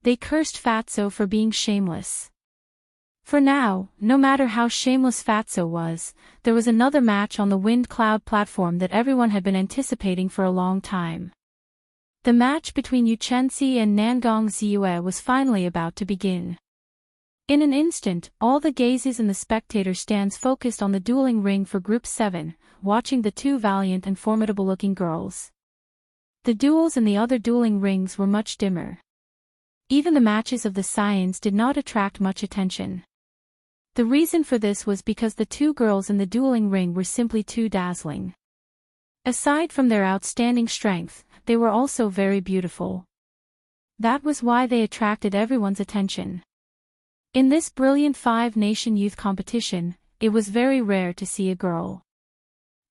They cursed Fatso for being shameless. For now, no matter how shameless Fatso was, there was another match on the wind cloud platform that everyone had been anticipating for a long time. The match between Yu Chenxi and Nangong Ziyue was finally about to begin. In an instant, all the gazes in the spectator stands focused on the dueling ring for Group 7, watching the 2 valiant and formidable-looking girls. The duels in the other dueling rings were much dimmer. Even the matches of the scions did not attract much attention. The reason for this was because the two girls in the dueling ring were simply too dazzling. Aside from their outstanding strength, they were also very beautiful. That was why they attracted everyone's attention. In this brilliant five-nation youth competition, it was very rare to see a girl.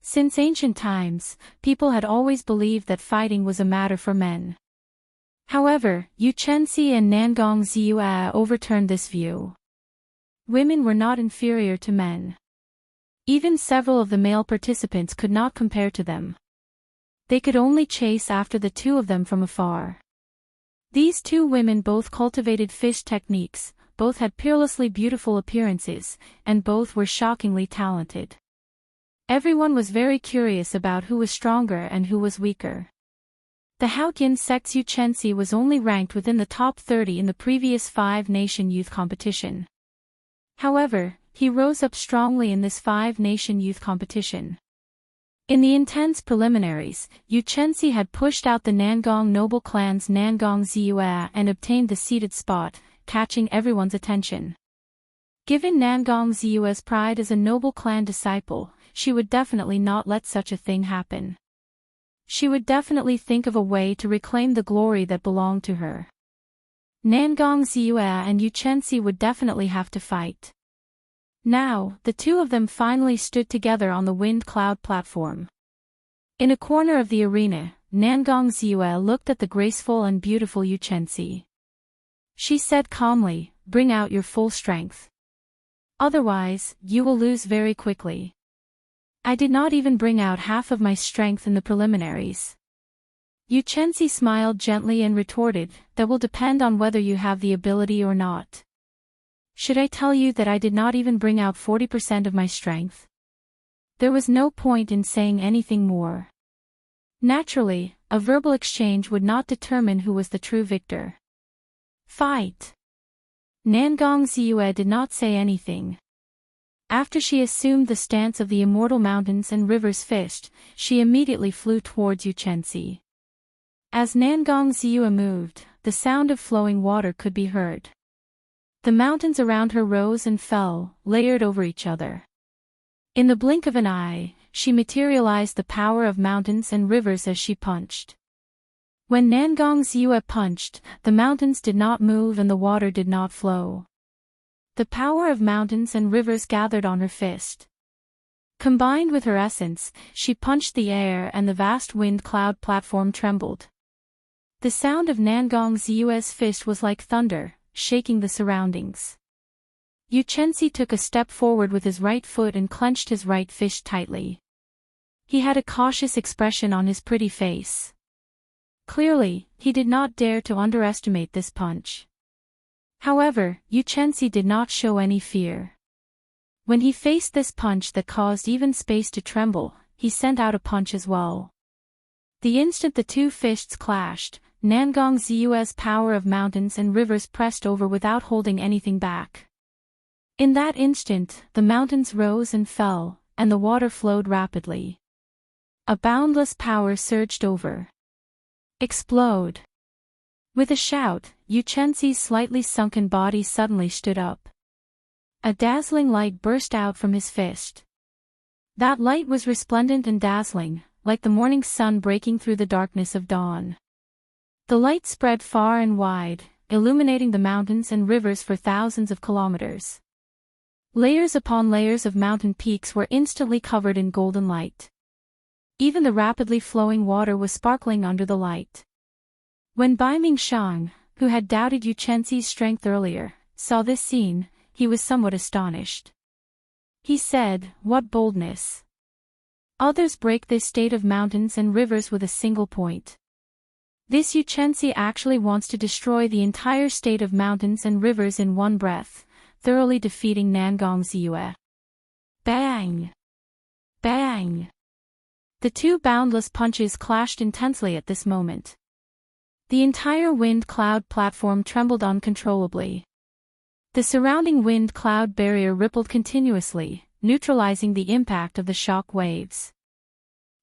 Since ancient times, people had always believed that fighting was a matter for men. However, Xianxia and Nangong overturned this view. Women were not inferior to men. Even several of the male participants could not compare to them. They could only chase after the two of them from afar. These two women both cultivated fish techniques, both had peerlessly beautiful appearances, and both were shockingly talented. Everyone was very curious about who was stronger and who was weaker. The Haotian sect's Xianxia was only ranked within the top 30 in the previous five-nation youth competition. However, he rose up strongly in this five-nation youth competition. In the intense preliminaries, Xianxia had pushed out the Nangong noble clan's Nangong and obtained the seated spot, catching everyone's attention. Given Nangong pride as a noble clan disciple, she would definitely not let such a thing happen. She would definitely think of a way to reclaim the glory that belonged to her. Nangong and Xianxia would definitely have to fight. Now, the two of them finally stood together on the wind cloud platform. In a corner of the arena, Nangong looked at the graceful and beautiful Xianxia. She said calmly, "Bring out your full strength. Otherwise, you will lose very quickly." "I did not even bring out half of my strength in the preliminaries." Xianxia smiled gently and retorted, "That will depend on whether you have the ability or not. Should I tell you that I did not even bring out 40% of my strength?" There was no point in saying anything more. Naturally, a verbal exchange would not determine who was the true victor. "Fight!" Nangong did not say anything. After she assumed the stance of the immortal mountains and rivers fist, she immediately flew towards Xianxia. As Nangong moved, the sound of flowing water could be heard. The mountains around her rose and fell, layered over each other. In the blink of an eye, she materialized the power of mountains and rivers as she punched. When Nangong punched, the mountains did not move and the water did not flow. The power of mountains and rivers gathered on her fist. Combined with her essence, she punched the air and the vast wind cloud platform trembled. The sound of Nangong's fist was like thunder, shaking the surroundings. Xianxia took a step forward with his right foot and clenched his right fist tightly. He had a cautious expression on his pretty face. Clearly, he did not dare to underestimate this punch. However, Xianxia did not show any fear. When he faced this punch that caused even space to tremble, he sent out a punch as well. The instant the two fists clashed, Nangong's power of mountains and rivers pressed over without holding anything back. In that instant, the mountains rose and fell, and the water flowed rapidly. A boundless power surged over. Explode! With a shout, Xianxia's slightly sunken body suddenly stood up. A dazzling light burst out from his fist. That light was resplendent and dazzling, like the morning sun breaking through the darkness of dawn. The light spread far and wide, illuminating the mountains and rivers for thousands of kilometers. Layers upon layers of mountain peaks were instantly covered in golden light. Even the rapidly flowing water was sparkling under the light. When Bai Mingshang, who had doubted Xianxia's strength earlier, saw this scene, he was somewhat astonished. He said, "What boldness! Others break this state of mountains and rivers with a single point. This Xianxia actually wants to destroy the entire state of mountains and rivers in one breath, thoroughly defeating Nangong's Yue." Bang! Bang! The two boundless punches clashed intensely at this moment. The entire wind cloud platform trembled uncontrollably. The surrounding wind cloud barrier rippled continuously, neutralizing the impact of the shock waves.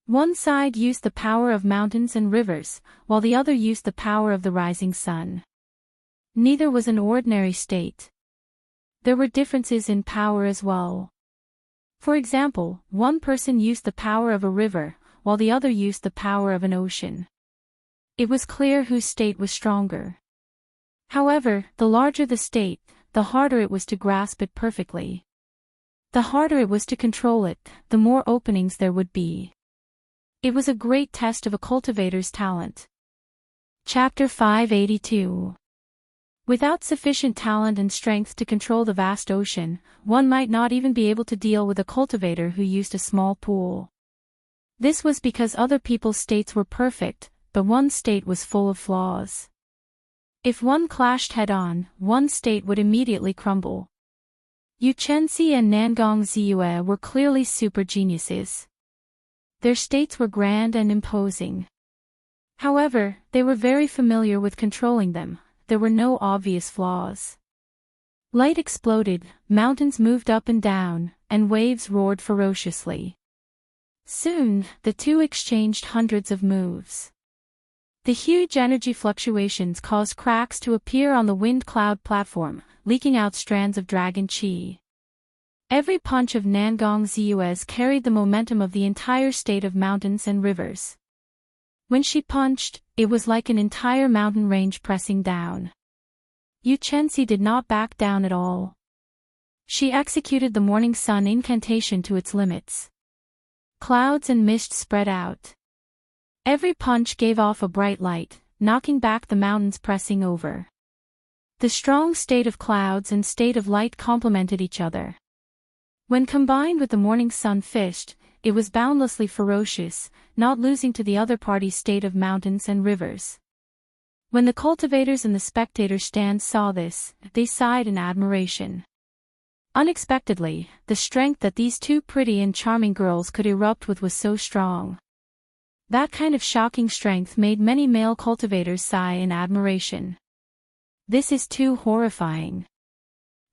One side used the power of mountains and rivers, while the other used the power of the rising sun. Neither was an ordinary state. There were differences in power as well. For example, one person used the power of a river, while the other used the power of an ocean. It was clear whose state was stronger. However, the larger the state, the harder it was to grasp it perfectly. The harder it was to control it, the more openings there would be. It was a great test of a cultivator's talent. Chapter 582. Without sufficient talent and strength to control the vast ocean, one might not even be able to deal with a cultivator who used a small pool. This was because other people's states were perfect, but one state was full of flaws. If one clashed head-on, one state would immediately crumble. Xianxia and Nangong were clearly super geniuses. Their states were grand and imposing. However, they were very familiar with controlling them. There were no obvious flaws. Light exploded, mountains moved up and down, and waves roared ferociously. Soon, the two exchanged hundreds of moves. The huge energy fluctuations caused cracks to appear on the wind cloud platform, leaking out strands of dragon chi. Every punch of Nangong carried the momentum of the entire state of mountains and rivers. When she punched, it was like an entire mountain range pressing down. Xianxia did not back down at all. She executed the morning sun incantation to its limits. Clouds and mist spread out. Every punch gave off a bright light, knocking back the mountains pressing over. The strong state of clouds and state of light complemented each other. When combined with the morning sun fist, it was boundlessly ferocious, not losing to the other party's state of mountains and rivers. When the cultivators and the spectator stands saw this, they sighed in admiration. Unexpectedly, the strength that these two pretty and charming girls could erupt with was so strong. That kind of shocking strength made many male cultivators sigh in admiration. This is too horrifying.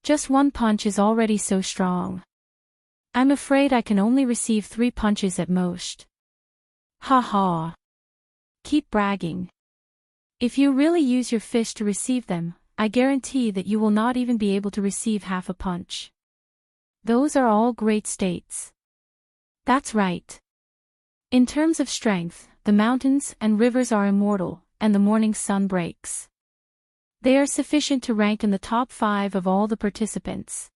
Just one punch is already so strong. I'm afraid I can only receive 3 punches at most. Ha ha. Keep bragging. If you really use your fist to receive them, I guarantee that you will not even be able to receive half a punch. Those are all great states. That's right. In terms of strength, the mountains and rivers are immortal, and the morning sun breaks. They are sufficient to rank in the top 5 of all the participants.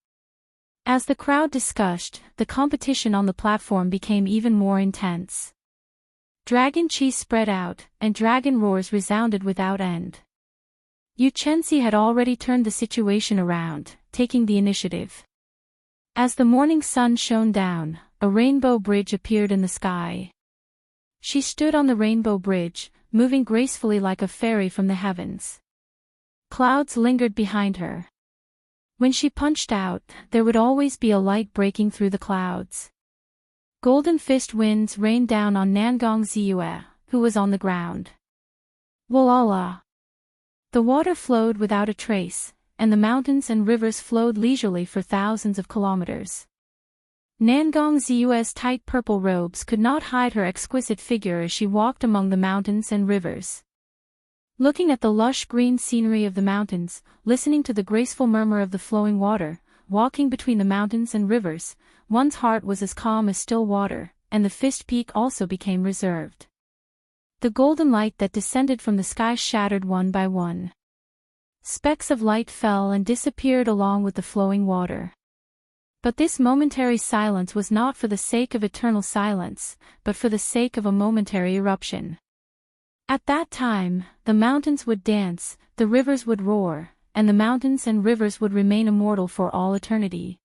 As the crowd discussed, the competition on the platform became even more intense. Dragon chi spread out, and dragon roars resounded without end. Xianxia had already turned the situation around, taking the initiative. As the morning sun shone down, a rainbow bridge appeared in the sky. She stood on the rainbow bridge, moving gracefully like a fairy from the heavens. Clouds lingered behind her. When she punched out, there would always be a light breaking through the clouds. Golden fist winds rained down on Nangong, who was on the ground. Voila! The water flowed without a trace, and the mountains and rivers flowed leisurely for thousands of kilometers. Nangong's tight purple robes could not hide her exquisite figure as she walked among the mountains and rivers. Looking at the lush green scenery of the mountains, listening to the graceful murmur of the flowing water, walking between the mountains and rivers, one's heart was as calm as still water, and the fist peak also became reserved. The golden light that descended from the sky shattered one by one. Specks of light fell and disappeared along with the flowing water. But this momentary silence was not for the sake of eternal silence, but for the sake of a momentary eruption. At that time, the mountains would dance, the rivers would roar, and the mountains and rivers would remain immortal for all eternity.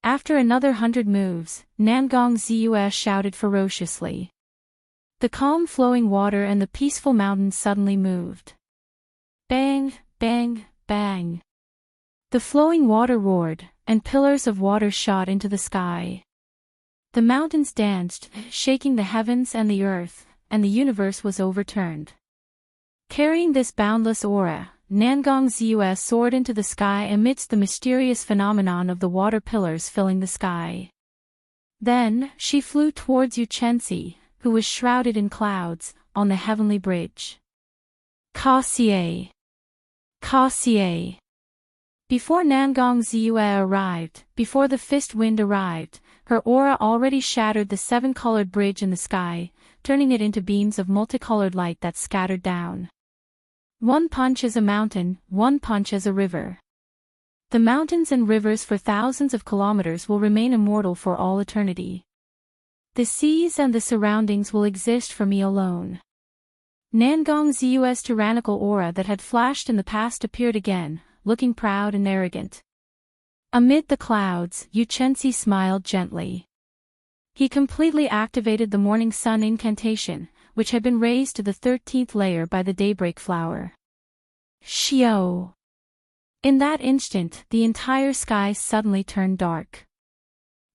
After another 100 moves, Nangong shouted ferociously. The calm flowing water and the peaceful mountains suddenly moved. Bang, bang, bang. The flowing water roared, and pillars of water shot into the sky. The mountains danced, shaking the heavens and the earth, and the universe was overturned. Carrying this boundless aura, Nangong soared into the sky amidst the mysterious phenomenon of the water pillars filling the sky. Then, she flew towards Xianxia, who was shrouded in clouds, on the heavenly bridge. Ka xie! Ka xie! Before Nangong Ziyue arrived, before the fist wind arrived, her aura already shattered the seven-colored bridge in the sky, turning it into beams of multicolored light that scattered down. One punch is a mountain, one punch is a river. The mountains and rivers for thousands of kilometers will remain immortal for all eternity. The seas and the surroundings will exist for me alone. Nangong Ziyue's tyrannical aura that had flashed in the past appeared again, looking proud and arrogant. Amid the clouds, Xianxia smiled gently. He completely activated the morning sun incantation, which had been raised to the 13th layer by the daybreak flower. Xiao! In that instant, the entire sky suddenly turned dark.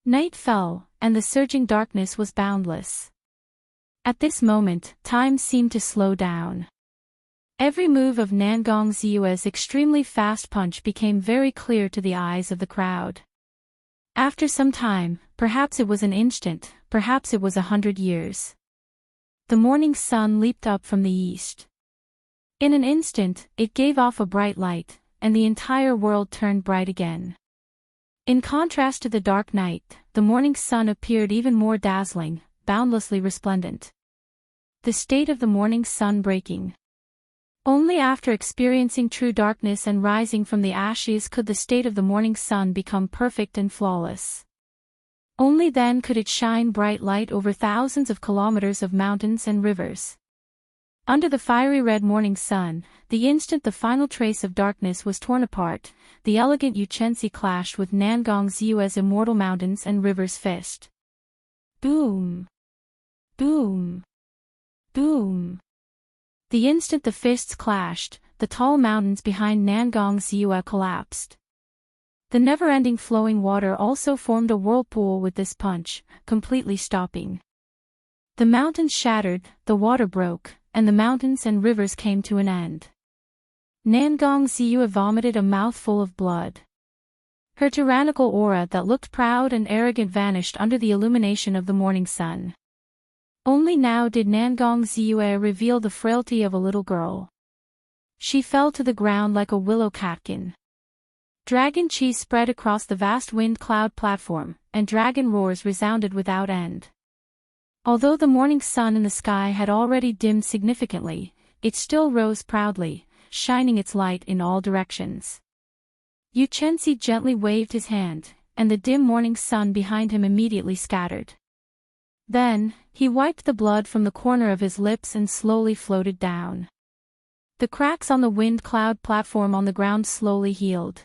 Night fell, and the surging darkness was boundless. At this moment, time seemed to slow down. Every move of Nangong Ziyue's extremely fast punch became very clear to the eyes of the crowd. After some time, perhaps it was an instant, perhaps it was 100 years. The morning sun leaped up from the east. In an instant, it gave off a bright light, and the entire world turned bright again. In contrast to the dark night, the morning sun appeared even more dazzling, boundlessly resplendent. The state of the morning sun breaking. Only after experiencing true darkness and rising from the ashes could the state of the morning sun become perfect and flawless. Only then could it shine bright light over thousands of kilometers of mountains and rivers. Under the fiery red morning sun, the instant the final trace of darkness was torn apart, the elegant Xianxia clashed with Nangong Ziyue's immortal mountains and rivers fist. Boom! Boom! Boom! The instant the fists clashed, the tall mountains behind Nangong Ziyue collapsed. The never-ending flowing water also formed a whirlpool with this punch, completely stopping. The mountains shattered, the water broke, and the mountains and rivers came to an end. Nangong Ziyue vomited a mouthful of blood. Her tyrannical aura that looked proud and arrogant vanished under the illumination of the morning sun. Only now did Nangong Ziyue reveal the frailty of a little girl. She fell to the ground like a willow catkin. Dragon chi spread across the vast wind cloud platform, and dragon roars resounded without end. Although the morning sun in the sky had already dimmed significantly, it still rose proudly, shining its light in all directions. Xianxia gently waved his hand, and the dim morning sun behind him immediately scattered. Then, he wiped the blood from the corner of his lips and slowly floated down. The cracks on the wind cloud platform on the ground slowly healed.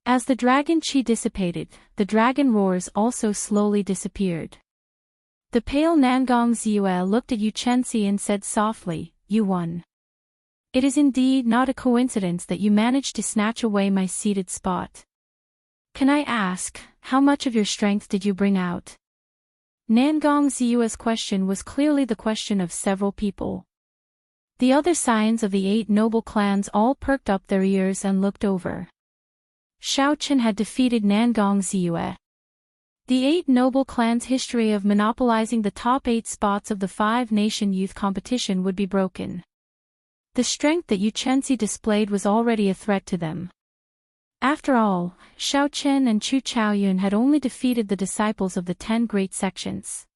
As the dragon chi dissipated, the dragon roars also slowly disappeared. The pale Nangong Ziyue looked at Xianxia and said softly, "You won. It is indeed not a coincidence that you managed to snatch away my seated spot. Can I ask, how much of your strength did you bring out?" Nangong Ziyue's question was clearly the question of several people. The other scions of the 8 noble clans all perked up their ears and looked over. Xiaochen had defeated Nangong Ziyue. The 8 noble clans' history of monopolizing the top 8 spots of the 5-nation youth competition would be broken. The strength that Xianxia displayed was already a threat to them. After all, Xiaochen and Chu Chaoyun had only defeated the disciples of the 10 great sections.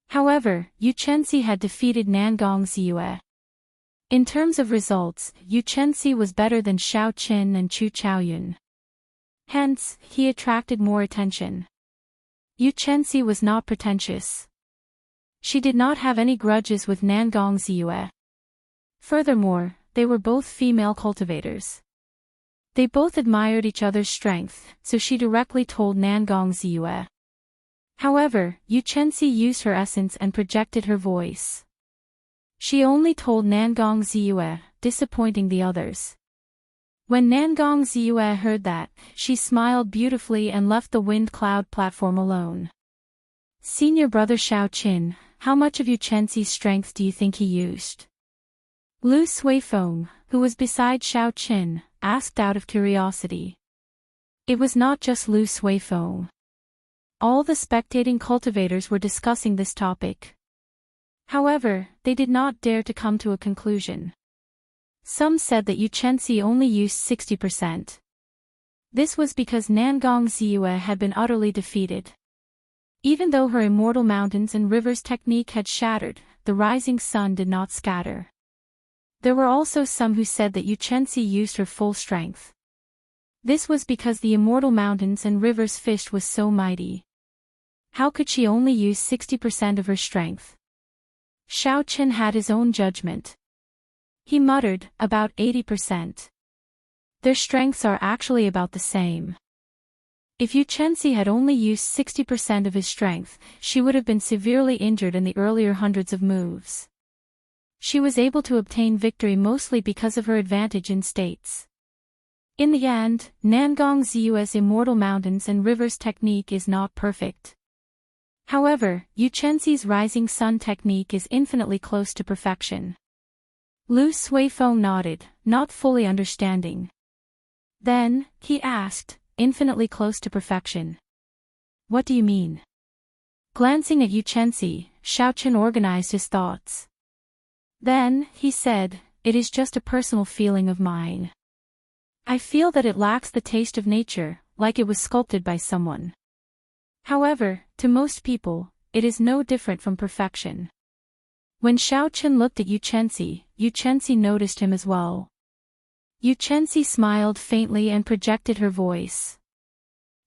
However, Xianxia had defeated Nangong Ziyue. In terms of results, Xianxia was better than Xiaochen and Chu Chaoyun. Hence, he attracted more attention. Xianxia was not pretentious. She did not have any grudges with Nangong Ziyue. Furthermore, they were both female cultivators. They both admired each other's strength, so she directly told Nangong Ziyue. However, Xianxia used her essence and projected her voice. She only told Nangong Ziyue, disappointing the others. When Nangong Ziyue heard that, she smiled beautifully and left the wind cloud platform alone. "Senior brother Xiaoqin, how much of Xianxia's strength do you think he used?" Lu Suifeng, who was beside Xiaoqin, asked out of curiosity. It was not just Lu Suifeng. All the spectating cultivators were discussing this topic. However, they did not dare to come to a conclusion. Some said that Xianxia only used 60%. This was because Nangong Ziyue had been utterly defeated. Even though her immortal mountains and rivers technique had shattered, the rising sun did not scatter. There were also some who said that Yu Chenxi used her full strength. This was because the immortal mountains and rivers fist was so mighty. How could she only use 60% of her strength? Xiao Chen had his own judgment. He muttered, about 80%. Their strengths are actually about the same. If Yu Chenxi had only used 60% of his strength, she would have been severely injured in the earlier hundreds of moves. She was able to obtain victory mostly because of her advantage in states. In the end, Nangong Ziyue's immortal mountains and rivers technique is not perfect. However, Yu Chenxi's rising sun technique is infinitely close to perfection. Lu Suifeng nodded, not fully understanding. Then, he asked, infinitely close to perfection. What do you mean? Glancing at Yu Chenxi, Xiao Chen organized his thoughts. Then, he said, it is just a personal feeling of mine. I feel that it lacks the taste of nature, like it was sculpted by someone. However, to most people, it is no different from perfection. When Xiao Chen looked at Yu Chenxi noticed him as well. Yu Chenxi smiled faintly and projected her voice.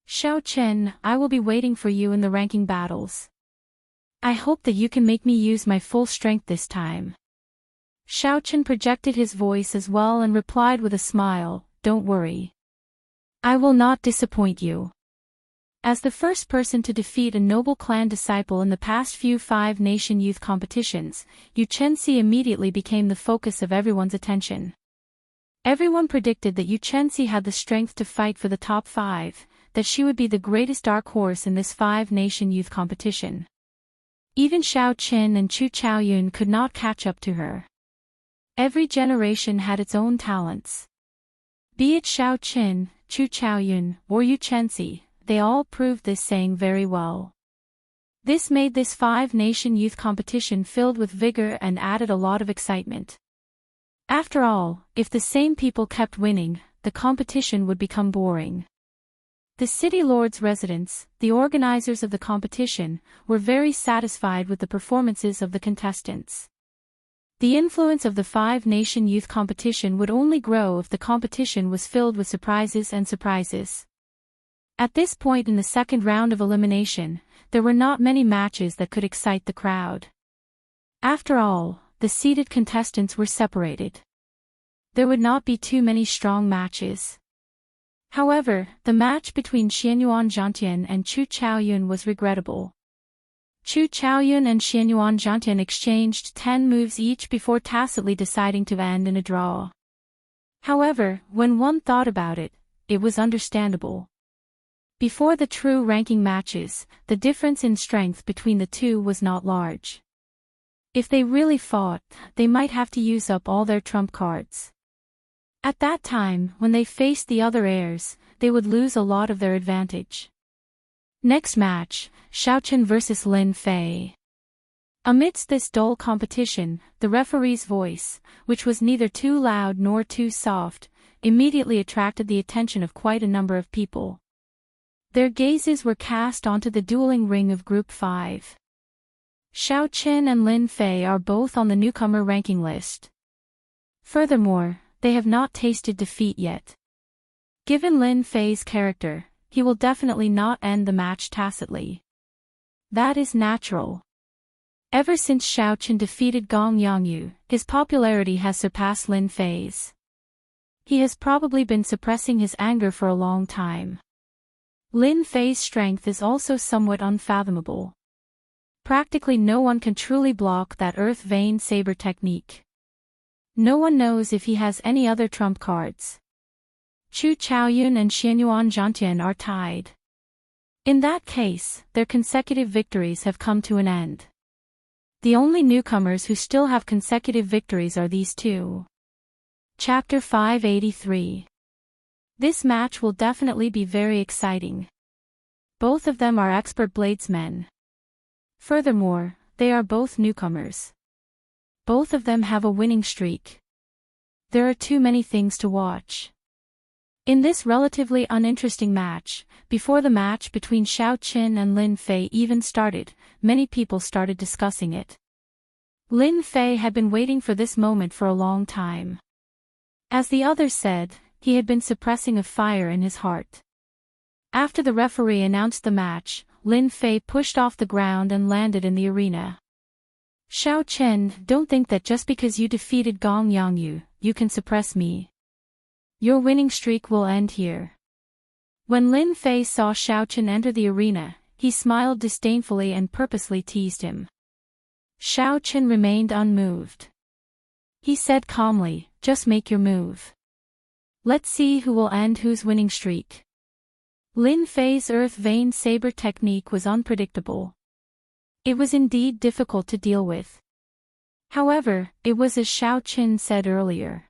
Xiao Chen, I will be waiting for you in the ranking battles. I hope that you can make me use my full strength this time. Xiao Chen projected his voice as well and replied with a smile, don't worry. I will not disappoint you. As the first person to defeat a noble clan disciple in the past few 5-nation youth competitions, Yu Chenxi immediately became the focus of everyone's attention. Everyone predicted that Yu Chenxi had the strength to fight for the top 5, that she would be the greatest dark horse in this 5-nation youth competition. Even Xiao Qin and Chu Chaoyun could not catch up to her. Every generation had its own talents. Be it Xiao Qin, Chu Chaoyun, or Yu Chenxi, they all proved this saying very well. This made this 5-nation youth competition filled with vigor and added a lot of excitement. After all, if the same people kept winning, the competition would become boring. The city lord's residents, the organizers of the competition, were very satisfied with the performances of the contestants. The influence of the 5-nation youth competition would only grow if the competition was filled with surprises and surprises. At this point in the second round of elimination, there were not many matches that could excite the crowd. After all, the seeded contestants were separated. There would not be too many strong matches. However, the match between Xianyuan Zhantian and Chu Chaoyun was regrettable. Chu Chaoyun and Xianyuan Zhantian exchanged 10 moves each before tacitly deciding to end in a draw. However, when one thought about it, it was understandable. Before the true ranking matches, the difference in strength between the two was not large. If they really fought, they might have to use up all their trump cards. At that time, when they faced the other heirs, they would lose a lot of their advantage. Next match, Xiaochen vs Lin Fei. Amidst this dull competition, the referee's voice, which was neither too loud nor too soft, immediately attracted the attention of quite a number of people. Their gazes were cast onto the dueling ring of Group 5. Xiao Qin and Lin Fei are both on the newcomer ranking list. Furthermore, they have not tasted defeat yet. Given Lin Fei's character, he will definitely not end the match tacitly. That is natural. Ever since Xiao Qin defeated Gong Yangyu, his popularity has surpassed Lin Fei's. He has probably been suppressing his anger for a long time. Lin Fei's strength is also somewhat unfathomable. Practically no one can truly block that Earth Vein Saber technique. No one knows if he has any other trump cards. Chu Chaoyun and Xianyuan Zhantian are tied. In that case, their consecutive victories have come to an end. The only newcomers who still have consecutive victories are these two. Chapter 583. This match will definitely be very exciting. Both of them are expert bladesmen. Furthermore, they are both newcomers. Both of them have a winning streak. There are too many things to watch. In this relatively uninteresting match, before the match between Xiao Qin and Lin Fei even started, many people started discussing it. Lin Fei had been waiting for this moment for a long time. As the others said, he had been suppressing a fire in his heart. After the referee announced the match, Lin Fei pushed off the ground and landed in the arena. Xiao Chen, don't think that just because you defeated Gong Yangyu, you can suppress me. Your winning streak will end here. When Lin Fei saw Xiao Chen enter the arena, he smiled disdainfully and purposely teased him. Xiao Chen remained unmoved. He said calmly, just make your move. Let's see who will end whose winning streak. Lin Fei's earth vein saber technique was unpredictable. It was indeed difficult to deal with. However, it was as Xiao Chen said earlier.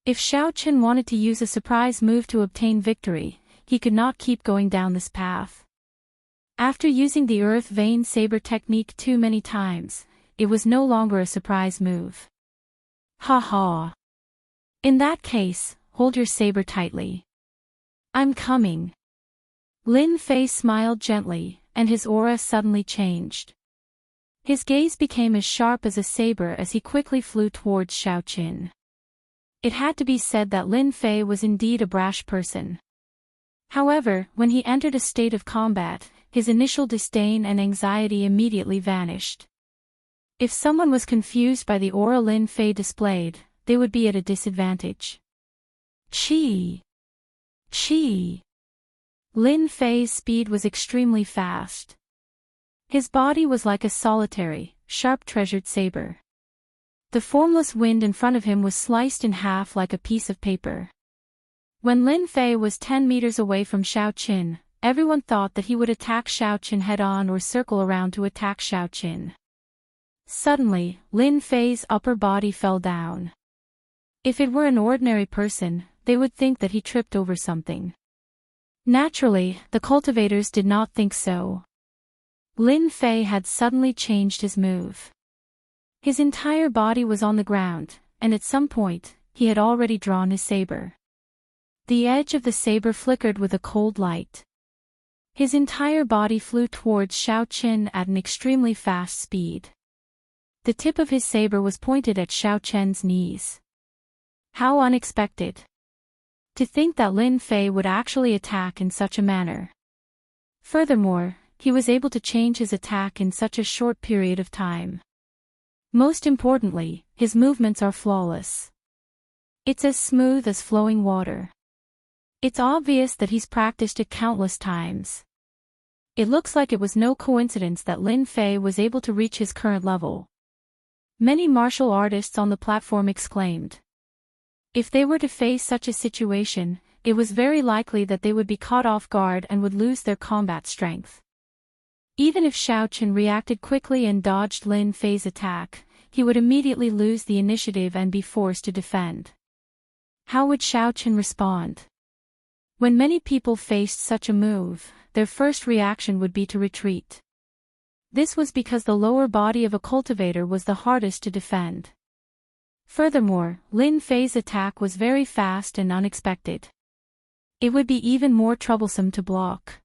If Xiao Chen wanted to use a surprise move to obtain victory, he could not keep going down this path. After using the earth vein saber technique too many times, it was no longer a surprise move. Ha ha. In that case, hold your saber tightly. I'm coming. Lin Fei smiled gently, and his aura suddenly changed. His gaze became as sharp as a saber as he quickly flew towards Xiao Qin. It had to be said that Lin Fei was indeed a brash person. However, when he entered a state of combat, his initial disdain and anxiety immediately vanished. If someone was confused by the aura Lin Fei displayed, they would be at a disadvantage. Chi! Chi! Lin Fei's speed was extremely fast. His body was like a solitary, sharp treasured saber. The formless wind in front of him was sliced in half like a piece of paper. When Lin Fei was 10 meters away from Xiao Qin, everyone thought that he would attack Xiao Qin head-on or circle around to attack Xiao Qin. Suddenly, Lin Fei's upper body fell down. If it were an ordinary person, they would think that he tripped over something. Naturally, the cultivators did not think so. Lin Fei had suddenly changed his move. His entire body was on the ground, and at some point, he had already drawn his saber. The edge of the saber flickered with a cold light. His entire body flew towards Xiao Qin at an extremely fast speed. The tip of his saber was pointed at Xiao Chen's knees. How unexpected! To think that Lin Fei would actually attack in such a manner. Furthermore, he was able to change his attack in such a short period of time. Most importantly, his movements are flawless. It's as smooth as flowing water. It's obvious that he's practiced it countless times. It looks like it was no coincidence that Lin Fei was able to reach his current level. Many martial artists on the platform exclaimed. If they were to face such a situation, it was very likely that they would be caught off guard and would lose their combat strength. Even if Xiao Qin reacted quickly and dodged Lin Fei's attack, he would immediately lose the initiative and be forced to defend. How would Xiao Qin respond? When many people faced such a move, their first reaction would be to retreat. This was because the lower body of a cultivator was the hardest to defend. Furthermore, Lin Fei's attack was very fast and unexpected. It would be even more troublesome to block.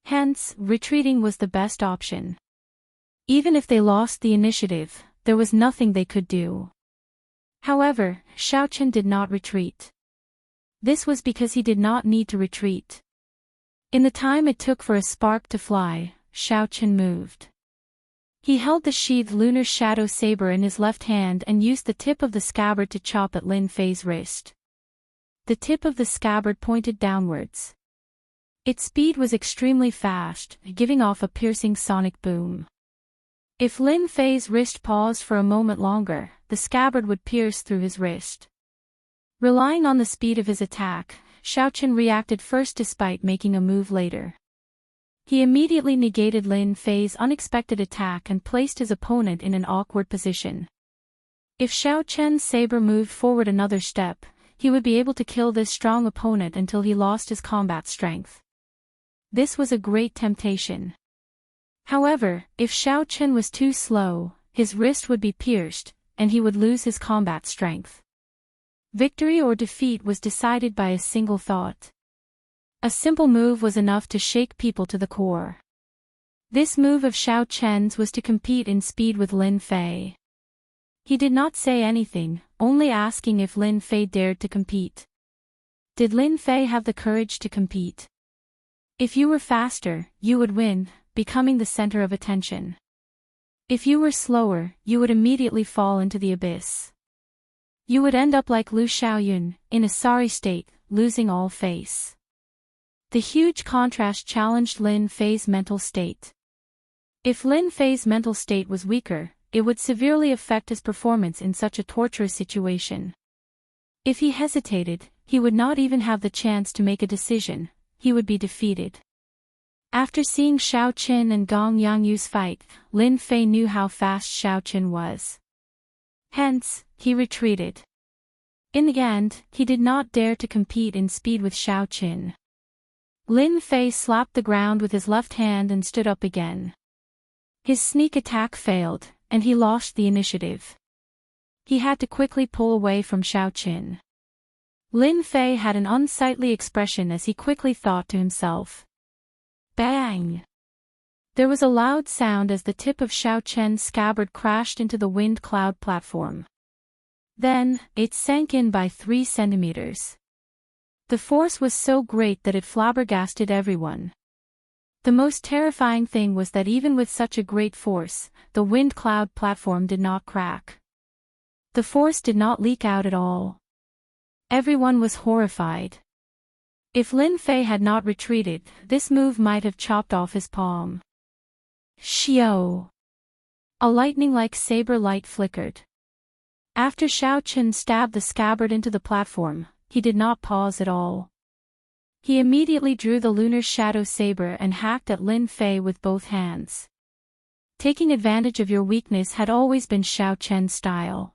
Hence, retreating was the best option. Even if they lost the initiative, there was nothing they could do. However, Xiao Qin did not retreat. This was because he did not need to retreat. In the time it took for a spark to fly, Xiao Qin moved. He held the sheathed lunar shadow saber in his left hand and used the tip of the scabbard to chop at Lin Fei's wrist. The tip of the scabbard pointed downwards. Its speed was extremely fast, giving off a piercing sonic boom. If Lin Fei's wrist paused for a moment longer, the scabbard would pierce through his wrist. Relying on the speed of his attack, Xiao Qin reacted first despite making a move later. He immediately negated Lin Fei's unexpected attack and placed his opponent in an awkward position. If Xiao Chen's saber moved forward another step, he would be able to kill this strong opponent until he lost his combat strength. This was a great temptation. However, if Xiao Chen was too slow, his wrist would be pierced, and he would lose his combat strength. Victory or defeat was decided by a single thought. A simple move was enough to shake people to the core. This move of Xiao Chen's was to compete in speed with Lin Fei. He did not say anything, only asking if Lin Fei dared to compete. Did Lin Fei have the courage to compete? If you were faster, you would win, becoming the center of attention. If you were slower, you would immediately fall into the abyss. You would end up like Lu Xiaoyun, in a sorry state, losing all face. The huge contrast challenged Lin Fei's mental state. If Lin Fei's mental state was weaker, it would severely affect his performance in such a torturous situation. If he hesitated, he would not even have the chance to make a decision, he would be defeated. After seeing Xiao Qin and Gong Yangyu's fight, Lin Fei knew how fast Xiao Qin was. Hence, he retreated. In the end, he did not dare to compete in speed with Xiao Qin. Lin Fei slapped the ground with his left hand and stood up again. His sneak attack failed, and he lost the initiative. He had to quickly pull away from Xiao Qin. Lin Fei had an unsightly expression as he quickly thought to himself. Bang! There was a loud sound as the tip of Xiao Chen's scabbard crashed into the wind cloud platform. Then, it sank in by 3 centimeters. The force was so great that it flabbergasted everyone. The most terrifying thing was that even with such a great force, the wind cloud platform did not crack. The force did not leak out at all. Everyone was horrified. If Lin Fei had not retreated, this move might have chopped off his palm. Xiao! A lightning-like saber light flickered. After Xiao Qin stabbed the scabbard into the platform, he did not pause at all. He immediately drew the lunar shadow saber and hacked at Lin Fei with both hands. Taking advantage of your weakness had always been Xiao Chen's style.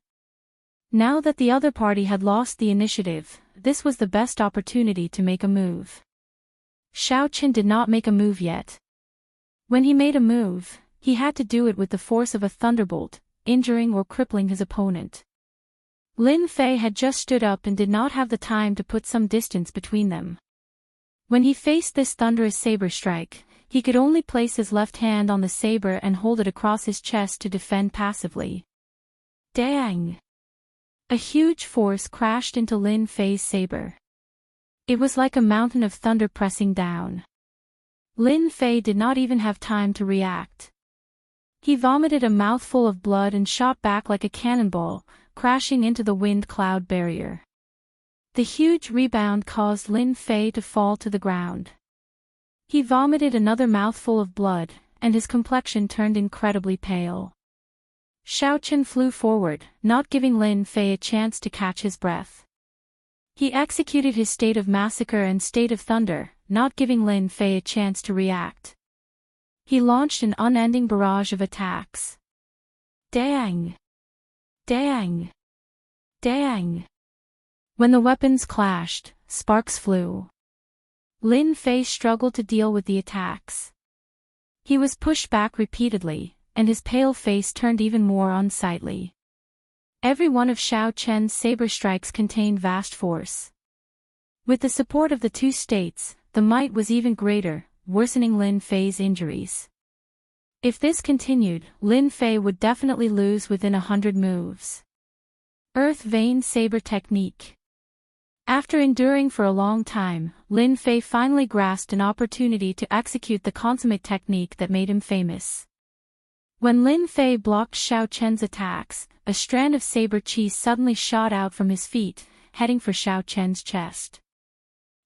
Now that the other party had lost the initiative, this was the best opportunity to make a move. Xiao Qin did not make a move yet. When he made a move, he had to do it with the force of a thunderbolt, injuring or crippling his opponent. Lin Fei had just stood up and did not have the time to put some distance between them. When he faced this thunderous saber strike, he could only place his left hand on the saber and hold it across his chest to defend passively. Dang! A huge force crashed into Lin Fei's saber. It was like a mountain of thunder pressing down. Lin Fei did not even have time to react. He vomited a mouthful of blood and shot back like a cannonball, crashing into the wind cloud barrier. The huge rebound caused Lin Fei to fall to the ground. He vomited another mouthful of blood, and his complexion turned incredibly pale. Xiao Qin flew forward, not giving Lin Fei a chance to catch his breath. He executed his state of massacre and state of thunder, not giving Lin Fei a chance to react. He launched an unending barrage of attacks. Dang! Dang! Dang! When the weapons clashed, sparks flew. Lin Fei struggled to deal with the attacks. He was pushed back repeatedly, and his pale face turned even more unsightly. Every one of Xiao Chen's saber strikes contained vast force. With the support of the two states, the might was even greater, worsening Lin Fei's injuries. If this continued, Lin Fei would definitely lose within 100 moves. Earth Vein Saber Technique. After enduring for a long time, Lin Fei finally grasped an opportunity to execute the consummate technique that made him famous. When Lin Fei blocked Xiao Chen's attacks, a strand of saber qi suddenly shot out from his feet, heading for Xiao Chen's chest.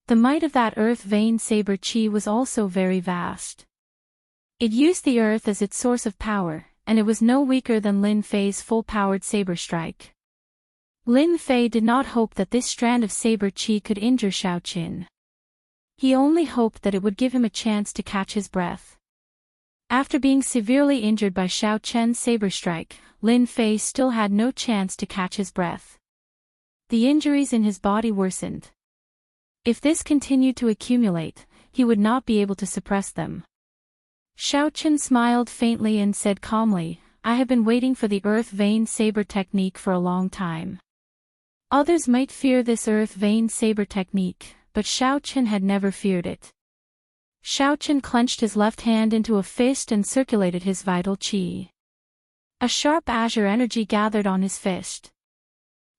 The might of that earth vein saber qi was also very vast. It used the earth as its source of power, and it was no weaker than Lin Fei's full-powered saber strike. Lin Fei did not hope that this strand of saber qi could injure Xiao Qin. He only hoped that it would give him a chance to catch his breath. After being severely injured by Xiao Chen's saber strike, Lin Fei still had no chance to catch his breath. The injuries in his body worsened. If this continued to accumulate, he would not be able to suppress them. Xiao Qin smiled faintly and said calmly, "I have been waiting for the earth vein saber technique for a long time. Others might fear this earth vein saber technique, but Xiaoqian had never feared it. Xiaoqian clenched his left hand into a fist and circulated his vital qi. A sharp azure energy gathered on his fist.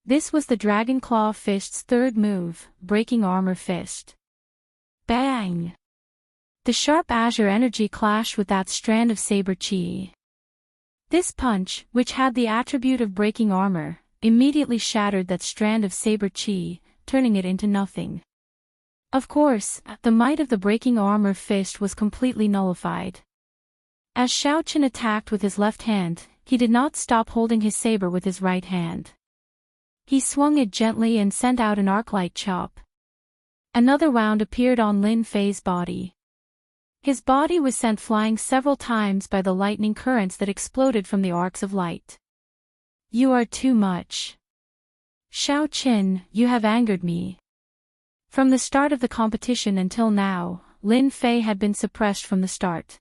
This was the Dragon Claw Fist's third move, Breaking Armor Fist. Bang! The sharp azure energy clashed with that strand of saber qi. This punch, which had the attribute of breaking armor, immediately shattered that strand of saber qi, turning it into nothing. Of course, the might of the breaking armor fist was completely nullified. As Xiaoqian attacked with his left hand, he did not stop holding his saber with his right hand. He swung it gently and sent out an arc-light chop. Another wound appeared on Lin Fei's body. His body was sent flying several times by the lightning currents that exploded from the arcs of light. You are too much. Xiaoqian, you have angered me. From the start of the competition until now, Lin Fei had been suppressed from the start.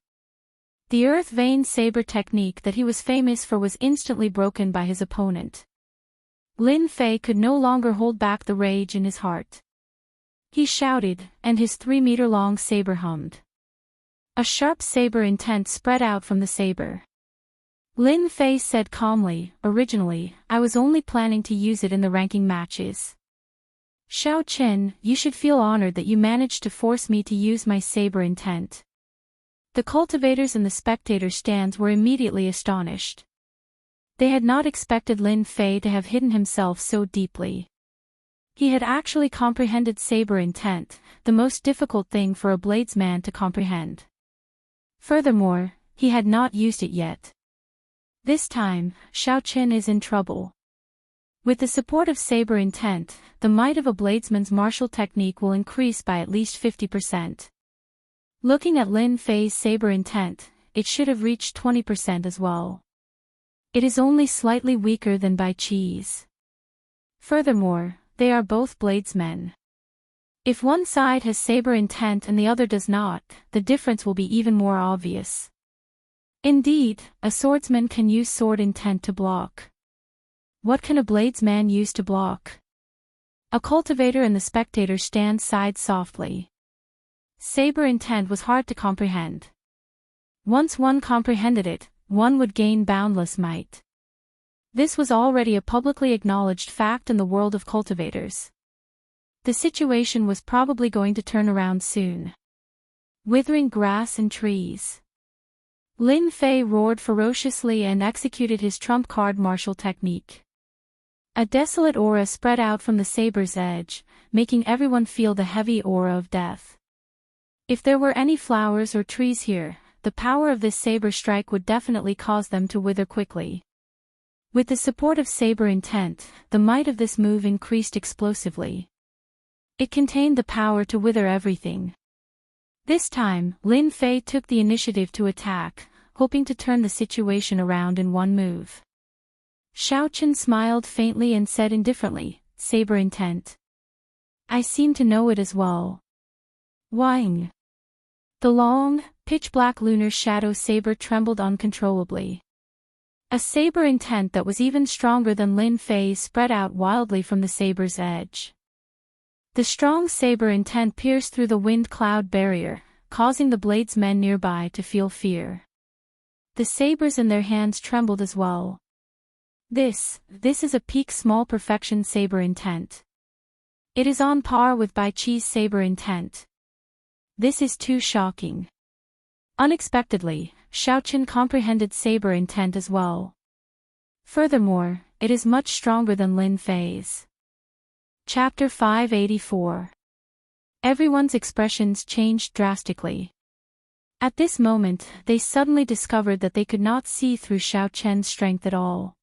The earth vein saber technique that he was famous for was instantly broken by his opponent. Lin Fei could no longer hold back the rage in his heart. He shouted, and his 3-meter-long saber hummed. A sharp saber intent spread out from the saber. Lin Fei said calmly, originally, I was only planning to use it in the ranking matches. Xiaoqian, you should feel honored that you managed to force me to use my saber intent. The cultivators in the spectator stands were immediately astonished. They had not expected Lin Fei to have hidden himself so deeply. He had actually comprehended saber intent, the most difficult thing for a bladesman to comprehend. Furthermore, he had not used it yet. This time, Xiaoqian is in trouble. With the support of saber intent, the might of a bladesman's martial technique will increase by at least 50%. Looking at Lin Fei's saber intent, it should have reached 20% as well. It is only slightly weaker than Bai Qi's. Furthermore, they are both bladesmen. If one side has saber intent and the other does not, the difference will be even more obvious. Indeed, a swordsman can use sword intent to block. What can a bladesman use to block? A cultivator and the spectator stand sighed softly. Saber intent was hard to comprehend. Once one comprehended it, one would gain boundless might. This was already a publicly acknowledged fact in the world of cultivators. The situation was probably going to turn around soon. Withering grass and trees. Lin Fei roared ferociously and executed his trump card martial technique. A desolate aura spread out from the saber's edge, making everyone feel the heavy aura of death. If there were any flowers or trees here, the power of this saber strike would definitely cause them to wither quickly. With the support of saber intent, the might of this move increased explosively. It contained the power to wither everything. This time, Lin Fei took the initiative to attack, hoping to turn the situation around in one move. Xiaoqian smiled faintly and said indifferently, saber intent. I seem to know it as well. Wang. The long, pitch-black lunar shadow saber trembled uncontrollably. A saber intent that was even stronger than Lin Fei's spread out wildly from the saber's edge. The strong saber intent pierced through the wind cloud barrier, causing the bladesmen nearby to feel fear. The sabers in their hands trembled as well. This is a peak small perfection saber intent. It is on par with Bai Qi's saber intent. This is too shocking. Unexpectedly, Xiaoqian comprehended saber intent as well. Furthermore, it is much stronger than Lin Fei's. Chapter 584. Everyone's expressions changed drastically. At this moment, they suddenly discovered that they could not see through Xiaoqian's strength at all.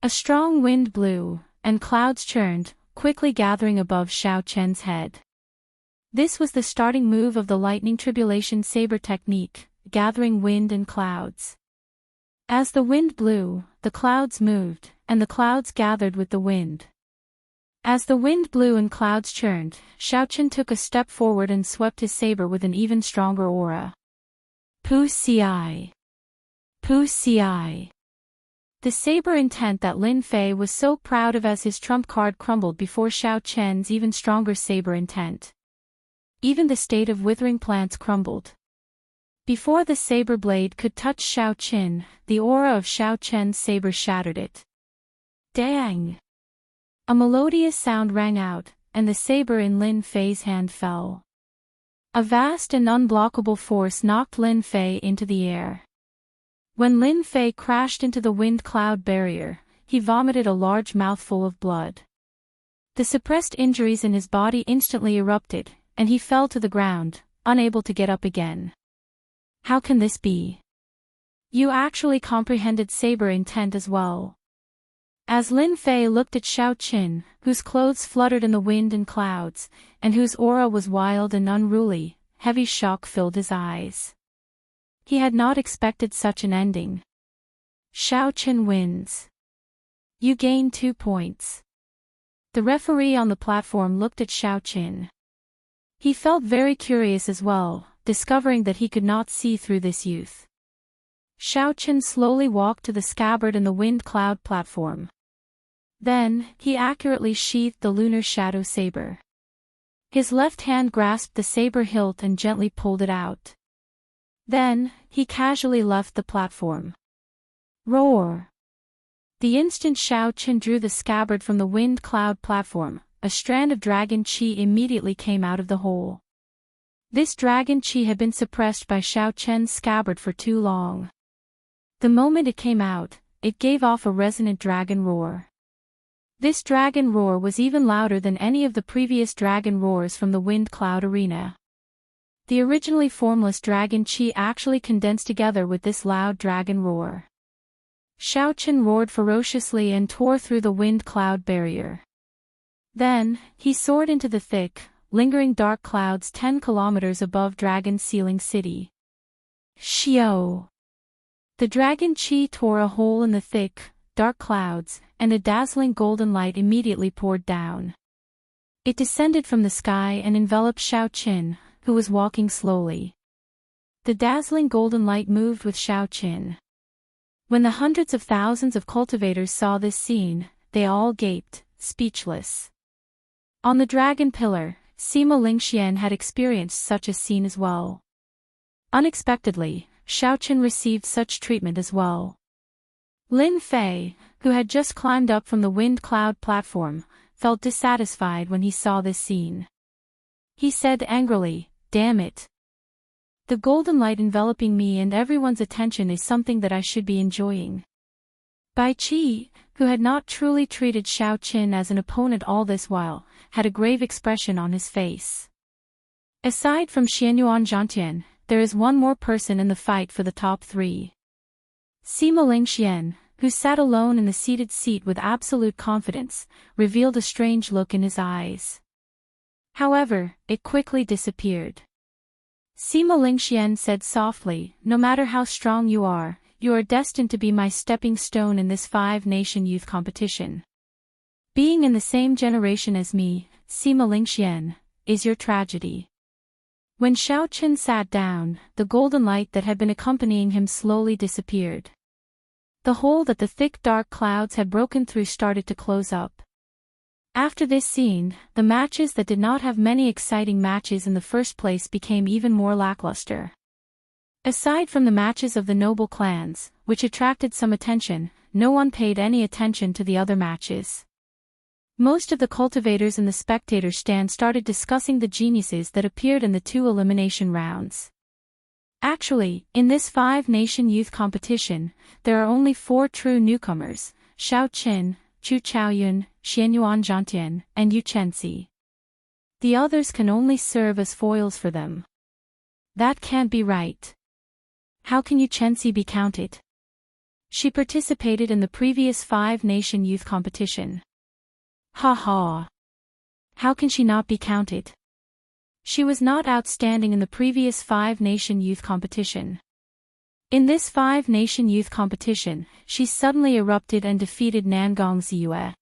A strong wind blew, and clouds churned, quickly gathering above Xiaoqian's head. This was the starting move of the lightning tribulation saber technique, gathering wind and clouds. As the wind blew, the clouds moved, and the clouds gathered with the wind. As the wind blew and clouds churned, Xiaoqian took a step forward and swept his saber with an even stronger aura. Pu Ci. Pu Ci. The saber intent that Lin Fei was so proud of as his trump card crumbled before Xiao Chen's even stronger saber intent. Even the state of withering plants crumbled. Before the saber blade could touch Xiao Chen, the aura of Xiao Chen's saber shattered it. Dang! A melodious sound rang out, and the saber in Lin Fei's hand fell. A vast and unblockable force knocked Lin Fei into the air. When Lin Fei crashed into the wind cloud barrier, he vomited a large mouthful of blood. The suppressed injuries in his body instantly erupted, and he fell to the ground, unable to get up again. How can this be? You actually comprehended saber intent as well. As Lin Fei looked at Xiao Qin, whose clothes fluttered in the wind and clouds, and whose aura was wild and unruly, heavy shock filled his eyes. He had not expected such an ending. Xiao Qin wins. You gain 2 points. The referee on the platform looked at Xiao Qin. He felt very curious as well, discovering that he could not see through this youth. Xiao Qin slowly walked to the scabbard in the wind cloud platform. Then, he accurately sheathed the lunar shadow saber. His left hand grasped the saber hilt and gently pulled it out. Then, he casually left the platform. Roar! The instant Xiao Qin drew the scabbard from the wind cloud platform, a strand of dragon qi immediately came out of the hole. This dragon qi had been suppressed by Xiao Chen's scabbard for too long. The moment it came out, it gave off a resonant dragon roar. This dragon roar was even louder than any of the previous dragon roars from the wind cloud arena. The originally formless dragon qi actually condensed together with this loud dragon roar. Xiao Qin roared ferociously and tore through the wind cloud barrier. Then, he soared into the thick, lingering dark clouds 10 kilometers above Dragon Ceiling City. Xiao! The dragon qi tore a hole in the thick, dark clouds, and a dazzling golden light immediately poured down. It descended from the sky and enveloped Xiao Qin, who was walking slowly. The dazzling golden light moved with Xiao Qin. When the hundreds of thousands of cultivators saw this scene, they all gaped, speechless. On the dragon pillar, Sima Lingxian had experienced such a scene as well. Unexpectedly, Xiao Qin received such treatment as well. Lin Fei, who had just climbed up from the wind cloud platform, felt dissatisfied when he saw this scene. He said angrily, "Damn it. The golden light enveloping me and everyone's attention is something that I should be enjoying." Bai Qi, who had not truly treated Xiao Qin as an opponent all this while, had a grave expression on his face. Aside from Xianyuan Zhantian, there is one more person in the fight for the top 3. Sima Lingxian, who sat alone in the seated seat with absolute confidence, revealed a strange look in his eyes. However, it quickly disappeared. Sima Lingxian said softly, "No matter how strong you are destined to be my stepping stone in this 5-nation youth competition. Being in the same generation as me, Sima Lingxian, is your tragedy." When Xiao Qin sat down, the golden light that had been accompanying him slowly disappeared. The hole that the thick dark clouds had broken through started to close up. After this scene, the matches that did not have many exciting matches in the first place became even more lackluster. Aside from the matches of the noble clans, which attracted some attention, no one paid any attention to the other matches. Most of the cultivators in the spectator stand started discussing the geniuses that appeared in the 2 elimination rounds. Actually, in this 5-nation youth competition, there are only 4 true newcomers: Xiao Qin, Chu Chaoyun, Xianyuan Zhantian, and Yu Chenxi. The others can only serve as foils for them. That can't be right. How can Yu Chenxi be counted? She participated in the previous 5-nation youth competition. Ha ha. How can she not be counted? She was not outstanding in the previous 5-nation youth competition. In this 5-nation youth competition, she suddenly erupted and defeated Nangong Ziyue.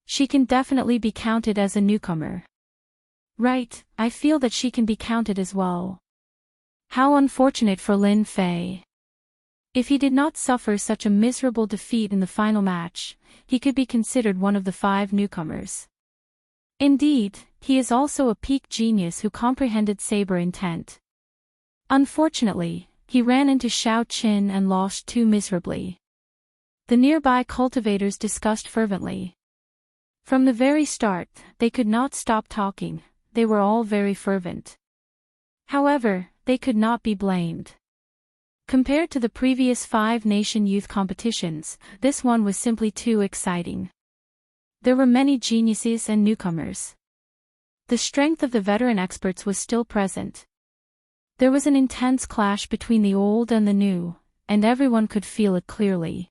She can definitely be counted as a newcomer. Right, I feel that she can be counted as well. How unfortunate for Lin Fei. If he did not suffer such a miserable defeat in the final match, he could be considered one of the 5 newcomers. Indeed, he is also a peak genius who comprehended saber intent. Unfortunately, he ran into Xiao Qin and lost too miserably. The nearby cultivators discussed fervently. From the very start, they could not stop talking, they were all very fervent. However, they could not be blamed. Compared to the previous 5-nation youth competitions, this one was simply too exciting. There were many geniuses and newcomers. The strength of the veteran experts was still present. There was an intense clash between the old and the new, and everyone could feel it clearly.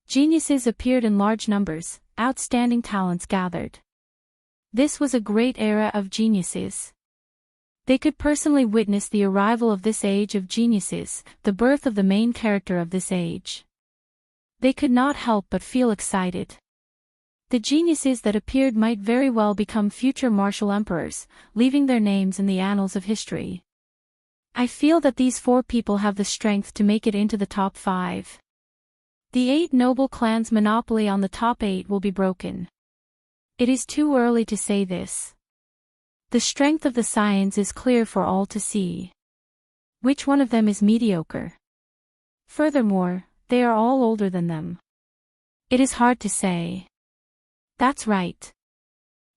Geniuses appeared in large numbers, outstanding talents gathered. This was a great era of geniuses. They could personally witness the arrival of this age of geniuses, the birth of the main character of this age. They could not help but feel excited. The geniuses that appeared might very well become future martial emperors, leaving their names in the annals of history. I feel that these 4 people have the strength to make it into the top 5. The 8 noble clans' monopoly on the top 8 will be broken. It is too early to say this. The strength of the scions is clear for all to see. Which one of them is mediocre? Furthermore, they are all older than them. It is hard to say. That's right.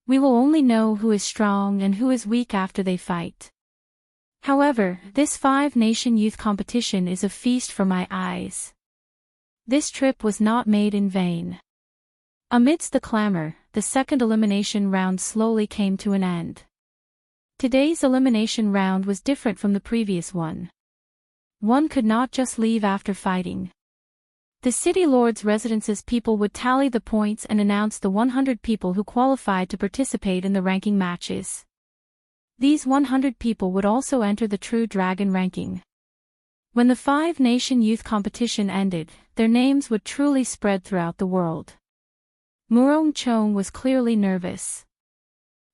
We will only know who is strong and who is weak after they fight. However, this 5-nation youth competition is a feast for my eyes. This trip was not made in vain. Amidst the clamor, the second elimination round slowly came to an end. Today's elimination round was different from the previous one. One could not just leave after fighting. The city lord's residence's people would tally the points and announce the 100 people who qualified to participate in the ranking matches. These 100 people would also enter the True Dragon ranking. When the 5-nation youth competition ended, their names would truly spread throughout the world. Murong Chong was clearly nervous.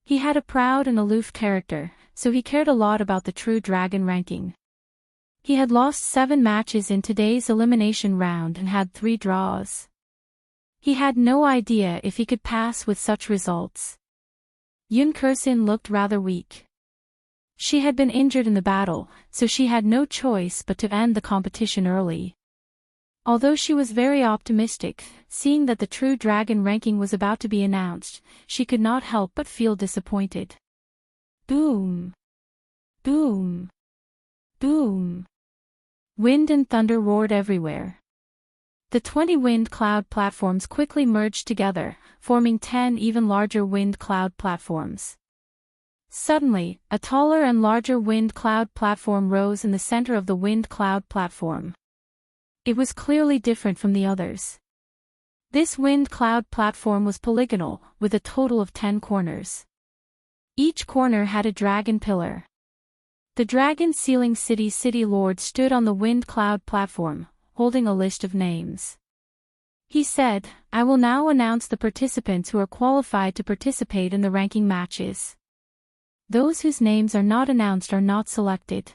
He had a proud and aloof character, so he cared a lot about the True Dragon ranking. He had lost 7 matches in today's elimination round and had 3 draws. He had no idea if he could pass with such results. Yun Kersin looked rather weak. She had been injured in the battle, so she had no choice but to end the competition early. Although she was very optimistic, seeing that the True Dragon ranking was about to be announced, she could not help but feel disappointed. Boom! Boom! Boom! Wind and thunder roared everywhere. The 20 wind cloud platforms quickly merged together, forming 10 even larger wind cloud platforms. Suddenly, a taller and larger wind cloud platform rose in the center of the wind cloud platform. It was clearly different from the others. This wind cloud platform was polygonal, with a total of 10 corners. Each corner had a dragon pillar. The dragon sealing city lord stood on the wind cloud platform, holding a list of names. He said, "I will now announce the participants who are qualified to participate in the ranking matches. Those whose names are not announced are not selected."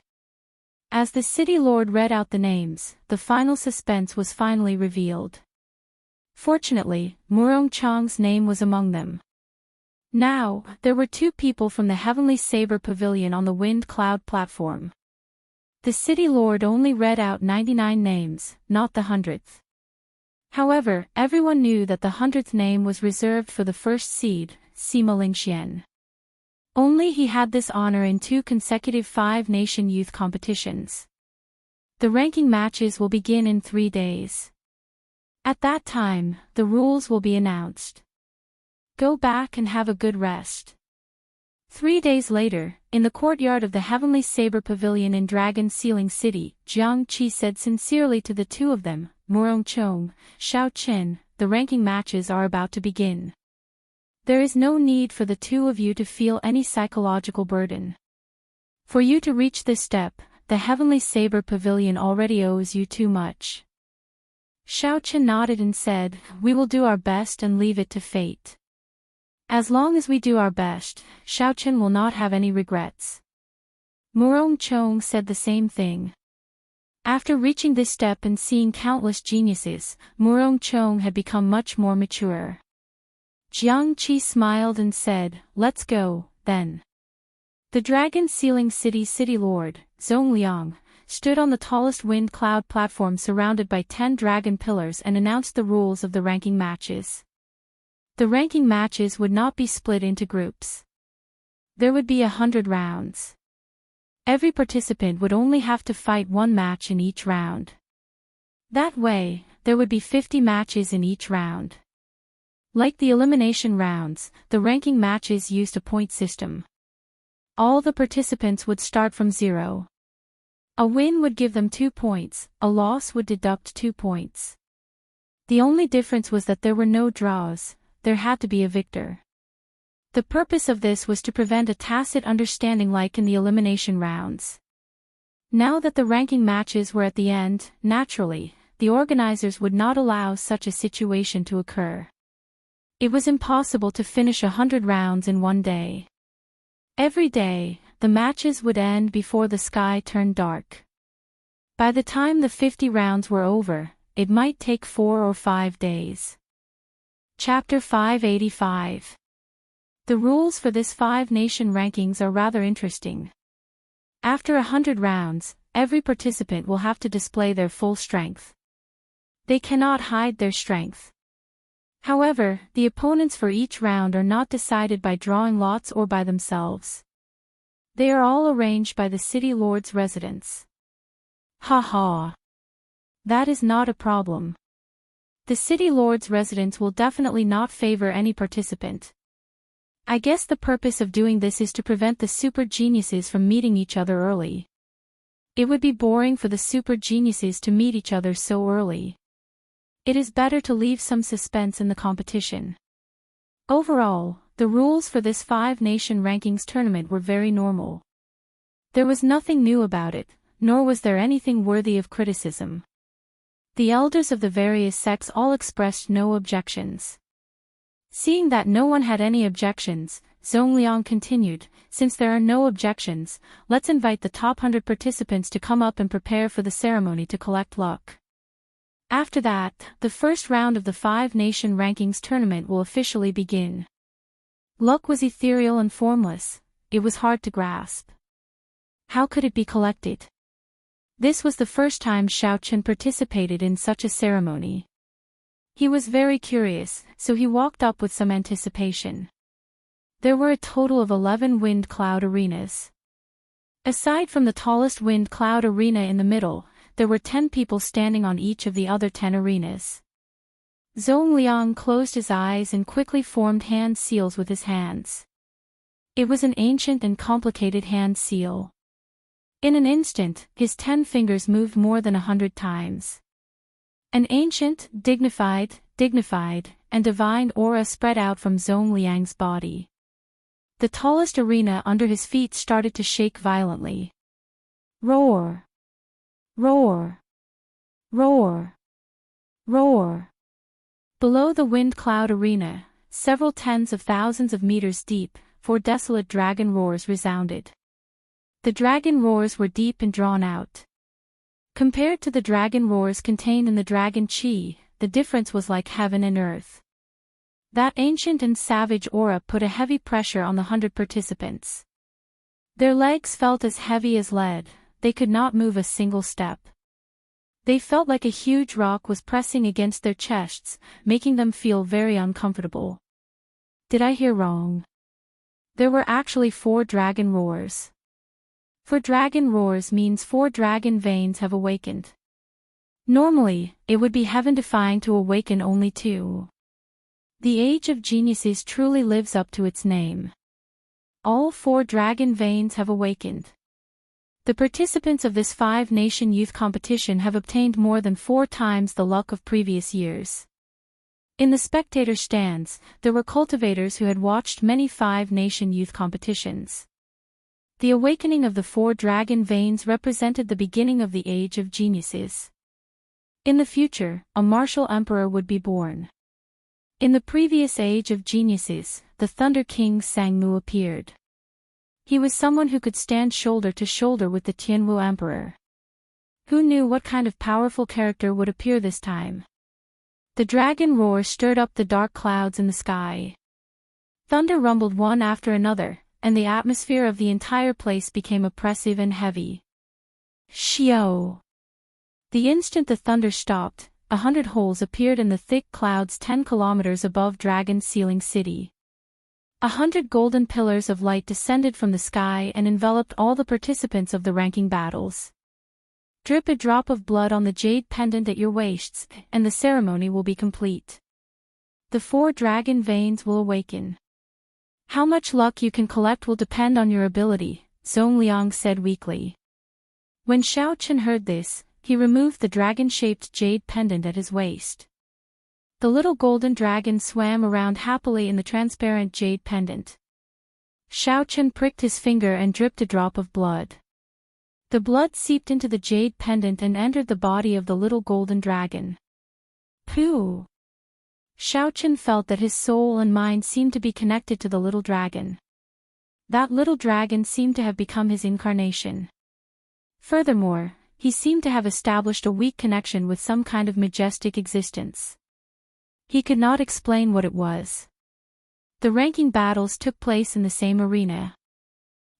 As the city lord read out the names, the final suspense was finally revealed. Fortunately, Murong Chong's name was among them. Now, there were 2 people from the Heavenly Saber Pavilion on the wind cloud platform. The city lord only read out 99 names, not the 100th. However, everyone knew that the 100th name was reserved for the first seed, Sima Lingxian. Only he had this honor in 2 consecutive 5-nation youth competitions. The ranking matches will begin in 3 days. At that time, the rules will be announced. Go back and have a good rest. 3 days later, in the courtyard of the Heavenly Saber Pavilion in Dragon Sealing City, Jiang Qi said sincerely to the 2 of them, "Murong Chong, Xiao Qin, the ranking matches are about to begin. There is no need for the 2 of you to feel any psychological burden. For you to reach this step, the Heavenly Saber Pavilion already owes you too much." Xiao Qin nodded and said, "We will do our best and leave it to fate." As long as we do our best, Xiao Qin will not have any regrets. Murong Chong said the same thing. After reaching this step and seeing countless geniuses, Murong Chong had become much more mature. Jiang Qi smiled and said, "Let's go, then." The dragon sealing city lord, Zongliang, stood on the tallest wind cloud platform surrounded by 10 dragon pillars and announced the rules of the ranking matches. The ranking matches would not be split into groups. There would be 100 rounds. Every participant would only have to fight one match in each round. That way, there would be 50 matches in each round. Like the elimination rounds, the ranking matches used a point system. All the participants would start from 0. A win would give them 2 points, a loss would deduct 2 points. The only difference was that there were no draws, there had to be a victor. The purpose of this was to prevent a tacit understanding like in the elimination rounds. Now that the ranking matches were at the end, naturally, the organizers would not allow such a situation to occur. It was impossible to finish 100 rounds in one day. Every day, the matches would end before the sky turned dark. By the time the 50 rounds were over, it might take 4 or 5 days. Chapter 585. The rules for this 5-nation rankings are rather interesting. After 100 rounds, every participant will have to display their full strength. They cannot hide their strength. However, the opponents for each round are not decided by drawing lots or by themselves. They are all arranged by the city lord's residence. Ha. That is not a problem. The city lord's residence will definitely not favor any participant. I guess the purpose of doing this is to prevent the super geniuses from meeting each other early. It would be boring for the super geniuses to meet each other so early. It is better to leave some suspense in the competition. Overall, the rules for this 5-nation rankings tournament were very normal. There was nothing new about it, nor was there anything worthy of criticism. The elders of the various sects all expressed no objections. Seeing that no one had any objections, Zongliang continued, "Since there are no objections, let's invite the top 100 participants to come up and prepare for the ceremony to collect luck." After that, the first round of the 5-nation rankings tournament will officially begin. Luck was ethereal and formless, it was hard to grasp. How could it be collected? This was the first time Xiaochen participated in such a ceremony. He was very curious, so he walked up with some anticipation. There were a total of 11 wind cloud arenas. Aside from the tallest wind cloud arena in the middle, there were 10 people standing on each of the other 10 arenas. Zongliang closed his eyes and quickly formed hand seals with his hands. It was an ancient and complicated hand seal. In an instant, his 10 fingers moved more than 100 times. An ancient, dignified, and divine aura spread out from Zongliang's body. The tallest arena under his feet started to shake violently. Roar! Roar! Roar! Roar! Below the wind cloud arena, several tens of thousands of meters deep, 4 desolate dragon roars resounded. The dragon roars were deep and drawn out. Compared to the dragon roars contained in the dragon chi, the difference was like heaven and earth. That ancient and savage aura put a heavy pressure on the 100 participants. Their legs felt as heavy as lead, they could not move a single step. They felt like a huge rock was pressing against their chests, making them feel very uncomfortable. Did I hear wrong? There were actually 4 dragon roars. 4 dragon roars means 4 dragon veins have awakened. Normally, it would be heaven-defying to awaken only 2. The age of geniuses truly lives up to its name. All 4 dragon veins have awakened. The participants of this 5-nation youth competition have obtained more than 4 times the luck of previous years. In the spectator stands, there were cultivators who had watched many 5-nation youth competitions. The awakening of the 4 dragon veins represented the beginning of the age of geniuses. In the future, a martial emperor would be born. In the previous age of geniuses, the Thunder King Sangmu appeared. He was someone who could stand shoulder to shoulder with the Tianwu Emperor. Who knew what kind of powerful character would appear this time? The dragon roar stirred up the dark clouds in the sky. Thunder rumbled one after another, and the atmosphere of the entire place became oppressive and heavy. Xiao! The instant the thunder stopped, 100 holes appeared in the thick clouds 10 kilometers above Dragon's Ceiling City. 100 golden pillars of light descended from the sky and enveloped all the participants of the ranking battles. Drip a drop of blood on the jade pendant at your waists, and the ceremony will be complete. The 4 dragon veins will awaken. How much luck you can collect will depend on your ability, Zhong Liang said weakly. When Xiaochen heard this, he removed the dragon-shaped jade pendant at his waist. The little golden dragon swam around happily in the transparent jade pendant. Xiaochen pricked his finger and dripped a drop of blood. The blood seeped into the jade pendant and entered the body of the little golden dragon. Pooh! Xiaochen felt that his soul and mind seemed to be connected to the little dragon. That little dragon seemed to have become his incarnation. Furthermore, he seemed to have established a weak connection with some kind of majestic existence. He could not explain what it was. The ranking battles took place in the same arena.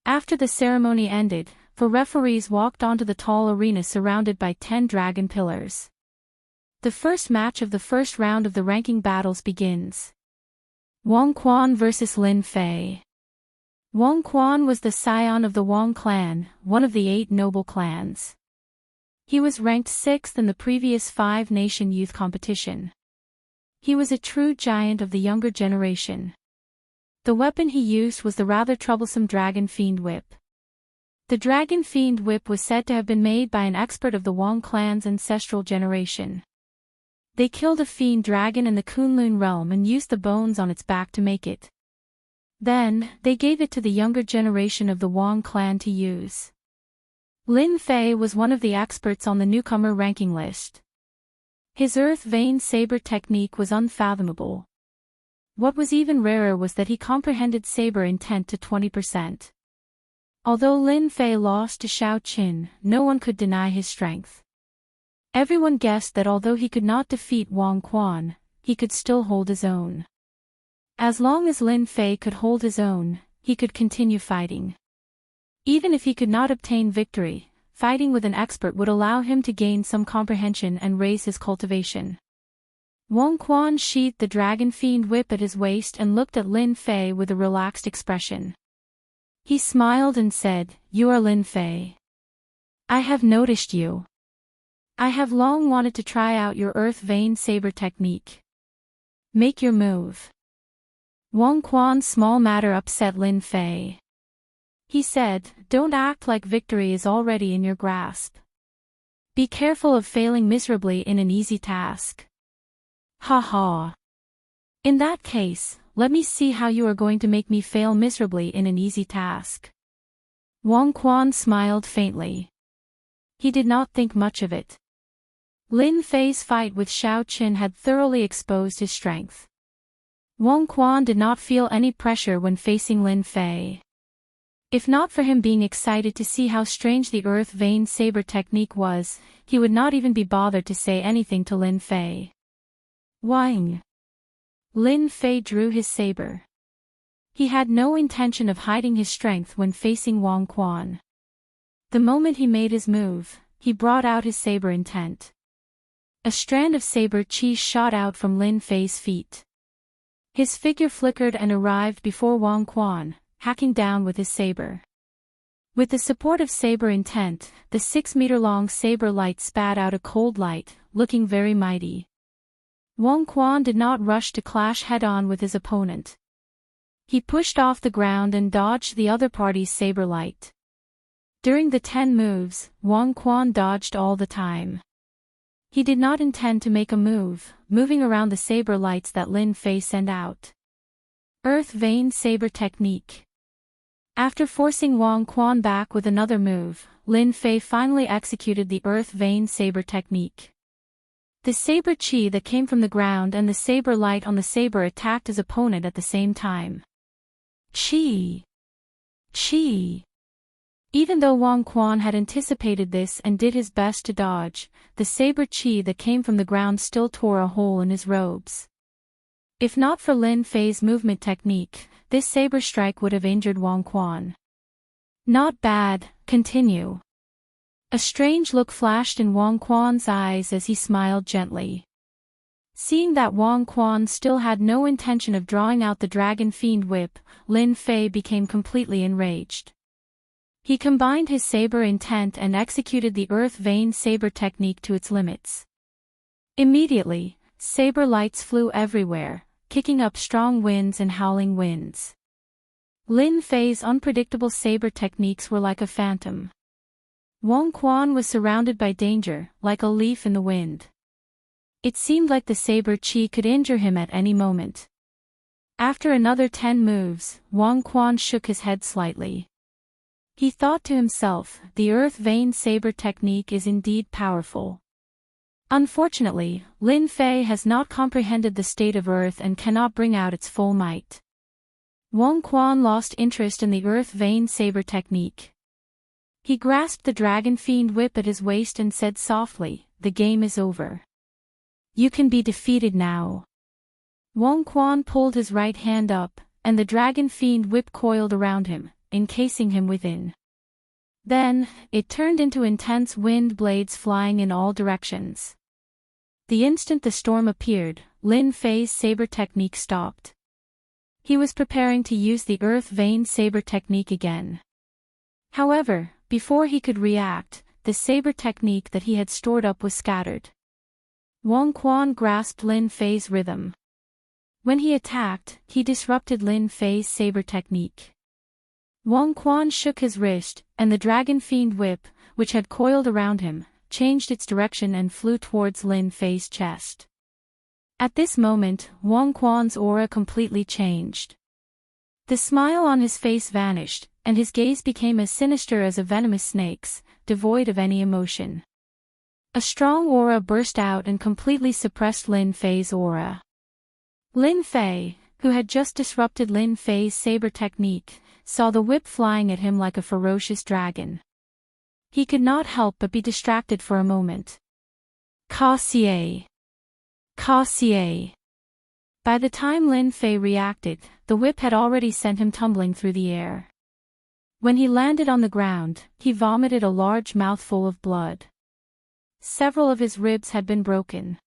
After the ceremony ended, 4 referees walked onto the tall arena surrounded by 10 dragon pillars. The first match of the first round of the ranking battles begins. Wang Quan vs. Lin Fei. Wang Quan was the scion of the Wang clan, one of the 8 noble clans. He was ranked 6th in the previous 5-nation youth competition. He was a true giant of the younger generation. The weapon he used was the rather troublesome Dragon Fiend Whip. The Dragon Fiend Whip was said to have been made by an expert of the Wang clan's ancestral generation. They killed a fiend dragon in the Kunlun realm and used the bones on its back to make it. Then, they gave it to the younger generation of the Wang clan to use. Lin Fei was one of the experts on the newcomer ranking list. His earth vein saber technique was unfathomable. What was even rarer was that he comprehended saber intent to 20%. Although Lin Fei lost to Xiaochen, no one could deny his strength. Everyone guessed that although he could not defeat Wang Quan, he could still hold his own. As long as Lin Fei could hold his own, he could continue fighting. Even if he could not obtain victory, fighting with an expert would allow him to gain some comprehension and raise his cultivation. Wang Quan sheathed the Dragon Fiend Whip at his waist and looked at Lin Fei with a relaxed expression. He smiled and said, "You are Lin Fei. I have noticed you. I have long wanted to try out your earth vein saber technique. Make your move." Wang Quan's small matter upset Lin Fei. He said, "Don't act like victory is already in your grasp. Be careful of failing miserably in an easy task." Ha ha. In that case, let me see how you are going to make me fail miserably in an easy task. Wang Quan smiled faintly. He did not think much of it. Lin Fei's fight with Xiaochen had thoroughly exposed his strength. Wang Quan did not feel any pressure when facing Lin Fei. If not for him being excited to see how strange the earth vein saber technique was, he would not even be bothered to say anything to Lin Fei. Wang. Lin Fei drew his saber. He had no intention of hiding his strength when facing Wang Quan. The moment he made his move, he brought out his saber intent. A strand of saber chi shot out from Lin Fei's feet. His figure flickered and arrived before Wang Quan, hacking down with his saber. With the support of saber intent, the 6-meter-long saber light spat out a cold light, looking very mighty. Wang Quan did not rush to clash head-on with his opponent. He pushed off the ground and dodged the other party's saber light. During the 10 moves, Wang Quan dodged all the time. He did not intend to make a move, moving around the saber lights that Lin Fei sent out. Earth vein saber technique. After forcing Wang Quan back with another move, Lin Fei finally executed the earth vein saber technique. The saber chi that came from the ground and the saber light on the saber attacked his opponent at the same time. Chi! Chi! Even though Wang Quan had anticipated this and did his best to dodge, the saber chi that came from the ground still tore a hole in his robes. If not for Lin Fei's movement technique, this saber strike would have injured Wang Quan. Not bad, continue. A strange look flashed in Wang Quan's eyes as he smiled gently. Seeing that Wang Quan still had no intention of drawing out the dragon fiend whip, Lin Fei became completely enraged. He combined his saber intent and executed the earth vein saber technique to its limits. Immediately, saber lights flew everywhere, kicking up strong winds and howling winds. Lin Fei's unpredictable saber techniques were like a phantom. Wang Quan was surrounded by danger, like a leaf in the wind. It seemed like the saber chi could injure him at any moment. After another 10 moves, Wang Quan shook his head slightly. He thought to himself, the earth vein saber technique is indeed powerful. Unfortunately, Lin Fei has not comprehended the state of earth and cannot bring out its full might. Wang Quan lost interest in the earth vein saber technique. He grasped the dragon fiend whip at his waist and said softly, "The game is over. You can be defeated now." Wang Quan pulled his right hand up, and the dragon fiend whip coiled around him, encasing him within. Then, it turned into intense wind blades flying in all directions. The instant the storm appeared, Lin Fei's saber technique stopped. He was preparing to use the earth vein saber technique again. However, before he could react, the saber technique that he had stored up was scattered. Wang Quan grasped Lin Fei's rhythm. When he attacked, he disrupted Lin Fei's saber technique. Wang Quan shook his wrist, and the dragon fiend whip, which had coiled around him, changed its direction and flew towards Lin Fei's chest. At this moment, Wang Quan's aura completely changed. The smile on his face vanished, and his gaze became as sinister as a venomous snake's, devoid of any emotion. A strong aura burst out and completely suppressed Lin Fei's aura. Lin Fei, who had just disrupted Lin Fei's saber technique, saw the whip flying at him like a ferocious dragon. He could not help but be distracted for a moment. Cassier! Cassier! By the time Lin Fei reacted, the whip had already sent him tumbling through the air. When he landed on the ground, he vomited a large mouthful of blood. Several of his ribs had been broken.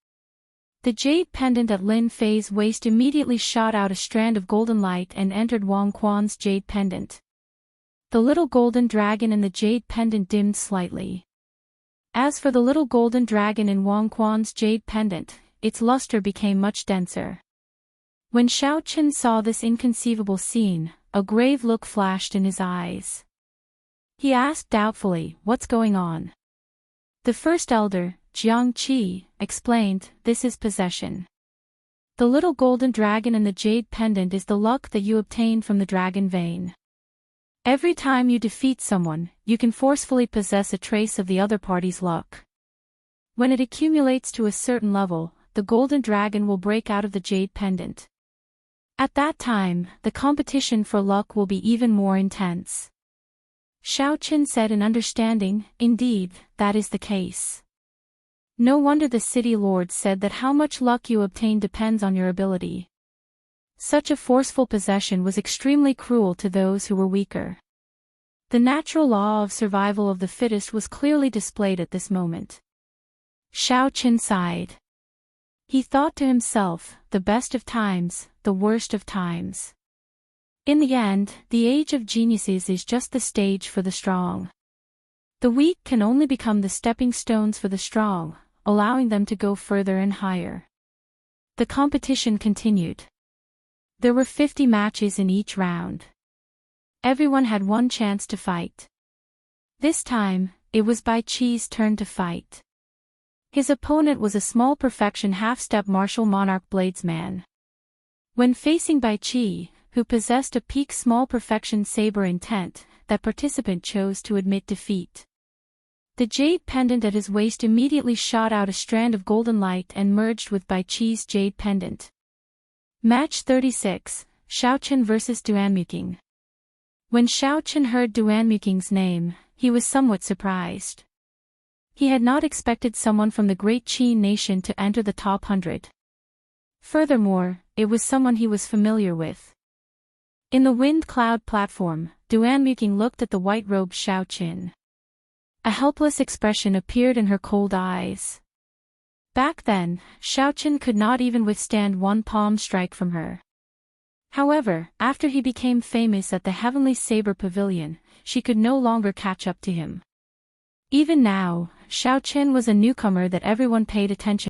The jade pendant at Lin Fei's waist immediately shot out a strand of golden light and entered Wang Quan's jade pendant. The little golden dragon in the jade pendant dimmed slightly. As for the little golden dragon in Wang Quan's jade pendant, its luster became much denser. When Xiaochen saw this inconceivable scene, a grave look flashed in his eyes. He asked doubtfully, "What's going on?" The first elder, Jiang Qi, explained, "This is possession. The little golden dragon in the jade pendant is the luck that you obtain from the dragon vein. Every time you defeat someone, you can forcefully possess a trace of the other party's luck. When it accumulates to a certain level, the golden dragon will break out of the jade pendant. At that time, the competition for luck will be even more intense." Xiaochen said in understanding, "Indeed, that is the case. No wonder the city lord said that how much luck you obtain depends on your ability." Such a forceful possession was extremely cruel to those who were weaker. The natural law of survival of the fittest was clearly displayed at this moment. Xiaochen sighed. He thought to himself, the best of times, the worst of times. In the end, the age of geniuses is just the stage for the strong. The weak can only become the stepping stones for the strong, allowing them to go further and higher. The competition continued. There were 50 matches in each round. Everyone had one chance to fight. This time, it was Bai Qi's turn to fight. His opponent was a small perfection half-step martial monarch bladesman. When facing Bai Qi, who possessed a peak small perfection saber intent, that participant chose to admit defeat. The jade pendant at his waist immediately shot out a strand of golden light and merged with Bai Qi's jade pendant. Match 36, Xiaochen vs. Duanmuking. When Xiaochen heard Duanmuking's name, he was somewhat surprised. He had not expected someone from the great Qi nation to enter the top 100. Furthermore, it was someone he was familiar with. In the wind cloud platform, Duanmuking looked at the white-robed Xiaochen. A helpless expression appeared in her cold eyes. Back then, Xiaochen could not even withstand one palm strike from her. However, after he became famous at the Heavenly Saber Pavilion, she could no longer catch up to him. Even now, Xiaochen was a newcomer that everyone paid attention